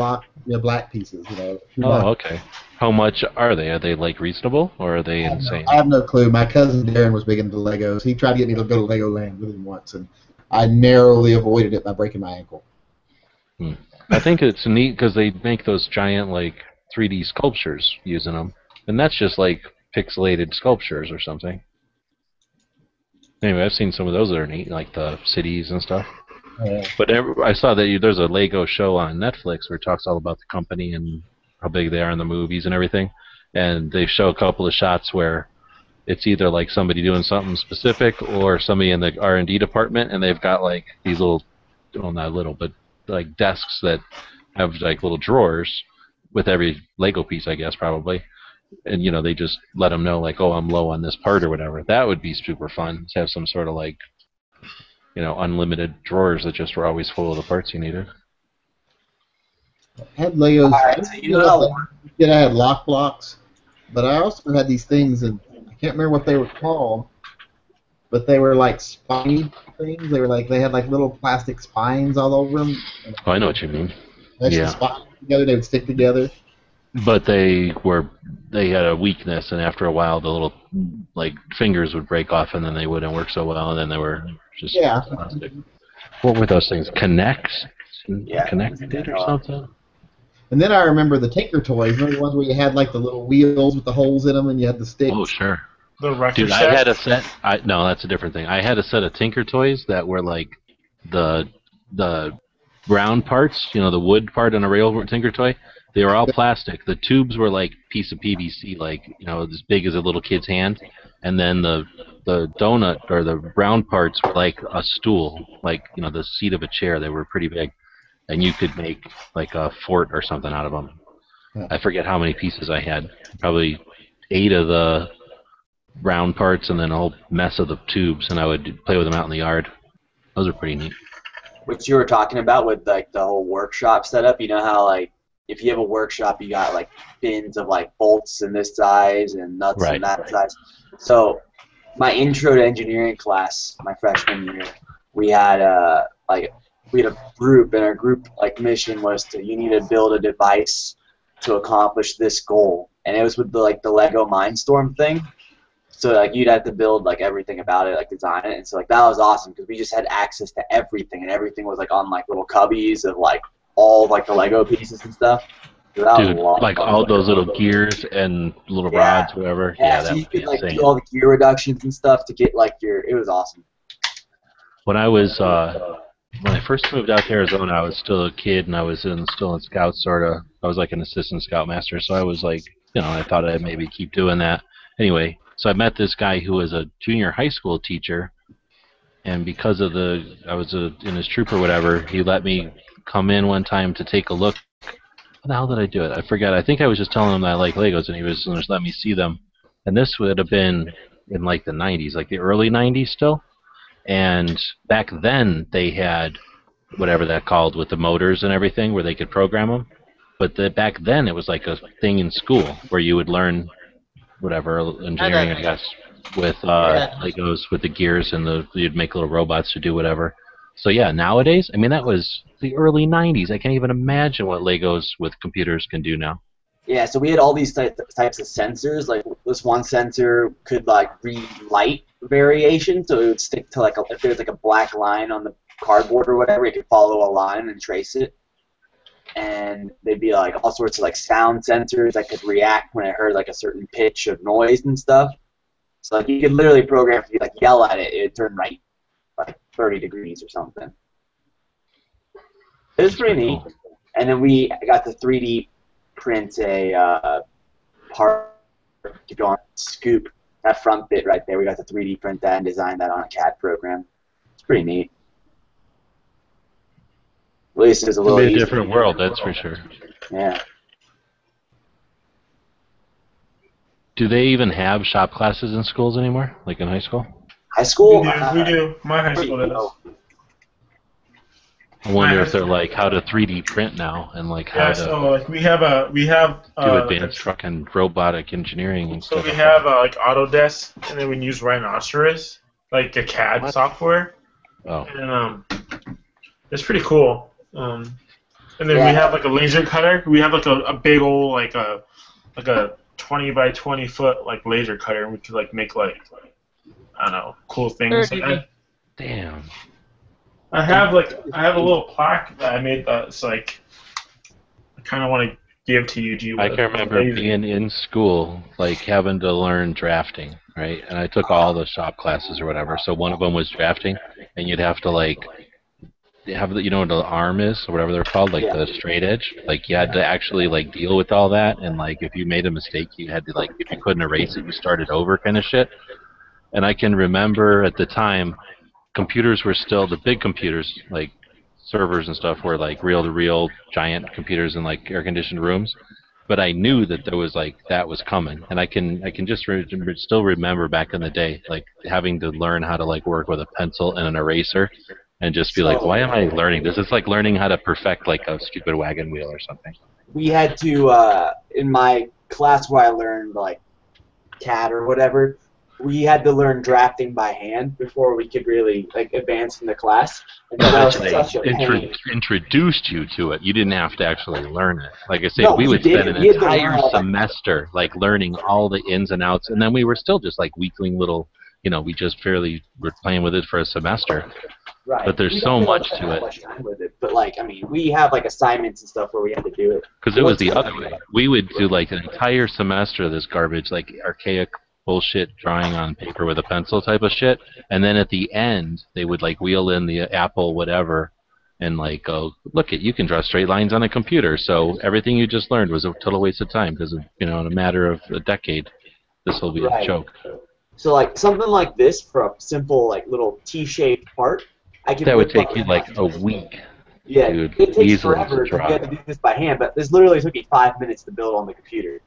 pieces. You know. Oh, okay. How much are they? Are they like reasonable, or are they insane? I have no clue. My cousin Darren was big into Legos. He tried to get me to go to Legoland with him once, and I narrowly avoided it by breaking my ankle. I think it's neat because they make those giant like 3D sculptures using them, and that's just like pixelated sculptures or something. Anyway, I've seen some of those that are neat, like the cities and stuff. But I saw that there's a Lego show on Netflix where it talks all about the company and how big they are in the movies and everything. And they show a couple of shots where it's either like somebody doing something specific or somebody in the R&D department, and they've got like these little, well, not little, but like desks that have like little drawers with every Lego piece, I guess, probably. And, you know, they just let them know, like, oh, I'm low on this part or whatever. That would be super fun, to have some sort of like, you know, unlimited drawers that just were always full of the parts you needed. I had Legos. Alright, so you know I had lock blocks, but I also had these things, and I can't remember what they were called, but they were like spiny things. They were like, they had like little plastic spines all over them. Oh, I know what you mean. Yeah. Together, they would stick together. But they had a weakness, and after a while, the little like fingers would break off, and then they wouldn't work so well, and then they were just plastic. What were those things? Connected or something? And then I remember the Tinker Toys, remember the ones where you had like the little wheels with the holes in them, and you had the sticks. Oh, sure. The record Dude, set? I had a set. No, that's a different thing. I had a set of Tinker Toys that were like the round parts, you know, the wood part on a real Tinker Toy. They were all plastic. The tubes were like a piece of PVC, like, you know, as big as a little kid's hand. And then the donut or the round parts were like a stool, like, you know, the seat of a chair. They were pretty big. And you could make like a fort or something out of them. I forget how many pieces I had. Probably 8 of the round parts and then a whole mess of the tubes. And I would play with them out in the yard. Those are pretty neat. What you were talking about with like the whole workshop setup, you know how like if you have a workshop, you got like bins of like bolts in this size and nuts in that size. So my intro to engineering class, my freshman year, we had a group, and our group like mission was you need to build a device to accomplish this goal, and it was with the Lego Mindstorm thing. So like you'd have to build like everything about it, like design it, and so like that was awesome because we just had access to everything, and everything was like on like little cubbies of like all like the Lego pieces and stuff. So that Dude, was like all those little gears and little rods, whatever. Yeah, that so you would be could like insane. do all the gear reductions and stuff to get like it was awesome. When I was when I first moved out to Arizona, I was still a kid, and I was still in Scouts, sort of. I was like an assistant Scoutmaster, so I was like, you know, I thought I'd maybe keep doing that. Anyway, so I met this guy who was a junior high school teacher, and because of I was in his troop or whatever, he let me come in one time to take a look. How the hell did I do it? I forgot. I think I was just telling him that I like Legos, and he was just let me see them. And this would have been in like the 90s, like the early 90s still. And back then they had whatever that called with the motors and everything where they could program them. But back then it was like a thing in school where you would learn whatever engineering, I guess, with Legos with the gears, and you'd make little robots to do whatever. So yeah, nowadays, I mean, that was the early 90s. I can't even imagine what Legos with computers can do now. Yeah, so we had all these types of sensors. Like this one sensor could like read light variation, so it would stick to like if there's like a black line on the cardboard or whatever, it could follow a line and trace it. And and they'd be like all sorts of like sound sensors that could react when it heard like a certain pitch of noise and stuff. So like you could literally program if you like yell at it, it'd turn right like 30 degrees or something. It was pretty neat. And then we got to 3D print a part to go on scoop, that front bit right there. We got to 3D print that and design that on a CAD program. It's pretty neat. At least it's a little It'll be a different world, that's for sure. Yeah. Do they even have shop classes in schools anymore, like in high school? High school? We do. My high school does. I wonder if they're like how to 3D print now and like how to so like we have do advanced fucking robotic engineering and so stuff. we have like Autodesk, and then we use Rhinoceros, like a CAD software. Oh. And it's pretty cool. And then we have like a laser cutter. We have like a big old like a 20 by 20 foot like laser cutter, and we could like make like I don't know, cool things. Damn. I have a little plaque that I made that's like I kind of want to give to you, G. I can remember being in school, like having to learn drafting, right? And I took all the shop classes or whatever. So one of them was drafting, and you'd have to like have the, you know what the arm is or whatever they're called, like the straight edge. Like you had to actually like deal with all that, and like if you made a mistake, you had to like if you couldn't erase it, you started over, kind of shit. And I can remember at the time, computers were still the big computers, like servers and stuff, were like reel-to-reel giant computers in like air-conditioned rooms. But I knew that there was like that was coming, and I can just still remember back in the day, like having to learn how to like work with a pencil and an eraser, and just be like, why am I learning this? It's like learning how to perfect like a stupid wagon wheel or something. We had to in my class where I learned like CAD or whatever. We had to learn drafting by hand before we could really like advance in the class. And that was such a pain. Introduced you to it. You didn't have to actually learn it. Like I said, we would spend an entire semester like learning all the ins and outs, and then we were still just like weakling little, you know, we just fairly were playing with it for a semester. Right. But there's so much to it. Much time with it. But like, I mean, we have like assignments and stuff where we had to do it. Because it was the other way. We would do like an entire semester of this garbage, like archaic bullshit drawing on paper with a pencil type of shit, and then at the end they would like wheel in the Apple whatever and like go, look you can draw straight lines on a computer, so everything you just learned was a total waste of time because you know in a matter of a decade this will be a joke. So like something like this for a simple like little T-shaped part, I could. That would take you like a week. Yeah, dude, it takes easily forever to to draw. get to do this by hand, but this literally took me 5 minutes to build on the computer.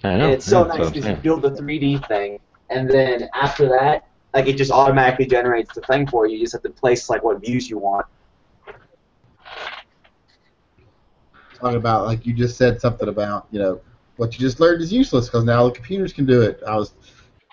I know. And it's so nice because you build the 3D thing, and then after that, like it just automatically generates the thing for you. You just have to place like what views you want. Talking about like you just said something about what you just learned is useless because now the computers can do it. A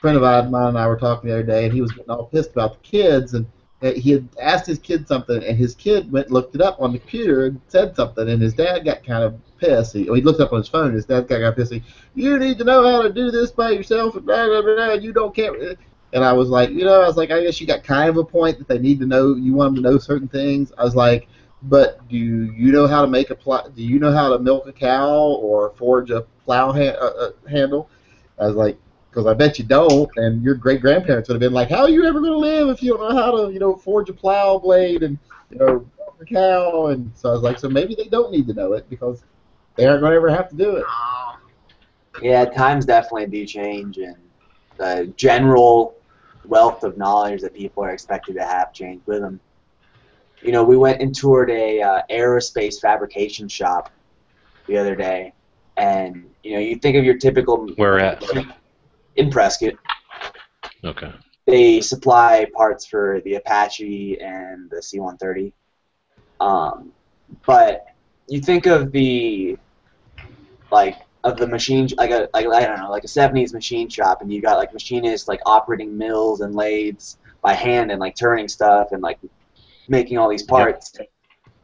friend of mine and I were talking the other day, and he was getting all pissed about the kids, and he had asked his kid something, and his kid went and looked it up on the computer and said something, and his dad got kind of pissed. He looked up on his phone, and his dad got pissed. You need to know how to do this by yourself, and blah, blah, blah, you don't care. And I was like, I guess you got kind of a point that they need to know, you want them to know certain things. I was like, but do you know how to make do you know how to milk a cow or forge a plow handle? I was like, because I bet you don't, and your great-grandparents would have been like, how are you ever going to live if you don't know how to, forge a plow blade and, milk a cow? And so I was like, so maybe they don't need to know it because they aren't going to ever have to do it. Yeah, times definitely do change, and the general wealth of knowledge that people are expected to have changed with them. We went and toured a aerospace fabrication shop the other day, and, you think of your typical... Where at? In Prescott. Okay. They supply parts for the Apache and the C-130. But you think of the machine, like a 70s machine shop, and you got like machinists like operating mills and lathes by hand and like turning stuff and like making all these parts. Yep.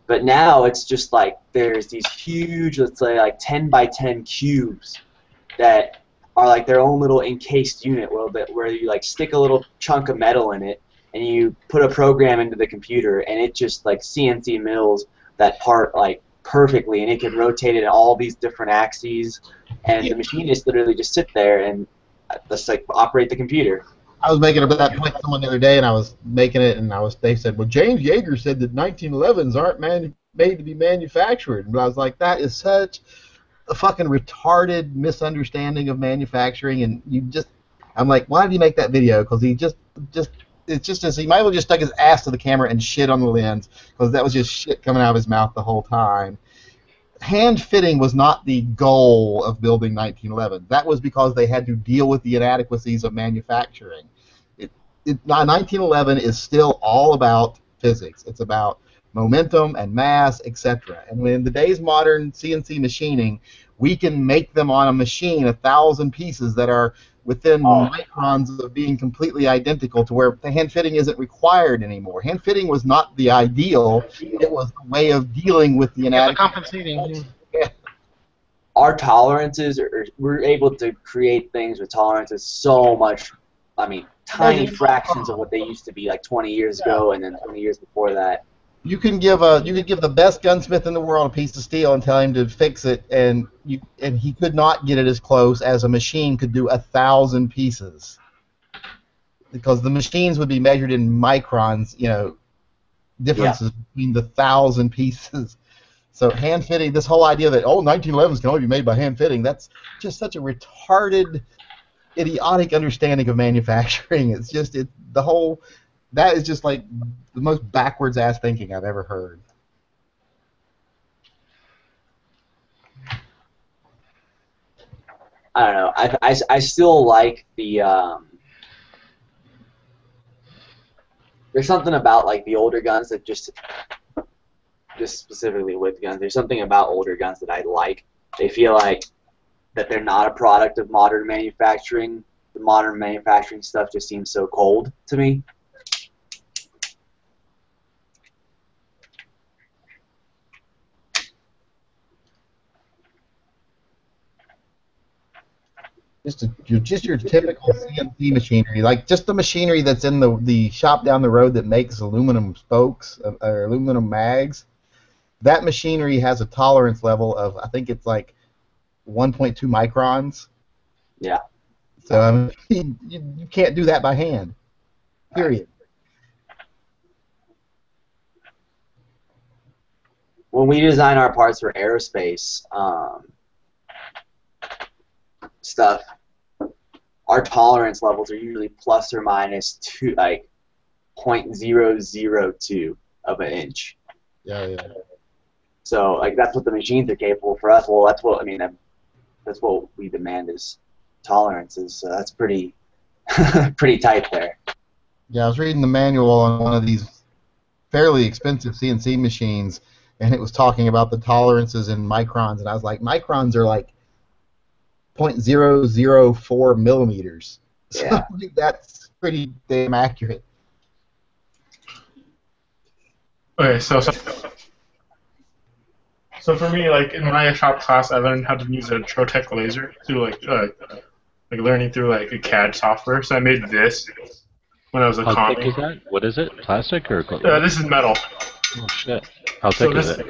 But now it's just like there's these huge, let's say like 10 by 10 cubes that are like their own little encased unit where you like stick a little chunk of metal in it and you put a program into the computer and it just like CNC mills that part like perfectly, and it could rotate it in all these different axes, and the machinists literally just sit there and just like operate the computer. I was making that point to someone the other day, and I was making it, and they said, well, James Yeager said that 1911s aren't made to be manufactured. And I was like, that is such a fucking retarded misunderstanding of manufacturing, and I'm like, why did he make that video? Because he he might as well just stuck his ass to the camera and shit on the lens, because that was just shit coming out of his mouth the whole time. Hand fitting was not the goal of building 1911. That was because they had to deal with the inadequacies of manufacturing. 1911 is still all about physics. It's about momentum and mass, etc. And in today's modern CNC machining, we can make them on a machine 1,000 pieces that are within microns of being completely identical, to where the hand fitting isn't required anymore. Hand fitting was not the ideal. It was a way of dealing with the inadequacies. Compensating. Yeah. Our tolerances, we're able to create things with tolerances so much, tiny fractions of what they used to be like 20 years ago, and then 20 years before that. You could give the best gunsmith in the world a piece of steel and tell him to fix it, and he could not get it as close as a machine could do 1,000 pieces, because the machines would be measured in microns, differences between the 1,000 pieces. So hand fitting, this whole idea that 1911s can only be made by hand fitting, that's just such a retarded, idiotic understanding of manufacturing. It's just that is just like the most backwards ass thinking I've ever heard. I don't know. I still like the there's something about like the older guns that just specifically with guns. There's something about older guns that I like. They feel like that they're not a product of modern manufacturing. The modern manufacturing stuff just seems so cold to me. Just your typical CNC machinery, like just the machinery that's in the shop down the road that makes aluminum spokes or aluminum mags. That machinery has a tolerance level of, I think it's like 1.2 microns. Yeah. So you can't do that by hand. Period. When we design our parts for aerospace stuff, our tolerance levels are usually plus or minus 0.002 of an inch. Yeah. So that's what the machines are capable for us. Well, that's what that's what we demand is tolerances. So that's pretty pretty tight there. Yeah, I was reading the manual on one of these fairly expensive CNC machines, and it was talking about the tolerances in microns, and I was like, microns are like 0.004 millimeters. Yeah. So that's pretty damn accurate. Okay, so for me, like in my shop class, I learned how to use a Trotec laser through like learning through like a CAD software. So I made this when I was a How comic. thick is that? What is it? Plastic or? This is metal. Oh shit! How thick is it?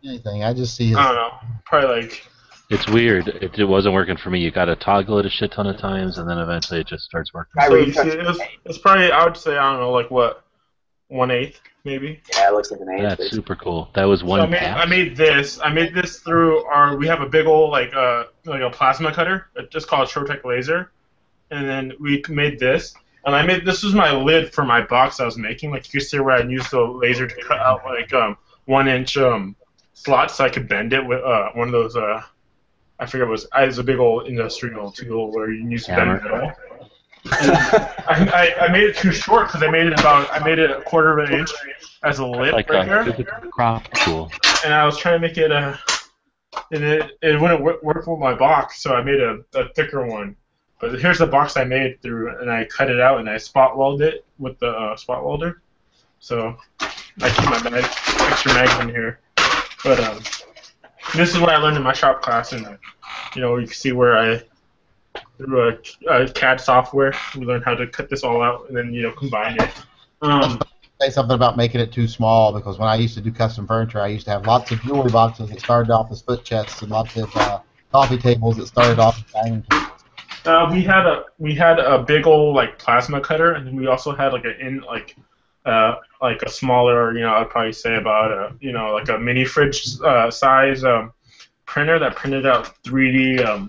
Anything. I just see. I don't know. Probably like. It's weird. It wasn't working for me. You got to toggle it a shit ton of times, and then eventually it just starts working. So it's probably, I would say, I don't know, like what, 1/8 maybe. Yeah, it looks like an eighth. That's super cool. That was one. So I made this. I made this through our. We have a big old like a plasma cutter. It's just called Trotec laser, and then we made this. And I made this was my lid for my box I was making. Like you can see where I used the laser to cut out like 1-inch slots so I could bend it with one of those. I forget what it was a big old industrial tool where you can use to bend metal. I made it too short because I made it a quarter of an inch as a lip like right a here. crop tool. And I was trying to make it and it wouldn't work with my box, so I made a thicker one. But here's the box I made through, and I cut it out and I spot welded it with the spot welder. So I keep my extra mags in here. But this is what I learned in my shop class, and you can see where I through a CAD software we learned how to cut this all out and then combine it. say something about making it too small, because when I used to do custom furniture, I used to have lots of jewelry boxes that started off as foot chests and lots of coffee tables that started off as dining tables. We had a big old like plasma cutter, and then we also had like like a smaller, I'd probably say about like a mini fridge size printer that printed out 3D,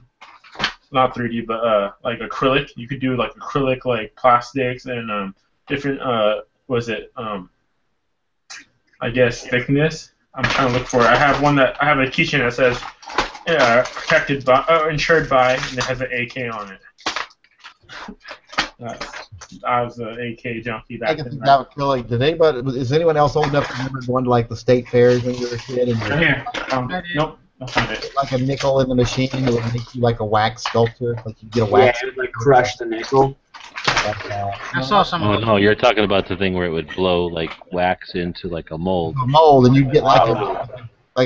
not 3D, but like acrylic. You could do like acrylic like plastics and different I guess thickness. I'm trying to look for it. I have a keychain that says protected by, insured by, and it has an AK on it. I was an AK junkie back then. Acrylic. Is anyone else old enough to remember going to like the state fairs when you were a kid? Nope. Like a nickel in the machine that would make you like a wax sculpture, like you get a wax. Yeah, it would like crush the nickel. I saw some. Oh no, you're talking about the thing where it would blow like wax into like a mold. A mold, and you'd get like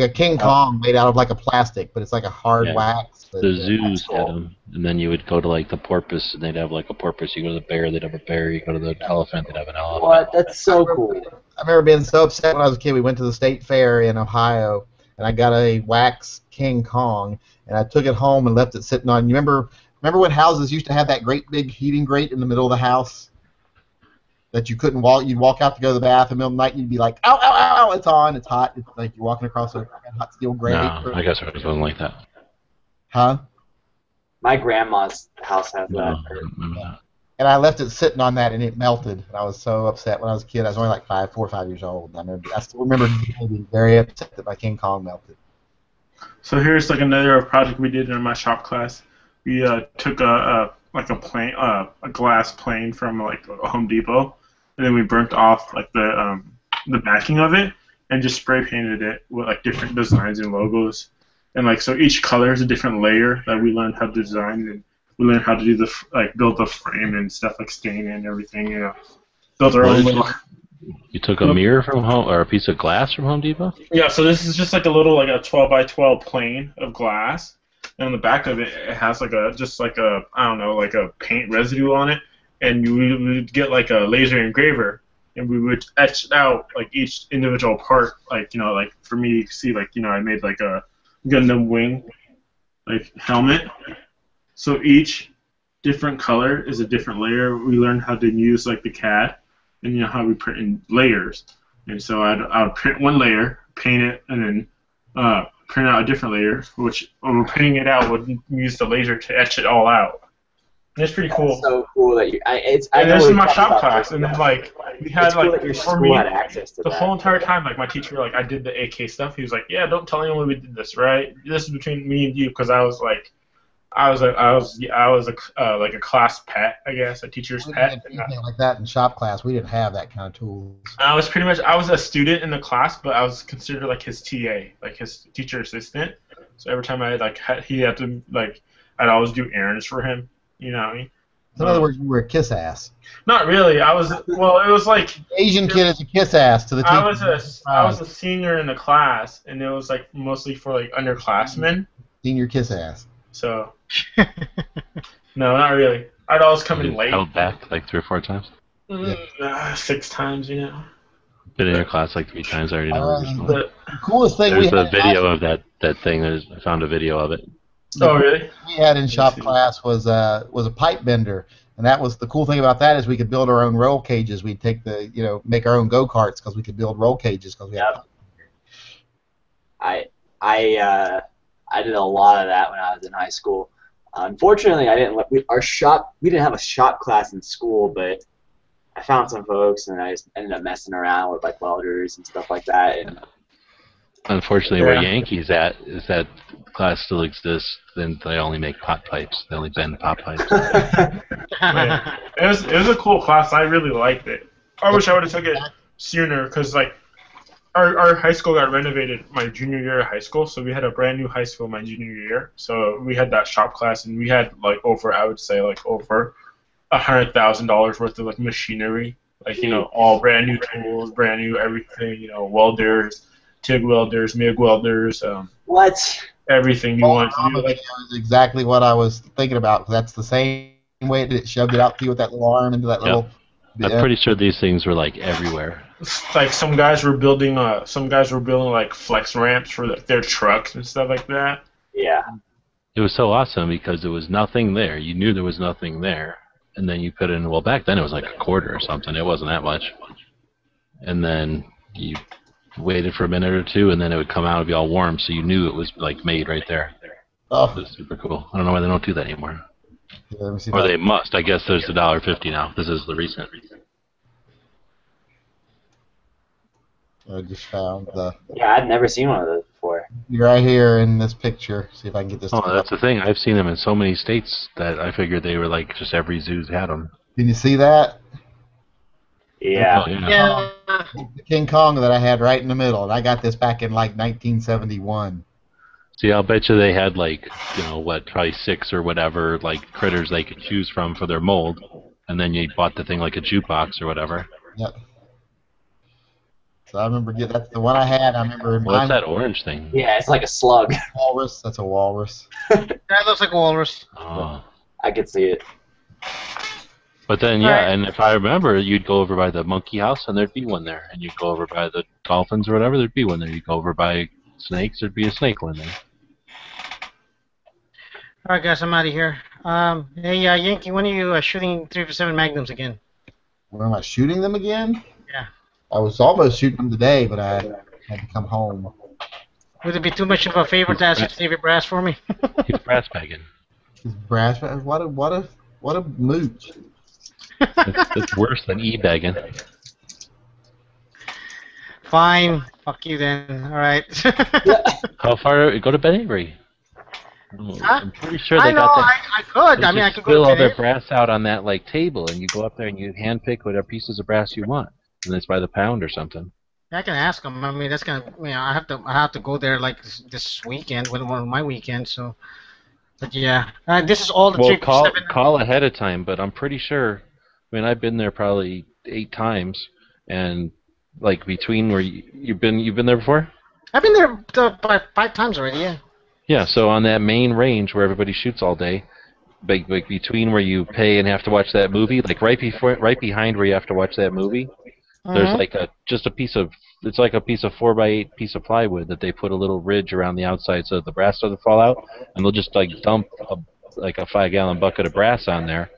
a King Kong made out of like a plastic, but it's like a hard wax. The zoos had them, and then you would go to like the porpoise, and they'd have like a porpoise. You go to the bear, they'd have a bear. You go to the elephant, they'd have an elephant. What? That's so cool. I remember being so upset when I was a kid. We went to the state fair in Ohio, and I got a wax King Kong, and I took it home and left it sitting on. You remember when houses used to have that great big heating grate in the middle of the house that you couldn't walk? You'd walk out to go to the bath in the middle of the night, and you'd be like, ow, ow, ow, it's on, it's hot. It's like you're walking across a hot steel grate. No, I guess it wasn't like that. Huh? My grandma's house has that. And I left it sitting on that, and it melted. And I was so upset when I was a kid. I was only like 4 or 5 years old. I still remember being very upset that my King Kong melted. So here's like another project we did in my shop class. We took a glass plane from like a Home Depot, and then we burnt off like the backing of it, and just spray painted it with like different designs and logos. And like so, each color is a different layer that we learned how to design, and we learned how to do build the frame and stuff like stain and everything. Build our own little. You took a mirror from home, or a piece of glass from Home Depot? Yeah. So this is just like a little like a 12 by 12 plane of glass, and on the back of it, it has like a paint residue on it, and we would get like a laser engraver, and we would etch out like each individual part, like like for me, you see like I made like a Gundam wing, like helmet. So each different color is a different layer. We learned how to use like the CAD, and how we print in layers. And so I'd print one layer, paint it, and then print out a different layer, which when we're printing it out, would use the laser to etch it all out. And it's pretty cool. That's so cool that you. This is my shop class, and then like we had cool like that your for school me had access to the that. whole entire time. Like my teacher, like I did the AK stuff. He was like, "Yeah, don't tell anyone we did this, right? This is between me and you," because I was like a class pet, I guess, a teacher's pet. Anything like that in shop class. We didn't have that kind of tools. I was a student in the class, but I was considered like his TA, like his teacher assistant. So every time he had to I'd always do errands for him. You know what I mean? In other words, you were a kiss ass. Not really. It was like Asian kid is a kiss ass to the teacher. I was a senior in the class, and it was like mostly for like underclassmen. Senior kiss ass. So. No, not really. I'd always come in late. Held back like 3 or 4 times? 6 times, Been in your class like 3 times. I already know. The coolest thing There's a video of that thing. I found a video of it. Oh, really? We had in shop class was a pipe bender, and that was the cool thing about that is we could build our own roll cages. We'd take make our own go-karts because we could build roll cages because we had. I did a lot of that when I was in high school. Unfortunately, we didn't have a shop class in school, but I found some folks, and I just ended up messing around with like welders and stuff like that. And unfortunately, where Yankees at is that class still exists. Then they only make pot pipes. They only bend pot pipes. Yeah. It was a cool class. I really liked it. I wish I would have took it sooner because like our high school got renovated my junior year of high school, so we had a brand new high school my junior year. So we had that shop class, and we had like over $100,000 worth of like machinery, like all brand new tools, brand new everything, welders, TIG welders, MIG welders, everything you want to do. Like, is exactly what I was thinking about. That's the same way that it shoved it out to you with that little arm into that little. I'm pretty sure these things were like everywhere. like some guys were building like flex ramps for their trucks and stuff like that. Yeah. It was so awesome because there was nothing there. You knew there was nothing there. And then you put in, well, back then it was like a quarter or something. It wasn't that much. And then you waited for a minute or two, and then it would come out and be all warm, so you knew it was like made right there. Oh. It was super cool. I don't know why they don't do that anymore. Yeah, let me see Or that. they must. I guess there's $1.50 now. This is the recent. I just found the. Yeah, I'd never seen one of those before. Right here in this picture. See if I can get this. Oh, that's the thing. I've seen them in so many states that I figured they were like just every zoo's had them. Can you see that? Yeah. Oh, yeah. The King Kong that I had right in the middle, and I got this back in like 1971. See, I'll bet you they had like, probably 6 or whatever, like critters they could choose from for their mold, and then you bought the thing like a jukebox or whatever. Yep. So I remember that's the one I had. I remember. What's that orange thing? Yeah, it's like a slug. Walrus. That's a walrus. That looks like a walrus. Oh. I could see it. But then, yeah, and if I remember, you'd go over by the monkey house, and there'd be one there. And you'd go over by the dolphins or whatever, there'd be one there. You'd go over by snakes, there'd be a snake one there. All right, guys, I'm out of here. Hey, Yankee, when are you shooting 357 Magnums again? When am I shooting them again? Yeah. I was almost shooting them today, but I had to come home. Would it be too much of a favor to ask you to save your brass for me? He's brass bagging. Brass? What a mooch. It's worse than e-bagging. Fine. Fuck you then. All right. How far? Go to Ben Avery. I'm pretty sure they I know, got that. I could. They I mean, I just could go spill to all their Ben brass out on that like table, and you go up there and you handpick whatever pieces of brass you want, and it's by the pound or something. I can ask them. I mean, that's gonna. I have to go there like this weekend, one of my weekends. So, but yeah, this is all the Well, 357. call ahead of time, but I'm pretty sure. I mean, I've been there probably 8 times, and like between where you've been there before. I've been there by 5 times already. Yeah. Yeah, so on that main range where everybody shoots all day, like between where you pay and have to watch that movie, like right behind where you have to watch that movie, there's like a piece of 4x8 piece of plywood that they put a little ridge around the outside so that the brass doesn't fall out, and they'll just like dump a 5-gallon bucket of brass on there,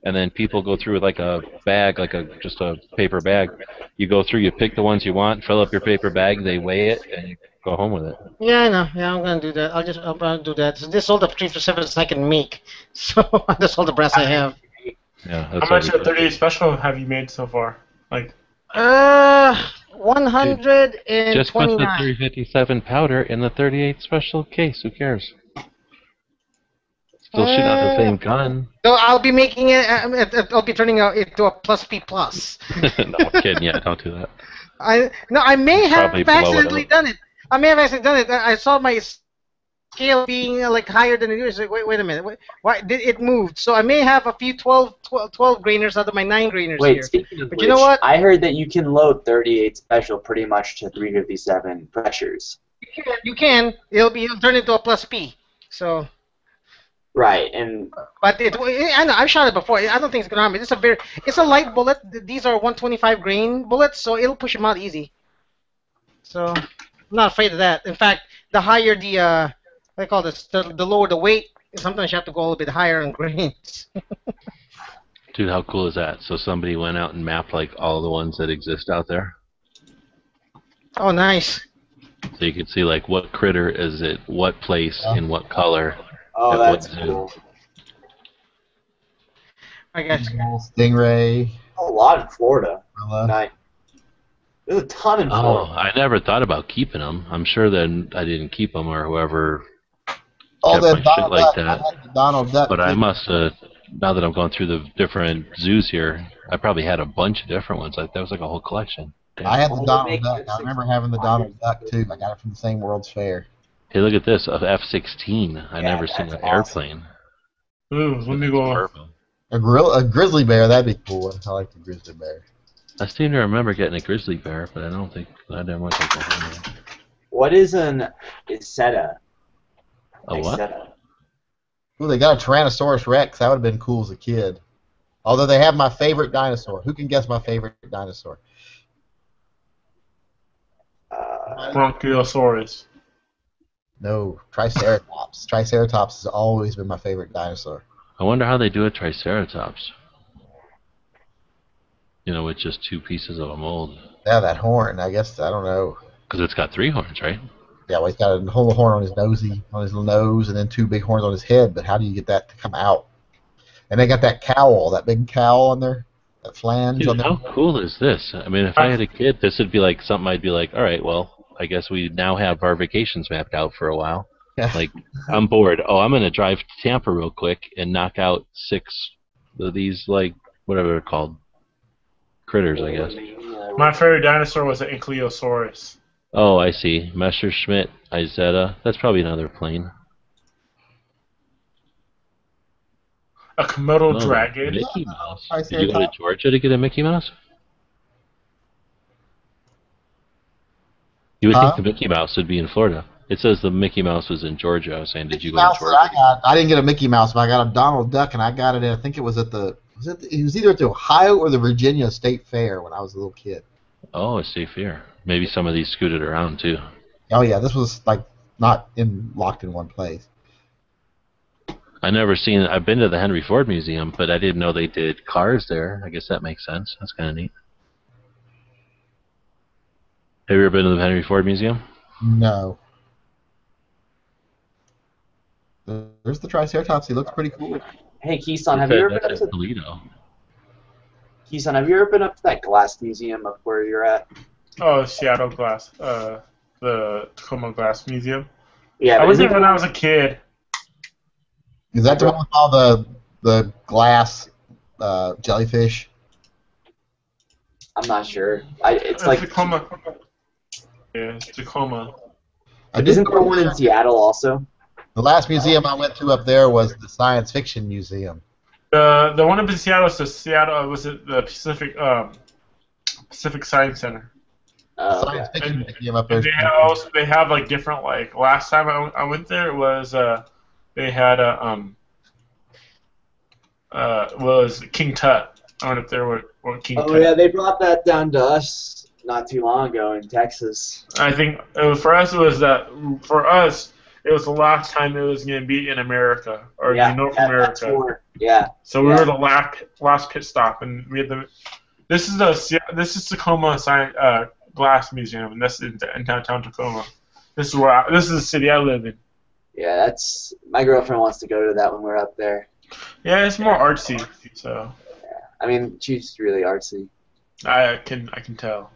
and then people go through with like a bag, just a paper bag. You go through, you pick the ones you want, fill up your paper bag, they weigh it, and you go home with it. Yeah, I know. Yeah, I'm gonna do that. I'm gonna do that. So this is all the 357s I can make. So that's all the brass I have. Yeah. How much of 38 special have you made so far? Like. 129. Just put the 357 powder in the 38 special case. Who cares? Still shoot out the same gun. So I'll be making it. I'll be turning it into a plus P plus. No, I'm kidding. Yeah, don't do that. I may have Probably blow it accidentally up. done it. I may have accidentally done it. I saw my scale being like higher than it is. Like, wait a minute. Why did it moved? So I may have a few 12 grainers out of my 9 grainers Wait, here. speaking of But which, you know what? I heard that you can load 38 special pretty much to 357 pressures. You can. It'll turn into a plus P. So. Right, and But I know I've shot it before. I don't think it's gonna harm me. It's a light bullet. These are 125 grain bullets, so it'll push them out easy. So I'm not afraid of that. In fact, the higher the what do you call this? The lower the weight. Sometimes you have to go a little bit higher on grains. Dude, how cool is that? So somebody went out and mapped like all the ones that exist out there. Oh, nice. So you can see like what critter is it, what place, in what color. Oh, that's what cool. I got you. Stingray. A lot in Florida. Umbrella. Nice. There's a ton in Oh, Florida. I never thought about keeping them. I'm sure that I didn't keep them or whoever Oh, kept that my shit Donald like Duck. that. I had the Donald Duck. But I too. must have, now that I'm going through the different zoos here, I probably had a bunch of different ones. Like that was like a whole collection. Damn. I had the Oh, Donald they make Duck. I remember having the Donald Duck too. I got it from the same World's Fair. Hey, look at this, a F-16. I Yeah, never seen that's an airplane. Ooh, let me go. A grizzly bear, that'd be cool. I like the grizzly bear. I seem to remember getting a grizzly bear, but I don't think I didn't want to take one. What is an Isetta? A what? Isetta. Ooh, they got a Tyrannosaurus Rex. That would have been cool as a kid. Although they have my favorite dinosaur. Who can guess my favorite dinosaur? Bronchiosaurus. No, Triceratops. Triceratops has always been my favorite dinosaur. I wonder how they do a Triceratops. You know, with just 2 pieces of a mold. Yeah, that horn. I guess I don't know. Because it's got 3 horns, right? Yeah, well, he's got a whole horn on his little nose, and then 2 big horns on his head. But how do you get that to come out? And they got that cowl, that big cowl on there, that flange. Dude, on there. how cool is this? I mean, if I had a kid, this would be like something I'd be like, all right, well, I guess we now have our vacations mapped out for a while. Yeah. Like, I'm bored. Oh, I'm going to drive to Tampa real quick and knock out 6 of these, like, whatever they're called. Critters, I guess. My favorite dinosaur was the Ankylosaurus. Oh, I see. Messerschmitt, Izetta. That's probably another plane. A Komodo dragon. Mickey Mouse. Did you go to Georgia to get a Mickey Mouse? You would think the Mickey Mouse would be in Florida. It says the Mickey Mouse was in Georgia. I was saying, did you go to Georgia? I didn't get a Mickey Mouse, but I got a Donald Duck, and I got it. I think it was at the. It was either at the Ohio or the Virginia State Fair when I was a little kid. Oh, a State Fair. Maybe some of these scooted around too. Oh yeah, this was like not locked in one place. I've been to the Henry Ford Museum, but I didn't know they did cars there. I guess that makes sense. That's kind of neat. Have you ever been to the Henry Ford Museum? No. There's the Triceratops. He looks pretty cool. Hey, Keeson, have you ever been up to Toledo? Keeson, have you ever been up to that glass museum up where you're at? Oh, Seattle Glass, the Tacoma Glass Museum. Yeah, I was there when I was a kid. Is that the one with all the glass jellyfish? I'm not sure. It's like Tacoma. Yeah, it's Tacoma. Isn't there one in Seattle also? The last museum I went to up there was the Science Fiction Museum. The one up in Seattle is the Seattle the Pacific Science Center. Science Fiction Museum up there. They have like different like last time I went there it was they had was King Tut. I went up there with King Tut. Oh yeah, they brought that down to us not too long ago in Texas. I think for us it was the last time it was going to be in America or North America. Yeah. So we were the last pit stop, and we had This is Tacoma Glass Museum, and this is in downtown Tacoma. This is the city I live in. Yeah, my girlfriend wants to go to that when we're up there. Yeah, it's more artsy. So. Yeah. I mean, she's really artsy. I can tell.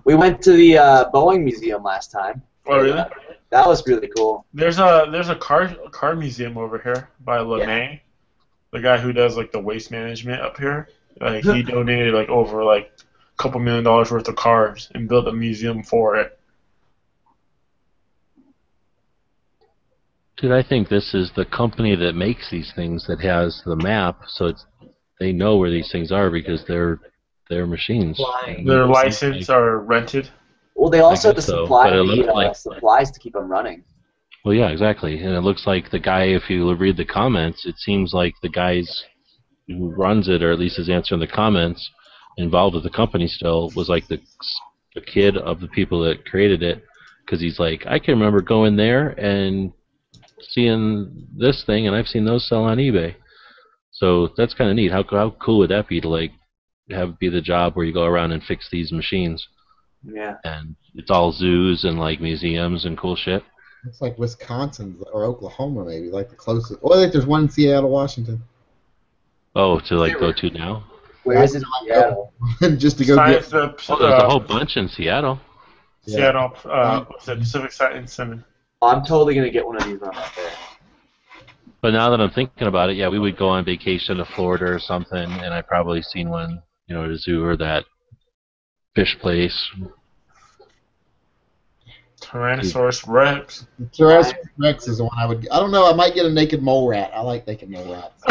We went to the Boeing Museum last time. Oh really? That was really cool. There's a car museum over here by LeMay, the guy who does like the waste management up here. Like he donated like over like a couple $1 million worth of cars and built a museum for it. Dude, I think this is the company that makes these things that has the map, so they know where these things are because they're machines. Their license are rented. Well, they also have to supply the supplies to keep them running. Well, yeah, exactly. And it looks like the guy, if you read the comments, it seems like the guys who runs it, or at least is answering the comments, involved with the company still, was like the kid of the people that created it. Because he's like, I can remember going there and seeing this thing, and I've seen those sell on eBay. So that's kind of neat. How cool would that be to like have it be the job where you go around and fix these machines? Yeah. And it's all zoos and like museums and cool shit. It's like Wisconsin or Oklahoma, maybe, like the closest. Oh, I think there's one in Seattle, Washington. Oh, to like go to now? Where is it? Seattle. Just to go get. There's a whole bunch in Seattle. Seattle, what's that? Pacific Science Center. I'm totally gonna get one of these when I'm out there. But now that I'm thinking about it, yeah, we would go on vacation to Florida or something, and I've probably seen one, at a zoo or that fish place. Tyrannosaurus Rex. Tyrannosaurus Rex is the one I would. I don't know. I might get a naked mole rat. I like naked mole rats.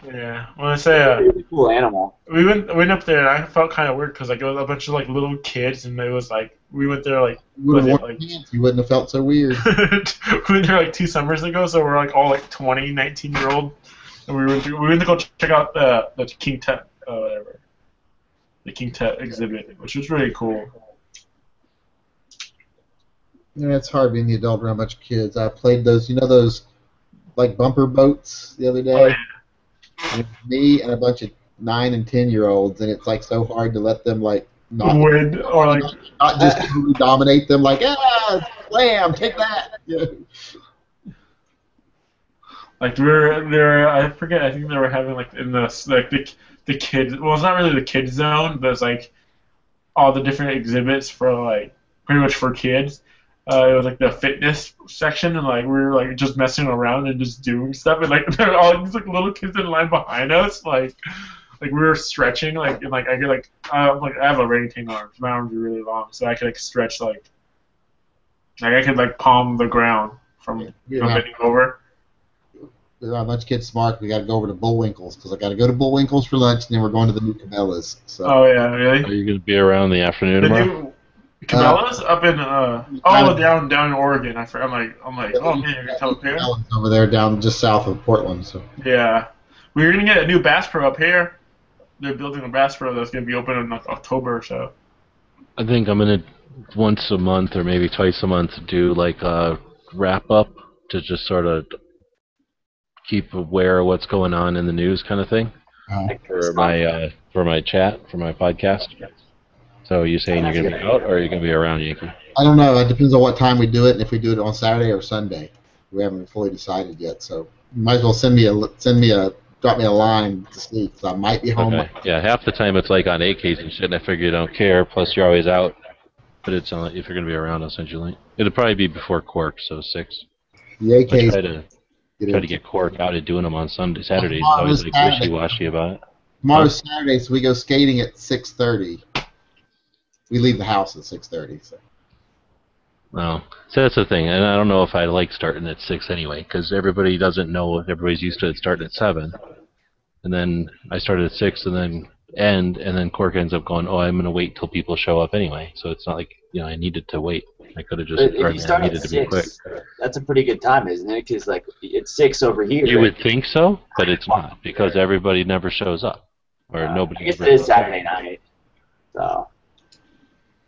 Yeah, when I say really cool animal. We went up there and I felt kind of weird because like it was a bunch of like little kids and it was like we went there like you wouldn't have felt so weird. We went there like 2 summers ago, so we're like all like 20, 19-year-old, and we went to go check out the King Tut the King Tut exhibit, which was really cool. Yeah, it's hard being the adult around a bunch of kids. I played those, those like bumper boats the other day. Oh, yeah. And it's me and a bunch of 9 and 10-year-olds, and it's like so hard to let them like not win or like not just totally dominate them. Like, slam, take that. Yeah. Like they're I forget. I think they were having like in the kids. Well, it's not really the kids zone, but it's like all the different exhibits for like pretty much for kids. It was like the fitness section, and like we were like just messing around and just doing stuff, and like there were all these like little kids in line behind us, like we were stretching, like and like I could I have orangutan arms. My arms are really long, so I could like stretch like I could like palm the ground from bending over. There are a bunch of kids smart. We got to go over to Bullwinkle's because I got to go to Bullwinkle's for lunch, and then we're going to the new Cabela's. So. Oh yeah, really? Are you going to be around in the afternoon tomorrow? Cabela's up in down in Oregon. I'm like oh man, you're gonna come up here? Over there, down just south of Portland. So. Yeah, we're gonna get a new Bass Pro up here. They're building a Bass Pro that's gonna be open in like October or so. I think I'm gonna once a month or maybe twice a month do like a wrap up to just sort of keep aware of what's going on in the news, kind of thing, for my chat, for my podcast. So are you saying you're gonna be out, or are you gonna be around, Yankee? I don't know. It depends on what time we do it, and if we do it on Saturday or Sunday. We haven't fully decided yet, so you might as well drop me a line to see, because I might be home. Okay. Yeah, half the time it's like on AKs and shit, and I figure you don't care. Plus you're always out. But it's if you're gonna be around, I'll send you a link. It'll probably be before Cork, so 6. The AKs. Try to get Cork out of doing them on Saturdays. He's always like wishy-washy about it. Tomorrow's Saturday, so we go skating at 6:30. We leave the house at 6:30. So. Oh, so that's the thing, and I don't know if I like starting at 6 anyway, because everybody doesn't know. Everybody's used to it starting at 7, and then I started at 6, and then Cork ends up going, I'm going to wait till people show up anyway. So it's not like I needed to wait. I could have just. But if you start at 6, that's a pretty good time, isn't it? Because like it's 6 over here. You would think so, but it's not, because everybody never shows up, or nobody. I guess it is Saturday night, so.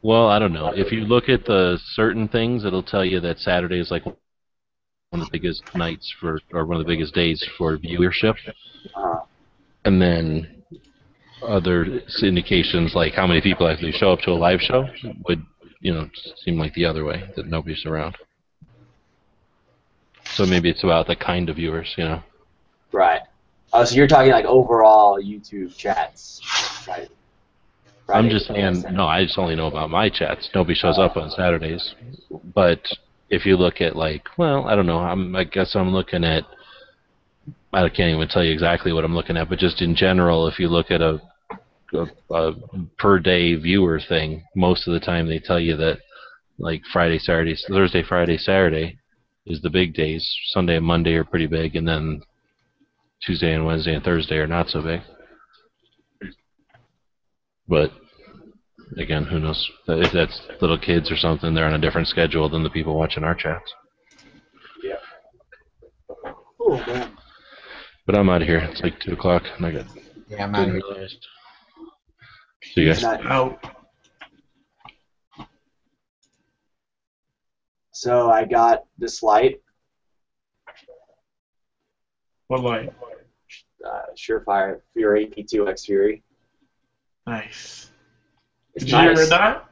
Well, I don't know. If you look at the certain things, it'll tell you that Saturday is like one of the biggest nights or one of the biggest days for viewership. And then other indications, like how many people actually show up to a live show, would seem like the other way, that nobody's around. So maybe it's about the kind of viewers, Right. Oh, so you're talking like overall YouTube chats, right? I'm just saying, no, I just only know about my chats. Nobody shows up on Saturdays. But if you look at I don't know, I guess I'm looking at, I can't even tell you exactly what I'm looking at, but just in general, if you look at a per day viewer thing, most of the time they tell you that like Thursday, Friday, Saturday is the big days. Sunday and Monday are pretty big, and then Tuesday and Wednesday and Thursday are not so big. But again, who knows? If that's little kids or something, they're on a different schedule than the people watching our chats. Yeah. Oh man. But I'm out of here. It's like 2 o'clock, and I got. Yeah, I'm out of here. See you guys. Out. So I got this light. What light? Surefire Fury P2X Fury. Nice. It's Did you hear that?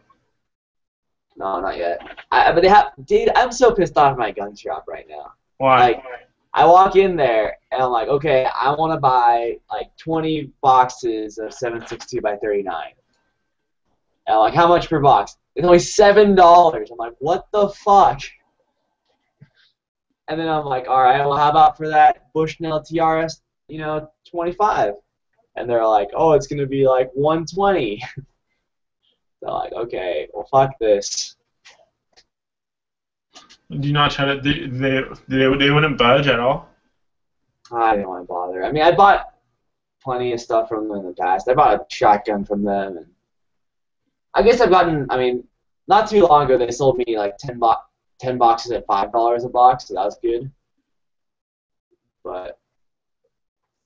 No, not yet. But they have, dude. I'm so pissed off at my gun shop right now. Why? Like, I walk in there and I'm like, okay, I want to buy like 20 boxes of 7.62 by 39. And I'm like, how much per box? It's only $7. I'm like, what the fuck? And then I'm like, all right, well, how about for that Bushnell TRS, 25? And they're like, oh, it's going to be like 120. They're like, okay, well, fuck this. Do you not try to? They wouldn't budge at all. I didn't want to bother. I mean, I bought plenty of stuff from them in the past. I bought a shotgun from them, and I guess I've gotten. I mean, not too long ago they sold me like 10 boxes at $5 a box, so that was good. But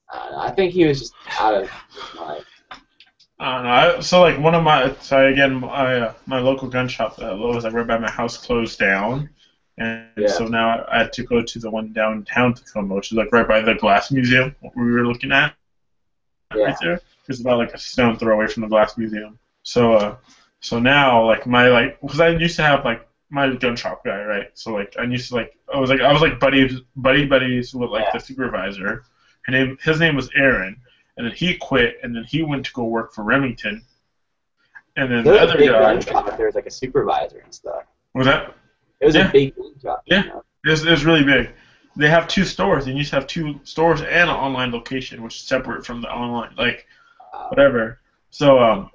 I think he was just out of like. So like one of my my local gun shop that was like right by my house closed down, and so now I had to go to the one downtown Tacoma, which is like right by the Glass Museum we were looking at right there. It's about like a stone throw away from the Glass Museum. So now like because I used to have like my gun shop guy, right? So like I used to I was like buddies with like the supervisor. His name was Aaron. And then he quit, and then he went to go work for Remington. And then the other big guy. gun shop. There was like a supervisor and stuff. Was that? It was a big gun shop. Yeah, it was really big. They have 2 stores. They used to have 2 stores and an online location, which is separate from the online, like whatever. So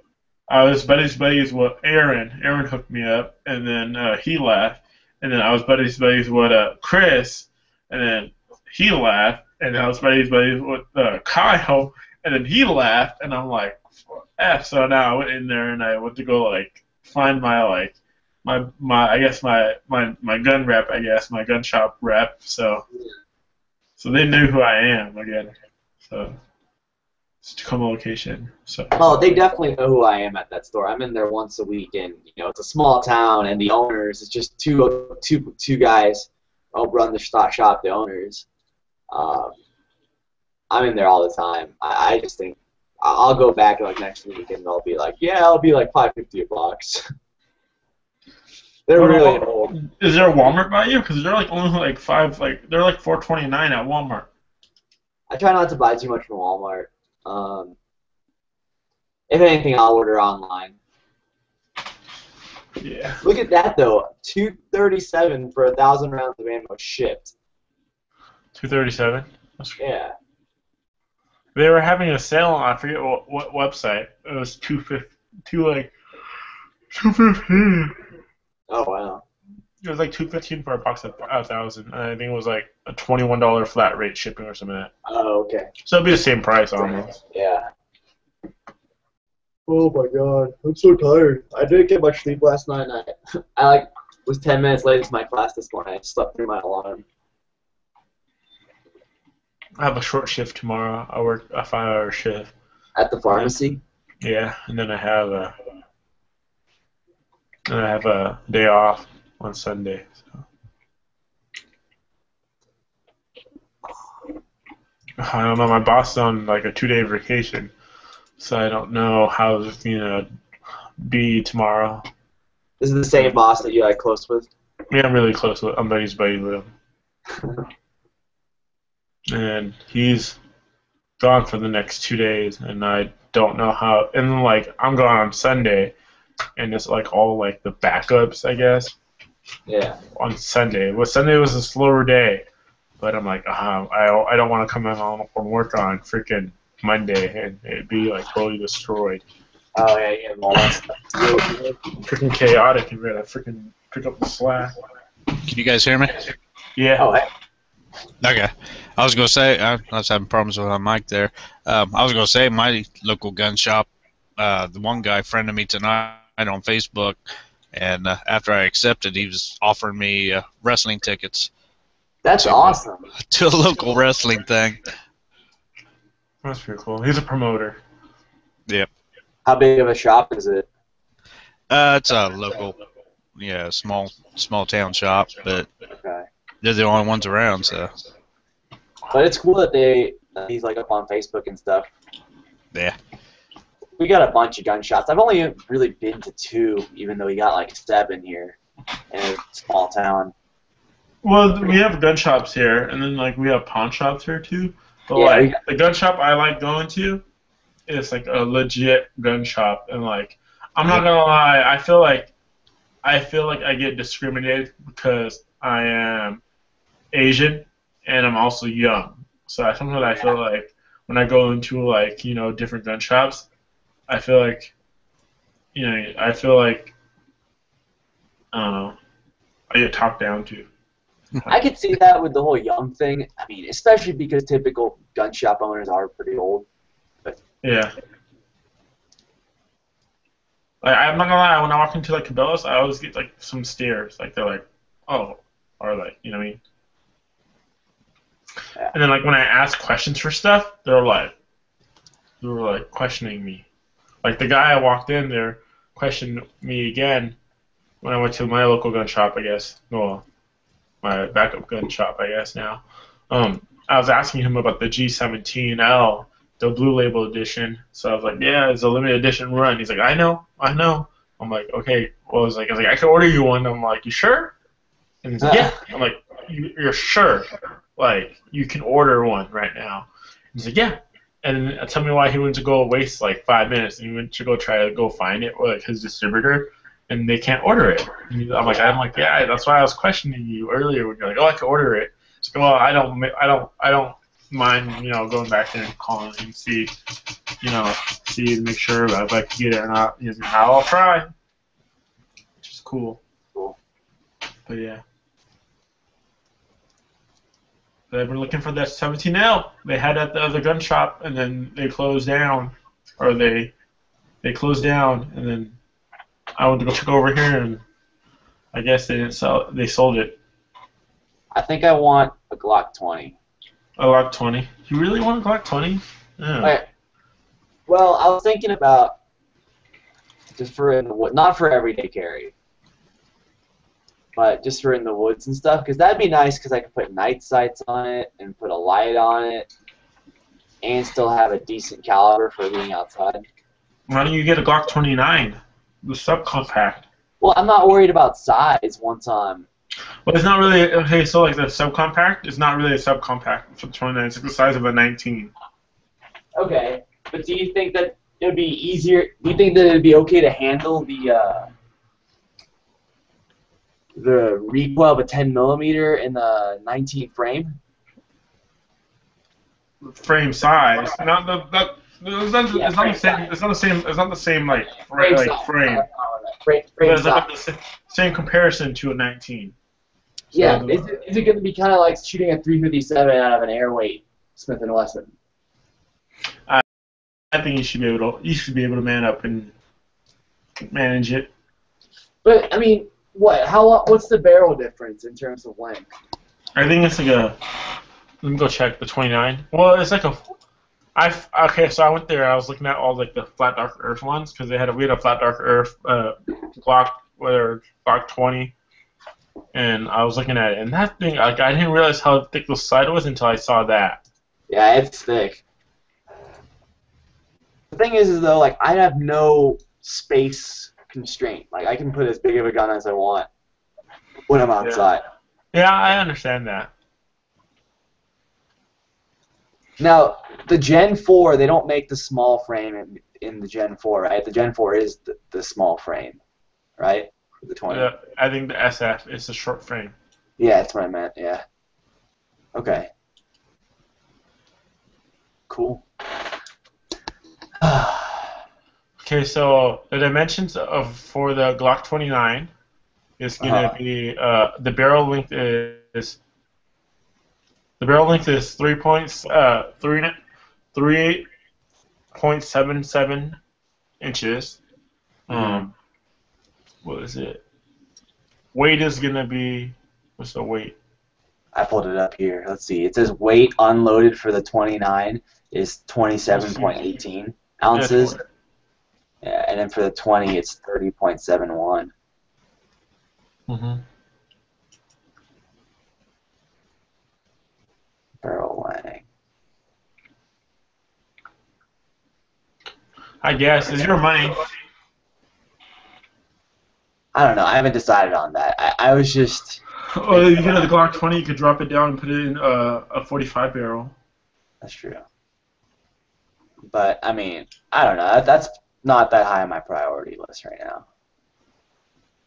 I was buddies with Aaron. Aaron hooked me up, and then he left. And then I was buddies with Chris, and then he left. And I was buddies with Kyle. And then he left, and I'm like, F. So now I went in there and I went to go like find my gun rep, my gun shop rep. So they knew who I am again. So it's Tacoma location. So. Oh, they definitely know who I am at that store. I'm in there once a week, and it's a small town, and the owners, it's just two guys who run the shop. The owners. I'm in there all the time. I just think I'll go back like next week and they'll be like, yeah, I'll be like $5.50 a box. They're really old. Is there a Walmart by you? Because they're like only like they're like $4.29 at Walmart. I try not to buy too much from Walmart. If anything, I'll order online. Yeah. Look at that though, $237 for 1,000 rounds of ammo shipped. $237. Yeah. They were having a sale on, I forget what website. It was $215. Oh wow. It was like $215 for a box of 1,000, and I think it was like a $21 flat rate shipping or something like that. Oh, okay. So it'd be the same price almost. Yeah. Oh my god, I'm so tired. I didn't get much sleep last night. And I was 10 minutes late to my class this morning. I slept through my alarm. I have a short shift tomorrow. I work a 5-hour shift. At the pharmacy? Yeah, and then I have a day off on Sunday. So. I don't know. My boss is on like a 2-day vacation, so I don't know how it's gonna be tomorrow. This is the same boss that you like close with? Yeah, I'm really close with. I'm buddies with him. And he's gone for the next 2 days, and I don't know how. And then, like, I'm gone on Sunday, and it's like all like the backups, I guess. Yeah. On Sunday. Well, Sunday was a slower day, but I'm like, I don't want to come in from work on freaking Monday and it'd be like totally destroyed. Oh yeah, yeah, all that stuff. Freaking chaotic, and we gotta freaking pick up the slack. Can you guys hear me? Yeah. Oh, hey. Okay. I was gonna say I was having problems with my mic there. I was gonna say my local gun shop. The one guy friended me tonight on Facebook, and after I accepted, he was offering me wrestling tickets. That's awesome. To a local wrestling thing. That's pretty cool. He's a promoter. Yep. How big of a shop is it? It's a local, small town shop, but they're the only ones around, so. But it's cool that he's like up on Facebook and stuff. Yeah. We got a bunch of gun shops. I've only really been to 2, even though we got like 7 here in a small town. Well, we have gun shops here, and then like we have pawn shops here too. But like the gun shop I like going to is like a legit gun shop, and like I'm not gonna lie, I feel like I get discriminated because I am Asian and I'm also young. So sometimes I feel like when I go into like different gun shops, I feel like I don't know, I get talked down to. I could see that with the whole young thing. I mean, especially because typical gun shop owners are pretty old. But yeah. Like, I'm not gonna lie, when I walk into like Cabela's, I always get like some stares. Like they're like, oh, or like, you know what I mean? Yeah. And then like when I ask questions for stuff, they're like questioning me. Like the guy I walked in there questioned me again when I went to my local gun shop, I guess. Well, my backup gun shop, I guess now. I was asking him about the G17L, the Blue Label edition. So I was like, yeah, it's a limited edition run. He's like, I know. I'm like, okay. Well, I was like, I can order you one. I'm like, you sure? And he's like, yeah. I'm like, you're sure? Like, you can order one right now. He's like, yeah. And then tell me why he went to go waste like 5 minutes and he went to go try to go find it with like his distributor, and they can't order it. And I'm like, yeah, that's why I was questioning you earlier when you're like, oh, I can order it. It's like, well, I don't mind, going back there and calling and see to make sure if I can get it or not. He's like, I'll try. Which is cool. But yeah. They've been looking for that 17L. They had at the other gun shop, and then they closed down, or they closed down, and then I went to go check over here, and I guess they didn't sell. They sold it. I think I want a Glock 20. A Glock 20. You really want a Glock 20? Yeah. Right. Well, I was thinking about just for in the wood, not for everyday carry, but just for in the woods and stuff, because that'd be nice because I could put night sights on it and put a light on it and still have a decent caliber for being outside. Why don't you get a Glock 29, the subcompact? Well, I'm not worried about size once I'm... Well, it's not really... Okay, so like the subcompact is not really a subcompact for the 29. It's like the size of a 19. Okay, but do you think that it would be easier... Do you think that it would be okay to handle the recoil of a 10mm in the 19 frame? Frame size, it's not the same like frame. It's like the same comparison to a 19. Yeah, is it going to be kind of like shooting a 357 out of an airweight Smith & Wesson? I think you should be able to man up and manage it. But I mean, what's the barrel difference in terms of length? I think it's like a. Let me go check the 29. Well, it's like a. Okay, so I went there. I was looking at all like the flat dark earth ones because we had a flat dark earth Glock 20, and I was looking at it, and that thing, like, I didn't realize how thick the slide was until I saw that. Yeah, it's thick. The thing is though, like, I have no space constraint. Like, I can put as big of a gun as I want when I'm outside. Yeah, I understand that. Now, the Gen 4, they don't make the small frame in the Gen 4, right? The Gen 4 is the small frame, right? The 20. Yeah, I think the SF is the short frame. Yeah, that's what I meant, yeah. Okay. Cool. Okay, so the dimensions for the Glock 29 is going to be the barrel length is 3.77 inches. What is it? Weight is going to be, what's the weight? I pulled it up here. Let's see. It says weight unloaded for the 29 is 27.18 ounces. Yeah, and then for the 20, it's 30.71. Barrel length. I guess. Is your money? I don't know. I haven't decided on that. I was just... Oh, you get the Glock 20, you could drop it down and put it in a 45 barrel. That's true. But, I mean, I don't know. That's not that high on my priority list right now.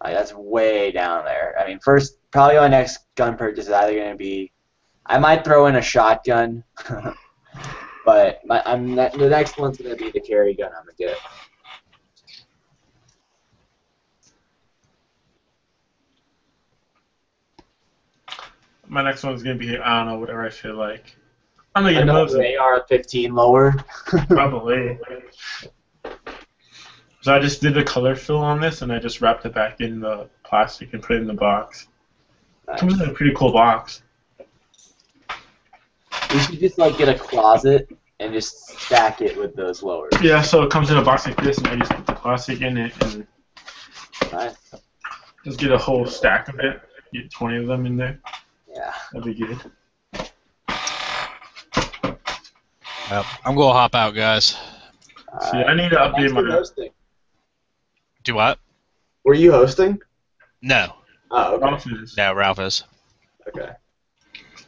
Like, that's way down there. I mean, first, probably my next gun purchase is either going to be... I might throw in a shotgun, but the next one's going to be the carry gun I'm going to get. My next one's going to be, I don't know, whatever I feel like. I'm going to get another AR-15 lower. Probably. So I just did the color fill on this, and I just wrapped it back in the plastic and put it in the box. Nice. It comes in a pretty cool box. You should just, like, get a closet and just stack it with those lowers. Yeah, so it comes in a box like this, and I just put the plastic in it, and just get a whole stack of it. Get 20 of them in there. Yeah. That'd be good. Yep. I'm gonna hop out, guys. See, I need to update my. Hosting. Do what? Were you hosting? No. Oh, okay. Ralph is. No, Ralph is. Okay.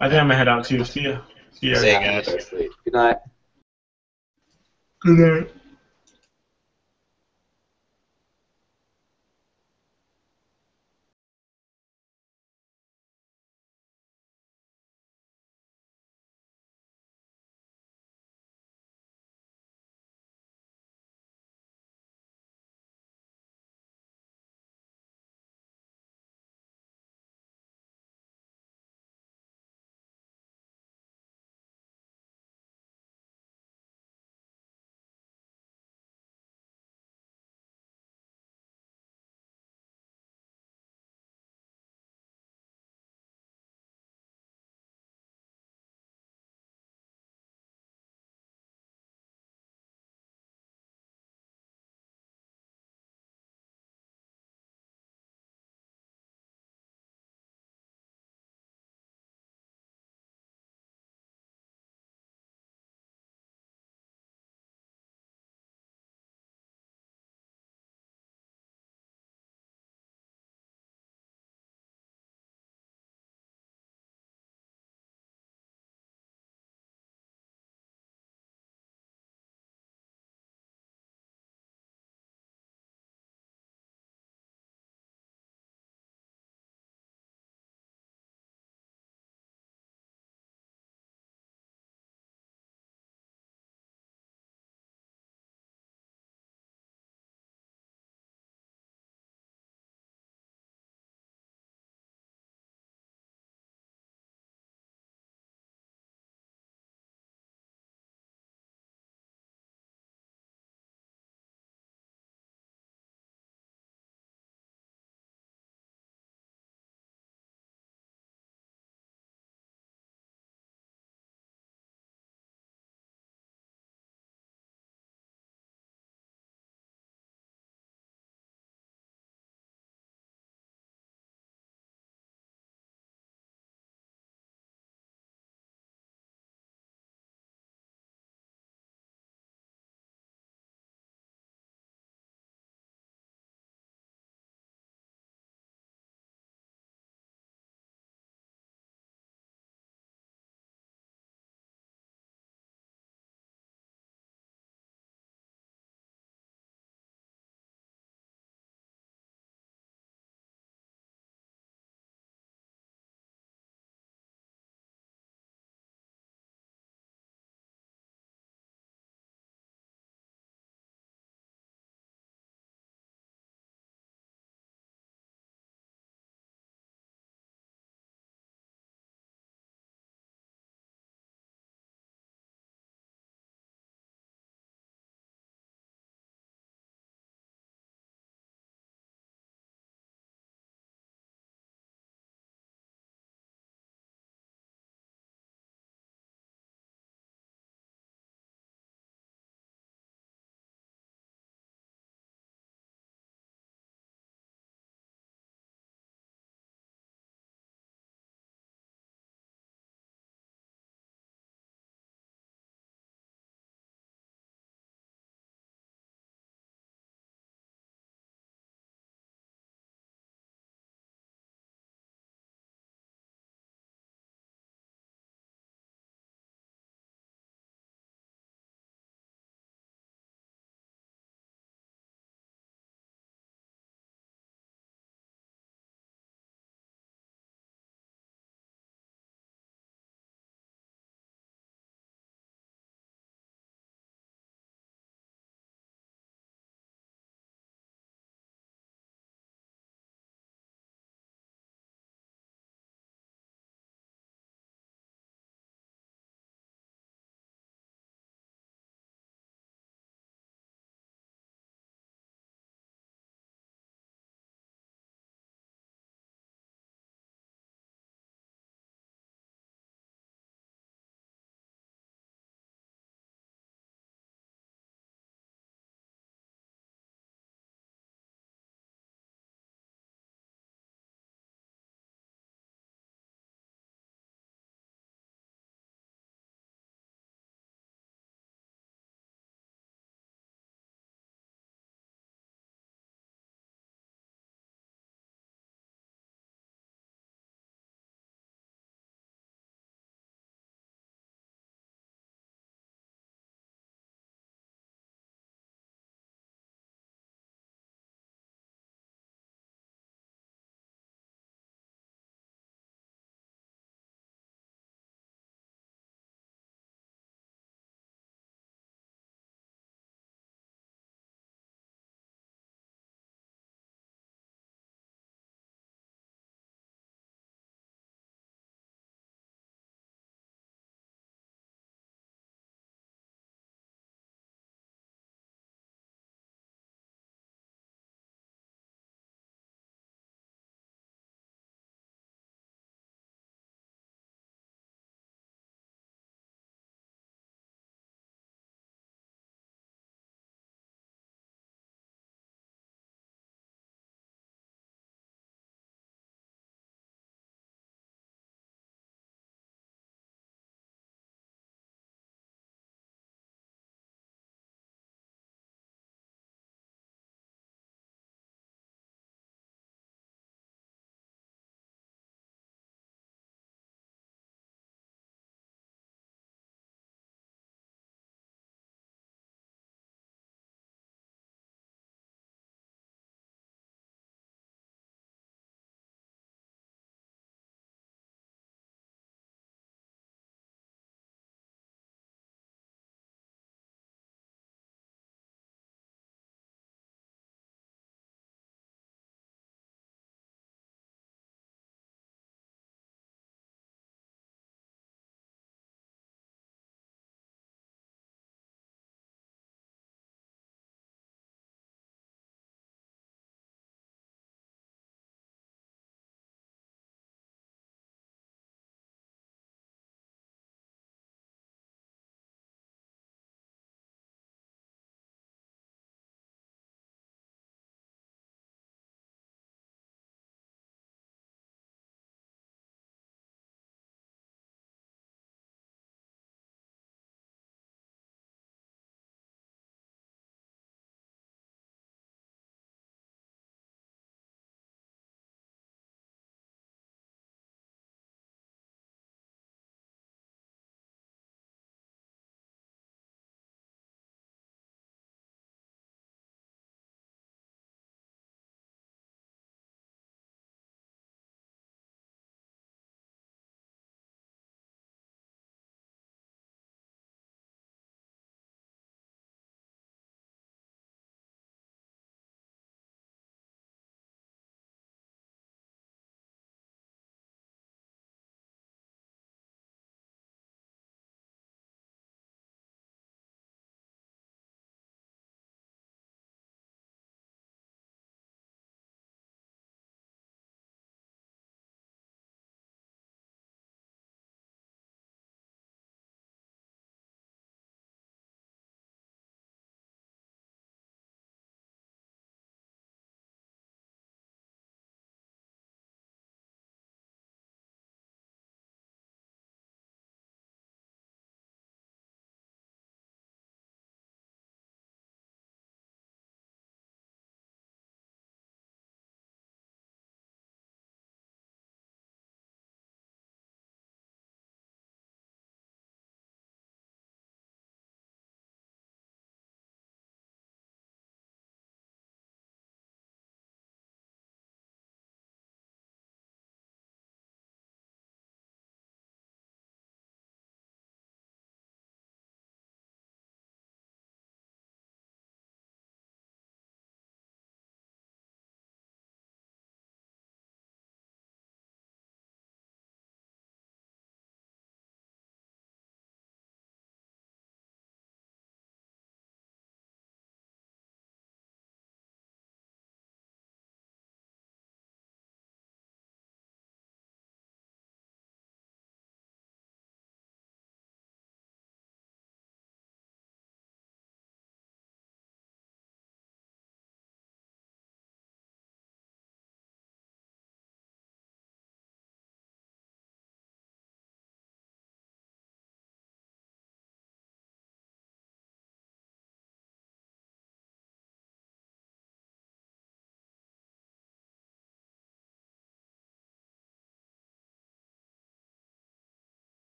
I think I'm gonna head out too. See ya. See ya, guys. Good night. Good night.